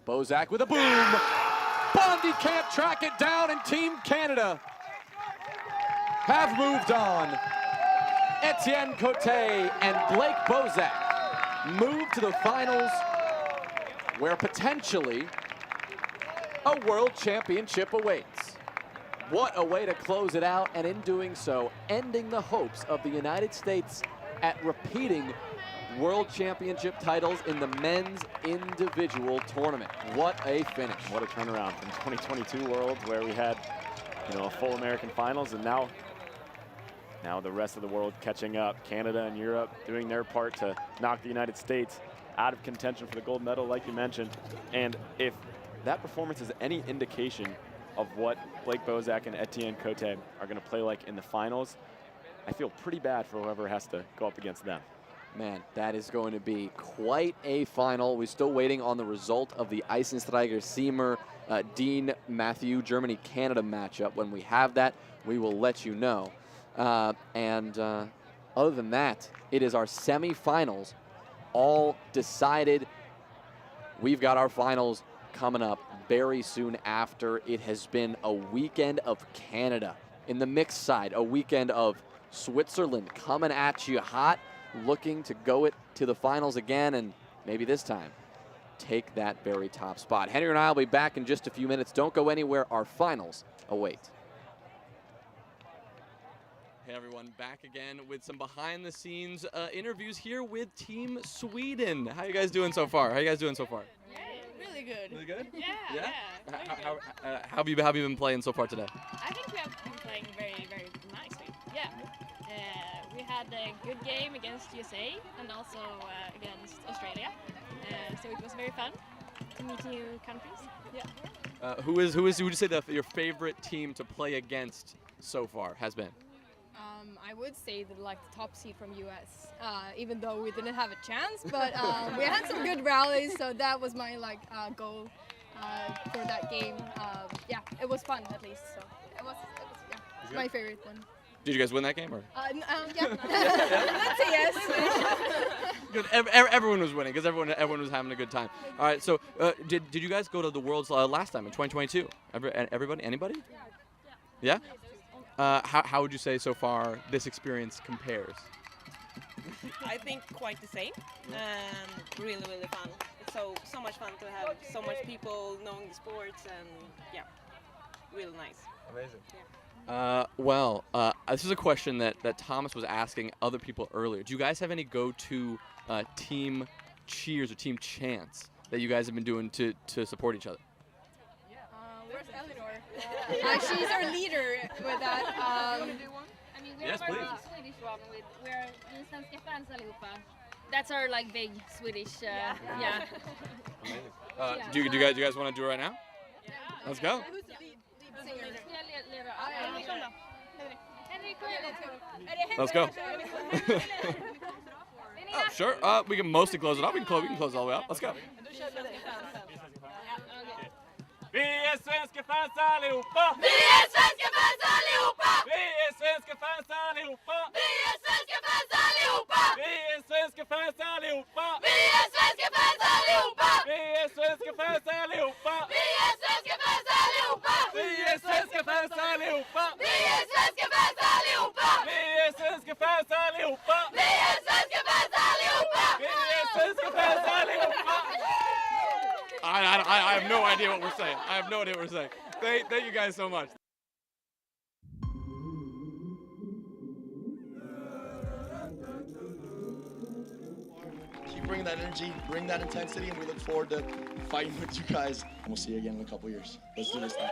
Bozak with a boom. Bondi can't track it down, and Team Canada have moved on. Etienne Cote and Blake Bozak move to the finals, where potentially a world championship awaits. What a way to close it out, and in doing so, ending the hopes of the United States at repeating world championship titles in the men's individual tournament. What a finish. What a turnaround from 2022 Worlds, where we had, a full American finals, and now the rest of the world catching up. Canada and Europe doing their part to knock the United States out of contention for the gold medal, like you mentioned. And if that performance is any indication of what Blake Bozak and Etienne Cote are going to play like in the finals, I feel pretty bad for whoever has to go up against them. Man, that is going to be quite a final. We're still waiting on the result of the Eisensteiger Siemer Dean Matthew Germany-Canada matchup. When we have that, we will let you know. Other than that, it is our semifinals all decided. We've got our finals coming up very soon after. It has been a weekend of Canada. In the mixed side, a weekend of Switzerland coming at you hot, looking to go it to the finals again, and maybe this time take that very top spot. Henry and I will be back in just a few minutes. Don't go anywhere. Our finals await. Hey everyone, back again with some behind-the-scenes interviews here with Team Sweden. How you guys doing so far? Really good. Really good? Yeah. How have you been playing so far today? I think we have been playing very, very nicely. Yeah. We had a good game against USA and also against Australia. So it was very fun to meet new countries. Yeah. Who would you say your favorite team to play against so far has been? I would say that the top seed from US, even though we didn't have a chance, but we had some good rallies, so that was my goal for that game. Yeah, it was fun at least. So it was my favorite one. Did you guys win that game or? Yeah. Let's say yes. Good. Everyone was winning because everyone was having a good time. All right. So did you guys go to the Worlds last time in 2022? Everybody? Anybody? Yeah. How would you say so far this experience compares? I think quite the same, and really fun. It's so much fun to have so much people knowing the sports, and yeah, really nice. Amazing. Yeah. This is a question that Thomas was asking other people earlier. Do you guys have any go-to team cheers or team chants that you guys have been doing to support each other? Where's Eleanor? She's our leader with that. Yes, please. Swedish one with we're svenska fans allihopa. That's our big Swedish. Yeah. Amazing. Do you guys want to do it right now? Let's go. Let's go. Oh, sure. We can mostly close it up. We can close all the way up. Let's go. Vi är svenska fans allihopa! Vi är svenska fans allihopa! Vi är svenska fans allihopa! Vi är svenska fans allihopa! Vi är svenska fans allihopa! Vi är svenska fans allihopa! Vi är svenska fans allihopa! Vi är svenska fans allihopa! Vi är svenska fans allihopa! Vi är svenska fans allihopa! Vi är svenska fans allihopa! Vi är svenska fans allihopa! Vi är svenska fans allihopa! I have no idea what we're saying. I have no idea what we're saying. Thank you guys so much. Keep bringing that energy, bring that intensity, and we look forward to fighting with you guys. And we'll see you again in a couple years. Let's do this thing.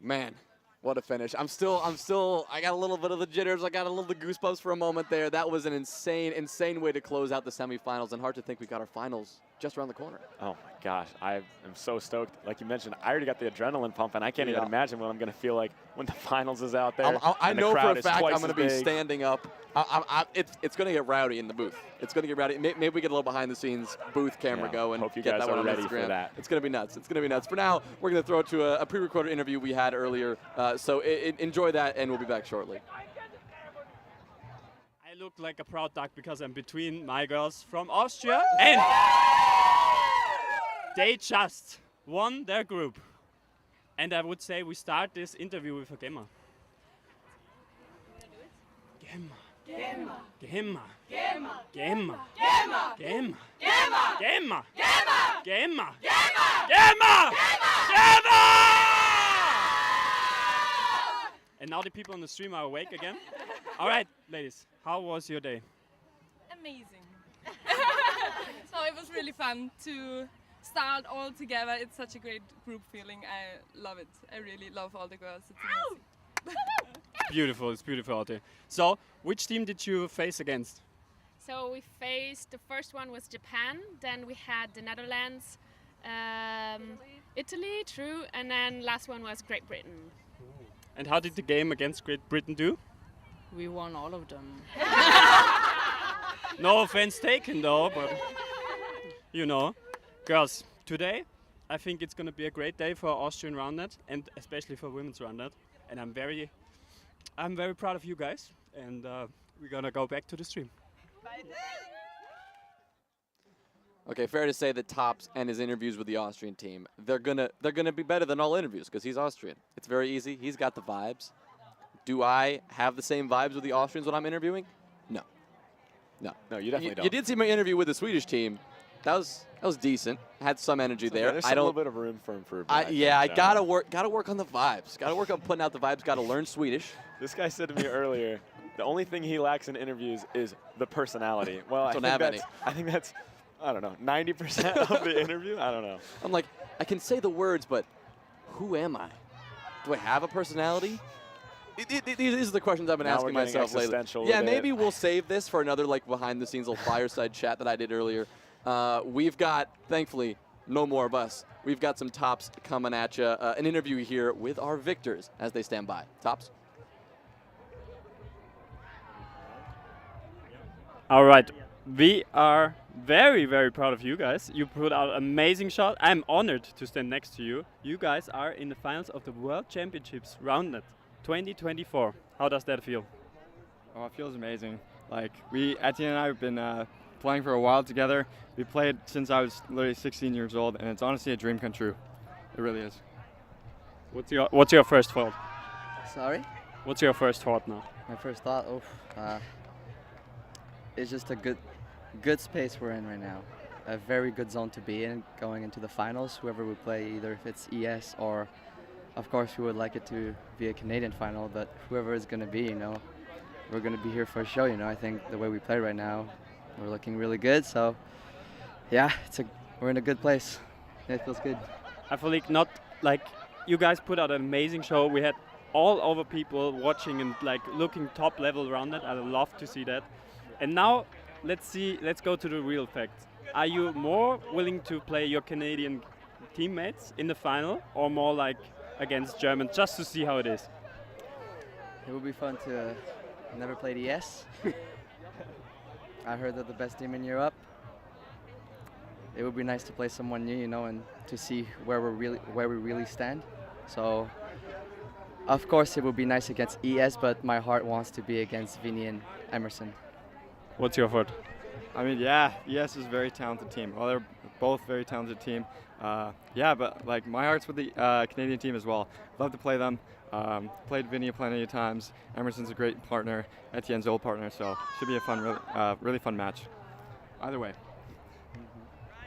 Man, what a finish. I got a little bit of the jitters. I got a little bit of the goosebumps for a moment there. That was an insane way to close out the semifinals, and hard to think we got our finals just around the corner. Oh my gosh, I am so stoked. Like you mentioned, I already got the adrenaline pumping. I can't even imagine what I'm going to feel like when the finals is out there. I know for a fact I'm going to be big. standing up. It's going to get rowdy in the booth. It's going to get rowdy. Maybe we get a little behind the scenes booth camera go and hope you get guys that one are on ready Instagram. for that. It's going to be nuts. It's going to be nuts. For now, we're going to throw it to a pre-recorded interview we had earlier. So enjoy that, and we'll be back shortly. I look like a proud duck because I'm between my girls from Austria, and they just won their group. And I would say we start this interview with a Gemma. Gemma. Gemma. Gemma. Gemma. Gemma. Gemma. Gemma. Gemma. Gemma. Gemma. Gemma. Gemma. And now the people on the stream are awake again. All right, ladies, how was your day? Amazing. So it was really fun to start all together. It's such a great group feeling. I love it. I really love all the girls. It's amazing. Beautiful, it's beautiful out there. So, which team did you face against? So we faced, the first one was Japan, then we had the Netherlands, Italy, true, and then last one was Great Britain. And how did the game against Great Britain do? We won all of them. No offense taken though, but you know. Girls, today I think it's going to be a great day for Austrian Roundnet and especially for women's Roundnet. And I'm very proud of you guys, and we're going to go back to the stream. Okay, fair to say that Tops and his interviews with the Austrian team, they're gonna be better than all interviews because he's Austrian. It's very easy. He's got the vibes. Do I have the same vibes with the Austrians when I'm interviewing? No. No, you definitely don't. You did see my interview with the Swedish team. That was decent. Had some energy there. There's a little bit of room for improvement. I gotta work on the vibes. Gotta work on putting out the vibes. Gotta learn Swedish. This guy said to me earlier, the only thing he lacks in interviews is the personality. Well, I think that's, I don't know, 90% of the interview. I don't know. I'm like, I can say the words, but who am I? Do I have a personality? These are the questions I've been asking myself lately. Yeah, maybe we'll save this for another like behind-the-scenes little fireside chat that I did earlier. We've got, thankfully, no more of us. We've got some Tops coming at you. An interview here with our victors as they stand by. Tops. All right, we are very, very proud of you guys. You put out an amazing shot. I'm honored to stand next to you. You guys are in the finals of the World Championships Roundnet 2024. How does that feel? Oh, it feels amazing. Like Etienne and I have been playing for a while together. We played since I was literally 16 years old, and it's honestly a dream come true. It really is. What's your first thought? Sorry? What's your first thought now? My first thought, it's just a good good space we're in right now. A very good zone to be in going into the finals. Whoever we play, either if it's ES or, of course, we would like it to be a Canadian final, but whoever it's going to be, we're going to be here for a show. I think the way we play right now, we're looking really good. So, yeah, we're in a good place. Yeah, it feels good. I feel not you guys put out an amazing show. We had all over people watching and looking top level around it. I love to see that. And now let's go to the real facts. Are you more willing to play your Canadian teammates in the final or more against Germans just to see how it is? It would be fun to never played ES. I heard they're the best team in Europe. It would be nice to play someone new, and to see where we really stand. So, of course, it would be nice against ES, but my heart wants to be against Vinny and Emerson. What's your thought? I mean, yeah, ES is a very talented team. Well, they're both very talented team. Yeah, but my heart's with the Canadian team as well. Love to play them. Played Vinny plenty of times. Emerson's a great partner. Etienne's old partner, so should be a fun, really fun match. Either way.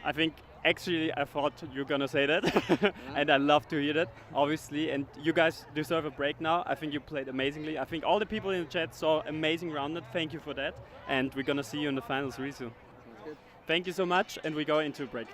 I think actually I thought you were gonna say that, and I love to hear that, obviously. And you guys deserve a break now. I think you played amazingly. I think all the people in the chat saw amazing Roundnet. Thank you for that, and we're gonna see you in the finals really soon. Thank you so much, and we go into a break.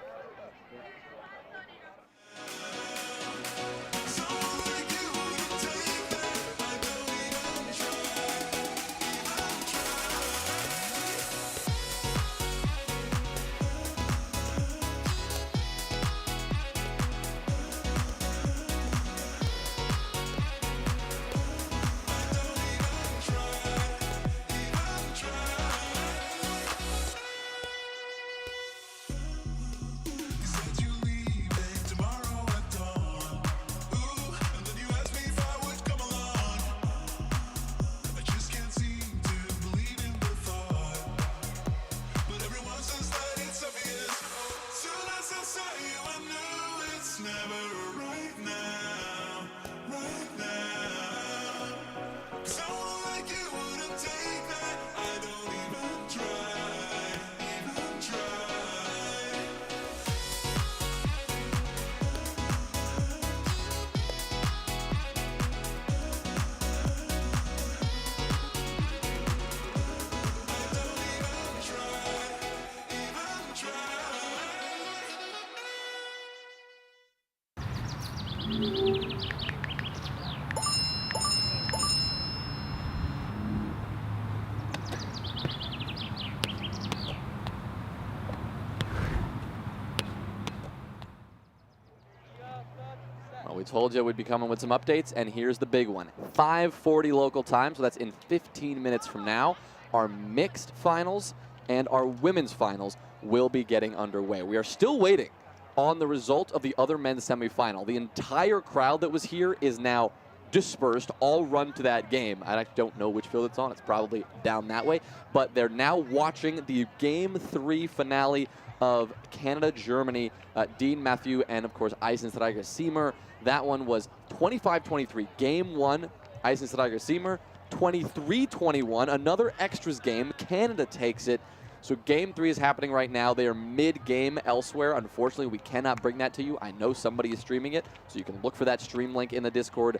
Well, we told you we'd be coming with some updates, and here's the big one. 5:40 local time, so that's in 15 minutes from now. Our mixed finals and our women's finals will be getting underway. We are still waiting on the result of the other men's semifinal. The entire crowd that was here is now dispersed, all run to that game. I don't know which field it's on. It's probably down that way. But they're now watching the Game 3 finale of Canada-Germany. Dean Matthew and, of course, Eisensteiger-Siemer. That one was 25-23. Game 1, Eisensteiger-Siemer. 23-21. Another extras game. Canada takes it. So Game 3 is happening right now. They are mid-game elsewhere. Unfortunately, we cannot bring that to you. I know somebody is streaming it, so you can look for that stream link in the Discord,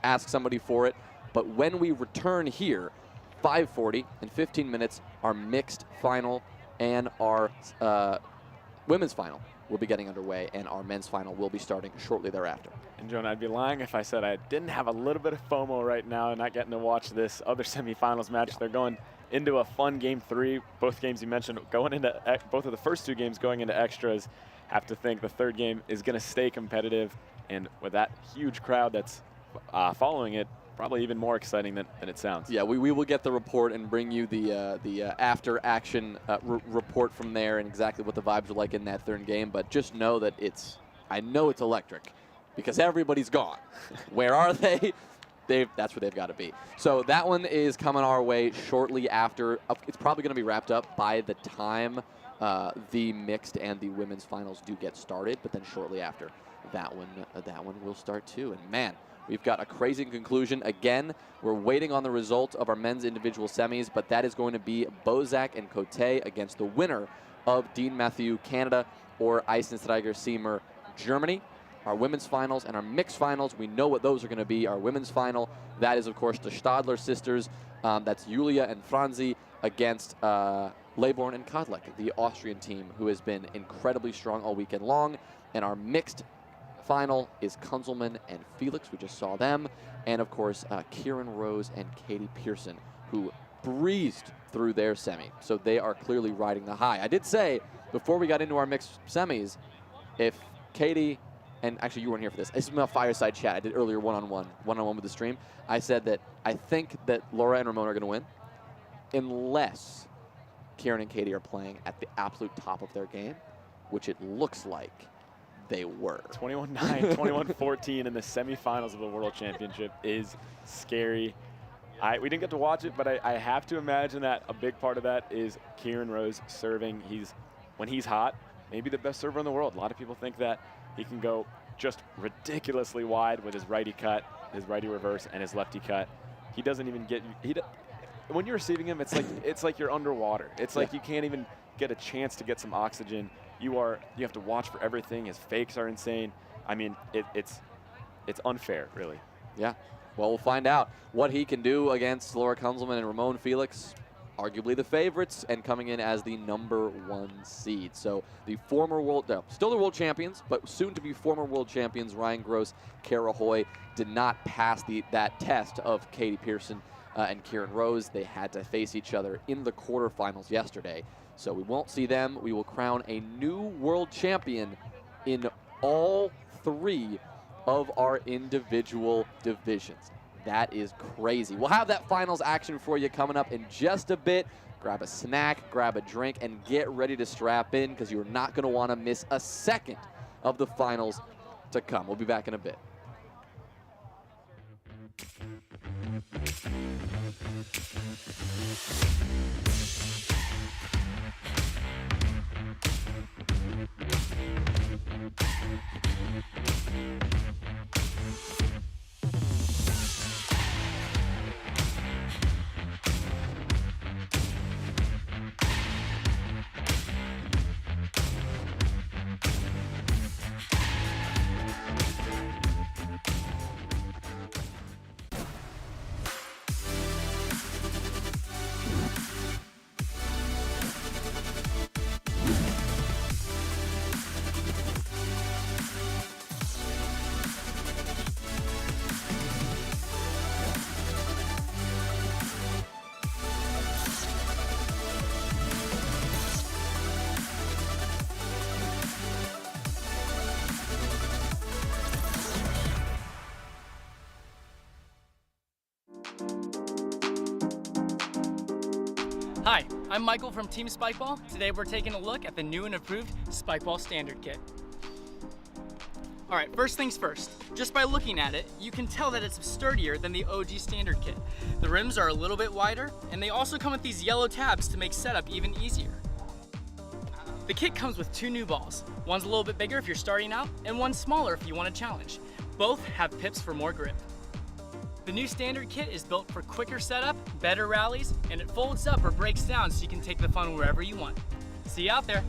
ask somebody for it. But when we return here, 5:40 in 15 minutes, our mixed final and our women's final will be getting underway, and our men's final will be starting shortly thereafter. And Jonah, I'd be lying if I said I didn't have a little bit of FOMO right now not getting to watch this other semifinals match. Yeah. They're going into a fun Game 3. Both games you mentioned going into both of the first two games going into extras. Have to think the third game is going to stay competitive, and with that huge crowd that's following it, probably even more exciting than it sounds. Yeah, we will get the report and bring you the after action report from there and exactly what the vibes are like in that third game. But just know that I know it's electric because everybody's gone. Where are they? That's where they've got to be. So that one is coming our way shortly after. It's probably going to be wrapped up by the time the mixed and the women's finals do get started, but then shortly after that one will start too. And man, We've got a crazy conclusion. Again, we're waiting on the result of our men's individual semis, but that is going to be Bozak and Cote against the winner of Dean Matthew, Canada, or Eisensteiger-Siemer, Germany. Our women's finals and our mixed finals, we know what those are going to be. Our women's final, that is, of course, the Stadler sisters. That's Julia and Franzi against Leybourne and Kodlek, the Austrian team, who has been incredibly strong all weekend long. And our mixed final is Kunzelman and Felix. We just saw them. And, of course, Kieran Rose and Katie Pearson, who breezed through their semi. So they are clearly riding the high. I did say, before we got into our mixed semis, if Katie, and actually you weren't here for this, this is my fireside chat I did earlier one-on-one with the stream. I said that I think that Laura and Ramona are going to win unless Kieran and Katie are playing at the absolute top of their game, which it looks like they were. 21-9, 21-14 in the semifinals of the World Championship is scary. We didn't get to watch it, but I have to imagine that a big part of that is Kieran Rose serving. When he's hot, maybe the best server in the world. A lot of people think that he can go just ridiculously wide with his righty cut, his righty reverse, and his lefty cut. He doesn't even get when you're receiving him, it's like you're underwater. It's like you can't even get a chance to get some oxygen. You have to watch for everything. His fakes are insane. I mean, it's unfair, really. Yeah. Well, we'll find out what he can do against Laura Kunzelman and Ramon Felix, arguably the favorites, and coming in as the #1 seed. So the former still the world champions, but soon to be former world champions Ryan Gross, Kara Hoy did not pass that test of Katie Pearson and Kieran Rose. They had to face each other in the quarterfinals yesterday. So we won't see them. We will crown a new world champion in all 3 of our individual divisions. That is crazy. We'll have that finals action for you coming up in just a bit. Grab a snack, grab a drink, and get ready to strap in because you're not going to want to miss a second of the finals to come. We'll be back in a bit. Hi, I'm Michael from Team Spikeball. Today we're taking a look at the new and improved Spikeball Standard Kit. Alright, first things first. Just by looking at it, you can tell that it's sturdier than the OG Standard Kit. The rims are a little bit wider, and they also come with these yellow tabs to make setup even easier. The kit comes with 2 new balls. One's a little bit bigger if you're starting out, and one's smaller if you want a challenge. Both have pips for more grip. The new Standard Kit is built for quicker setup, better rallies, and it folds up or breaks down so you can take the fun wherever you want. See you out there.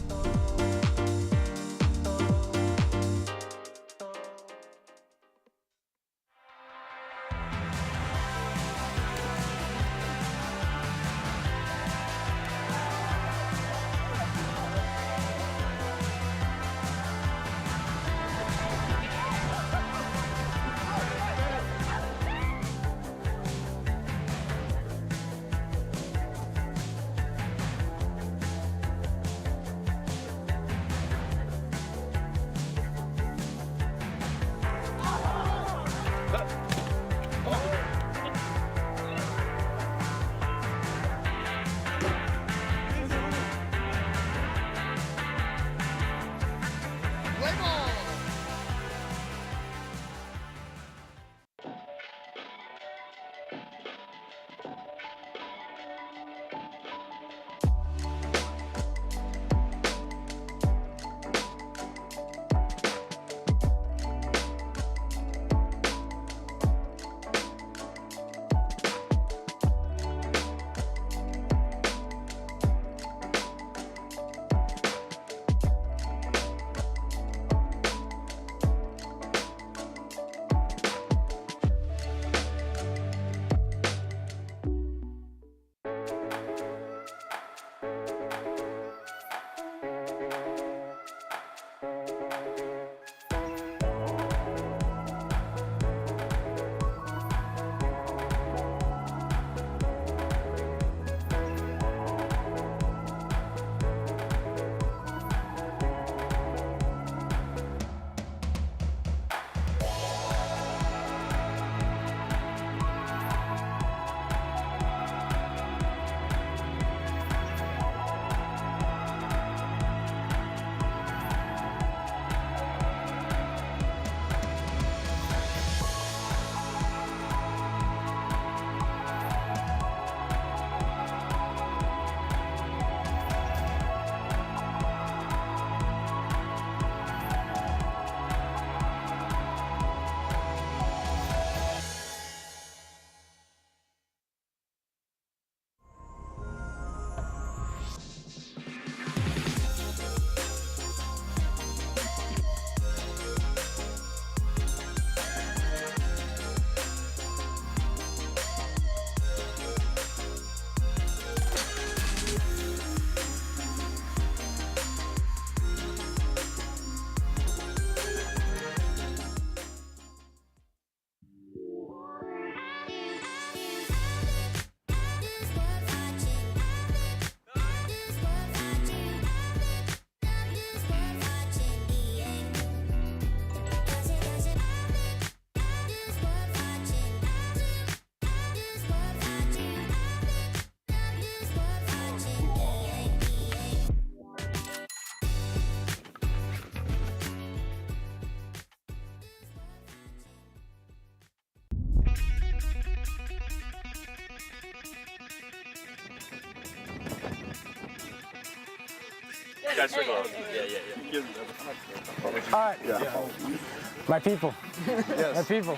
Guys, circle up. All right. My people. My people.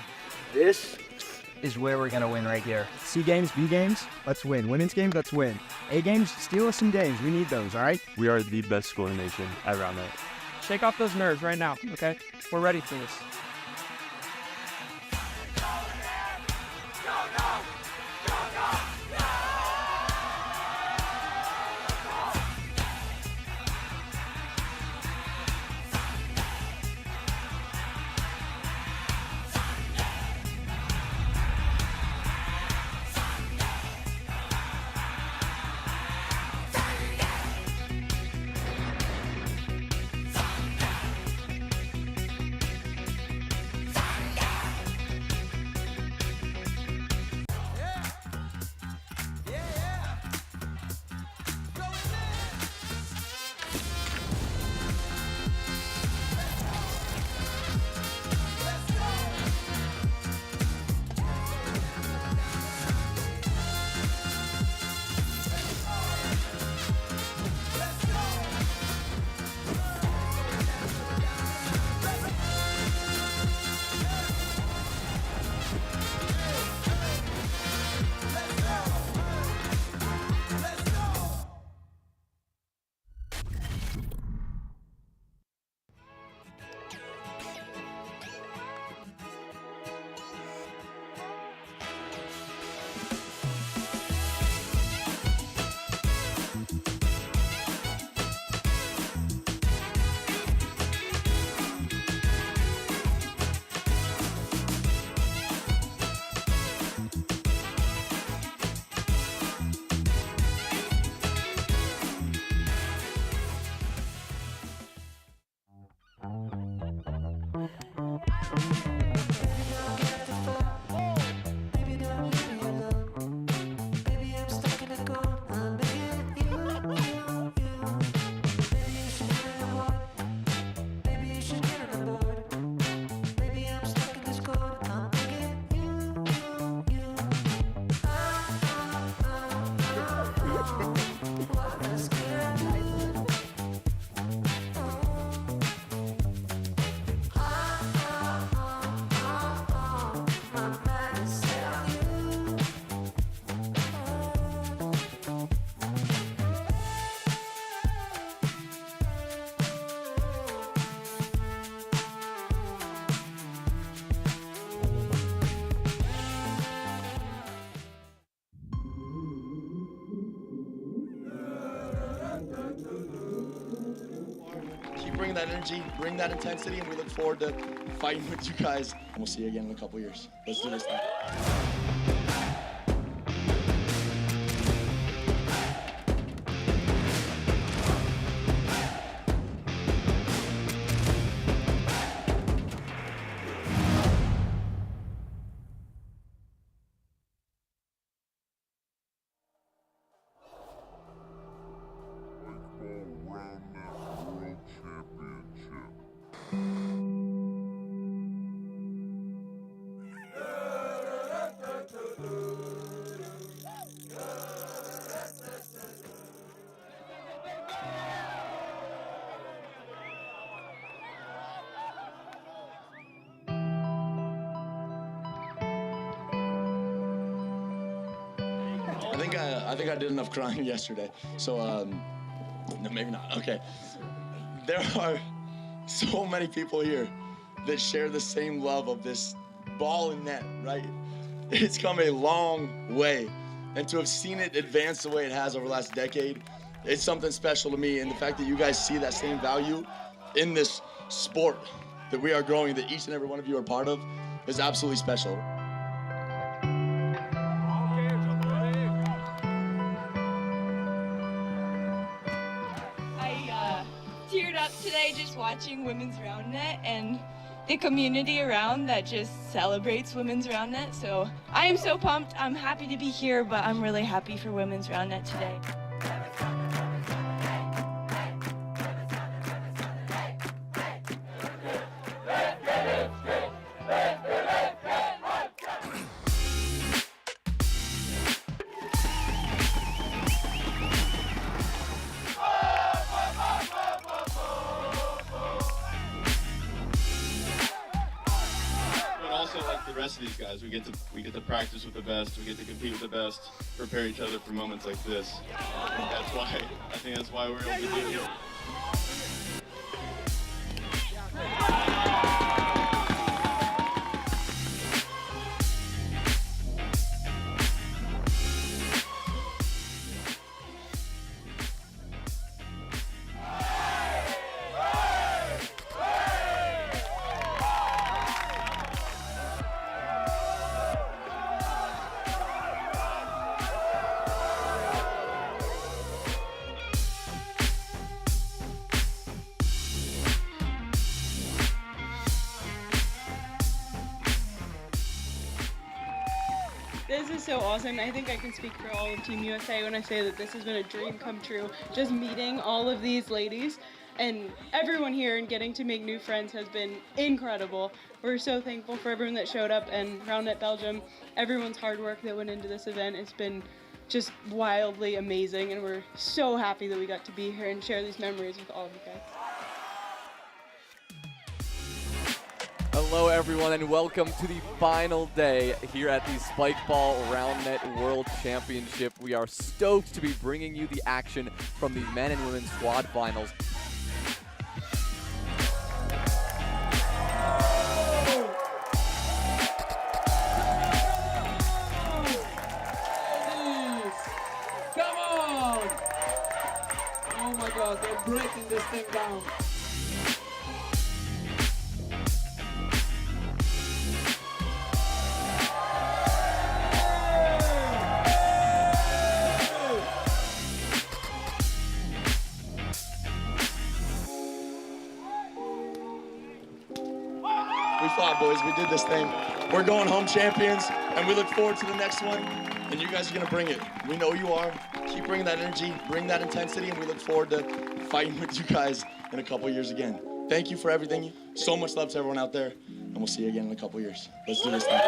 This is where we're going to win right here. C games, B games, let's win. Women's games, let's win. A games, steal us some games. We need those, all right? We are the best school in the nation at Roundnet. Shake off those nerves right now, okay? We're ready for this. that energy, bring that intensity, and we look forward to fighting with you guys. And we'll see you again in a couple years. Let's do this thing. I think I did enough crying yesterday. So, no, maybe not. Okay. There are so many people here that share the same love of this ball and net, right? It's come a long way. And to have seen it advance the way it has over the last decade, it's something special to me. And the fact that you guys see that same value in this sport that we are growing, that each and every one of you are part of, is absolutely special. Teared up today just watching Women's Roundnet and the community around that just celebrates Women's Roundnet. So I am so pumped. I'm happy to be here, but I'm really happy for Women's Roundnet today. Like the rest of these guys, we get to practice with the best, we get to compete with the best, prepare each other for moments like this. I think that's why we're able to do it. This is so awesome. I think I can speak for all of Team USA when I say that this has been a dream come true. Just meeting all of these ladies and everyone here and getting to make new friends has been incredible. We're so thankful for everyone that showed up, and Roundnet Belgium, everyone's hard work that went into this event. It's been just wildly amazing, and we're so happy that we got to be here and share these memories with all of you guys. Hello everyone and welcome to the final day here at the Spikeball Roundnet World Championship. We are stoked to be bringing you the action from the men and women's squad finals. Come on! Oh my God, they're breaking this thing down. We fought, boys. We did this thing. We're going home champions, and we look forward to the next one. And you guys are going to bring it. We know you are. Keep bringing that energy, bring that intensity, and we look forward to fighting with you guys in a couple years again. Thank you for everything. So much love to everyone out there, and we'll see you again in a couple years. Let's do this thing.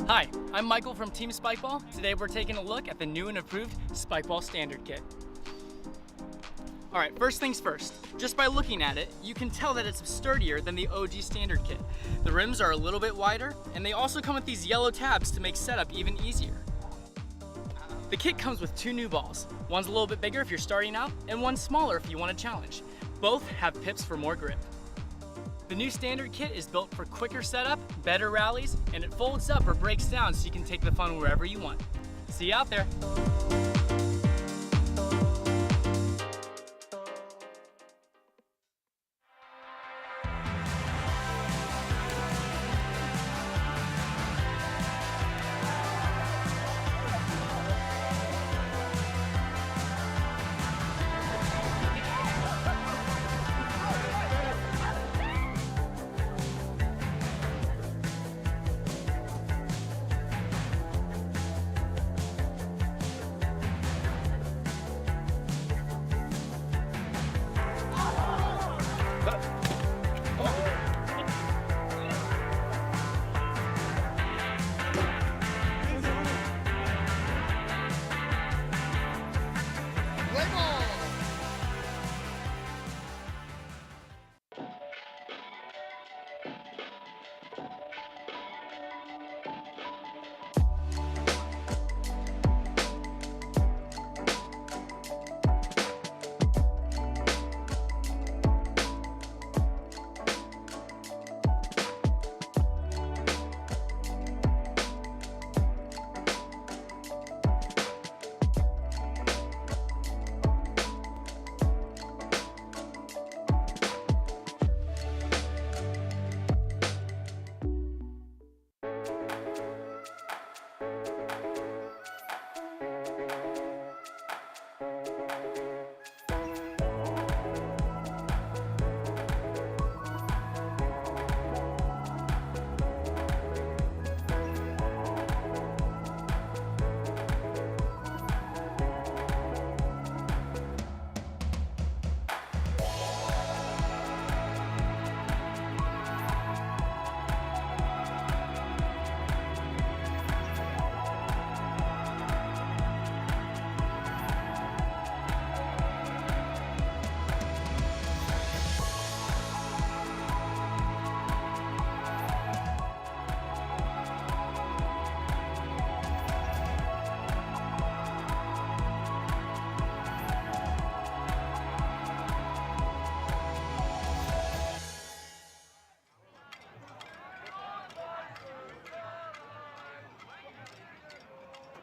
Hi, I'm Michael from Team Spikeball. Today we're taking a look at the new and improved Spikeball Standard Kit. Alright, first things first. Just by looking at it, you can tell that it's sturdier than the OG Standard Kit. The rims are a little bit wider, and they also come with these yellow tabs to make setup even easier. The kit comes with 2 new balls. One's a little bit bigger if you're starting out, and one's smaller if you want a challenge. Both have pips for more grip. The new Standard Kit is built for quicker setup, better rallies, and it folds up or breaks down so you can take the fun wherever you want. See you out there.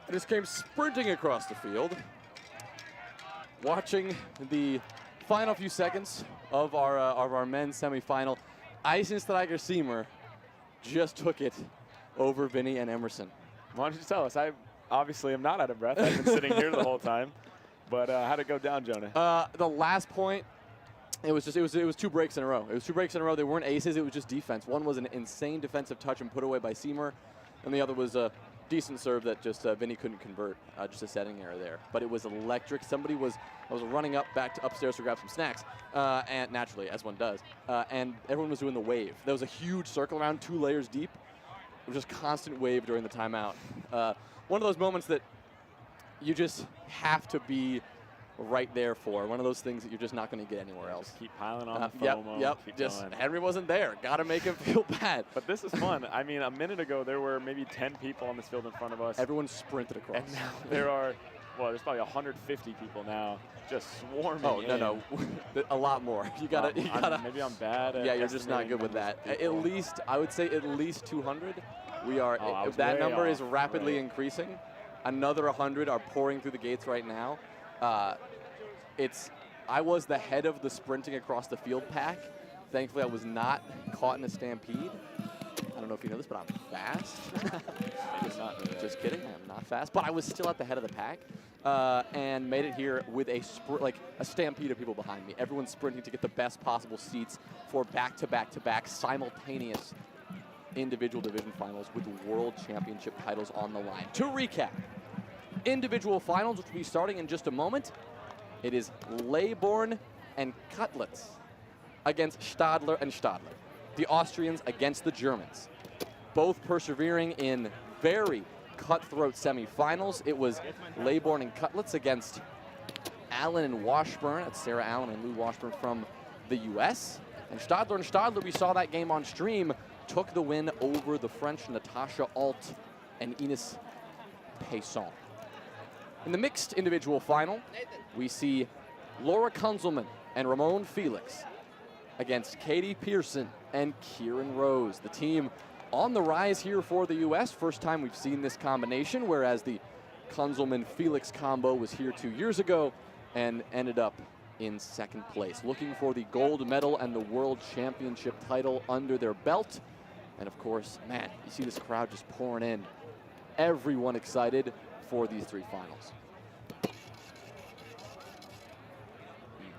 I just came sprinting across the field, watching the final few seconds of our men's semifinal. Eisensteiger Seymour just took it over Vinny and Emerson. Why don't you tell us? I obviously am not out of breath. I've been sitting here the whole time. But how'd it go down, Jonah? The last point, it was 2 breaks in a row. It was 2 breaks in a row. They weren't aces. It was just defense. One was an insane defensive touch and put away by Seymour, and the other was a decent serve that just Vinny couldn't convert. Just a setting error there. But it was electric. I was running back to upstairs to grab some snacks, and naturally, as one does, and everyone was doing the wave. There was a huge circle around 2 layers deep. It was just constant wave during the timeout. One of those moments that you just have to be right there for. One of those things that you're just not going to get anywhere else. Keep piling on the Yep, FOMO. yep. Keep Just going. Henry wasn't there. Got to make him feel bad. But this is fun. I mean, a minute ago, there were maybe 10 people on this field in front of us. Everyone sprinted across. And now there are, well, there's probably 150 people now just swarming no. A lot more. You gotta. Maybe I'm bad at Yeah, you're just not good with that. At least, I would say at least 200. We are, that number is rapidly increasing. Another 100 are pouring through the gates right now. I was the head of the sprinting across the field pack. Thankfully, I was not caught in a stampede. I don't know if you know this, but I'm fast. Just kidding, I am not fast. But I was still at the head of the pack and made it here with a stampede of people behind me. Everyone's sprinting to get the best possible seats for back-to-back-to-back simultaneous individual division finals with world championship titles on the line. To recap, individual finals, which will be starting in just a moment. It is Leybourne and Cutlitz against Stadler and Stadler. The Austrians against the Germans. Both persevering in very cutthroat semifinals. It was Leybourne and Cutlitz against Allen and Washburn. That's Sarah Allen and Lou Washburn from the US. And Stadler, we saw that game on stream, took the win over the French Natasha Alt and Ines Pesson. In the mixed individual final, we see Laura Kunzelman and Ramon Felix against Katie Pearson and Kieran Rose. The team on the rise here for the U.S. First time we've seen this combination, whereas the Kunzelman-Felix combo was here 2 years ago and ended up in second place. Looking for the gold medal and the world championship title under their belt. And of course, man, you see this crowd just pouring in. Everyone excited for these three finals.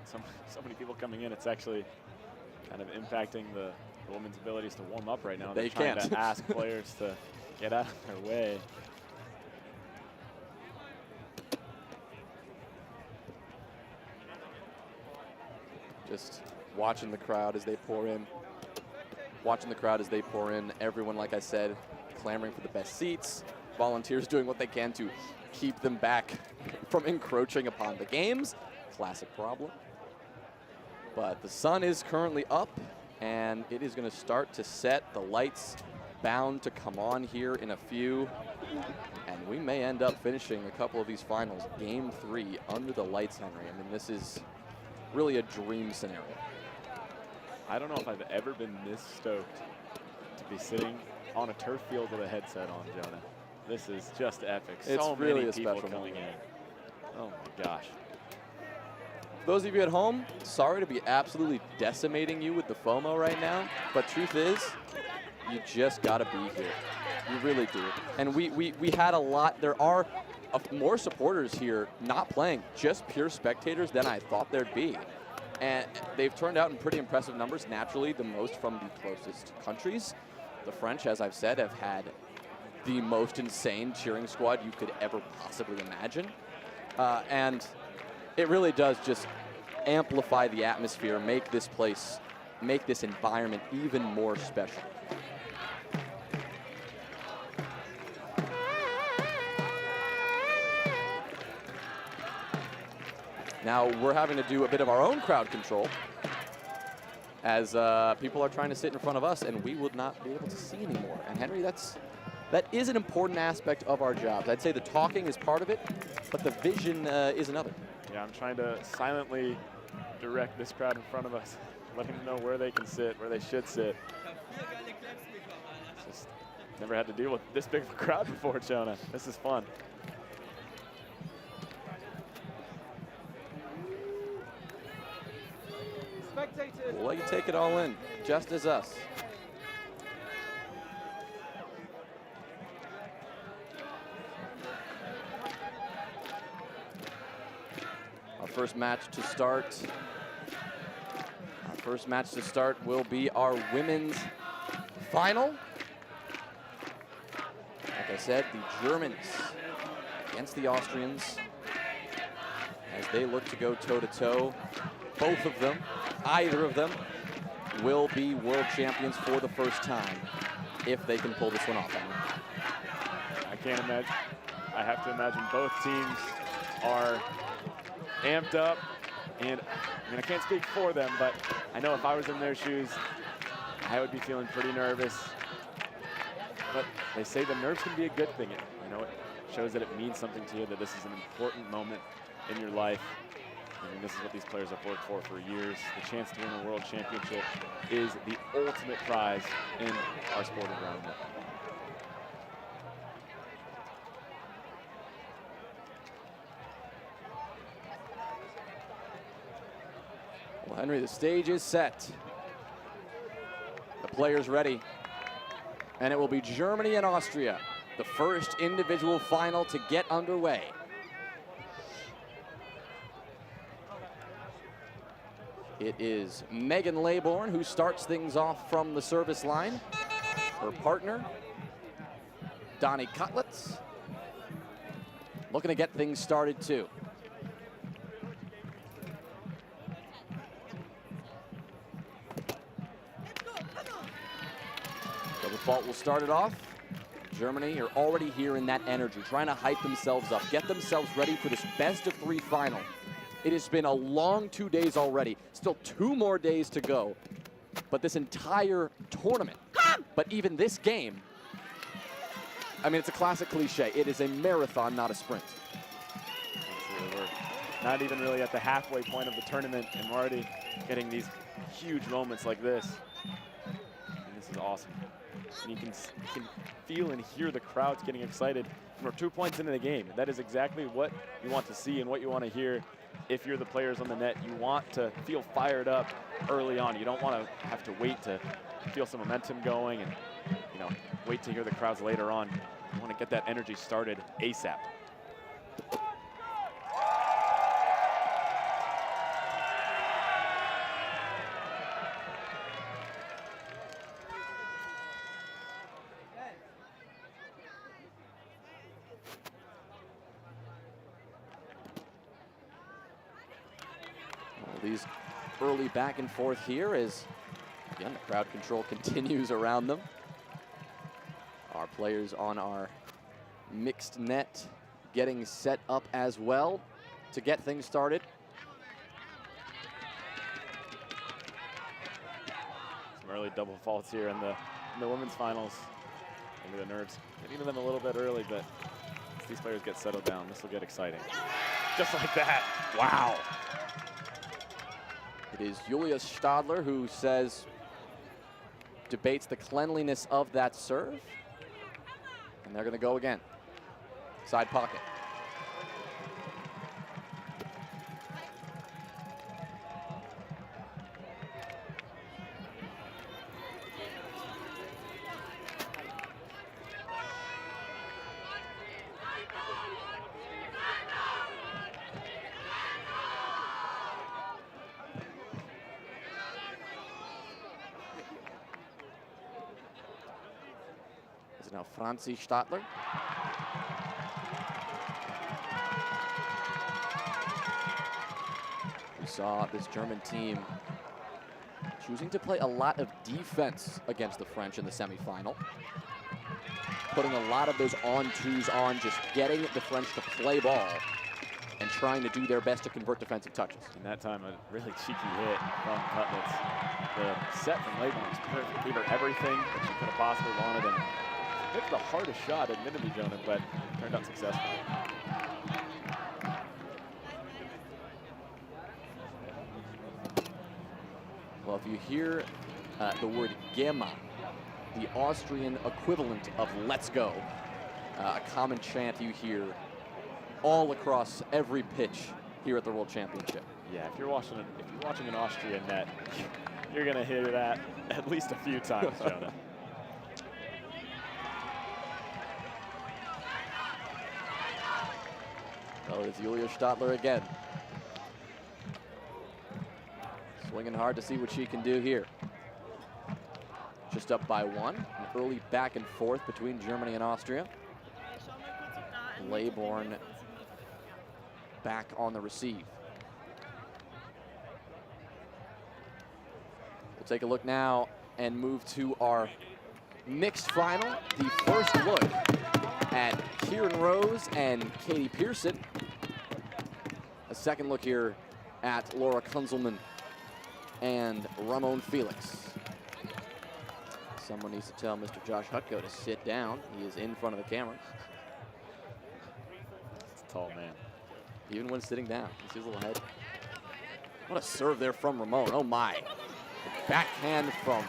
So many people coming in, it's actually kind of impacting the women's abilities to warm up right now. They They're can't. trying to ask players to get out of their way. Just watching the crowd as they pour in. Watching the crowd as they pour in. Everyone, like I said, clamoring for the best seats. Volunteers doing what they can to keep them back from encroaching upon the games. Classic problem. But the sun is currently up, and it is going to start to set. The lights bound to come on here in a few. And we may end up finishing a couple of these finals, game 3, under the lights, Henry. I mean, this is really a dream scenario. I don't know if I've ever been this stoked to be sitting on a turf field with a headset on, Jonah. This is just epic. It's so really many a people special coming moment. in. Oh my gosh. Those of you at home, sorry to be absolutely decimating you with the FOMO right now, but truth is, you just gotta be here. You really do. And we had a lot. There are more supporters here not playing, just pure spectators than I thought there'd be. And they've turned out in pretty impressive numbers, naturally the most from the closest countries. The French, as I've said, have had the most insane cheering squad you could ever possibly imagine. And it really does just amplify the atmosphere, make this place, make this environment even more special. Now we're having to do a bit of our own crowd control as people are trying to sit in front of us, and we would not be able to see anymore. And Henry, that is an important aspect of our jobs. I'd say the talking is part of it, but the vision is another. Yeah, I'm trying to silently direct this crowd in front of us, letting them know where they can sit, where they should sit. Just never had to deal with this big of a crowd before, Jonah. This is fun. We'll let you take it all in, just as us. Our first match to start will be our women's final. Like I said, the Germans against the Austrians as they look to go toe-to-toe. Both of them, either of them, will be world champions for the first time if they can pull this one off. I can't imagine. I have to imagine both teams are amped up. And I mean, I can't speak for them, but I know if I was in their shoes, I would be feeling pretty nervous. But they say the nerves can be a good thing. You know, it shows that it means something to you, that this is an important moment in your life. I mean, this is what these players have worked for years. The chance to win a world championship is the ultimate prize in our sport of roundnet. Well, Henry, the stage is set. The players ready. And it will be Germany and Austria, the first individual final to get underway. It is Megan Laybourne who starts things off from the service line. Her partner, Donnie Cutlets, looking to get things started too. Double fault will start it off. Germany are already here in that energy, trying to hype themselves up, get themselves ready for this best-of-3 final. It has been a long 2 days already. Still 2 more days to go. But this entire tournament, but even this game, I mean, it's a classic cliche. It is a marathon, not a sprint. We're not even really at the halfway point of the tournament, and we're already getting these huge moments like this. And this is awesome. And you can feel and hear the crowds getting excited. We're 2 points into the game. That is exactly what you want to see and what you want to hear. If you're the players on the net, you want to feel fired up early on. You don't want to have to wait to feel some momentum going and, you know, wait to hear the crowds later on. You want to get that energy started ASAP. These early back and forth here as, again, the crowd control continues around them. Our players on our mixed net getting set up as well to get things started. Some early double faults here in the women's finals. Maybe the nerves getting to them a little bit early, but as these players get settled down, this will get exciting. Just like that. Wow. It is Julia Stadler who says, debates the cleanliness of that serve. And they're going to go again. Side pocket. Now Franzi Stadler. We saw this German team choosing to play a lot of defense against the French in the semifinal. Putting a lot of those on-twos on, just getting the French to play ball and trying to do their best to convert defensive touches. And that time, a really cheeky hit from Cutlets. The set from Laybourne was perfect. Gave her everything that she could have possibly wanted. And picked the hardest shot, admittedly, Jonah, but turned out successful. Well, if you hear the word Gema, the Austrian equivalent of let's go, a common chant you hear all across every pitch here at the World Championship. Yeah, if you're watching an Austrian net, you're going to hear that at least a few times, Jonah. Oh, it's Julia Stadler again. Swinging hard to see what she can do here. Just up by 1. An early back and forth between Germany and Austria. Laybourne back on the receive. We'll take a look now and move to our mixed final. The first look at Kieran Rose and Katie Pearson. As second look here at Laura Kunzelman and Ramon Felix. Someone needs to tell Mr. Josh Hutko to sit down. He is in front of the camera. It's a tall man. Even when sitting down, you see his little head. What a serve there from Ramon. Oh my. Backhand from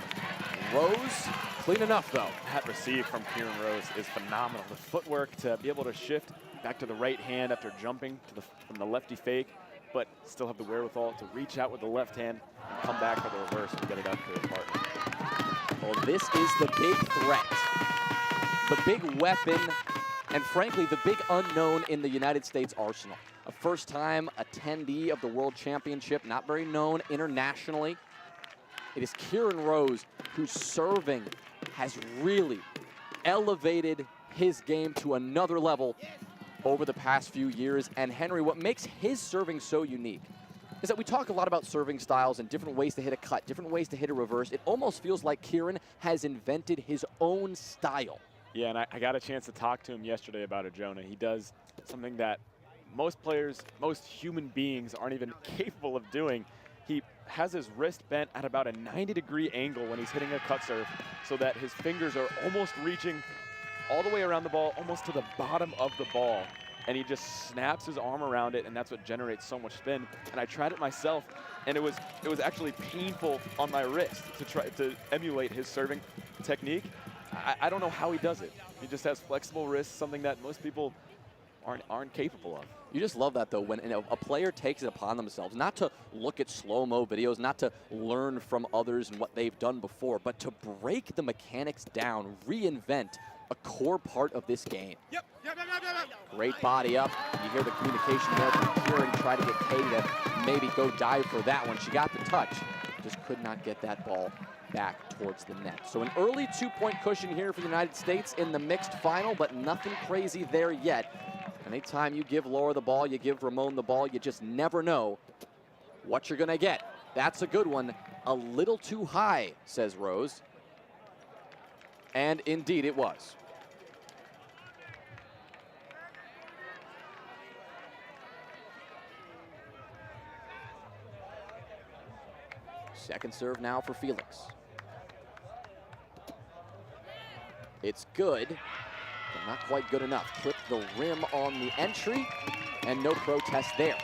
Rose. Clean enough though. That receive from Kieran Rose is phenomenal. The footwork to be able to shift back to the right hand after jumping to from the lefty fake, but still have the wherewithal to reach out with the left hand and come back for the reverse and get it up to his partner. Well, this is the big threat, the big weapon, and frankly, the big unknown in the United States arsenal. A first-time attendee of the World Championship, not very known internationally. It is Kieran Rose, whose serving has really elevated his game to another level over the past few years. And Henry, what makes his serving so unique is that we talk a lot about serving styles and different ways to hit a cut, different ways to hit a reverse. It almost feels like Kieran has invented his own style. Yeah, and I got a chance to talk to him yesterday about it, Jonah. He does something that most players, most human beings aren't even capable of doing. He has his wrist bent at about a 90-degree angle when he's hitting a cut serve so that his fingers are almost reaching all the way around the ball, almost to the bottom of the ball. And he just snaps his arm around it, and that's what generates so much spin. And I tried it myself, and it was actually painful on my wrist to try to emulate his serving technique. I don't know how he does it. He just has flexible wrists, something that most people aren't capable of. You just love that, though, when a player takes it upon themselves, not to look at slow-mo videos, not to learn from others and what they've done before, but to break the mechanics down, reinvent a core part of this game. Yep. Great body up. You hear the communication there from Kieran, try to get Katie to maybe go dive for that one. She got the touch, just could not get that ball back towards the net. So an early 2-point cushion here for the United States in the mixed final, but nothing crazy there yet. Anytime you give Laura the ball, you give Ramon the ball, you just never know what you're gonna get. That's a good one. A little too high, says Rose. And indeed it was. Second serve now for Felix. It's good, but not quite good enough. Clipped the rim on the entry, and no protest there.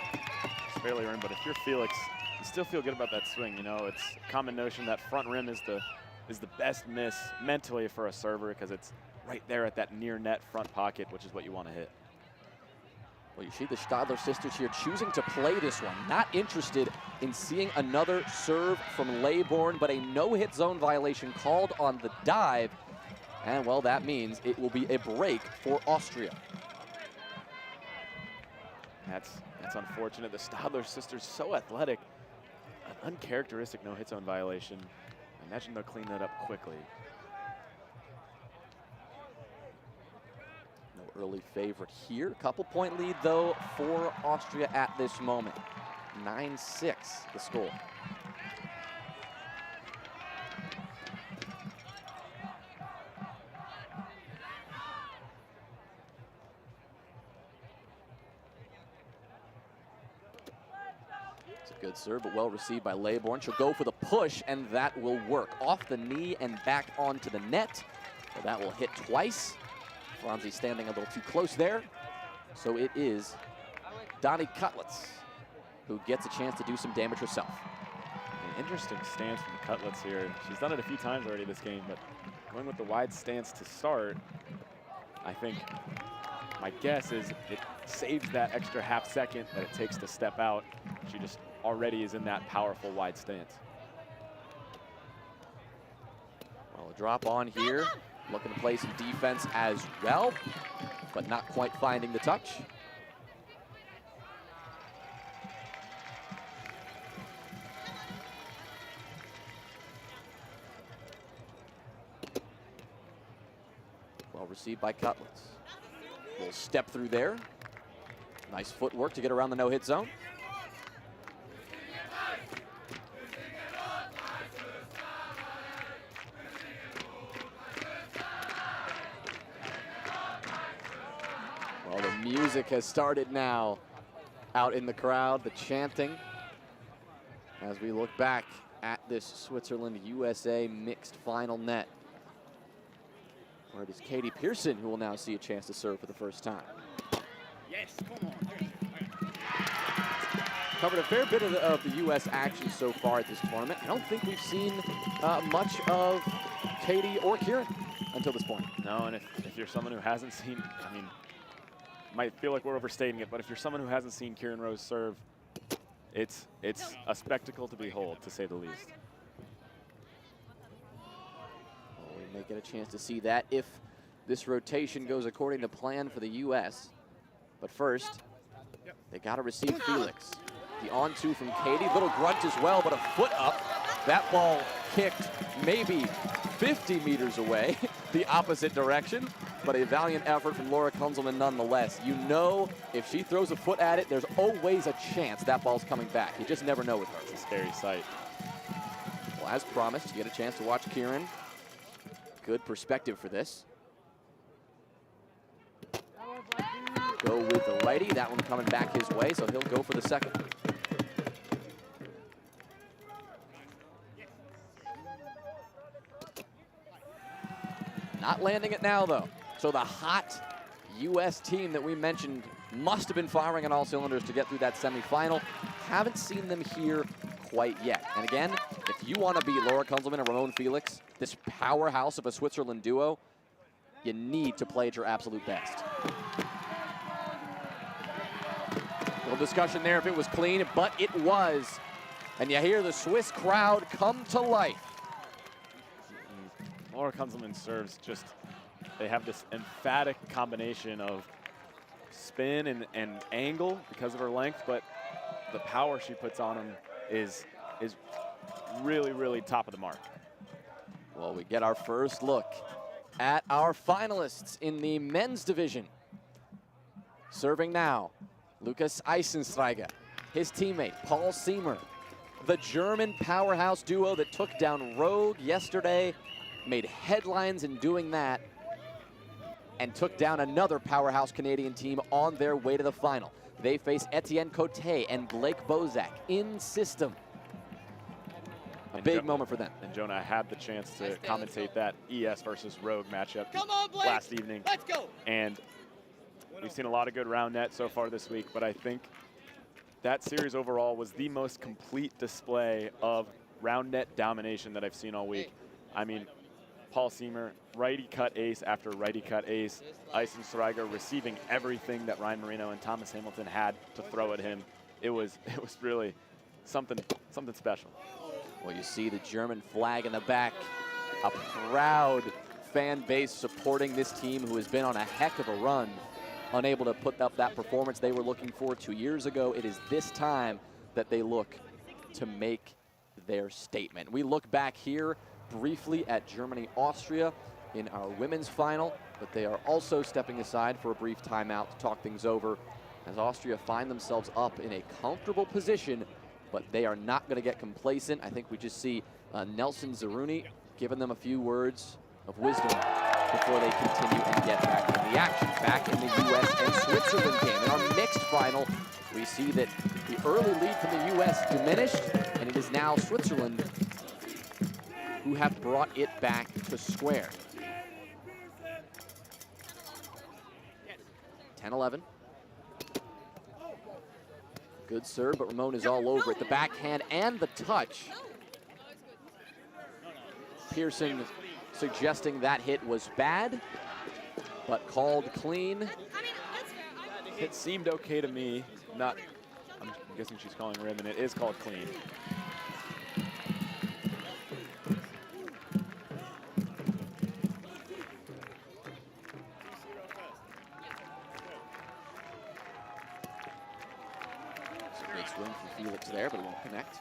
It's barely rim, but if you're Felix, you still feel good about that swing. You know, it's a common notion that front rim is the best miss mentally for a server because it's right there at that near net front pocket, which is what you want to hit. Well, you see the Stadler sisters here choosing to play this one. Not interested in seeing another serve from Laybourne, but a no-hit zone violation called on the dive. And, well, that means it will be a break for Austria. That's unfortunate. The Stadler sisters so athletic. An uncharacteristic no-hit zone violation. I imagine they'll clean that up quickly. No early favorite here. Couple-point lead, though, for Austria at this moment. 9-6 the score. Good serve, but well received by Laybourne. She'll go for the push, and that will work. Off the knee and back onto the net. So that will hit twice. Franzi standing a little too close there. So it is Donnie Cutlets who gets a chance to do some damage herself. An interesting stance from Cutlets here. She's done it a few times already this game, but going with the wide stance to start, I think my guess is it saves that extra half second that it takes to step out. She just already is in that powerful wide stance. Well, a drop on here, looking to play some defense as well, but not quite finding the touch. Well received by Cutlets. Little step through there. Nice footwork to get around the no-hit zone. Well, the music has started now out in the crowd, the chanting, as we look back at this Switzerland-USA mixed final net, where it is Katie Pearson who will now see a chance to serve for the first time. Yes, come on. Covered a fair bit of the U.S. action so far at this tournament. I don't think we've seen much of Katie or Kieran until this point. No, and if you're someone who hasn't seen, I mean, might feel like we're overstating it, but if you're someone who hasn't seen Kieran Rose serve, it's a spectacle to behold, to say the least. Well, we may get a chance to see that if this rotation goes according to plan for the U.S. But first, they got to receive Felix. The on-two from Katie, little grunt as well, but a foot up. That ball kicked maybe 50 meters away, the opposite direction, but a valiant effort from Laura Kunzelman nonetheless. You know, if she throws a foot at it, there's always a chance that ball's coming back. You just never know with her. It's a scary sight. Well, as promised, you get a chance to watch Kieran. Good perspective for this. Go with the righty, that one coming back his way, so he'll go for the second. Not landing it now, though. So the hot U.S. team that we mentioned must have been firing on all cylinders to get through that semifinal. Haven't seen them here quite yet. And again, if you want to beat Laura Kunzelman and Ramon Felix, this powerhouse of a Switzerland duo, you need to play at your absolute best. Little discussion there if it was clean, but it was. And you hear the Swiss crowd come to life. Laura Kunzelman serves just, they have this emphatic combination of spin and angle because of her length, but the power she puts on them is really, really top of the mark. Well, we get our first look at our finalists in the men's division. Serving now, Lukas Eisensteiger, his teammate, Paul Siemer, the German powerhouse duo that took down Rogue yesterday, made headlines in doing that, and took down another powerhouse Canadian team on their way to the final. They face Etienne Cote and Blake Bozak in system. A big moment for them. And Jonah, I had the chance to commentate that ES versus Rogue matchup last evening. Let's go. And we've seen a lot of good round net so far this week, but I think that series overall was the most complete display of round net domination that I've seen all week. I mean, Paul Siemer, righty cut ace after righty cut ace. Eisensteiger receiving everything that Ryan Marino and Thomas Hamilton had to throw at him. It was really something special. Well, you see the German flag in the back, a proud fan base supporting this team who has been on a heck of a run, unable to put up that performance they were looking for 2 years ago. It is this time that they look to make their statement. We look back here briefly at Germany-Austria in our women's final, but they are also stepping aside for a brief timeout to talk things over as Austria find themselves up in a comfortable position, but they are not going to get complacent. I think we just see Nelson Zaruni giving them a few words of wisdom before they continue and get back in the action. Back in the U.S. and Switzerland game. In our mixed final, we see that the early lead from the U.S. diminished, and it is now Switzerland who have brought it back to square. 10-11. Good serve, but Ramon is all over it. The backhand and the touch. Pearson suggesting that hit was bad, but called clean. It seemed okay to me. I'm guessing she's calling rim, and it is called clean. Room for Felix there, but it won't connect.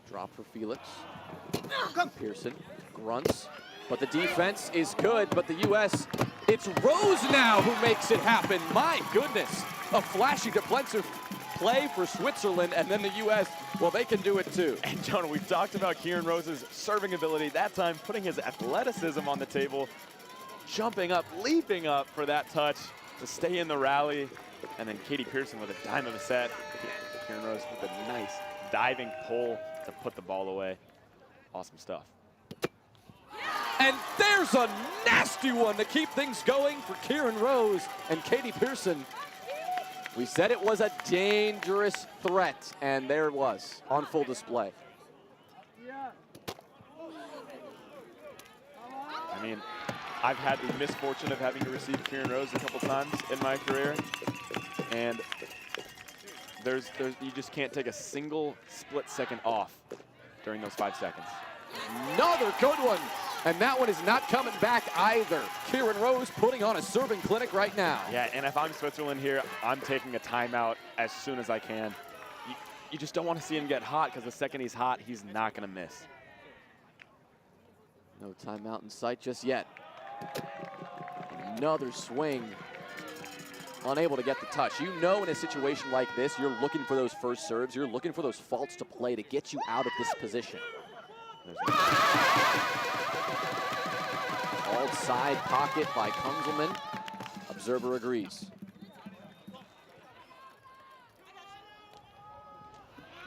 Drop for Felix. Pearson grunts, but the defense is good, but the U.S., it's Rose now who makes it happen. My goodness, a flashy defensive play for Switzerland, and then the U.S., well, they can do it too. And Jonah, we've talked about Kieran Rose's serving ability, that time putting his athleticism on the table, jumping up, leaping up for that touch to stay in the rally, and then Katie Pearson with a dime of a set. Kieran Rose with a nice diving pull to put the ball away. Awesome stuff. And there's a nasty one to keep things going for Kieran Rose and Katie Pearson. We said it was a dangerous threat, and there it was on full display. I mean, I've had the misfortune of having to receive Kieran Rose a couple times in my career, and you just can't take a single split second off during those 5 seconds. Another good one, and that one is not coming back either. Kieran Rose putting on a serving clinic right now. Yeah, and if I'm Switzerland here, I'm taking a timeout as soon as I can. You just don't want to see him get hot, because the second he's hot, he's not going to miss. No timeout in sight just yet. Another swing. Unable to get the touch. You know, in a situation like this, you're looking for those first serves. You're looking for those faults to play to get you out of this position. Alt side pocket by Kunzelman. Observer agrees.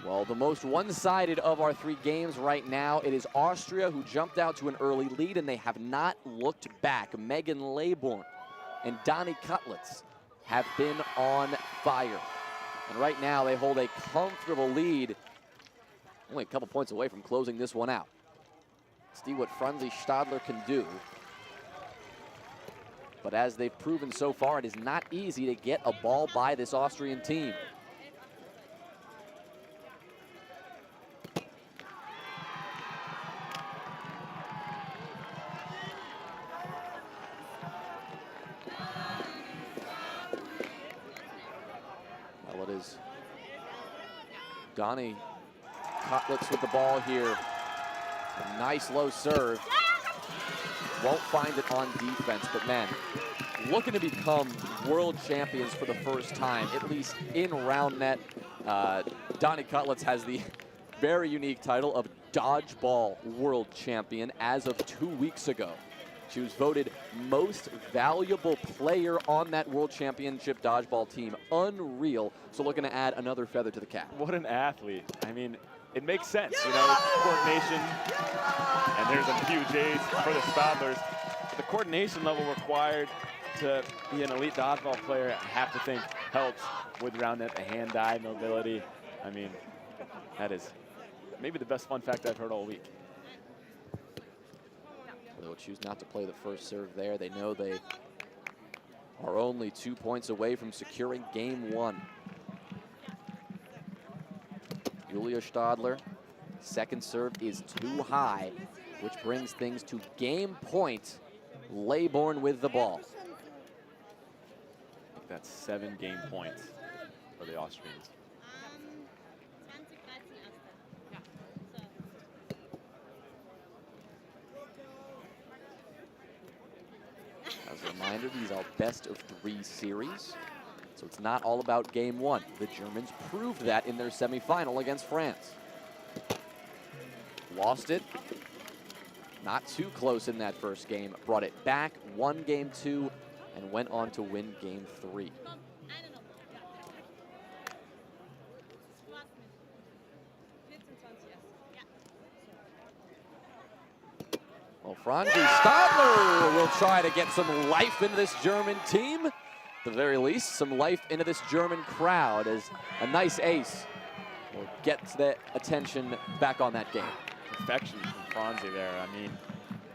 Well, the most one-sided of our 3 games right now, it is Austria who jumped out to an early lead, and they have not looked back. Megan Laybourne and Donnie Cutlets have been on fire. And right now they hold a comfortable lead, only a couple points away from closing this one out. See what Franzi Stadler can do. But as they've proven so far, it is not easy to get a ball by this Austrian team. Well, it is Donnie Cutlets with the ball here. A nice low serve. Won't find it on defense, but man, looking to become world champions for the first time, at least in Roundnet. Donnie Cutlets has the very unique title of Dodgeball World Champion as of 2 weeks ago. She was voted most valuable player on that World Championship Dodgeball team. Unreal. So looking to add another feather to the cap. What an athlete. I mean, it makes sense, you know, coordination, and there's a huge ace for the Stadlers. But the coordination level required to be an elite dodgeball player, I have to think, helps with Roundnet, the hand-eye mobility. I mean, that is maybe the best fun fact I've heard all week. They'll choose not to play the first serve there. They know they are only 2 points away from securing game 1. Julia Stadler, second serve is too high, which brings things to game point. Laybourne with the ball. I think that's 7 game points for the Austrians. As a reminder, these are best of 3 series. So it's not all about game 1. The Germans proved that in their semifinal against France. Lost it. Not too close in that first game. Brought it back, won game 2, and went on to win game 3. Well, Franzi Stadler will try to get some life into this German team. At the very least, some life into this German crowd, as a nice ace will get the attention back on that game. Perfection from Franzi there. I mean,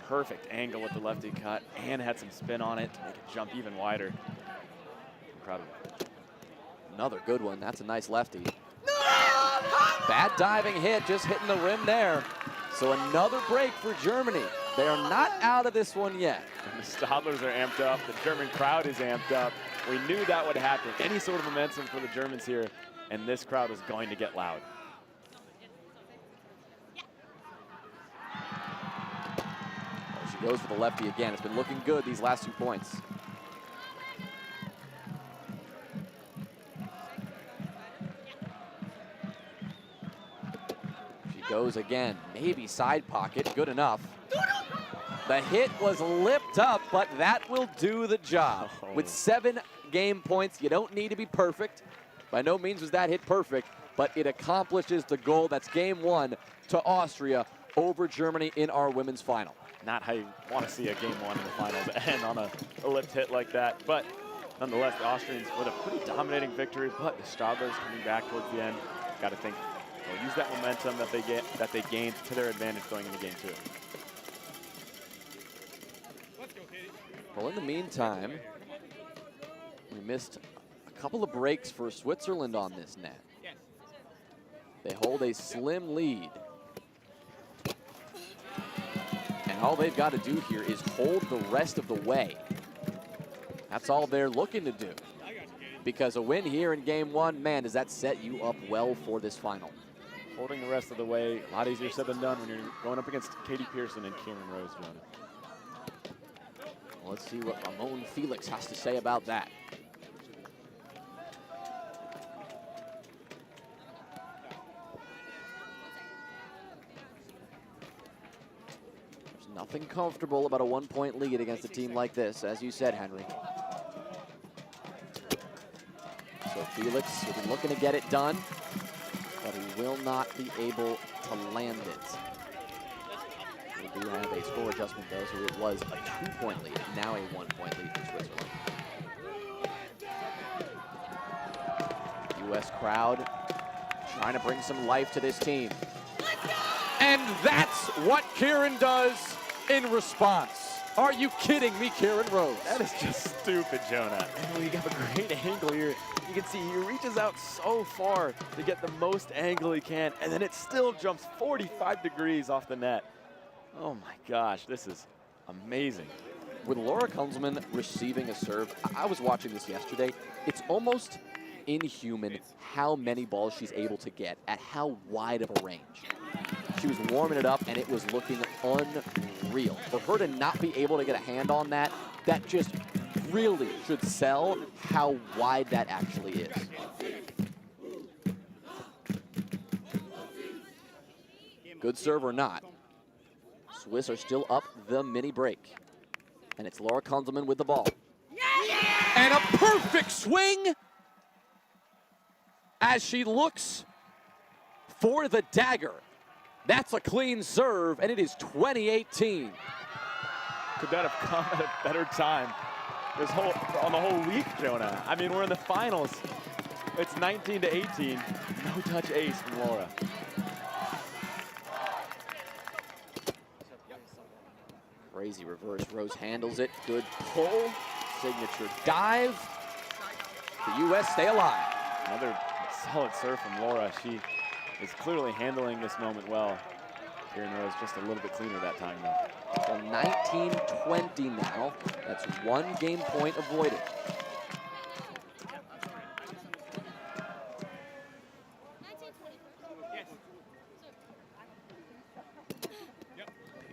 perfect angle with the lefty cut, and had some spin on it to make it jump even wider. Incredible. Another good one. That's a nice lefty. Bad diving hit, just hitting the rim there. So another break for Germany. They are not out of this one yet. And the Stadlers are amped up. The German crowd is amped up. We knew that would happen. Any sort of momentum for the Germans here, and this crowd was going to get loud. Oh, she goes for the lefty again. It's been looking good these last 2 points. goes again. Maybe side pocket, good enough. The hit was lipped up, but that will do the job. With 7 game points, you don't need to be perfect. By no means was that hit perfect, but it accomplishes the goal. That's game 1 to Austria over Germany in our women's final. Not how you want to see a game 1 in the finals end on a lipped hit like that, but nonetheless, the Austrians with a pretty dominating victory, but the Strawberries coming back towards the end. Got to think they'll use that momentum that they gained to their advantage going into game 2. Well, in the meantime, we missed a couple of breaks for Switzerland on this net. They hold a slim lead. And all they've got to do here is hold the rest of the way. That's all they're looking to do. Because a win here in game 1, man, does that set you up well for this final. Holding the rest of the way, a lot easier said than done when you're going up against Katie Pearson and Kieran Rose, Jonah. Let's see what Ramon Felix has to say about that. There's nothing comfortable about a 1-point lead against a team like this, as you said, Henry. So Felix will be looking to get it done, but he will not be able to land it. We do have a score adjustment though, so it was a 2-point lead, now a 1-point lead for Switzerland. U.S. crowd trying to bring some life to this team. And that's what Kieran does in response. Are you kidding me, Kieran Rose? That is just stupid, Jonah. And we have a great angle here. You can see he reaches out so far to get the most angle he can, and then it still jumps 45 degrees off the net. Oh my gosh, this is amazing. With Laura Kunzelman receiving a serve, I was watching this yesterday. It's almost inhuman how many balls she's able to get at how wide of a range. She was warming it up and it was looking unreal. For her to not be able to get a hand on that, that just really should sell how wide that actually is. Good serve or not, Swiss are still up the mini break. And it's Laura Kunzelman with the ball. And a perfect swing as she looks for the dagger. That's a clean serve, and it is 2018. Could that have come at a better time on the whole week, Jonah? I mean, we're in the finals. It's 19-18. No touch ace from Laura. Crazy reverse. Rose handles it. Good pull. Signature dive. The U.S. stay alive. Another solid serve from Laura. She is clearly handling this moment well. Kieran Rose just a little bit cleaner that time, though. So 19-20 now. That's 1 game point avoided.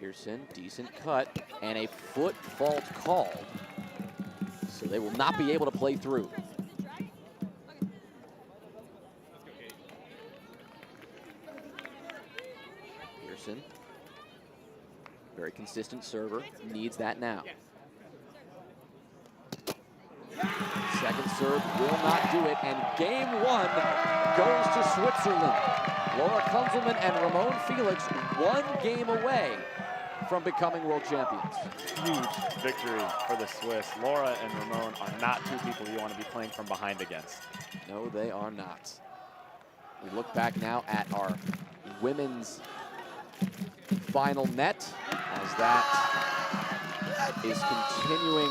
Pearson, decent cut, and a foot fault called. So they will not be able to play through. Pearson, very consistent server, needs that now. Second serve will not do it, and game 1 goes to Switzerland. Laura Kunzelman and Ramon Felix 1 game away from becoming world champions. Huge victory for the Swiss. Laura and Ramon are not two people you want to be playing from behind against. No, they are not. We look back now at our women's final net as that is continuing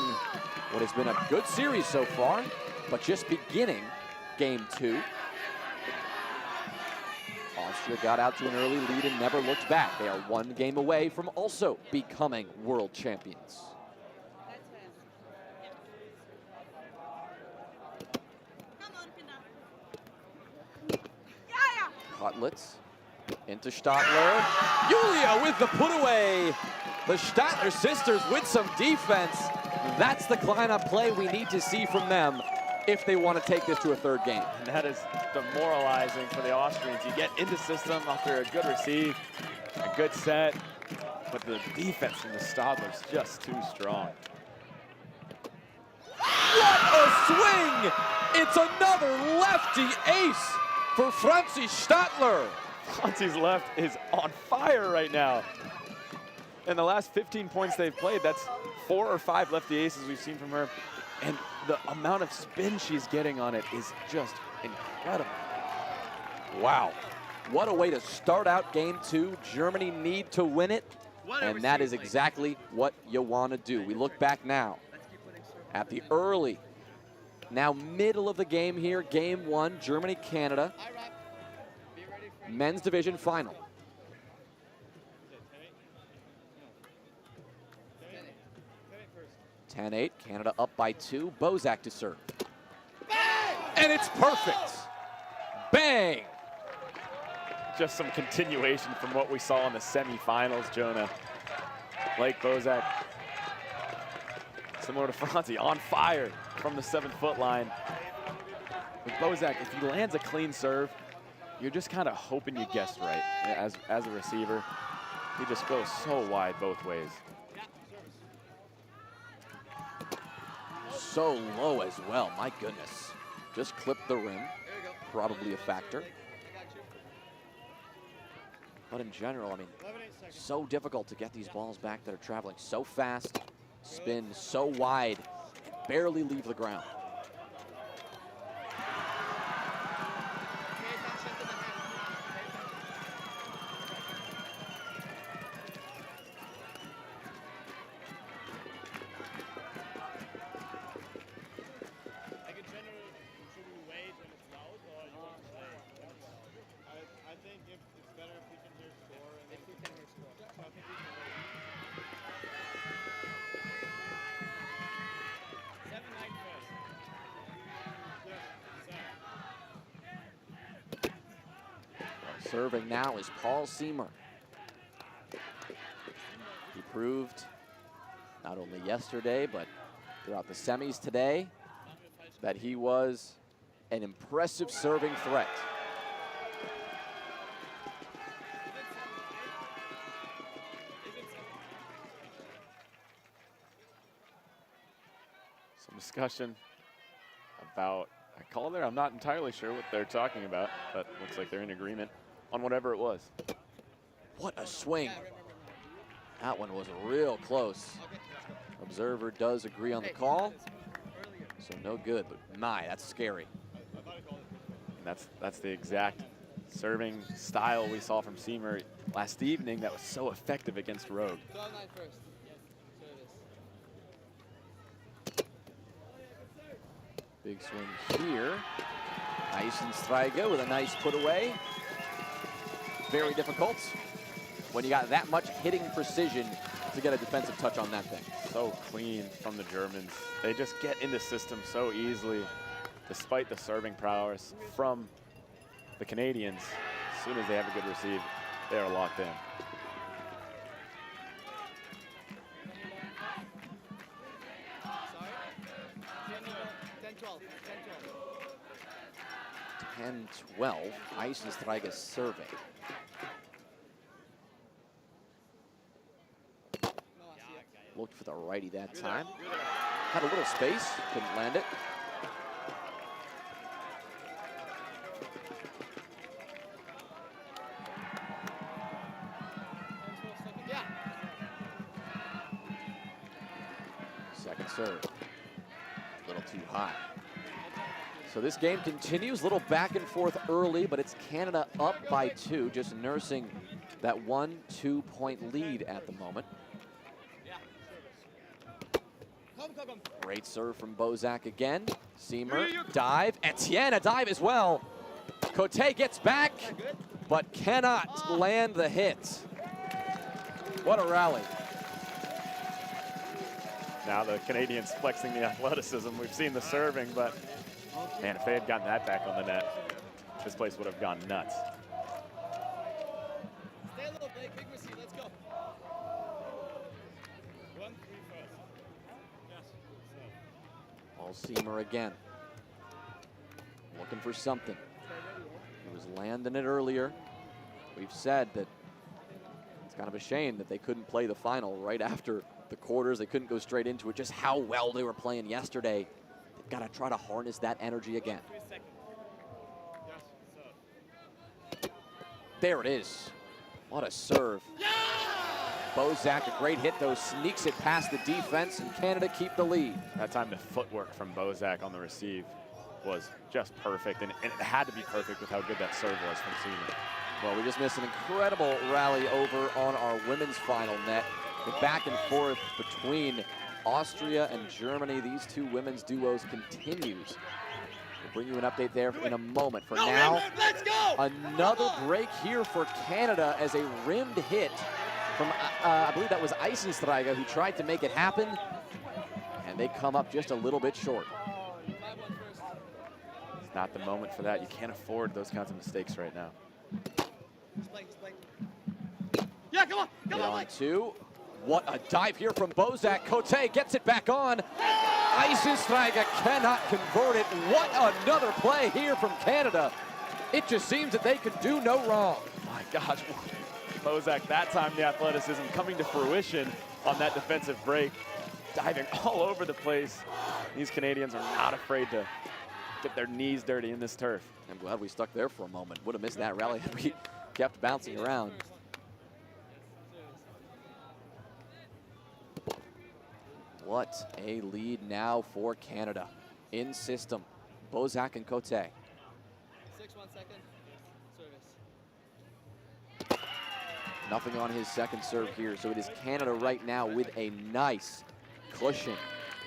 what has been a good series so far, but just beginning game 2. Austria got out to an early lead and never looked back. They are 1 game away from also becoming world champions. Cutlets into Stadler. Julia with the put away. The Stadler sisters with some defense. That's the cleanup play we need to see from them. if they want to take this to a third game. And that is demoralizing for the Austrians. You get into system after a good receive, a good set, but the defense from the Stadler's just too strong. What a swing! It's another lefty ace for Franzi Stadler. Franzi's left is on fire right now. In the last 15 points they've played, that's 4 or 5 lefty aces we've seen from her. And the amount of spin she's getting on it is just incredible. Wow. What a way to start out game 2. Germany need to win it. And that is exactly what you want to do. We look back now at the early, now middle of the game here, game 1, Germany-Canada, men's division final. (10-8), Canada up by 2, Bozak to serve. And it's perfect. Bang! Just some continuation from what we saw in the semifinals, Jonah. Blake Bozak, similar to Franzi, on fire from the 7-foot line. With Bozak, if he lands a clean serve, you're just kind of hoping you guessed right as a receiver. He just goes so wide both ways. So low as well, my goodness. Just clipped the rim, probably a factor. But in general, I mean, so difficult to get these balls back that are traveling so fast, spin so wide, barely leave the ground. Serving now is Paul Siemer. He proved not only yesterday, but throughout the semis today, that he was an impressive serving threat. Some discussion about a call there. I'm not entirely sure what they're talking about, but looks like they're in agreement on whatever it was. What a swing. That one was real close. Observer does agree on the call. So no good, but my, that's scary. And that's the exact serving style we saw from Siemer last evening that was so effective against Rogue. Big swing here. Eisenstreiger with a nice put away. Very difficult when you got that much hitting precision to get a defensive touch on that thing. So clean from the Germans. They just get into system so easily, despite the serving prowess from the Canadians. As soon as they have a good receive, they are locked in. And 12, Eisenstreiger serving. Looked for the righty that time. Had a little space, couldn't land it. Second serve, a little too high. So this game continues, a little back and forth early, but it's Canada up by 2, just nursing that 1-2 point lead at the moment. Great serve from Bozak again. Siemer, dive, Etienne, a dive as well. Cote gets back, but cannot land the hit. What a rally. Now the Canadians flexing the athleticism. We've seen the serving, but man, if they had gotten that back on the net, this place would have gone nuts. Stay low, Blake. Big receive. Let's go. 1-3 first. Yes. Paul Siemer again. looking for something. He was landing it earlier. We've said that it's kind of a shame that they couldn't play the final right after the quarters. They couldn't go straight into it. Just how well they were playing yesterday. They've got to try to harness that energy again. There it is. What a serve. Bozak, a great hit, though, sneaks it past the defense, and Canada keep the lead. That time the footwork from Bozak on the receive was just perfect, and it had to be perfect with how good that serve was from Seaman. Well, we just missed an incredible rally over on our women's final net. The back and forth between Austria and Germany, these two women's duos continues. We'll bring you an update there in a moment. For now, let's go! Another break here for Canada as a rimmed hit from, I believe that was Eisenstreiger, who tried to make it happen, and they come up just a little bit short. It's not the moment for that. You can't afford those kinds of mistakes right now. Yeah, come on, Hit on two. What a dive here from Bozak. Cote gets it back on. Eisenstreiger cannot convert it. What another play here from Canada. It just seems that they could do no wrong. My gosh, Bozak, that time the athleticism coming to fruition on that defensive break. Diving all over the place. These Canadians are not afraid to get their knees dirty in this turf. I'm glad we stuck there for a moment. Would have missed that rally if we kept bouncing around. What a lead now for Canada. In system, Bozak and Cote. 6-1 second. Service. Nothing on his second serve here, so it is Canada right now with a nice cushion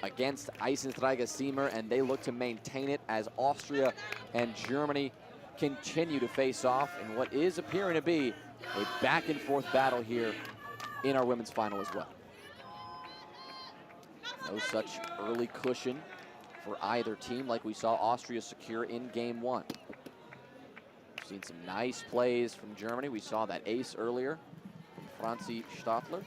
against Eisenstreiger-Siemer, and they look to maintain it as Austria and Germany continue to face off in what is appearing to be a back-and-forth battle here in our women's final as well. No such early cushion for either team like we saw Austria secure in game one. We've seen some nice plays from Germany. We saw that ace earlier from Franzi Stadler.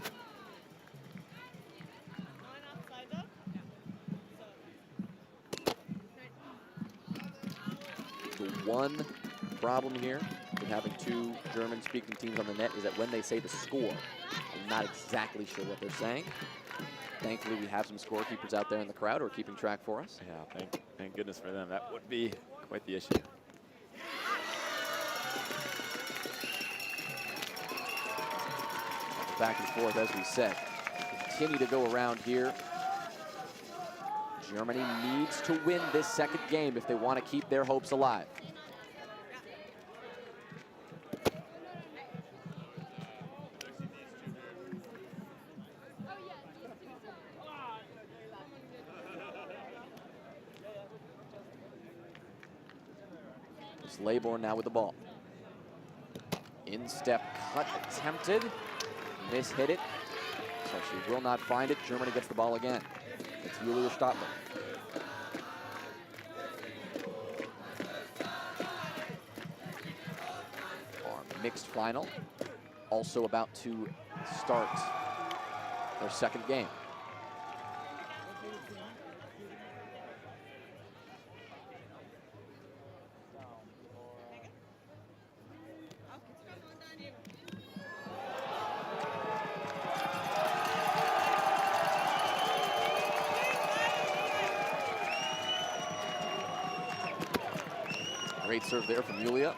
The one problem here with having two German-speaking teams on the net is that when they say the score, I'm not exactly sure what they're saying. Thankfully, we have some scorekeepers out there in the crowd who are keeping track for us. Yeah, thank goodness for them. That would be quite the issue. Back and forth, as we said. Continue to go around here. Germany needs to win this second game if they want to keep their hopes alive. Laybourne now with the ball. Instep cut attempted. Miss hit it. So she will not find it. Germany gets the ball again. It's Julia Stadler. Our mixed final. Also about to start their second game. Great serve there from Julia.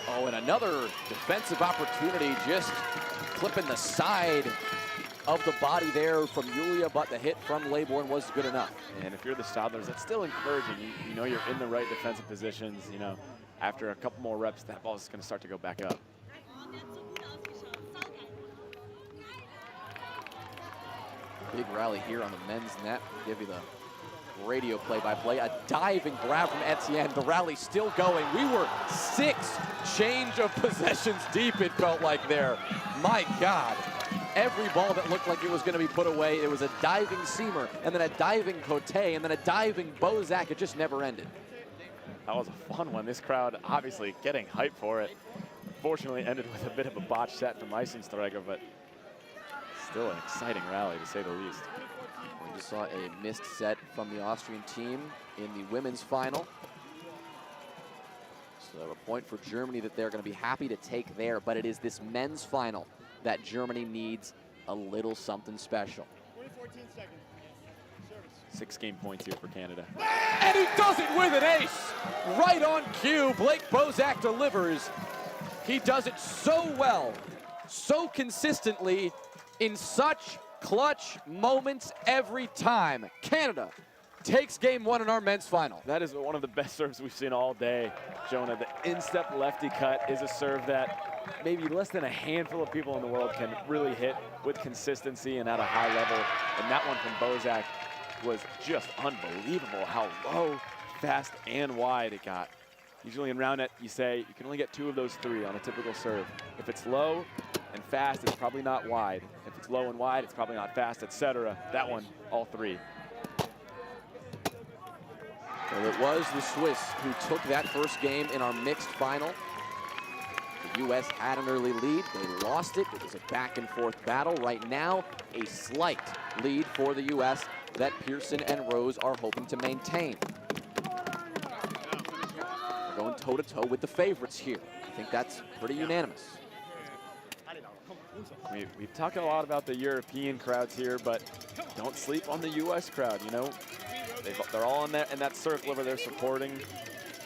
Oh, and another defensive opportunity, just clipping the side of the body there from Julia, but the hit from Laybourne was good enough. And if you're the Stadlers, that's still encouraging. You know you're in the right defensive positions. You know, after a couple more reps, that ball is going to start to go back up. Big rally here on the men's net. We'll give you the radio play-by-play. A diving grab from Etienne. The rally still going. We were 6 change of possessions deep, it felt like there. My God. Every ball that looked like it was going to be put away, it was a diving Siemer, and then a diving Cote, and then a diving Bozak. It just never ended. That was a fun one. This crowd obviously getting hype for it. Fortunately ended with a bit of a botch set from Eisenstreiger, but still an exciting rally to say the least. just saw a missed set from the Austrian team in the women's final. So a point for Germany that they're going to be happy to take there, but it is this men's final that Germany needs a little something special. 14 seconds. 6 game points here for Canada. And he does it with an ace! Right on cue, Blake Bozak delivers. He does it so well, so consistently, in such clutch moments every time. Canada takes game 1 in our men's final. That is one of the best serves we've seen all day, Jonah. The instep lefty cut is a serve that maybe less than a handful of people in the world can really hit with consistency and at a high level. And that one from Bozak was just unbelievable how low, fast, and wide it got. Usually in round net, you say you can only get 2 of those 3 on a typical serve. If it's low and fast, it's probably not wide. If it's low and wide, it's probably not fast, etc. That one, all 3. Well, it was the Swiss who took that first game in our mixed final. The U.S. had an early lead. They lost it. It was a back-and-forth battle. Right now, a slight lead for the U.S. that Pearson and Rose are hoping to maintain. We're going toe-to-toe with the favorites here. I think that's pretty unanimous. We've talked a lot about the European crowds here, but don't sleep on the U.S. crowd, you know. They're all in that circle where they're supporting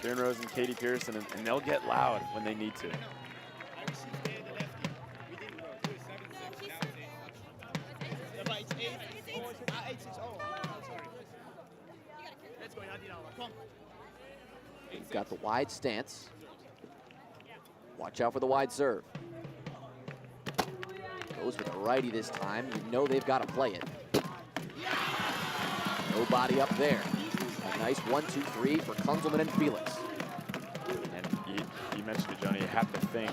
Darren Rose and Katie Pearson, and they'll get loud when they need to. We've got the wide stance. Watch out for the wide serve. Goes with the righty this time. You know they've got to play it. Nobody up there. A nice 1-2-3 for Kunzelman and Felix. And you mentioned it, Johnny. You have to think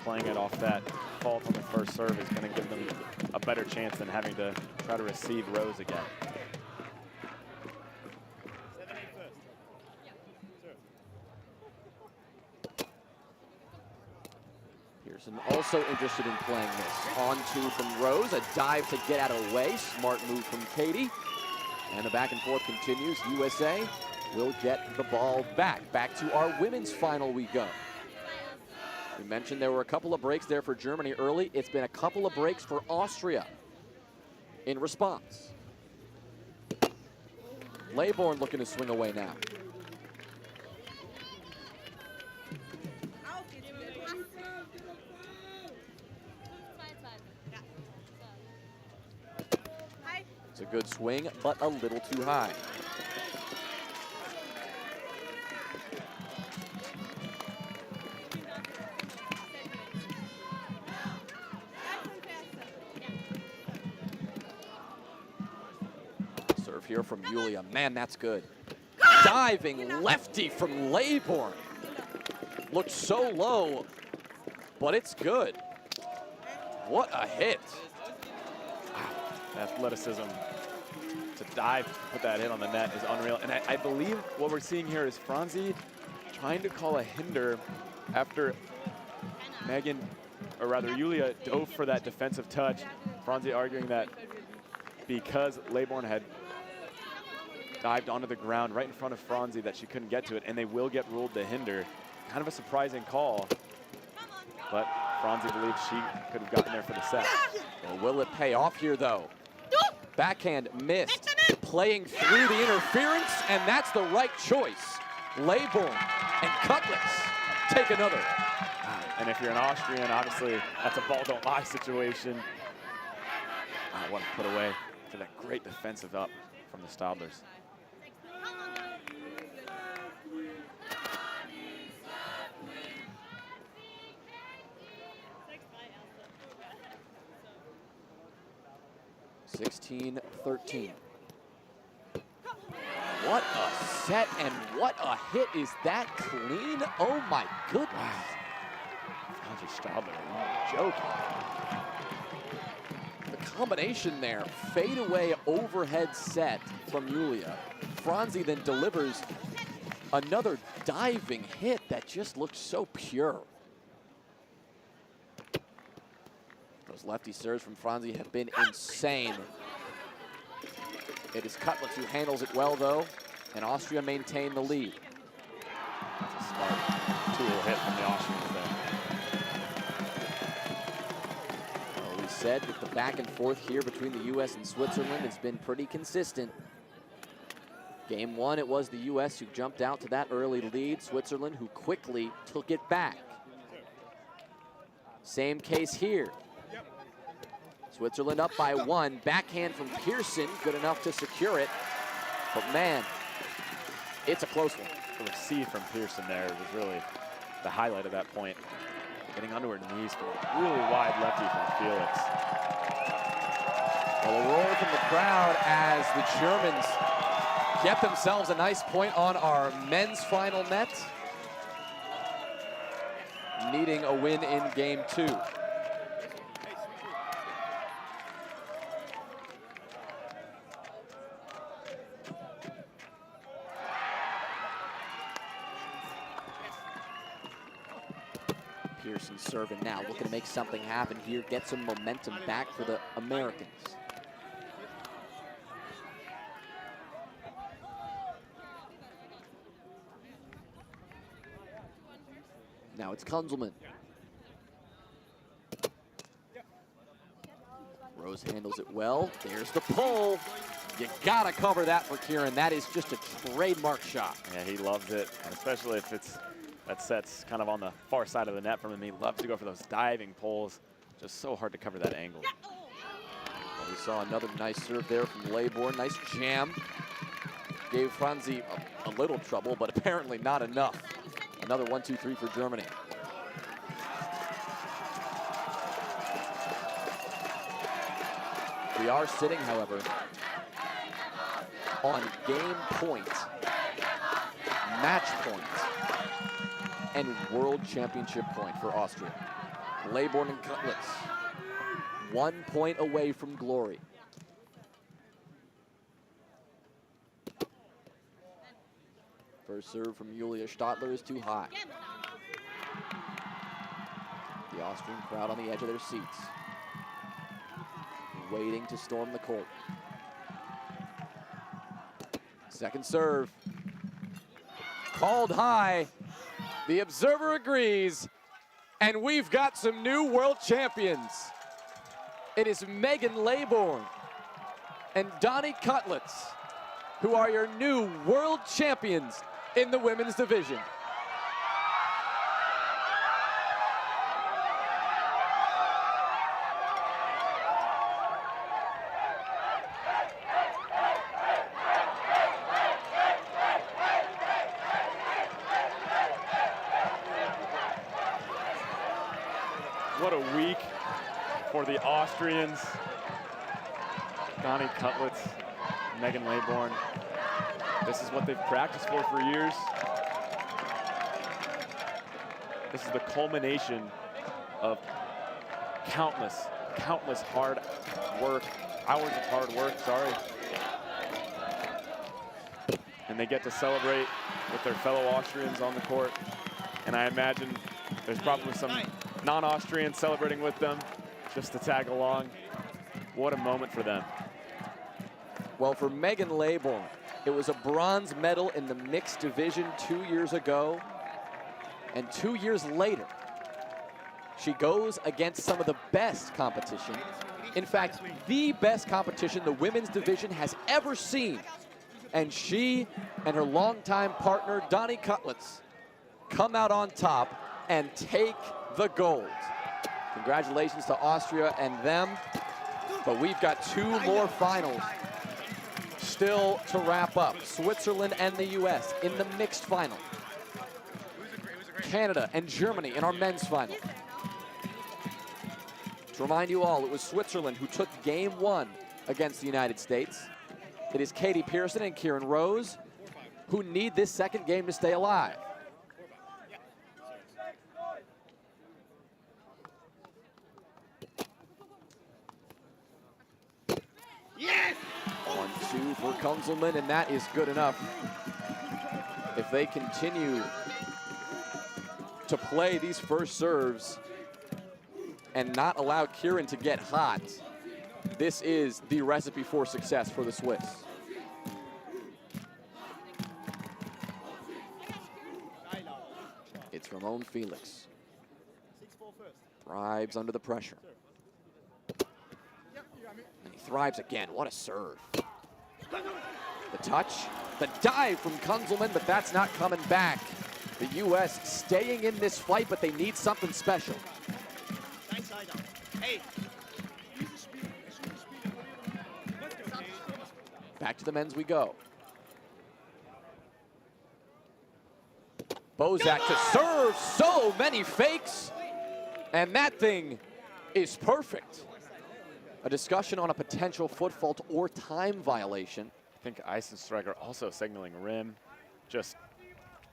playing it off that fault on the first serve is going to give them a better chance than having to try to receive Rose again. Pearson also interested in playing this. On 2 from Rose. A dive to get out of the way. Smart move from Katie. And the back and forth continues. USA will get the ball back. Back to our women's final we go. We mentioned there were a couple of breaks there for Germany early. It's been a couple of breaks for Austria in response. Laybourne looking to swing away now. It's a good swing, but a little too high. Serve here from Julia. Man, that's good. Diving lefty from Laybourne. Looks so low, but it's good. What a hit. Athleticism to dive to put that in on the net is unreal. And I believe what we're seeing here is Franzi trying to call a hinder after Megan, or rather Julia, dove for that defensive touch. Franzi arguing that because Laybourne had dived onto the ground right in front of Franzi that she couldn't get to it, and they will get ruled the hinder. Kind of a surprising call, but Franzi believes she could have gotten there for the set. Well, will it pay off here, though? Backhand missed, playing through the interference, and that's the right choice. Laybourne and Cutlets take another. And if you're an Austrian, obviously that's a ball don't lie situation. I want to put away to that great defensive up from the Stadlers. (16-13). What a set and what a hit. Is that clean? Oh my goodness. Franzi Stadler, joking. The combination there, fadeaway overhead set from Julia. Franzi then delivers another diving hit that just looks so pure. Those lefty serves from Franzi have been insane. It is Cutlets who handles it well, though, and Austria maintain the lead. That's a smart tool hit from the Austrians there. Well, we said that the back and forth here between the U.S. and Switzerland has been pretty consistent. Game one, it was the U.S. who jumped out to that early lead. Switzerland who quickly took it back. Same case here. Switzerland up by 1. Backhand from Pearson, good enough to secure it. But man, it's a close one. The receive from Pearson there was really the highlight of that point. Getting under her knees for a really wide lefty from Felix. Well, a roar from the crowd as the Germans get themselves a nice point on our men's final net, needing a win in game 2. Pearson serving now, looking to make something happen here, get some momentum back for the Americans. Now it's Kunzelman. Rose handles it well. There's the pull. You gotta cover that for Kieran. That is just a trademark shot. Yeah, he loves it, and especially if it's that set's kind of on the far side of the net from him. He loves to go for those diving pulls. Just so hard to cover that angle. Well, we saw another nice serve there from Laybourne. Nice jam. Gave Franzi a little trouble, but apparently not enough. Another 1-2-3 for Germany. We are sitting, however, on game point, match point, and world championship point for Austria. Laybourne and Cutlets, 1 point away from glory. First serve from Julia Stadler is too high. The Austrian crowd on the edge of their seats, waiting to storm the court. Second serve. Called high. The observer agrees. And we've got some new world champions. It is Megan Laybourne and Donnie Cutlets, who are your new world champions in the women's division. What a week for the Austrians. Donnie Cutlets, Megan Laybourne. This is what they've practiced for years. This is the culmination of countless hard work, hours of hard work, sorry. And they get to celebrate with their fellow Austrians on the court. And I imagine there's probably some non-Austrians celebrating with them just to tag along. What a moment for them. Well, for Megan Laybourne, it was a bronze medal in the mixed division 2 years ago. And 2 years later, she goes against some of the best competition. In fact, the best competition the women's division has ever seen. And she and her longtime partner, Donnie Cutlets, come out on top and take the gold. Congratulations to Austria and them. But we've got 2 more finals still to wrap up. Switzerland and the US in the mixed final. Canada and Germany in our men's final. To remind you all, it was Switzerland who took game 1 against the United States. It is Katie Pearson and Kieran Rose who need this second game to stay alive. Yes! 1-2 for Kunzelman, and that is good enough. If they continue to play these first serves and not allow Kieran to get hot, this is the recipe for success for the Swiss. It's Ramon Felix. Thrives under the pressure. And he thrives again. What a serve. The touch, the dive from Kunzelman, but that's not coming back. The U.S. staying in this fight, but they need something special. Back to the men's we go. Bozak to serve, so many fakes, and that thing is perfect. A discussion on a potential foot fault or time violation. I think Eisensteiger also signaling rim, just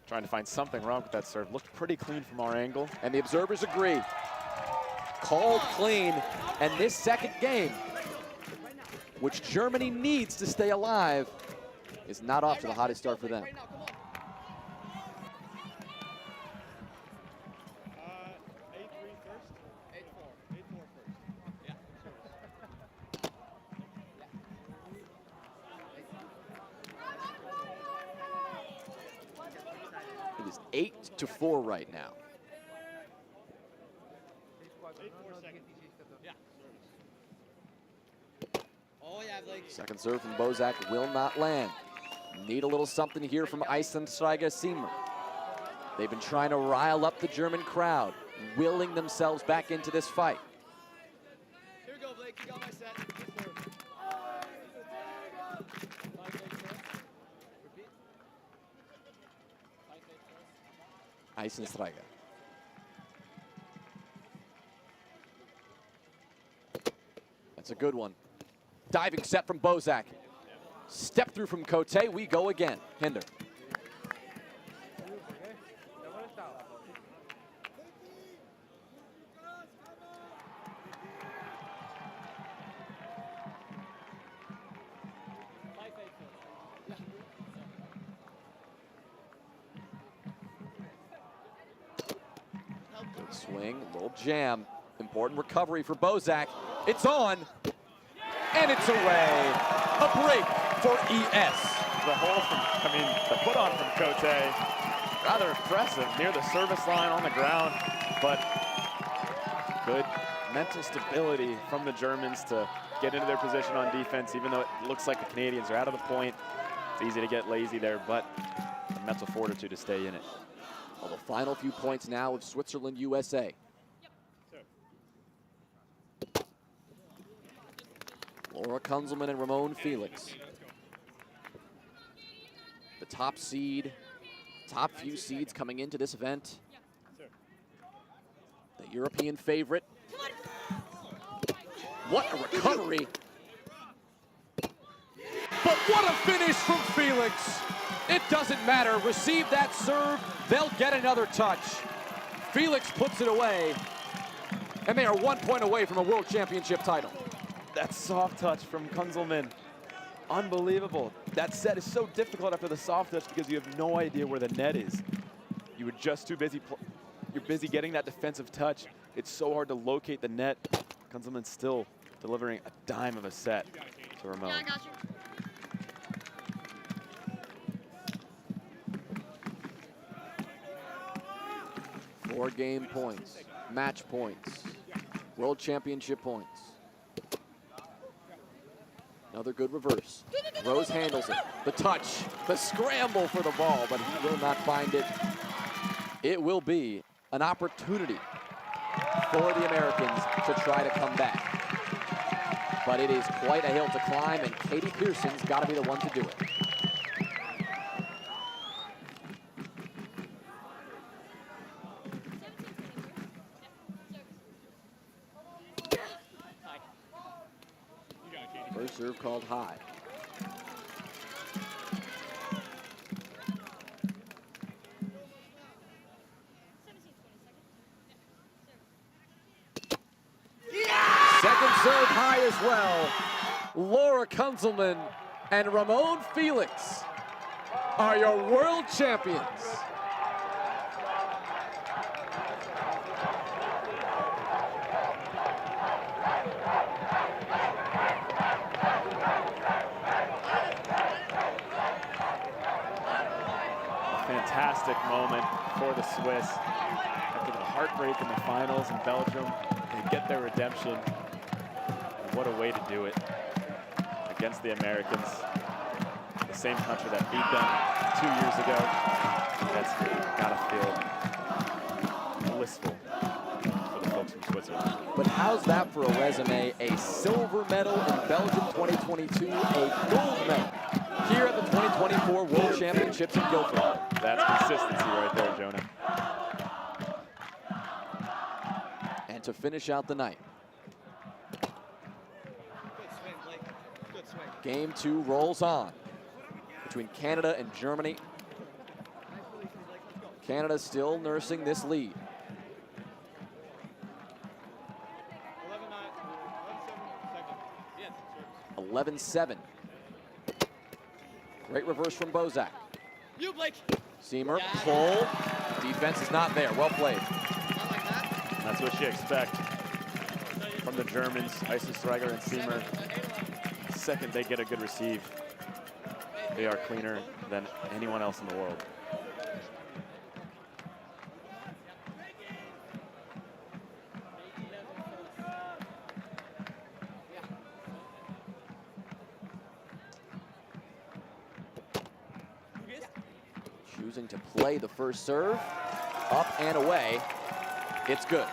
trying to find something wrong with that serve. Looked pretty clean from our angle. And the observers agree. Called clean, and this second game, which Germany needs to stay alive, is not off to the hottest start for them. It is 8-4 right now. Second serve from Bozak will not land. Need a little something here from Eisensteiger Siemer. They've been trying to rile up the German crowd, willing themselves back into this fight. Here we go, Blake. You got my set. Eisensteiger. That's a good one. Diving set from Bozak. Step through from Cote. We go again. Hinder. Good swing, little jam. Important recovery for Bozak. It's on. And it's away. A break for ES. The hole from, the put on from Cote, rather impressive near the service line on the ground, but good mental stability from the Germans to get into their position on defense, even though it looks like the Canadians are out of the point. It's easy to get lazy there, but the mental fortitude to stay in it. Well, the final few points now of Switzerland, USA. Laura Kunzelman and Ramon Felix. The top seed, top few seeds coming into this event. The European favorite. What a recovery. But what a finish from Felix. It doesn't matter. Receive that serve, they'll get another touch. Felix puts it away, and they are 1 point away from a world championship title. That soft touch from Kunzelman, unbelievable. That set is so difficult after the soft touch because you have no idea where the net is. You were just too busy. You're busy getting that defensive touch. It's so hard to locate the net. Kunzelman still delivering a dime of a set to Ramon. Yeah, I got you. 4 game points, match points, world championship points. Another good reverse. Rose handles it. The touch, the scramble for the ball, but he will not find it. It will be an opportunity for the Americans to try to come back. But it is quite a hill to climb, and Katie Pearson's got to be the one to do it. First serve called high. Second serve high as well. Laura Kunzelman and Ramon Felix are your world champions. fantastic moment for the Swiss. After the heartbreak in the finals in Belgium, they get their redemption. And what a way to do it against the Americans. The same country that beat them 2 years ago. That's gotta feel blissful for the folks from Switzerland. But how's that for a resume? A silver medal in Belgium 2022, a gold medal here at the 2024 World Championships in Guildford. That's consistency right there, Jonah. And to finish out the night, Game 2 rolls on between Canada and Germany. Canada still nursing this lead. 11-7. Great reverse from Bozak. You, Blake. Seamer, pull. Defense is not there. Well played. That's what you expect from the Germans, Eisensteiger and Seamer. The second they get a good receive, they are cleaner than anyone else in the world. Choosing to play the first serve. Up and away. It's good.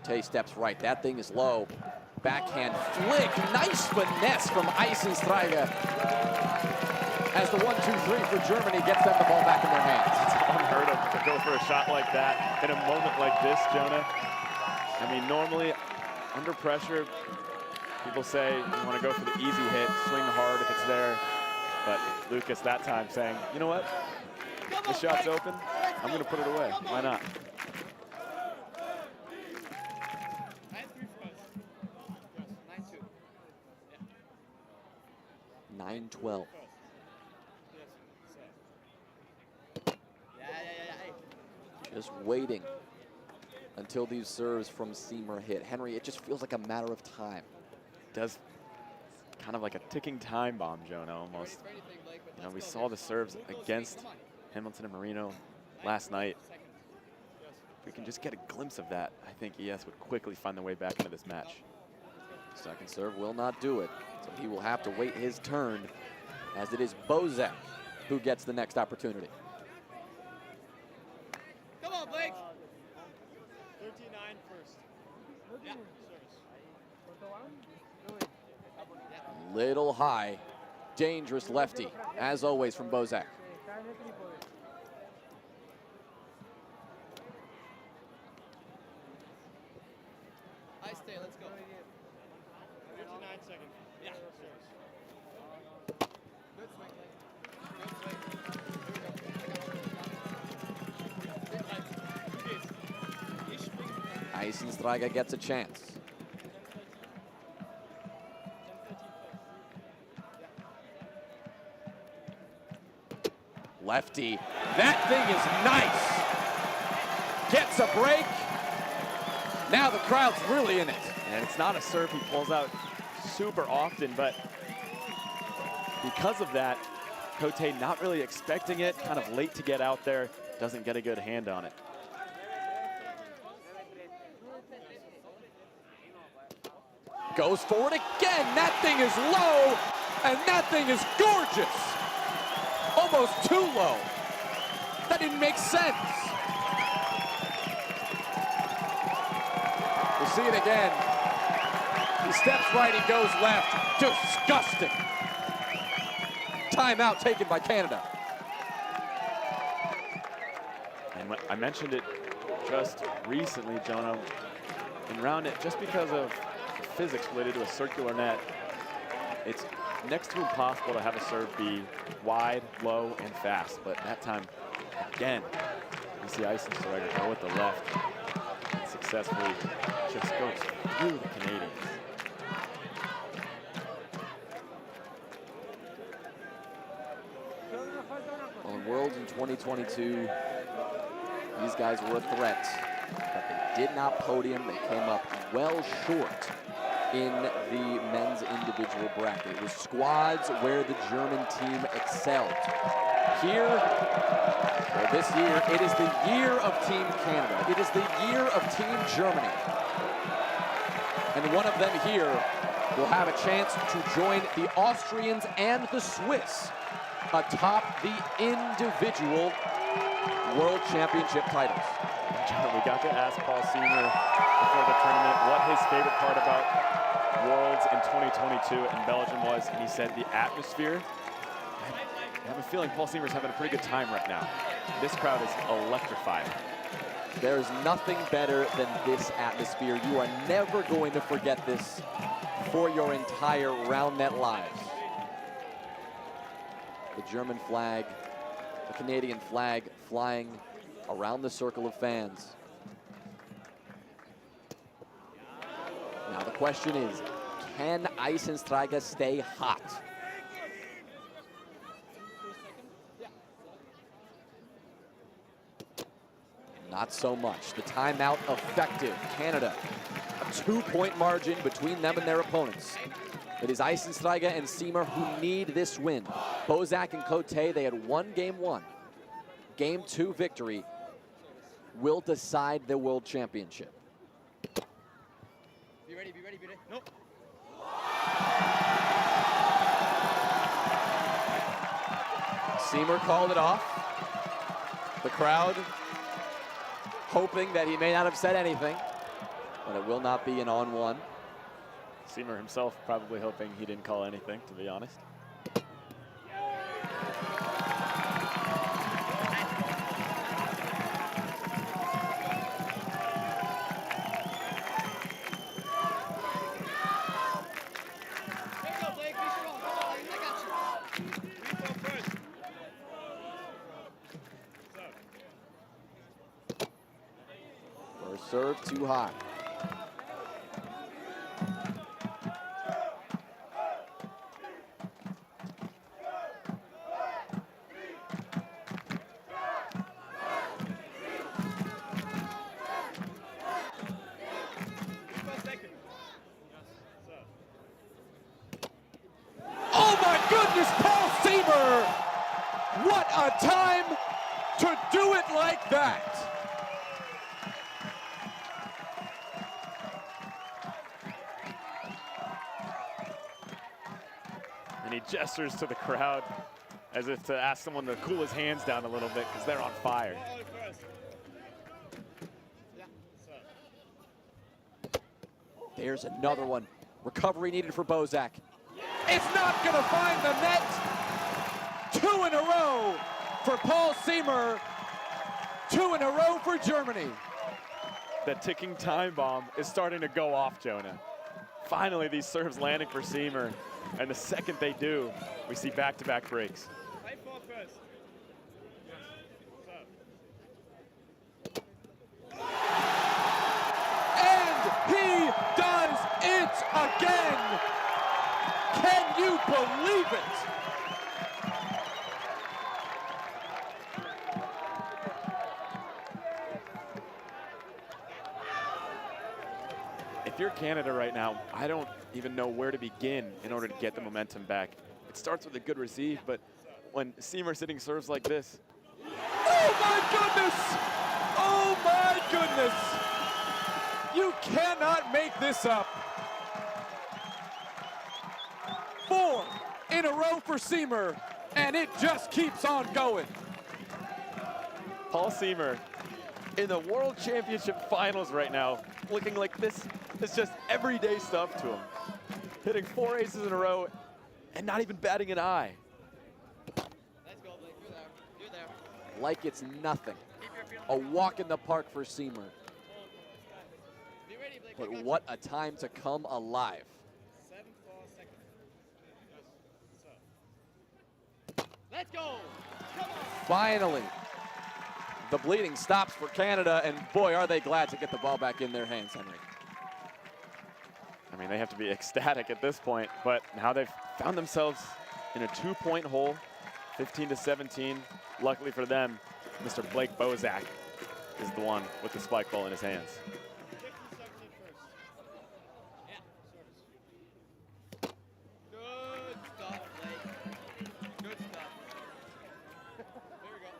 Cote steps right. That thing is low. Backhand flick. Nice finesse from Eisensteiger. As the 1-2-3 for Germany gets them the ball back in their hands. It's unheard of to go for a shot like that in a moment like this, Jonah. I mean, normally under pressure, people say you want to go for the easy hit, swing hard if it's there. But Lucas that time saying, you know what? The shot's open. I'm going to put it away. Why not? 9-12. Just waiting until these serves from Seamer hit. Henry, it just feels like a matter of time. It does, kind of like a ticking time bomb, Jonah, almost. You know, we saw the serves against Hamilton and Marino last night. If we can just get a glimpse of that, I think ES would quickly find their way back into this match. Second serve will not do it, so he will have to wait his turn, as it is Bozak who gets the next opportunity. Come on, Blake. 39 first. Yeah. Little high, dangerous lefty, as always from Bozak. I stay, let's go. 59 seconds. Yeah. Good swing, Blake. Good swing. Eisensteiger gets a chance. Lefty, that thing is nice. Gets a break. Now the crowd's really in it. And it's not a serve he pulls out super often, but because of that, Cote not really expecting it, kind of late to get out there, doesn't get a good hand on it. Goes forward again. That thing is low, and that thing is gorgeous. Almost too low. That didn't make sense. We'll see it again. He steps right, he goes left. Disgusting. Timeout taken by Canada. And I mentioned it just recently, Jonah, in Roundnet, just because of the physics related to a circular net, it's next to impossible to have a serve be wide, low, and fast. But that time, again, you see Eisensteiger go with the left and successfully just goes through the Canadians. 2022, these guys were a threat, but they did not podium. They came up well short in the men's individual bracket. It was squads where the German team excelled. Here, well, this year, it is the year of Team Canada. It is the year of Team Germany. And one of them here will have a chance to join the Austrians and the Swiss atop the individual World Championship titles. John, we got to ask Paul Seymour before the tournament what his favorite part about Worlds in 2022 in Belgium was, and he said the atmosphere. I have a feeling Paul Seymour's having a pretty good time right now. This crowd is electrified. There is nothing better than this atmosphere. You are never going to forget this for your entire Roundnet lives. The German flag, the Canadian flag flying around the circle of fans. Now the question is, can Eisensteiger stay hot? Not so much. The timeout effective. Canada, a 2-point margin between them and their opponents. It is Eisensteiger and Seymour who need this win. Bozak and Cote, they had won game 1. Game 2 victory will decide the World Championship. Be ready, be ready, be ready. Nope. Seymour called it off. The crowd hoping that he may not have said anything, but it will not be an on-1. Seymour himself probably hoping he didn't call anything, to be honest. First serve too high. Oh my goodness, Paul Seymour! What a time to do it like that! And he gestures to the crowd as if to ask someone to cool his hands down a little bit because they're on fire. There's another one. Recovery needed for Bozak. It's not going to find the net. 2 in a row for Paul Seymour. 2 in a row for Germany. The ticking time bomb is starting to go off, Jonah. Finally, these serves landing for Seymour. And the second they do, we see back-to-back breaks. And he does it again. Can you believe it? If you're Canada right now, I don't even know where to begin in order to get the momentum back. It starts with a good receive, but when Seymour's hitting serves like this. Oh my goodness! Oh my goodness! You cannot make this up. 4 in a row for Seymour, and it just keeps on going. Paul Seymour in the World Championship finals right now, looking like this is just everyday stuff to him. Hitting 4 aces in a row and not even batting an eye. Let's go, Blake. You're there. You're there. Like it's nothing. A walk in the park for Seymour. Be ready, Blake. But what a time to come alive. 7 seconds. Let's go. Come on. Finally, the bleeding stops for Canada, and boy, are they glad to get the ball back in their hands, Henry. I mean, they have to be ecstatic at this point, but now they've found themselves in a 2-point hole, 15-17, luckily for them, Mr. Blake Bozak is the one with the spike ball in his hands. Good stuff, Blake. Good stuff. There we go.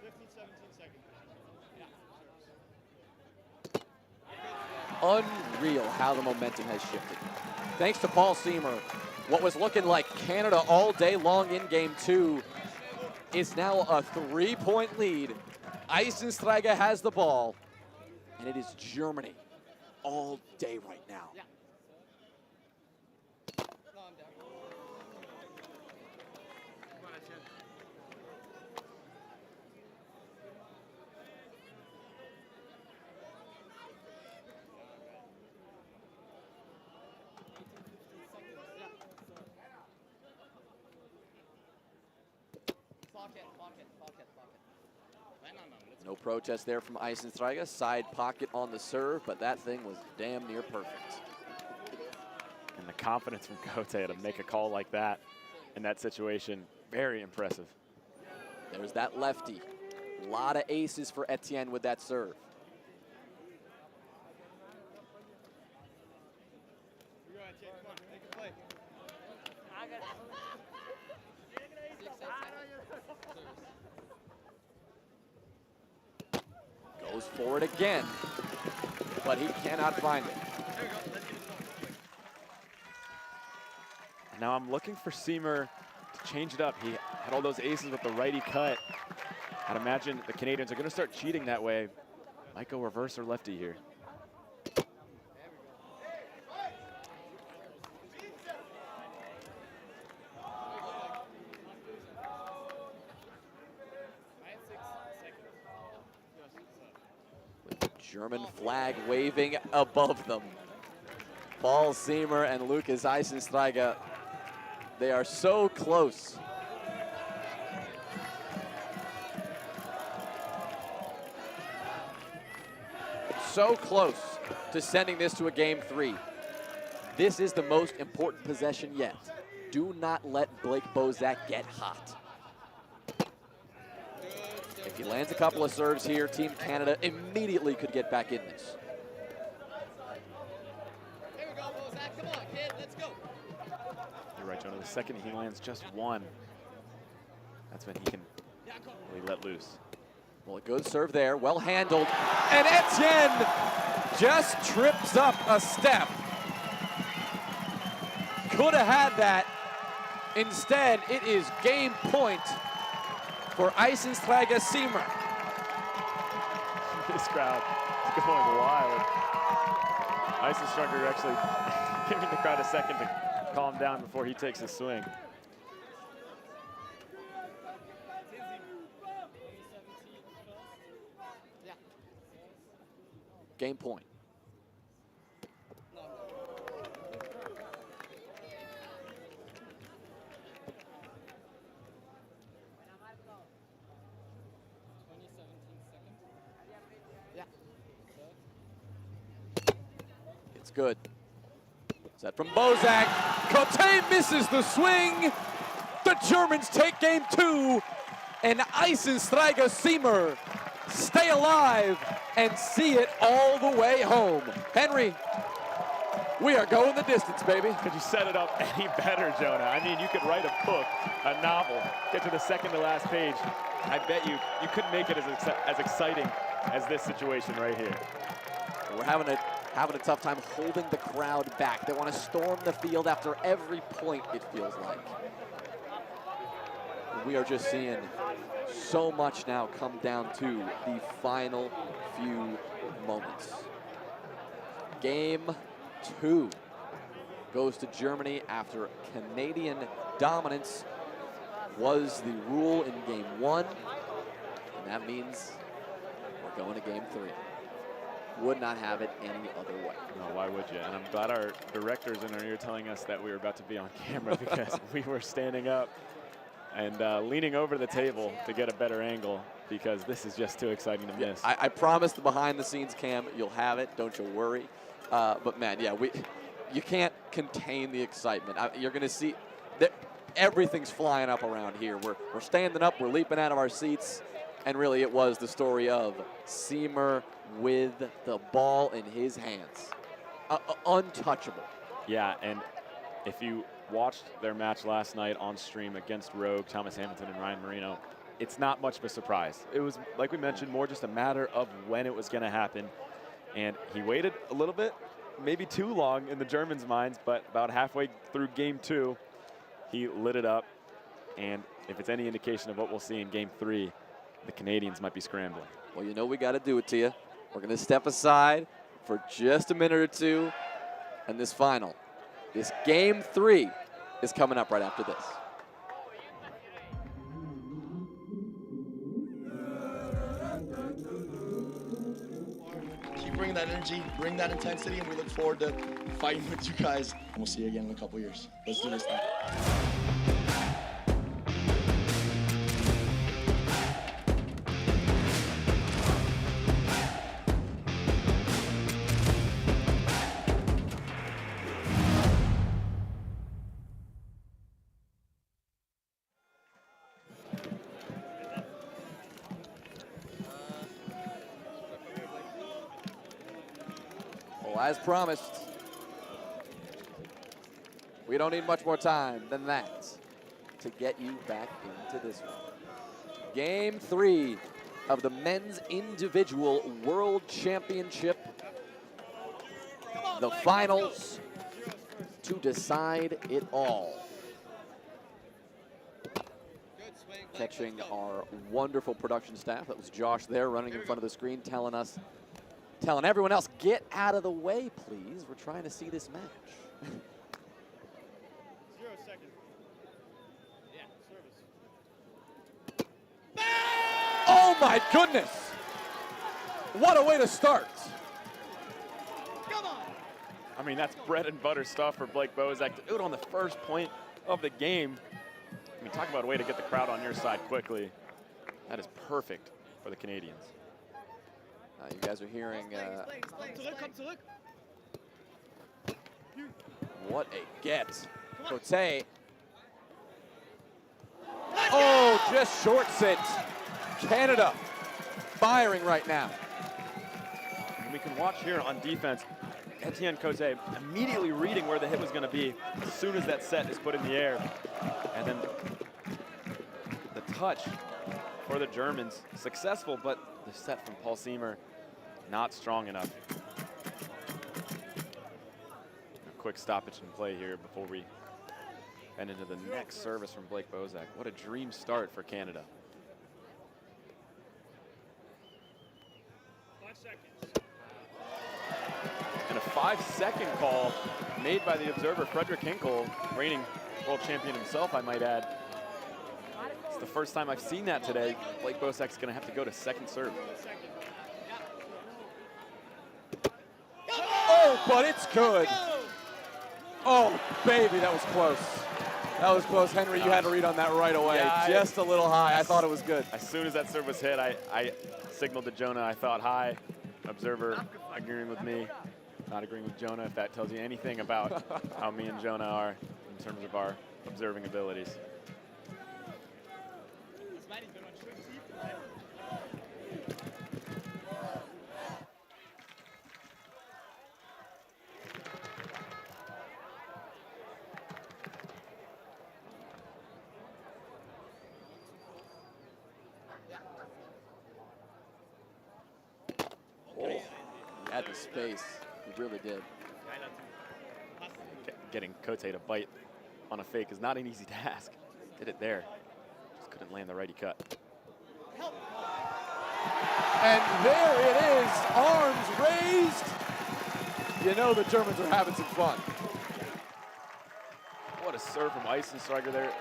15, 17 seconds. Unreal how the momentum has shifted. Thanks to Paul Seymour, what was looking like Canada all day long in game 2 is now a 3-point lead. Eisenstreiger has the ball, and it is Germany all day right now. Yeah. No protest there from Eisenstreiger. Side pocket on the serve, but that thing was damn near perfect. And the confidence from Cote to make a call like that in that situation, very impressive. There's that lefty. A lot of aces for Etienne with that serve. Goes for it again, but he cannot find it. And now I'm looking for Seymour to change it up. He had all those aces with the righty cut. I'd imagine the Canadians are going to start cheating that way. Might go reverse or lefty here. German flag waving above them. Paul Seymour and Lucas Eisenstreiger, they are so close. So close to sending this to a game 3. This is the most important possession yet. Do not let Blake Bozak get hot. If he lands a couple of serves here, Team Canada immediately could get back in this. There we go, Bozak. Come on, kid. Let's go. You're right, Jonah. The second he lands just one, that's when he can really let loose. Well, a good serve there, well handled. And Etienne just trips up a step. Could have had that. Instead, it is game point for Eisenstreiger Seymour. This crowd is going wild. Eisenstreiger actually giving the crowd a second to calm down before he takes his swing. Game point. It's good. Set from Bozak. Cote misses the swing. The Germans take game 2. And Eisenstreiger Seymour stay alive and see it all the way home. Henry, we are going the distance, baby. Could you set it up any better, Jonah? I mean, you could write a book, a novel, get to the second to last page. I bet you couldn't make it as exciting as this situation right here. We're having a tough time holding the crowd back. They want to storm the field after every point, it feels like. We are just seeing so much now come down to the final few moments. Game 2 goes to Germany after Canadian dominance was the rule in game 1, and that means we're going to game 3. Would not have it any other way. No, why would you? And I'm glad our director's in our ear telling us that we were about to be on camera because we were standing up and leaning over the table to get a better angle because this is just too exciting to miss. I promise the behind-the-scenes cam, you'll have it. Don't you worry. But man, yeah, you can't contain the excitement. You're going to see that everything's flying up around here. We're standing up, we're leaping out of our seats, and really it was the story of Seymour with the ball in his hands. Untouchable. Yeah, and if you watched their match last night on stream against Rogue, Thomas Hamilton and Ryan Marino, it's not much of a surprise. It was, like we mentioned, more just a matter of when it was going to happen. And he waited a little bit, maybe too long in the Germans' minds, but about halfway through game 2, he lit it up. And if it's any indication of what we'll see in game 3, the Canadians might be scrambling. Well, you know we got to do it to you. We're going to step aside for just a minute or two. And this final, this game 3, is coming up right after this. Keep bringing that energy, bring that intensity, and we look forward to fighting with you guys. And we'll see you again in a couple years. Let's do this thing. Well, as promised, we don't need much more time than that to get you back into this one. Game 3 of the Men's Individual World Championship. The finals to decide it all. Catching our wonderful production staff. That was Josh there running in front of the screen telling everyone else, get out of the way, please. We're trying to see this match. 0 seconds. Yeah, service. Oh my goodness! What a way to start. Come on! I mean, that's bread and butter stuff for Blake Bozak to do it on the first point of the game. I mean, talk about a way to get the crowd on your side quickly. That is perfect for the Canadians. You guys are hearing what a get. Cote. Oh, just shorts it. Canada firing right now. And we can watch here on defense, Etienne Cote immediately reading where the hit was going to be as soon as that set is put in the air. And then the touch for the Germans, successful, but the set from Paul Seymour not strong enough. A quick stoppage in play here before we head into the next service from Blake Bozak. What a dream start for Canada. 5 seconds. And a 5-second call made by the observer, Frederick Hinkle, reigning world champion himself, I might add. It's the first time I've seen that today. Blake Bozak's going to have to go to second serve. Oh, but it's good. Oh, baby, that was close. That was close. Henry, you had to read on that right away. Yeah, just a little high. I thought it was good. As soon as that serve was hit, I signaled to Jonah. I thought, hi, observer agreeing with me, not agreeing with Jonah, if that tells you anything about how me and Jonah are in terms of our observing abilities. Had the space. He really did. Getting Cote to bite on a fake is not an easy task. Did it there. Just couldn't land the righty cut. And there it is, arms raised. You know the Germans are having some fun. What a serve from Eisensteiger there.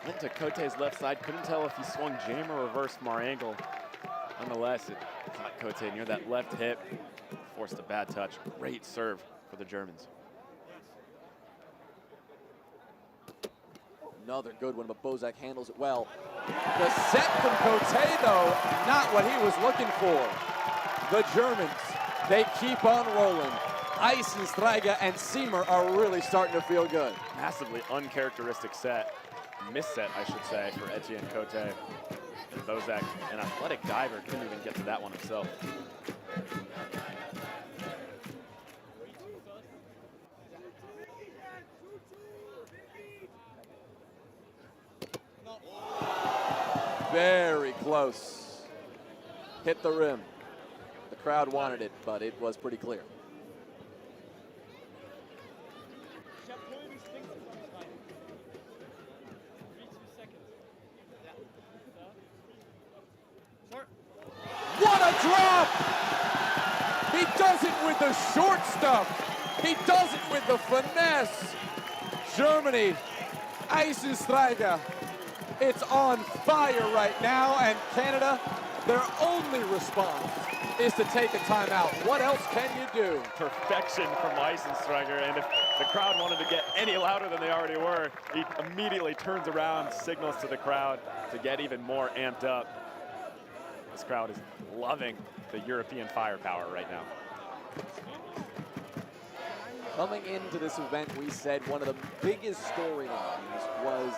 Went to Cote's left side. Couldn't tell if he swung jam or reverse from our angle. Nonetheless, it caught Cote near that left hip. Forced a bad touch. Great serve for the Germans. Another good one, but Bozak handles it well. The set from Cote, though, not what he was looking for. The Germans, they keep on rolling. Eisenstreiger and Siemer are really starting to feel good. Massively uncharacteristic set. Misset, I should say, for Etienne Cote. And Bozak, an athletic diver, couldn't even get to that one himself. Very close. Hit the rim. The crowd wanted it, but it was pretty clear. What a drop! He does it with the short stuff. He does it with the finesse. Germany, Eisenstreiger. It's on fire right now, and Canada, their only response is to take a timeout. What else can you do? Perfection from Eisenstreiger, and if the crowd wanted to get any louder than they already were, he immediately turns around, signals to the crowd to get even more amped up. This crowd is loving the European firepower right now. Coming into this event, we said one of the biggest storylines was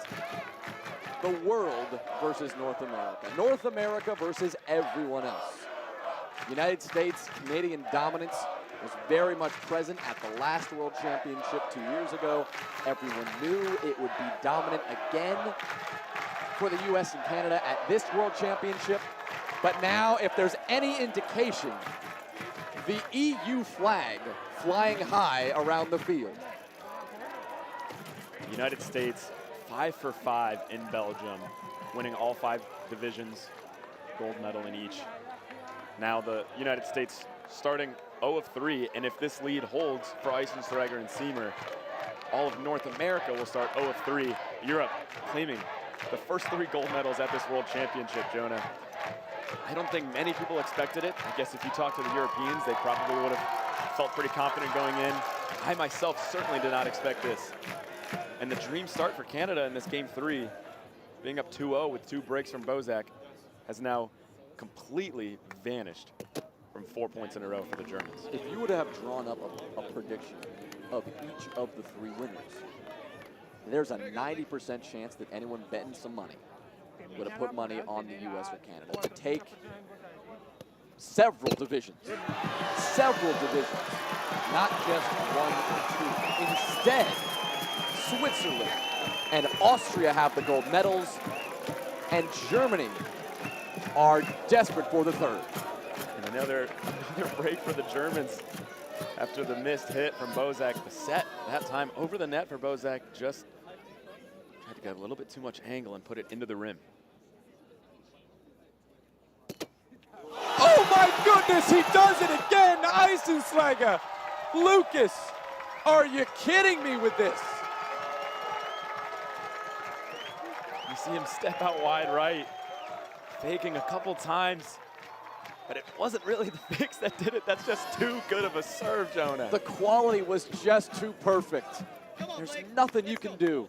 the world versus North America. North America versus everyone else. United States, Canadian dominance was very much present at the last World Championship 2 years ago. Everyone knew it would be dominant again for the US and Canada at this World Championship. But now, if there's any indication, the EU flag flying high around the field. United States 5 for 5 in Belgium, winning all 5 divisions, gold medal in each. Now the United States starting 0 of 3, and if this lead holds for Eisenstreiger and Siemer, all of North America will start 0 of 3. Europe claiming the first 3 gold medals at this World Championship, Jonah. I don't think many people expected it. I guess if you talk to the Europeans, they probably would have felt pretty confident going in. I myself certainly did not expect this. And the dream start for Canada in this game 3, being up 2-0 with 2 breaks from Bozak, has now completely vanished from 4 points in a row for the Germans. If you were to have drawn up a prediction of each of the 3 winners, there's a 90% chance that anyone betting some money would have put money on the US or Canada to take several divisions, not just 1 or 2. Instead, Switzerland and Austria have the gold medals, and Germany are desperate for the 3rd. And another break for the Germans after the missed hit from Bozak. The set, that time over the net for Bozak, just tried to get a little bit too much angle and put it into the rim. Oh my goodness, he does it again, Eisenstreiger. Lucas, are you kidding me with this? You see him step out wide right, faking a couple times, but it wasn't really the fix that did it. That's just too good of a serve, Jonah. The quality was just too perfect. There's nothing you can do.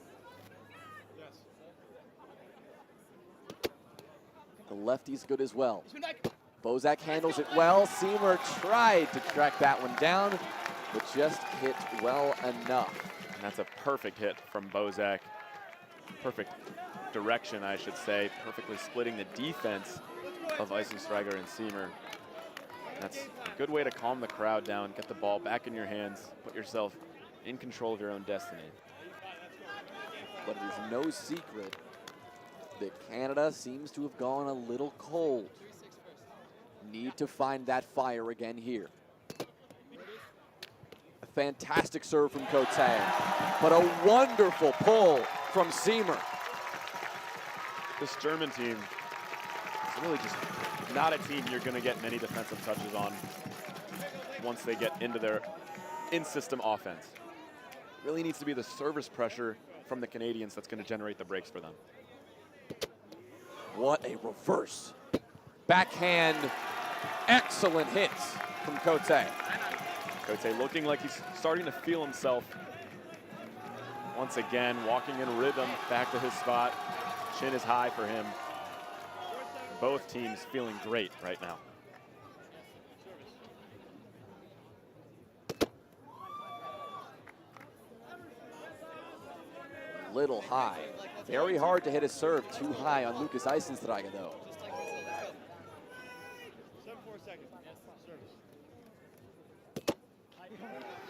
The lefty's good as well. Bozak handles it well. Siemer tried to track that one down, but just hit well enough. And that's a perfect hit from Bozak. Perfect direction, I should say. Perfectly splitting the defense of Eisenstreiger and Siemer. That's a good way to calm the crowd down, get the ball back in your hands, put yourself in control of your own destiny. But it is no secret that Canada seems to have gone a little cold. Need to find that fire again here. A fantastic serve from Cote, but a wonderful pull from Siemer. This German team is really just not a team you're going to get many defensive touches on once they get into their in-system offense. Really needs to be the service pressure from the Canadians that's going to generate the breaks for them. What a reverse. Backhand, excellent hits from Cote. Cote looking like he's starting to feel himself. Once again, walking in rhythm, back to his spot. Chin is high for him. Both teams feeling great right now. Little high. Very hard to hit a serve too high on Lucas Eisenstrager, though.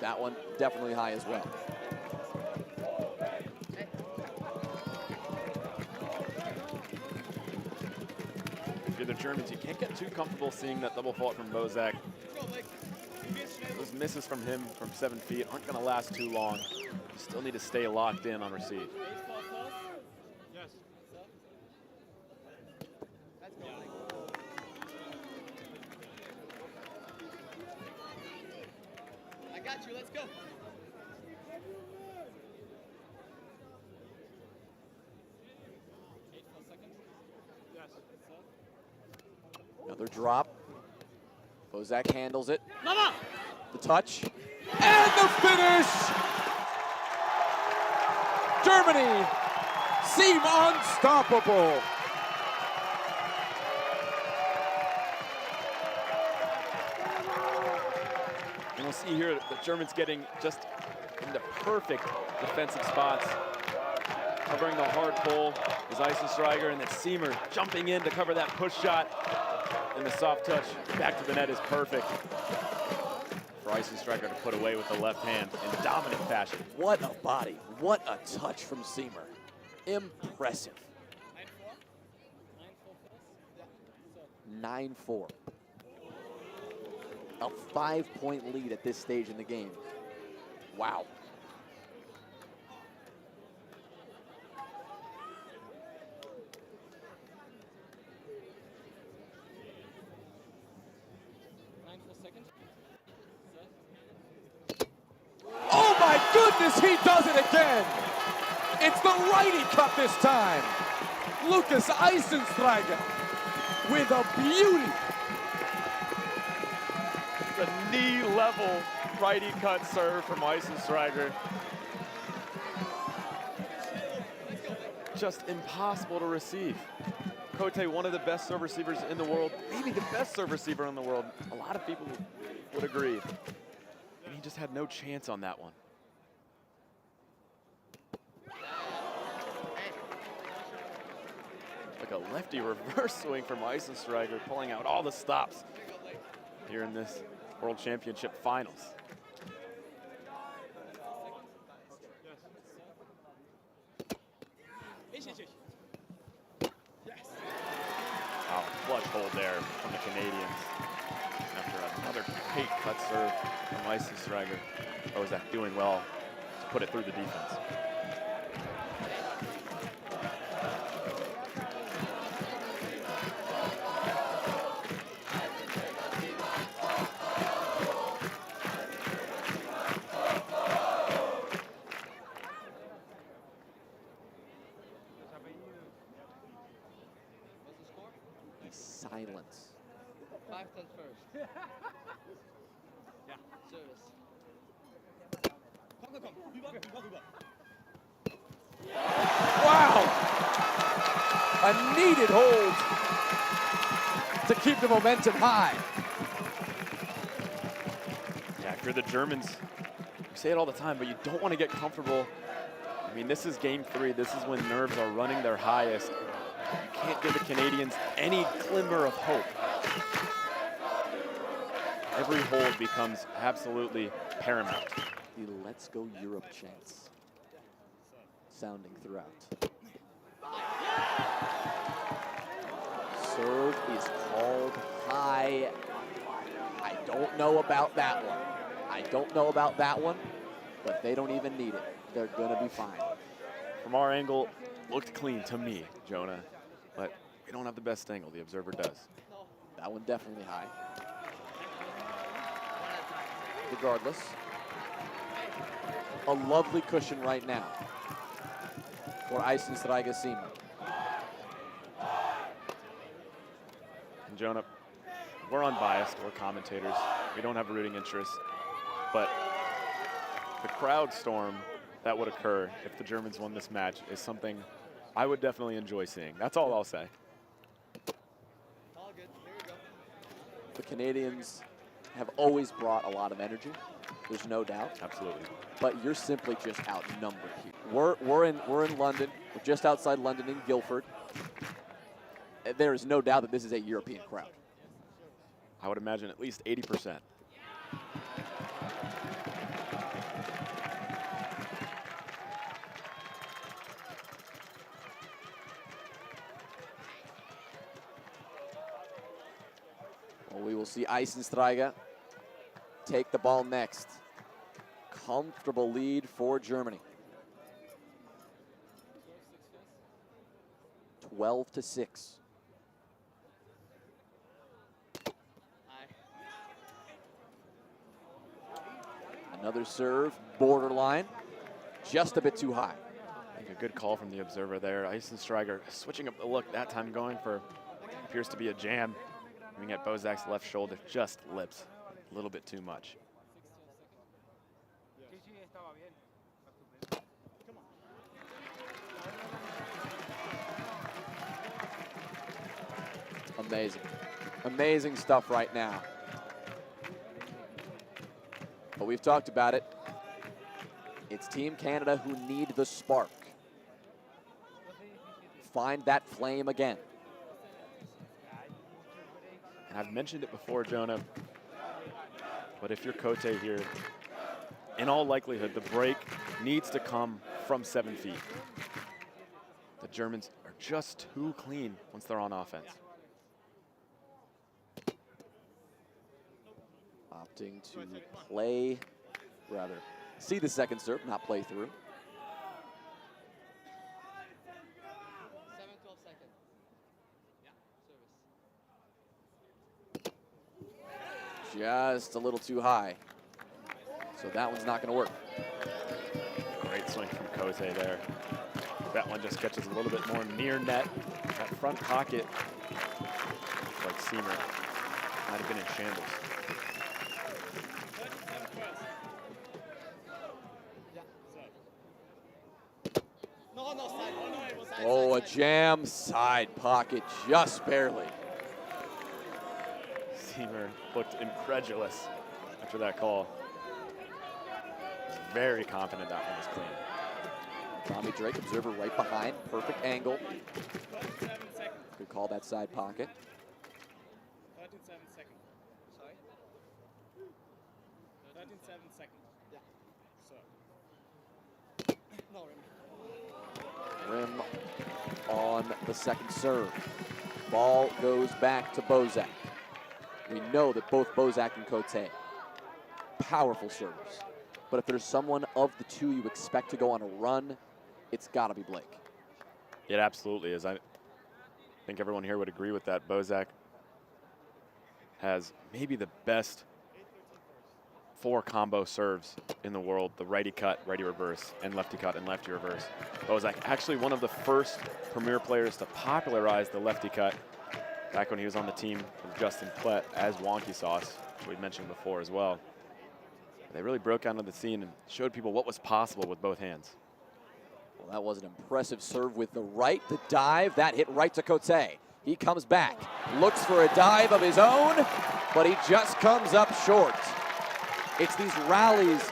That one definitely high as well. If you're the Germans, you can't get too comfortable seeing that double fault from Bozak. Those misses from him from 7 feet aren't going to last too long. You still need to stay locked in on receive. I got you, let's go. Another drop. Bozak handles it. The touch. And the finish! Germany seem unstoppable. And we'll see here the Germans getting just into perfect defensive spots. Covering the hard pull is Eisenstrager, and then Siemer jumping in to cover that push shot. And the soft touch back to the net is perfect for Eisenstrager to put away with the left hand in dominant fashion. What a body. What a touch from Siemer. Impressive. 9-4. A 5-point lead at this stage in the game. Wow. Oh my goodness, he does it again. It's the righty cut this time. Lucas Eisenstrager with a beauty. It's a knee-level righty cut serve from Eisenstrager. Just impossible to receive. Cote, one of the best serve receivers in the world, maybe the best serve receiver in the world. A lot of people would agree. And he just had no chance on that one. Like a lefty reverse swing from Eisenstrager, pulling out all the stops here in this World Championship Finals. Wow, clutch hold there from the Canadians. After another great cut serve from Eisenstrager. Bozak doing well to put it through the defense. Silence. 5-10 first. Ja, service. Wow! A needed hold to keep the momentum high. Yeah, if you're the Germans, you say it all the time, but you don't want to get comfortable. I mean, this is game 3. This is when nerves are running their highest. You can't give the Canadians any glimmer of hope. Every hold becomes absolutely paramount. The Let's Go Europe chants sounding throughout. Serve is called high. I don't know about that one. I don't know about that one, but they don't even need it. They're gonna be fine. From our angle, looked clean to me, Jonah, but we don't have the best angle. The observer does. That one definitely high. Regardless, a lovely cushion right now for Eisenstrager Siemer. And Jonah, we're unbiased, we're commentators. We don't have a rooting interest, but the crowd storm that would occur if the Germans won this match is something I would definitely enjoy seeing. That's all I'll say. The Canadians have always brought a lot of energy. There's no doubt. Absolutely. But you're simply just outnumbered here. We're in London. We're just outside London in Guildford. There is no doubt that this is a European crowd. I would imagine at least 80%. Well, we will see Eisenstreiger take the ball next. Comfortable lead for Germany. 12-6. Another serve, borderline, just a bit too high. I think a good call from the observer there. Eisenstreiger switching up the look, that time going for appears to be a jam. Aiming at Bozak's left shoulder, just lips a little bit too much. Amazing. Amazing stuff right now. But we've talked about it. It's Team Canada who need the spark. Find that flame again. And I've mentioned it before, Jonah, but if you're Cote here, in all likelihood, the break needs to come from 7 feet. The Germans are just too clean once they're on offense. Opting to play, rather, see the second serve, not play through. 7-12 seconds. Yeah, Just a little too high. So that one's not going to work. Great swing from Cote there. That one just catches a little bit more near net. That front pocket, like Seamer, might have been in shambles. Oh, a jam side pocket, just barely. Seamer looked incredulous after that call. He's very confident that one was clean. Tommy Drake, observer right behind, perfect angle. Good call, that side pocket. 13.7 seconds. Sorry? 13.7 seconds. Yeah. So. No, Rim on the second serve. Ball goes back to Bozak. We know that both Bozak and Cote, powerful servers. But if there's someone of the two you expect to go on a run, it's got to be Blake. It absolutely is. I think everyone here would agree with that. Bozak has maybe the best 4 combo serves in the world: the righty cut, righty reverse, and lefty cut and lefty reverse. Bozak actually one of the first premier players to popularize the lefty cut back when he was on the team with Justin Plett as Wonky Sauce, which we mentioned before as well. They really broke out onto the scene and showed people what was possible with both hands. Well, that was an impressive serve with the right, the dive, that hit right to Cote. He comes back, looks for a dive of his own, but he just comes up short. It's these rallies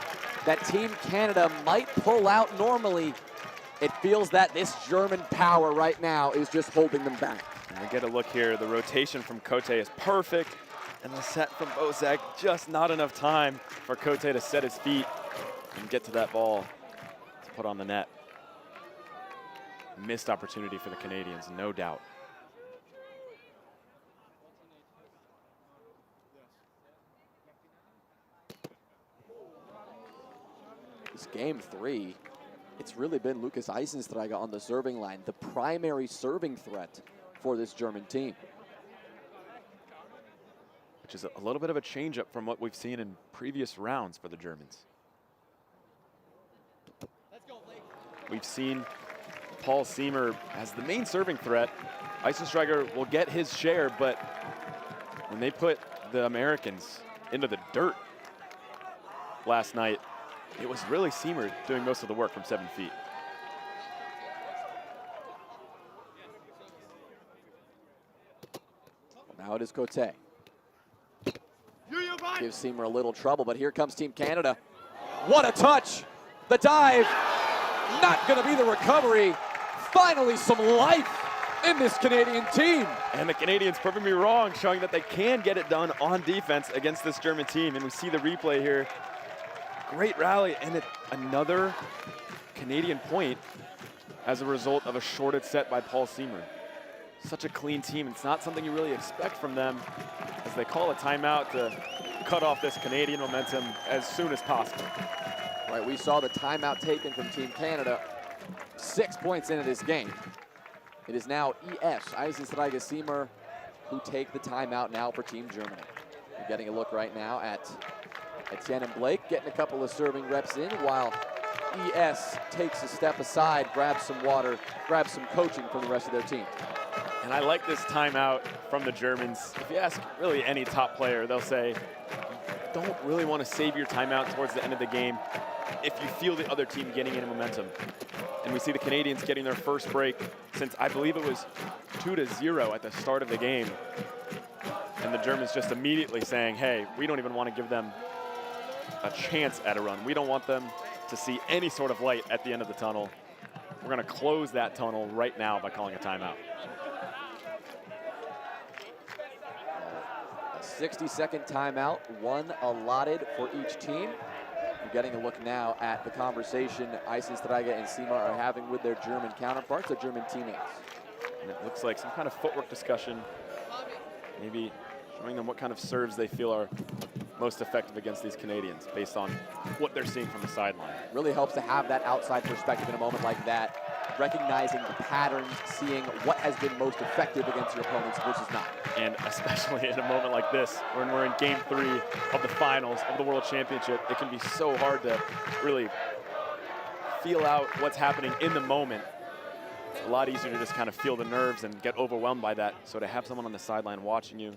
that Team Canada might pull out normally. It feels that this German power right now is just holding them back. And we get a look here. The rotation from Cote is perfect, and the set from Bozak, just not enough time for Cote to set his feet and get to that ball to put on the net. Missed opportunity for the Canadians, no doubt. This game 3, it's really been Lukas Eisenstreiger on the serving line, the primary serving threat for this German team. Which is a little bit of a change-up from what we've seen in previous rounds for the Germans. We've seen Paul Seamer as the main serving threat. Eisenstreiger will get his share, but when they put the Americans into the dirt last night, it was really Seamer doing most of the work from 7 feet. Now it is Cote. Gives Seamer a little trouble, but here comes Team Canada. What a touch! The dive! not going to be the recovery. Finally, some life in this Canadian team. And the Canadians proving me wrong, showing that they can get it done on defense against this German team. And we see the replay here. Great rally, and another Canadian point as a result of a shorted set by Paul Siemer. Such a clean team. It's not something you really expect from them as they call a timeout to cut off this Canadian momentum as soon as possible. Right, we saw the timeout taken from Team Canada 6 points into this game. It is now ES, Eisensteiger-Siemer, who take the timeout now for Team Germany. We're getting a look right now at Etienne and Blake, getting a couple of serving reps in while ES takes a step aside, grabs some water, grabs some coaching from the rest of their team. And I like this timeout from the Germans. If you ask really any top player, they'll say, don't really want to save your timeout towards the end of the game if you feel the other team getting into momentum. And we see the Canadians getting their first break since I believe it was 2-0 at the start of the game. And the Germans just immediately saying, hey, we don't even want to give them a chance at a run. We don't want them to see any sort of light at the end of the tunnel. We're going to close that tunnel right now by calling a timeout. A 60-second timeout, one allotted for each team. We're getting a look now at the conversation Eisensteiger and Siemer are having with their German counterparts, their German teammates. And it looks like some kind of footwork discussion, maybe showing them what kind of serves they feel are most effective against these Canadians based on what they're seeing from the sideline. Really helps to have that outside perspective in a moment like that, recognizing the patterns, seeing what has been most effective against your opponents versus not. And especially in a moment like this, when we're in game 3 of the finals of the World Championship, it can be so hard to really feel out what's happening in the moment. It's a lot easier to just kind of feel the nerves and get overwhelmed by that. So to have someone on the sideline watching you.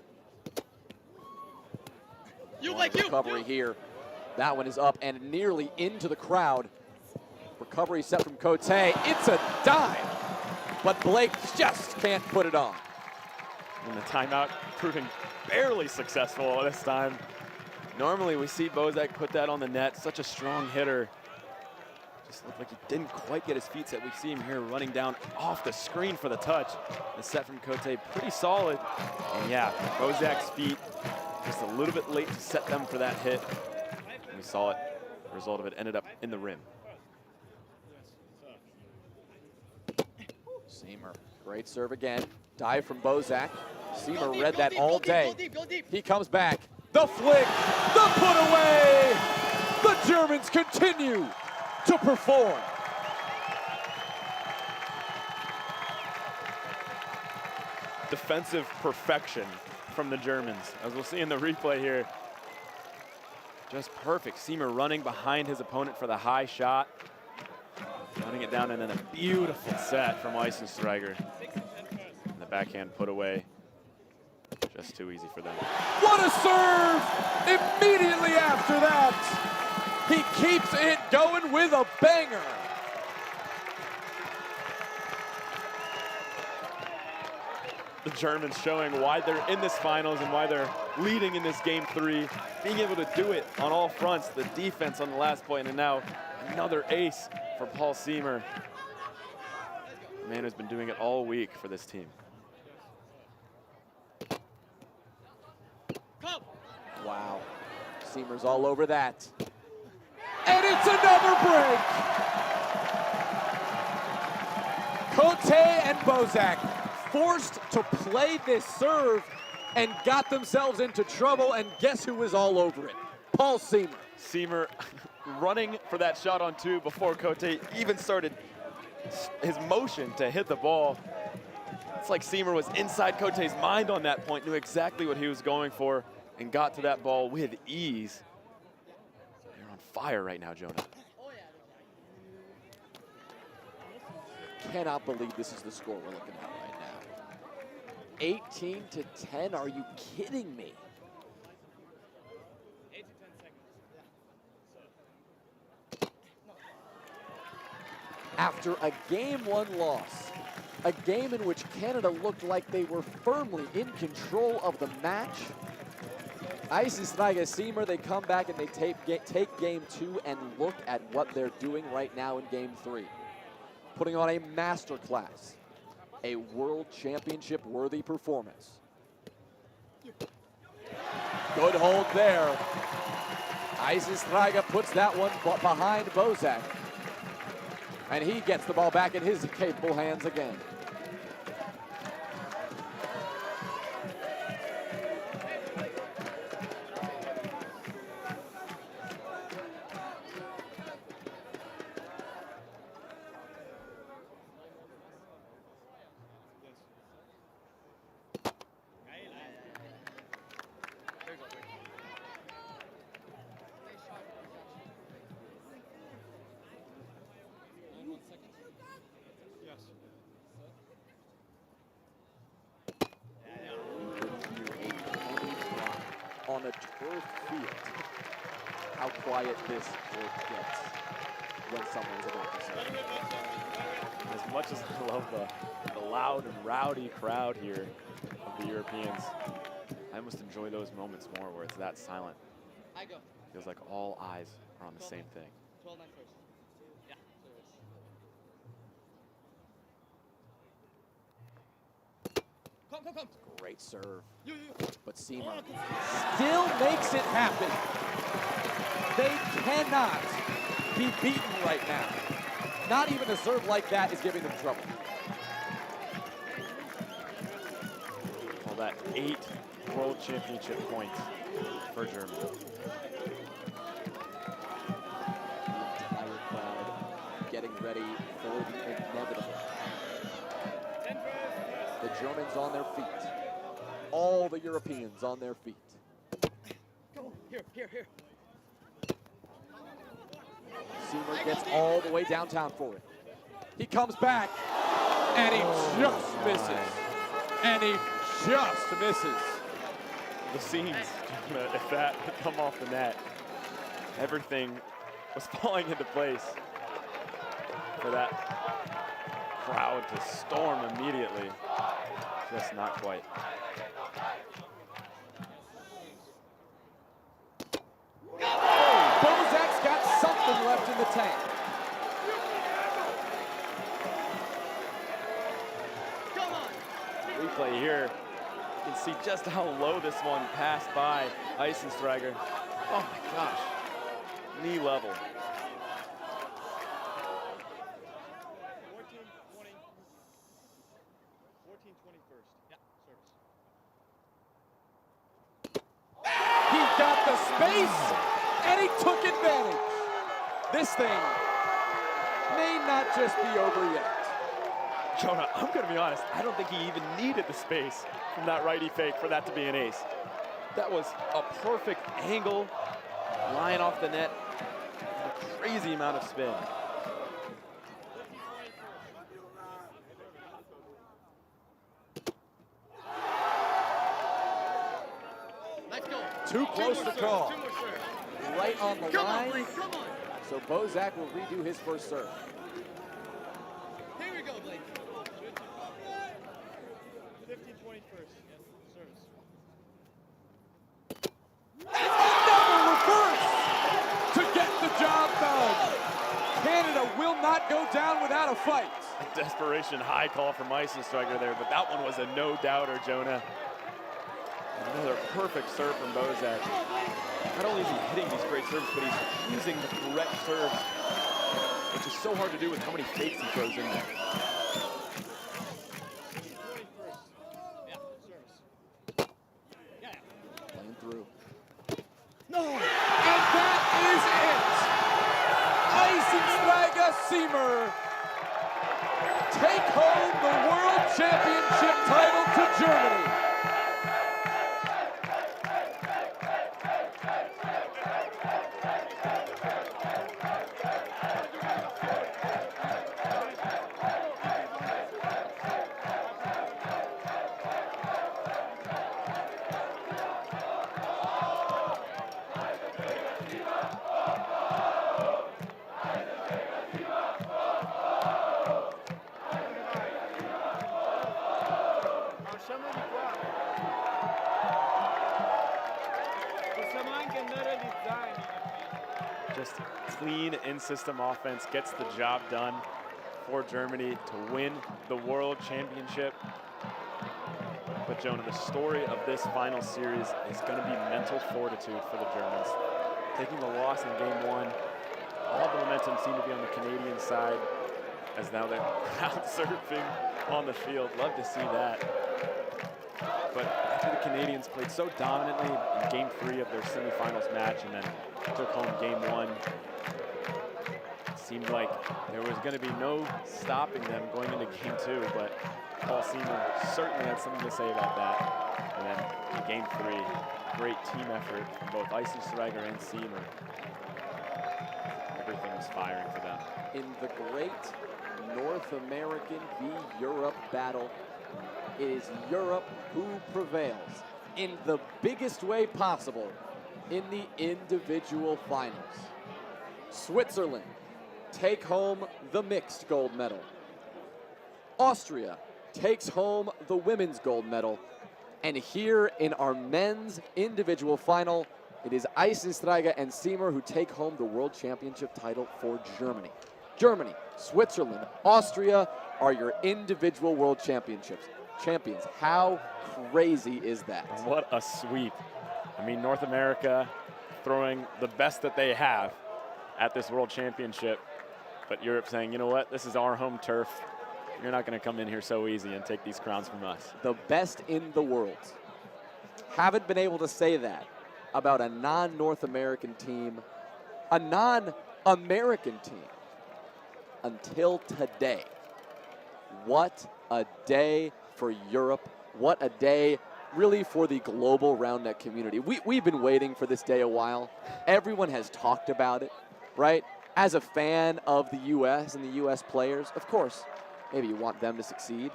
Recovery here. That one is up and nearly into the crowd. Recovery set from Cote. It's a dive, but Blake just can't put it on. And the timeout proving barely successful this time. Normally we see Bozak put that on the net, such a strong hitter. Just looked like he didn't quite get his feet set. We see him here running down off the screen for the touch. The set from Cote, pretty solid. And yeah, Bozak's feet just a little bit late to set them for that hit. And we saw it, the result of it ended up in the rim. Siemer, great serve again. Dive from Bozak. Siemer read that all day. He comes back. The flick, the put away. The Germans continue to perform. Defensive perfection from the Germans. As we'll see in the replay here, just perfect. Siemer running behind his opponent for the high shot. Running it down and then a beautiful set from Eisensteiger. And the backhand put away. Just too easy for them. What a serve! Immediately after that, he keeps it going with a banger. The Germans showing why they're in this finals and why they're leading in this game 3. Being able to do it on all fronts, the defense on the last point, and now another ace for Paul Siemer. The man who's been doing it all week for this team. Wow, Siemer's all over that. And it's another break. Cote and Bozak forced to play this serve and got themselves into trouble, and guess who was all over it? Paul Siemer. Siemer running for that shot on 2 before Cote even started his motion to hit the ball. It's like Siemer was inside Cote's mind on that point, knew exactly what he was going for, and got to that ball with ease. They're on fire right now, Jonah. Cannot believe this is the score we're looking at right now. 18-10, are you kidding me? After a Game 1 loss, a game in which Canada looked like they were firmly in control of the match, Eisensteiger-Siemer, they come back and they take Game 2 and look at what they're doing right now in Game 3. putting on a masterclass, a world championship-worthy performance. Good hold there. Eisensteiger puts that one behind Bozak. And he gets the ball back in his capable hands again. On a turf field, how quiet this court gets when someone's about to serve. As much as I love the loud and rowdy crowd here of the Europeans, I almost enjoy those moments more where it's that silent. Feels like all eyes are on the same thing. 12-9 first. Yeah. Come. Great serve. But Seamer still makes it happen. They cannot be beaten right now. Not even a serve like that is giving them trouble. Well, that 8 World Championship points for Germany. The entire crowd getting ready for the inevitable. The Germans on their feet. All the Europeans on their feet. Go. Here. Seamer gets all the way downtown for it. He comes back, and he just misses. And he just misses. The scenes, if that had come off the net, everything was falling into place for that crowd to storm immediately. Just not quite. Bozak's got something left in the tank. Replay here. You can see just how low this one passed by Eisensteiger. Oh my gosh. Knee level. 14-20. First. Yeah, service. He got the space, and he took advantage. This thing may not just be over yet. Jonah, I'm going to be honest, I don't think he even needed the space from that righty fake for that to be an ace. That was a perfect angle, line off the net, a crazy amount of spin. Too close to call. Right on the line. So Bozak will redo his first serve. Here we go, Blake. 15-20 first. Service. Another reverse to get the job done. Canada will not go down without a fight. A desperation high call from Eisensteiger there, but that one was a no-doubter, Jonah. Another perfect serve from Bozak. Not only is he hitting these great serves, but he's using the correct serves, which is so hard to do with how many fakes he throws in there. Playing through. No! And that is it! Eisensteiger Seamer take home the World Championship title to Germany. Just clean in-system offense, gets the job done. for Germany to win the World Championship. But Jonah, the story of this final series is going to be mental fortitude for the Germans. Taking the loss in game 1, all the momentum seemed to be on the Canadian side, as now they're crowd surfing on the field. Love to see that. But after the Canadians played so dominantly in game 3 of their semifinals match and then took home game 1, it seemed like there was going to be no stopping them going into game 2, but Paul Seamer certainly had something to say about that. And then in game 3, great team effort from both Eisensteiger and Seamer. Everything was firing for them. In the great North American v. Europe battle, it is Europe who prevails in the biggest way possible in the individual finals. Switzerland take home the mixed gold medal. Austria takes home the women's gold medal. And here in our men's individual final, it is Eisensteiger and Seamer who take home the world championship title for Germany. Germany, Switzerland, Austria are your individual world champions. How crazy is that? What a sweep. I mean, North America throwing the best that they have at this world championship, but Europe saying, you know what, this is our home turf. You're not going to come in here so easy and take these crowns from us. The best in the world. Haven't been able to say that about a non-North American team, a non-American team, until today. What a day for Europe. What a day really for the global Roundnet community. We've been waiting for this day a while. Everyone has talked about it, right? As a fan of the U.S. and the U.S. players, of course, maybe you want them to succeed.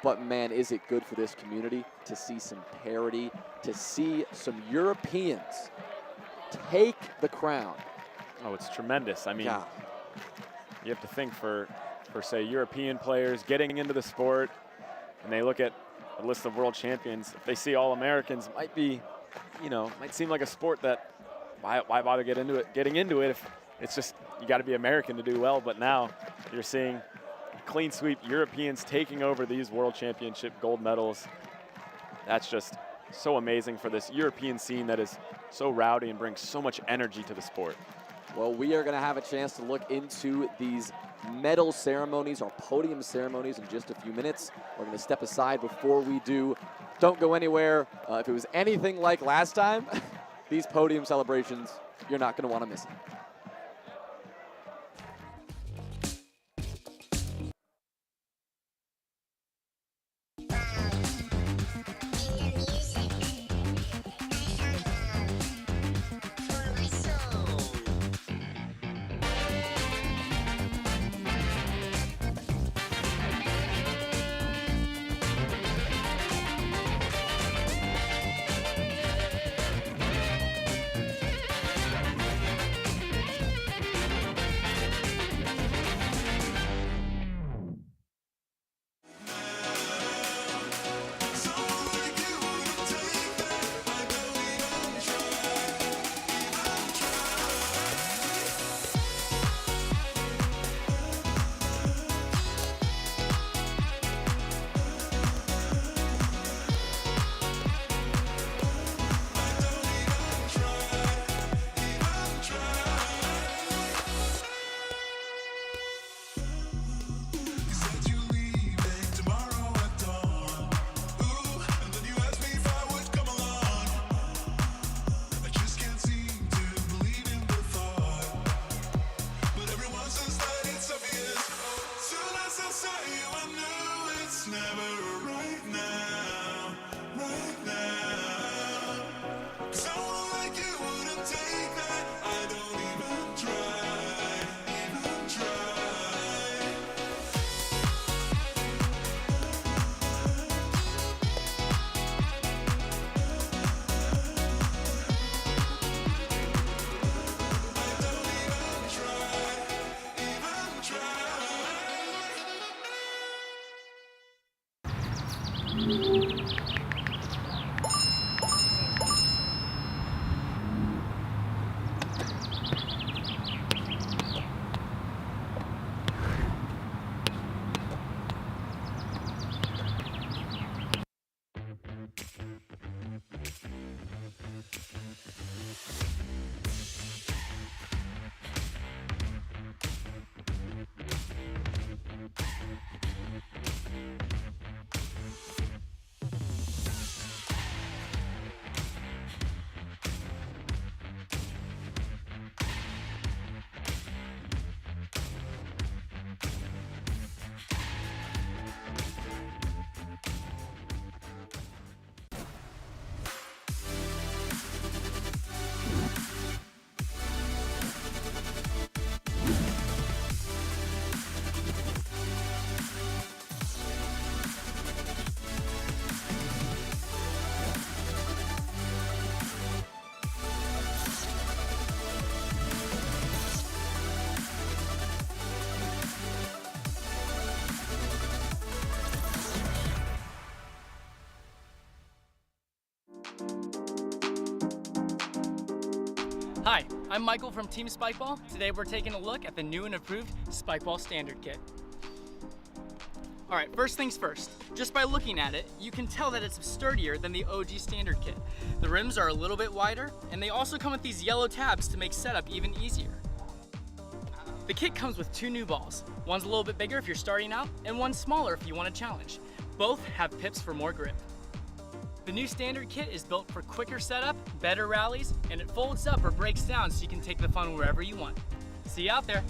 But man, is it good for this community to see some parity, to see some Europeans take the crown. Oh, it's tremendous. I mean, yeah. You have to think for say, European players getting into the sport, and they look at a list of world champions. If they see all Americans, might be, might seem like a sport that why bother getting into it if it's just you got to be American to do well. But now you're seeing clean sweep Europeans taking over these world championship gold medals. That's just so amazing for this European scene that is so rowdy and brings so much energy to the sport. Well, we are going to have a chance to look into these medal ceremonies, our podium ceremonies, in just a few minutes. We're going to step aside before we do. Don't go anywhere. If it was anything like last time, these podium celebrations, you're not going to want to miss it. Hi, I'm Michael from Team Spikeball. Today we're taking a look at the new and improved Spikeball Standard Kit. Alright, first things first. Just by looking at it, you can tell that it's sturdier than the OG Standard Kit. The rims are a little bit wider, and they also come with these yellow tabs to make setup even easier. The kit comes with 2 new balls. One's a little bit bigger if you're starting out, and one's smaller if you want a challenge. Both have pips for more grip. The new Standard Kit is built for quicker setup, better rallies, and it folds up or breaks down so you can take the fun wherever you want. See you out there.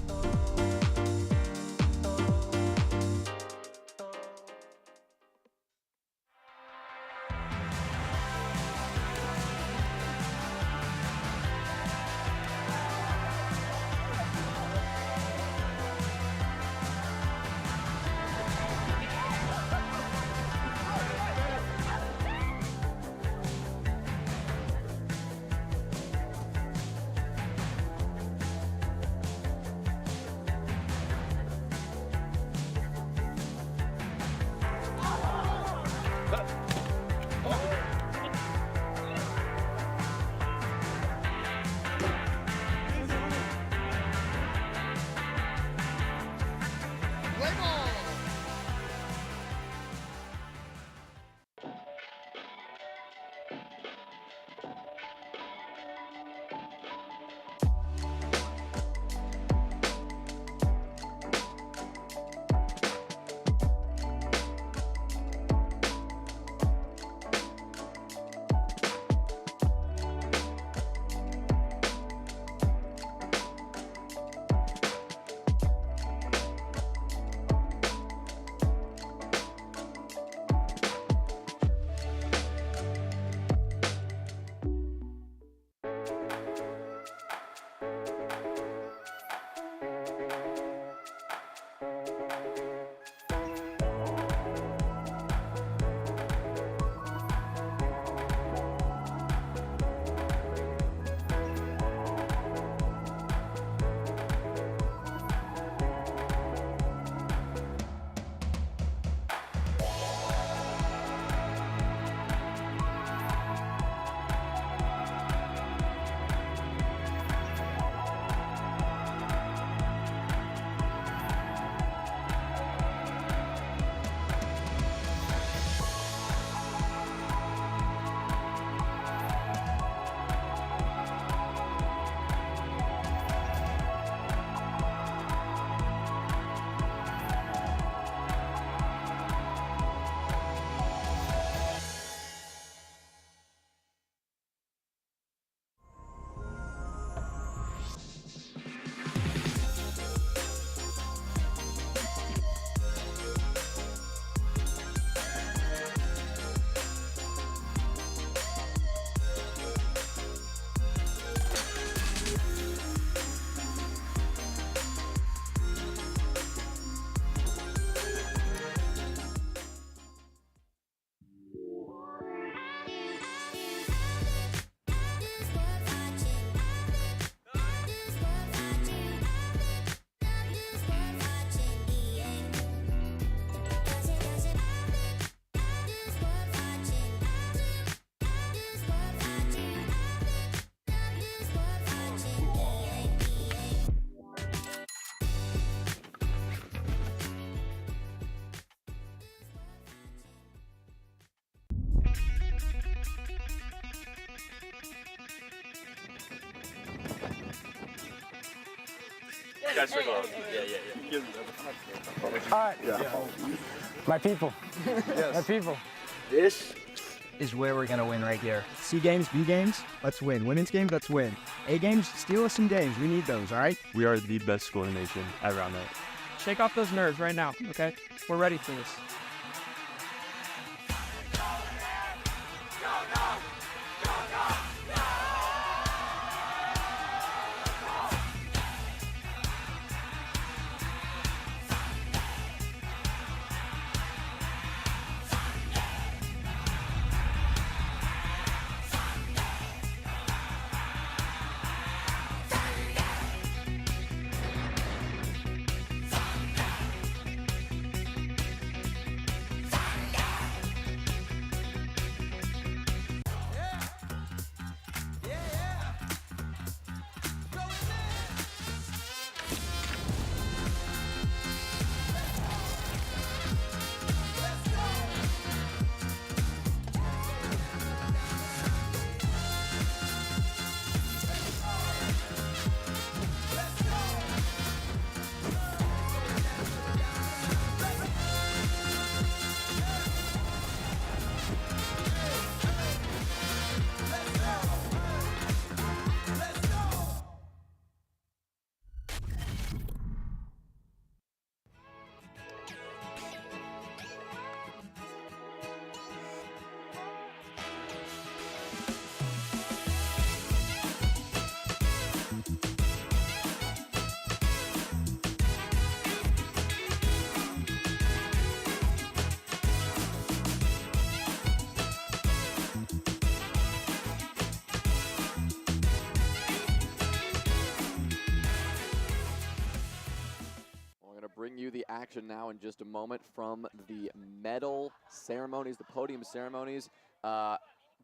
Guys, circle out. Yeah. All right. My people. Yes. My people. This is where we're gonna win right here. C games, B games, let's win. Women's games, let's win. A games, steal us some games. We need those, all right? We are the best school in the nation at Roundnet. Shake off those nerves right now, okay? We're ready for this. bring you the action now in just a moment from the medal ceremonies, the podium ceremonies.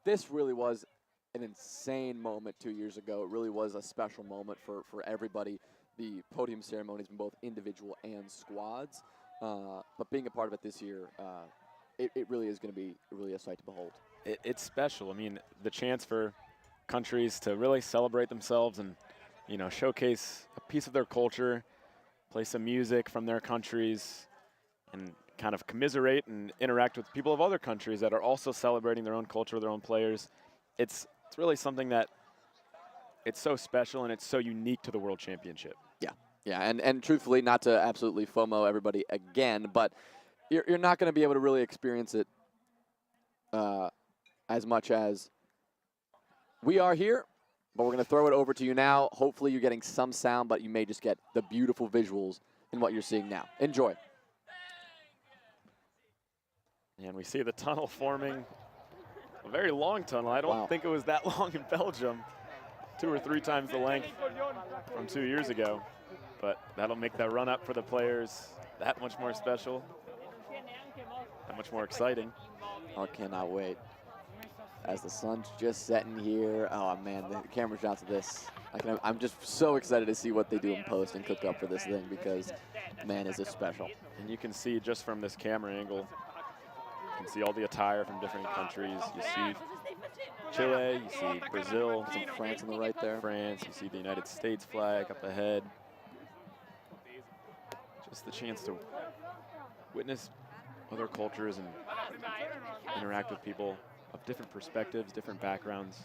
This really was an insane moment 2 years ago. It really was a special moment for everybody. The podium ceremonies in both individual and squads. But being a part of it this year, it really is going to be really a sight to behold. It's special. I mean, the chance for countries to really celebrate themselves and, you know, showcase a piece of their culture, play some music from their countries, and kind of commiserate and interact with people of other countries that are also celebrating their own culture, their own players. It's really something that it's so special and it's so unique to the World Championship. Yeah, and truthfully, not to absolutely FOMO everybody again, but you're not going to be able to really experience it as much as we are here, but we're going to throw it over to you now. Hopefully you're getting some sound, but you may just get the beautiful visuals in what you're seeing now. Enjoy. And we see the tunnel forming, a very long tunnel. I don't think it was that long in Belgium, 2 or 3 times the length from 2 years ago. But that'll make that run up for the players that much more special, that much more exciting. I cannot wait. As the sun's just setting here, oh man, the camera shots of this. I'm just so excited to see what they do in post and cook up for this thing because, man, is this special. And you can see just from this camera angle, you can see all the attire from different countries. You see Chile, you see Brazil, some France on the right there. France, you see the United States flag up ahead. Just the chance to witness other cultures and interact with people of different perspectives, different backgrounds.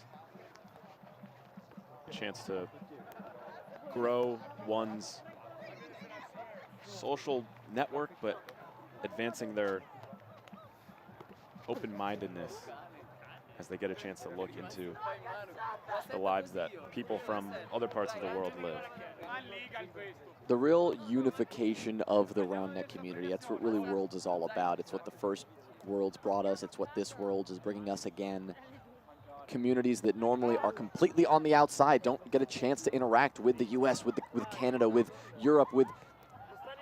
A chance to grow one's social network, but advancing their open-mindedness as they get a chance to look into the lives that people from other parts of the world live. The real unification of the Roundnet community, that's what really Worlds is all about. It's what the first Worlds brought us. It's what this Worlds is bringing us again. Communities that normally are completely on the outside don't get a chance to interact with the US, with Canada, with Europe, with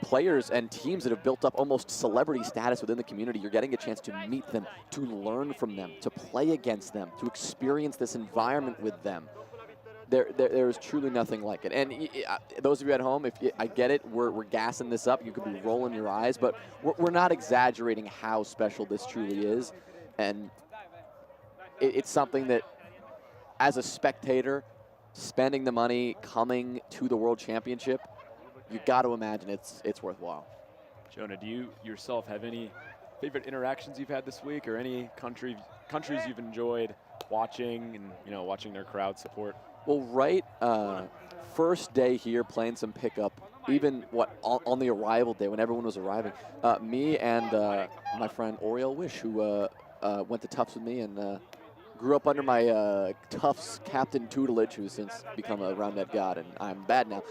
players and teams that have built up almost celebrity status within the community. You're getting a chance to meet them, to learn from them, to play against them, to experience this environment with them. There is truly nothing like it. And those of you at home, I get it, we're gassing this up. You could be rolling your eyes, but we're not exaggerating how special this truly is. And it's something that, as a spectator, spending the money, coming to the World Championship, you got to imagine it's worthwhile. Jonah, do you yourself have any favorite interactions you've had this week, or any countries you've enjoyed watching and watching their crowd support? Well, first day here playing some pickup, even on the arrival day when everyone was arriving, me and my friend Oriel Wish, who went to Tufts with me and grew up under my Tufts captain tutelage, who's since become a Roundnet god, and I'm bad now.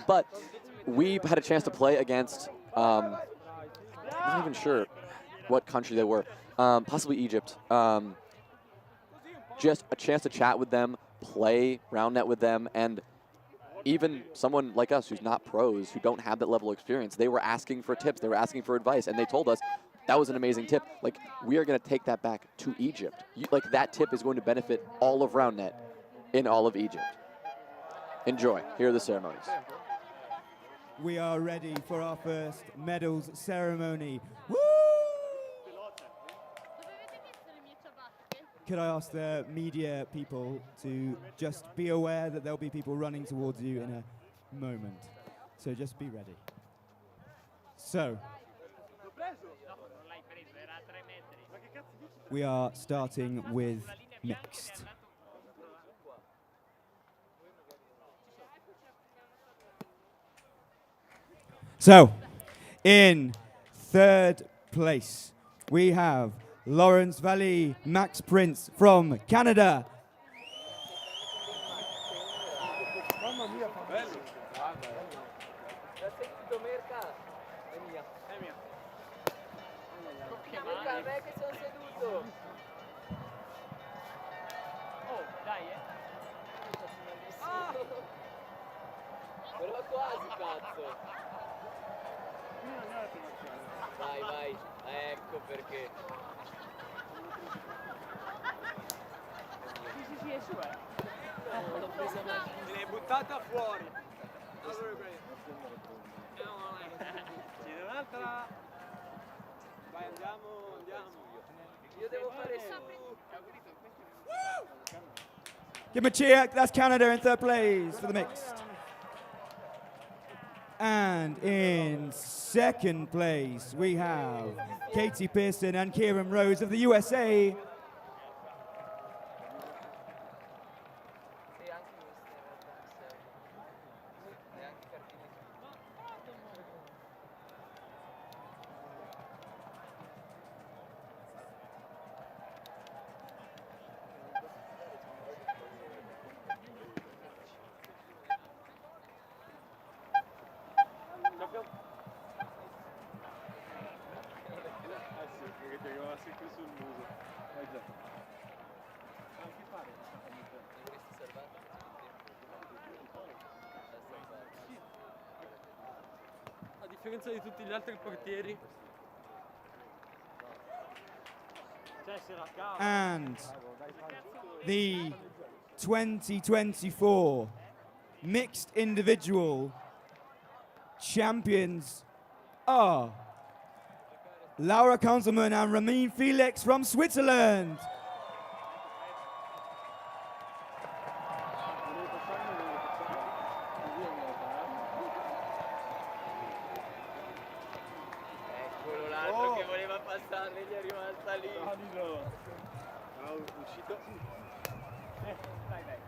But we had a chance to play against, I'm not even sure what country they were, possibly Egypt. Just a chance to chat with them, play Roundnet with them, and even someone like us who's not pros, who don't have that level of experience, they were asking for tips, they were asking for advice, and they told us that was an amazing tip. Like, we are going to take that back to Egypt. That tip is going to benefit all of Roundnet in all of Egypt. Enjoy. Here are the ceremonies. We are ready for our first medals ceremony. Woo! Could I ask the media people to just be aware that there'll be people running towards you in a moment. So just be ready. So, we are starting with mixed. So, in third place, we have Lawrence Valley Max Prince from Canada. Vai, vai, ecco perché. Sì, è su, l'ho presa male. Me l'hai buttata fuori. C'è un'altra. Vai, andiamo, andiamo. Io devo fare su. Give him a cheer. That's Canada in third place for the mixed. And in second place, we have Katie Pearson and Kieran Rose of the USA. A differenza di tutti gli altri portieri. And the 2024 mixed individual champions are Laura Councilman and Ramin Felix from Switzerland. Eccolo l'altro che voleva passare, gli è rimasta lì. Uscito. Vai, vai.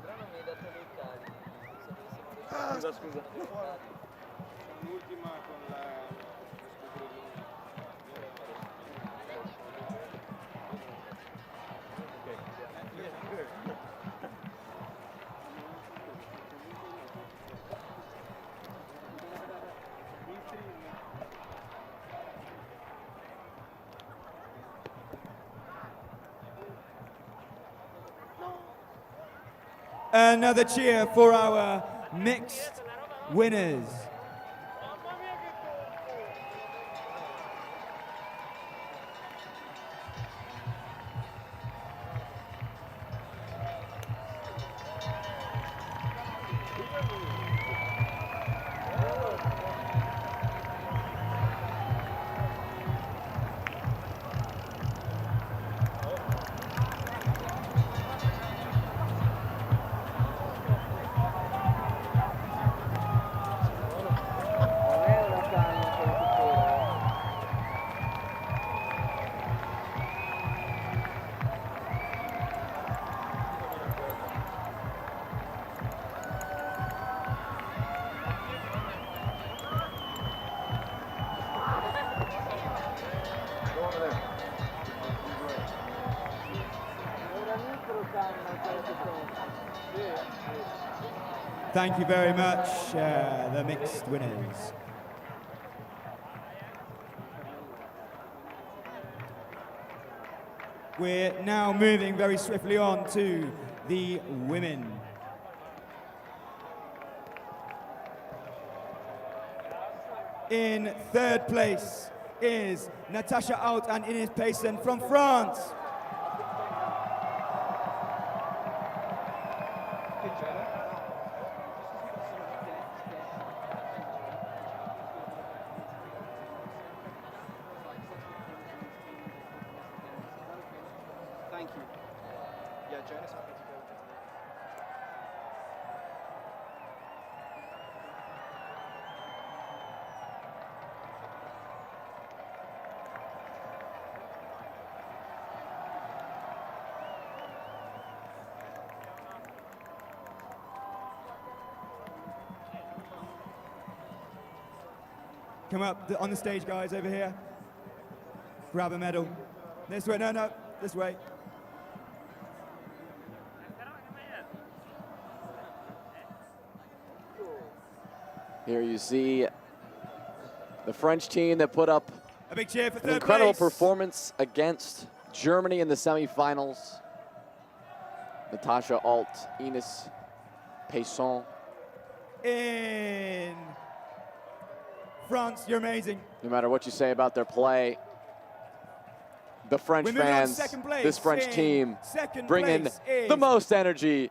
Però non mi hai dato dei cali. Scusa, scusa. L'ultima con la... Another cheer for our mixed winners. Thank you very much, the mixed winners. We're now moving very swiftly on to the women. In third place is Natasha Out and Ines Payson from France. Thank you. Yeah, Jonas, happy to go. Come up on the stage, guys, over here. Grab a medal. This way, no, this way. Here you see the French team that put up a big cheer for an third incredible place. performance against Germany in the semifinals. Natasha Alt, Ines Payson. in France. You're amazing. No matter what you say about their play, the French fans, this French team, bring in the most energy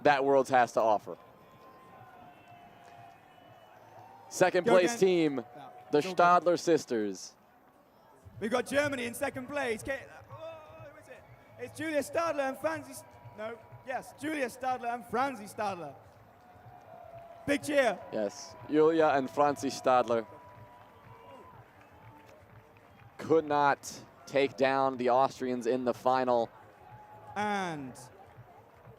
that Worlds has to offer. Second place team, the Stadler sisters. We've got Germany in second place. Who is it? It's Julia Stadler and Franzi. No, yes, Julia Stadler and Franzi Stadler. Big cheer. Yes, Julia and Franzi Stadler could not take down the Austrians in the final. And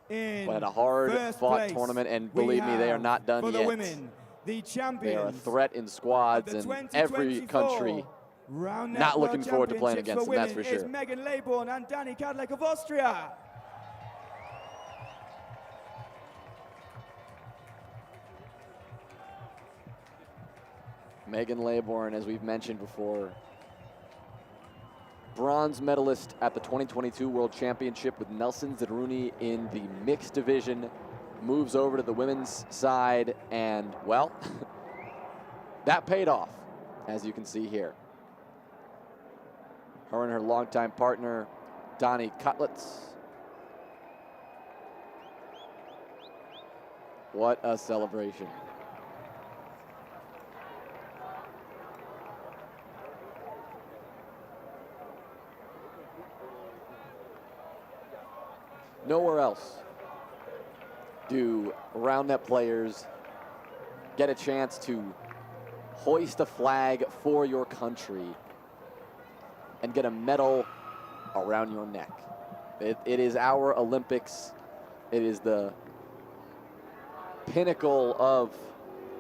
but a hard-fought tournament, and believe me, they are not done for yet. The women, the champions. They are a threat in squads, and every country not looking forward to playing against them, that's for sure. Is Megan Laybourne and Dani Kadlec of Austria. Megan Laybourne, as we've mentioned before, bronze medalist at the 2022 World Championship with Nelson Zeruni in the mixed division, moves over to the women's side, and, well, that paid off, as you can see here. Her and her longtime partner, Dani Kadlec. What a celebration. Nowhere else do Roundnet players get a chance to hoist a flag for your country and get a medal around your neck. It is our Olympics. It is the pinnacle of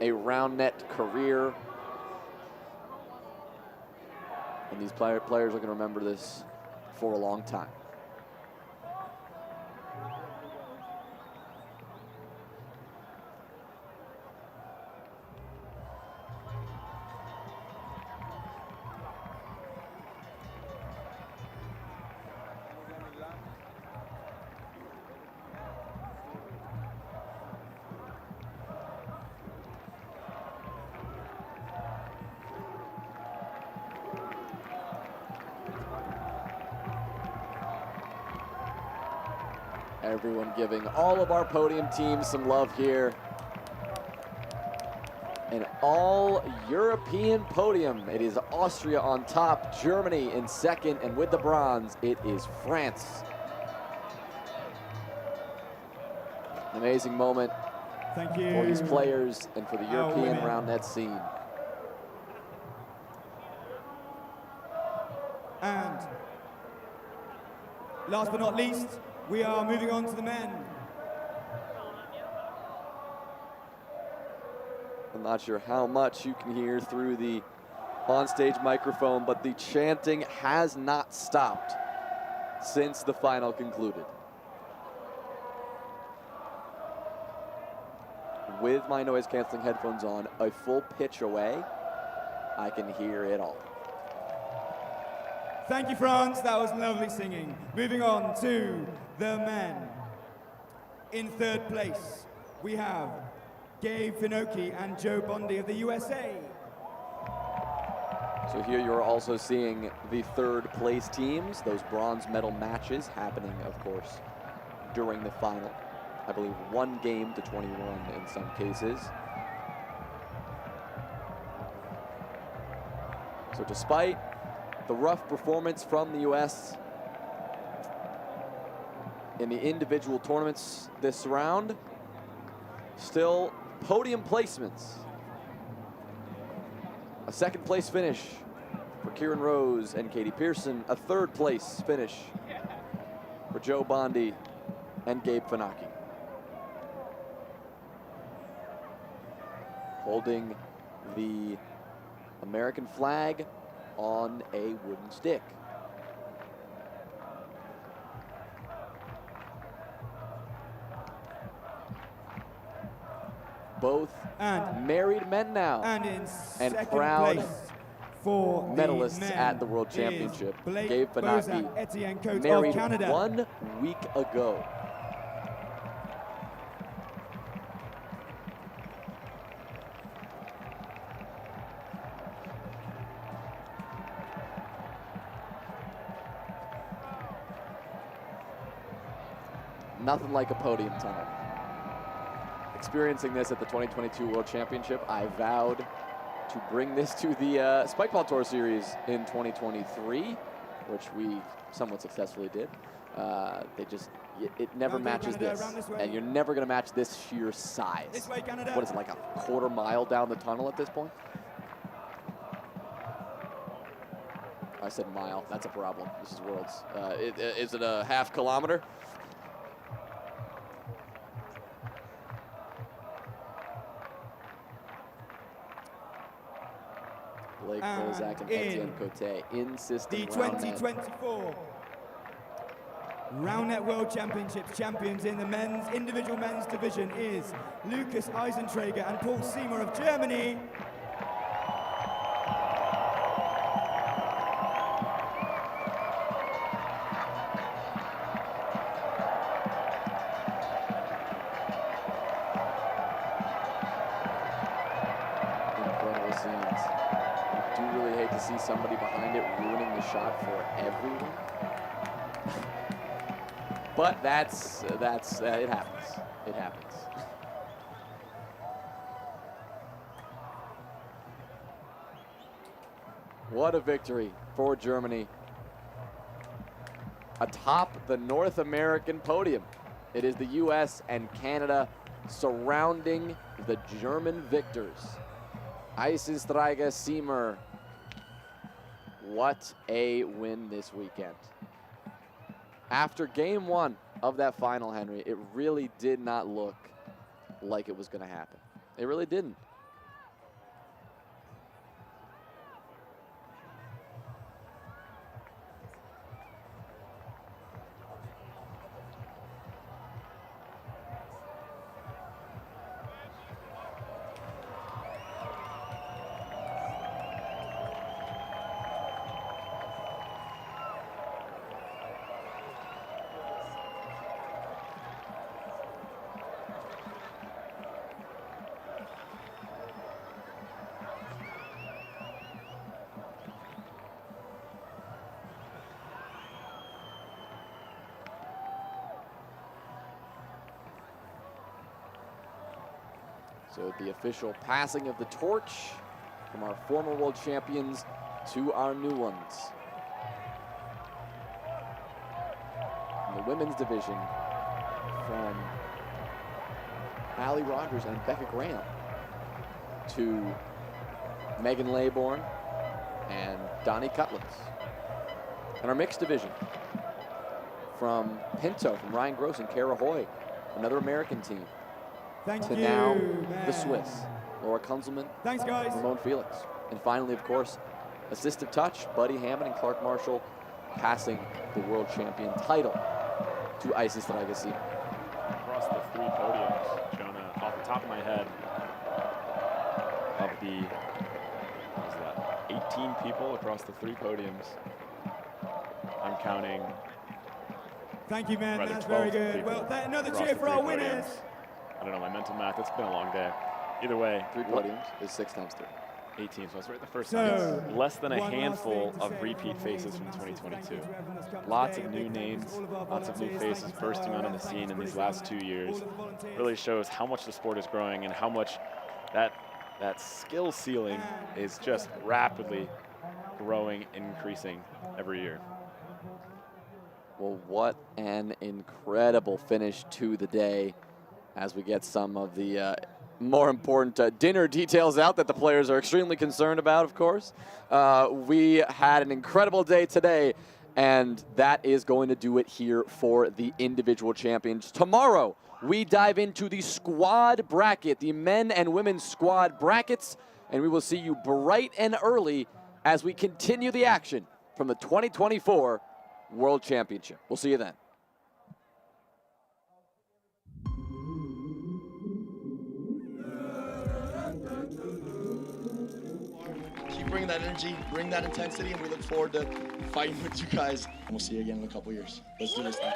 a Roundnet career. And these players are going to remember this for a long time. Everyone giving all of our podium teams some love here. An all-European podium. It is Austria on top, Germany in second, and with the bronze, it is France. An amazing moment for these players and for the European Roundnet scene. And last but not least, we are moving on to the men. I'm not sure how much you can hear through the onstage microphone, but the chanting has not stopped since the final concluded. With my noise-canceling headphones on, a full pitch away, I can hear it all. Thank you, France. That was lovely singing. Moving on to the men. In third place, we have Gabe Finocchi and Joe Bondi of the USA. So here you're also seeing the third place teams, those bronze medal matches happening, of course, during the final. I believe 1 game to 21 in some cases. So despite the rough performance from the US in the individual tournaments this round, still podium placements. A second place finish for Kieran Rose and Katie Pearson. A third place finish for Joe Bondi and Gabe Finocchi. Holding the American flag on a wooden stick. Both married men now, and proud for medalists at the World Championship. Gabe Finocchi, married 1 week ago. Nothing like a podium tunnel. Experiencing this at the 2022 World Championship, I vowed to bring this to the Spikeball Tour Series in 2023, which we somewhat successfully did. It never matches this, and you're never going to match this sheer size. What is it, like a quarter mile down the tunnel at this point? I said mile. That's a problem. This is Worlds. Is it a half kilometer? Blake Bozak and Etienne Cote in system. The 2024 Roundnet World Championships champions in the individual men's division is Lucas Eisenträger and Paul Seymour of Germany. Incredible scenes. I do really hate to see somebody behind it ruining the shot for everyone. But it happens. It happens. What a victory for Germany. Atop the North American podium. It is the US and Canada surrounding the German victors. Eisenträger Seymour. What a win this weekend. After game one of that final, Henry, it really did not look like it was going to happen. It really didn't. So the official passing of the torch from our former world champions to our new ones. In the women's division, from Allie Rogers and Becca Graham to Megan Laybourne and Donnie Cutlets. In our mixed division, from Pinto, from Ryan Gross and Kara Hoy, another American team. Thank to you, now man. the Swiss, Laura Kunzelman, Thanks, guys. Ramon Felix. And finally, of course, assistive touch, Buddy Hammond and Clark Marshall passing the world champion title to Eisenträger Seymour. Across the three podiums, Jonah, off the top of my head, of the, what was that, 18 people across the three podiums, I'm counting. Thank you, man. That's very good. Well, another cheer for our winners. I don't know my mental math. It's been a long day. Either way, 3 podiums is 6 times 3. 18, so that's right the first time. Less than a handful of repeat faces from 2022. Lots of new names, lots of new faces bursting onto the scene in these last 2 years. Really shows how much the sport is growing and how much that skill ceiling is just rapidly growing and increasing every year. Well, what an incredible finish to the day as we get some of the more important dinner details out that the players are extremely concerned about, of course. We had an incredible day today, and that is going to do it here for the individual champions. Tomorrow, we dive into the squad bracket, the men and women's squad brackets, and we will see you bright and early as we continue the action from the 2024 World Championship. We'll see you then. Bring that energy, bring that intensity, and we look forward to fighting with you guys. And we'll see you again in a couple years. Let's do this thing.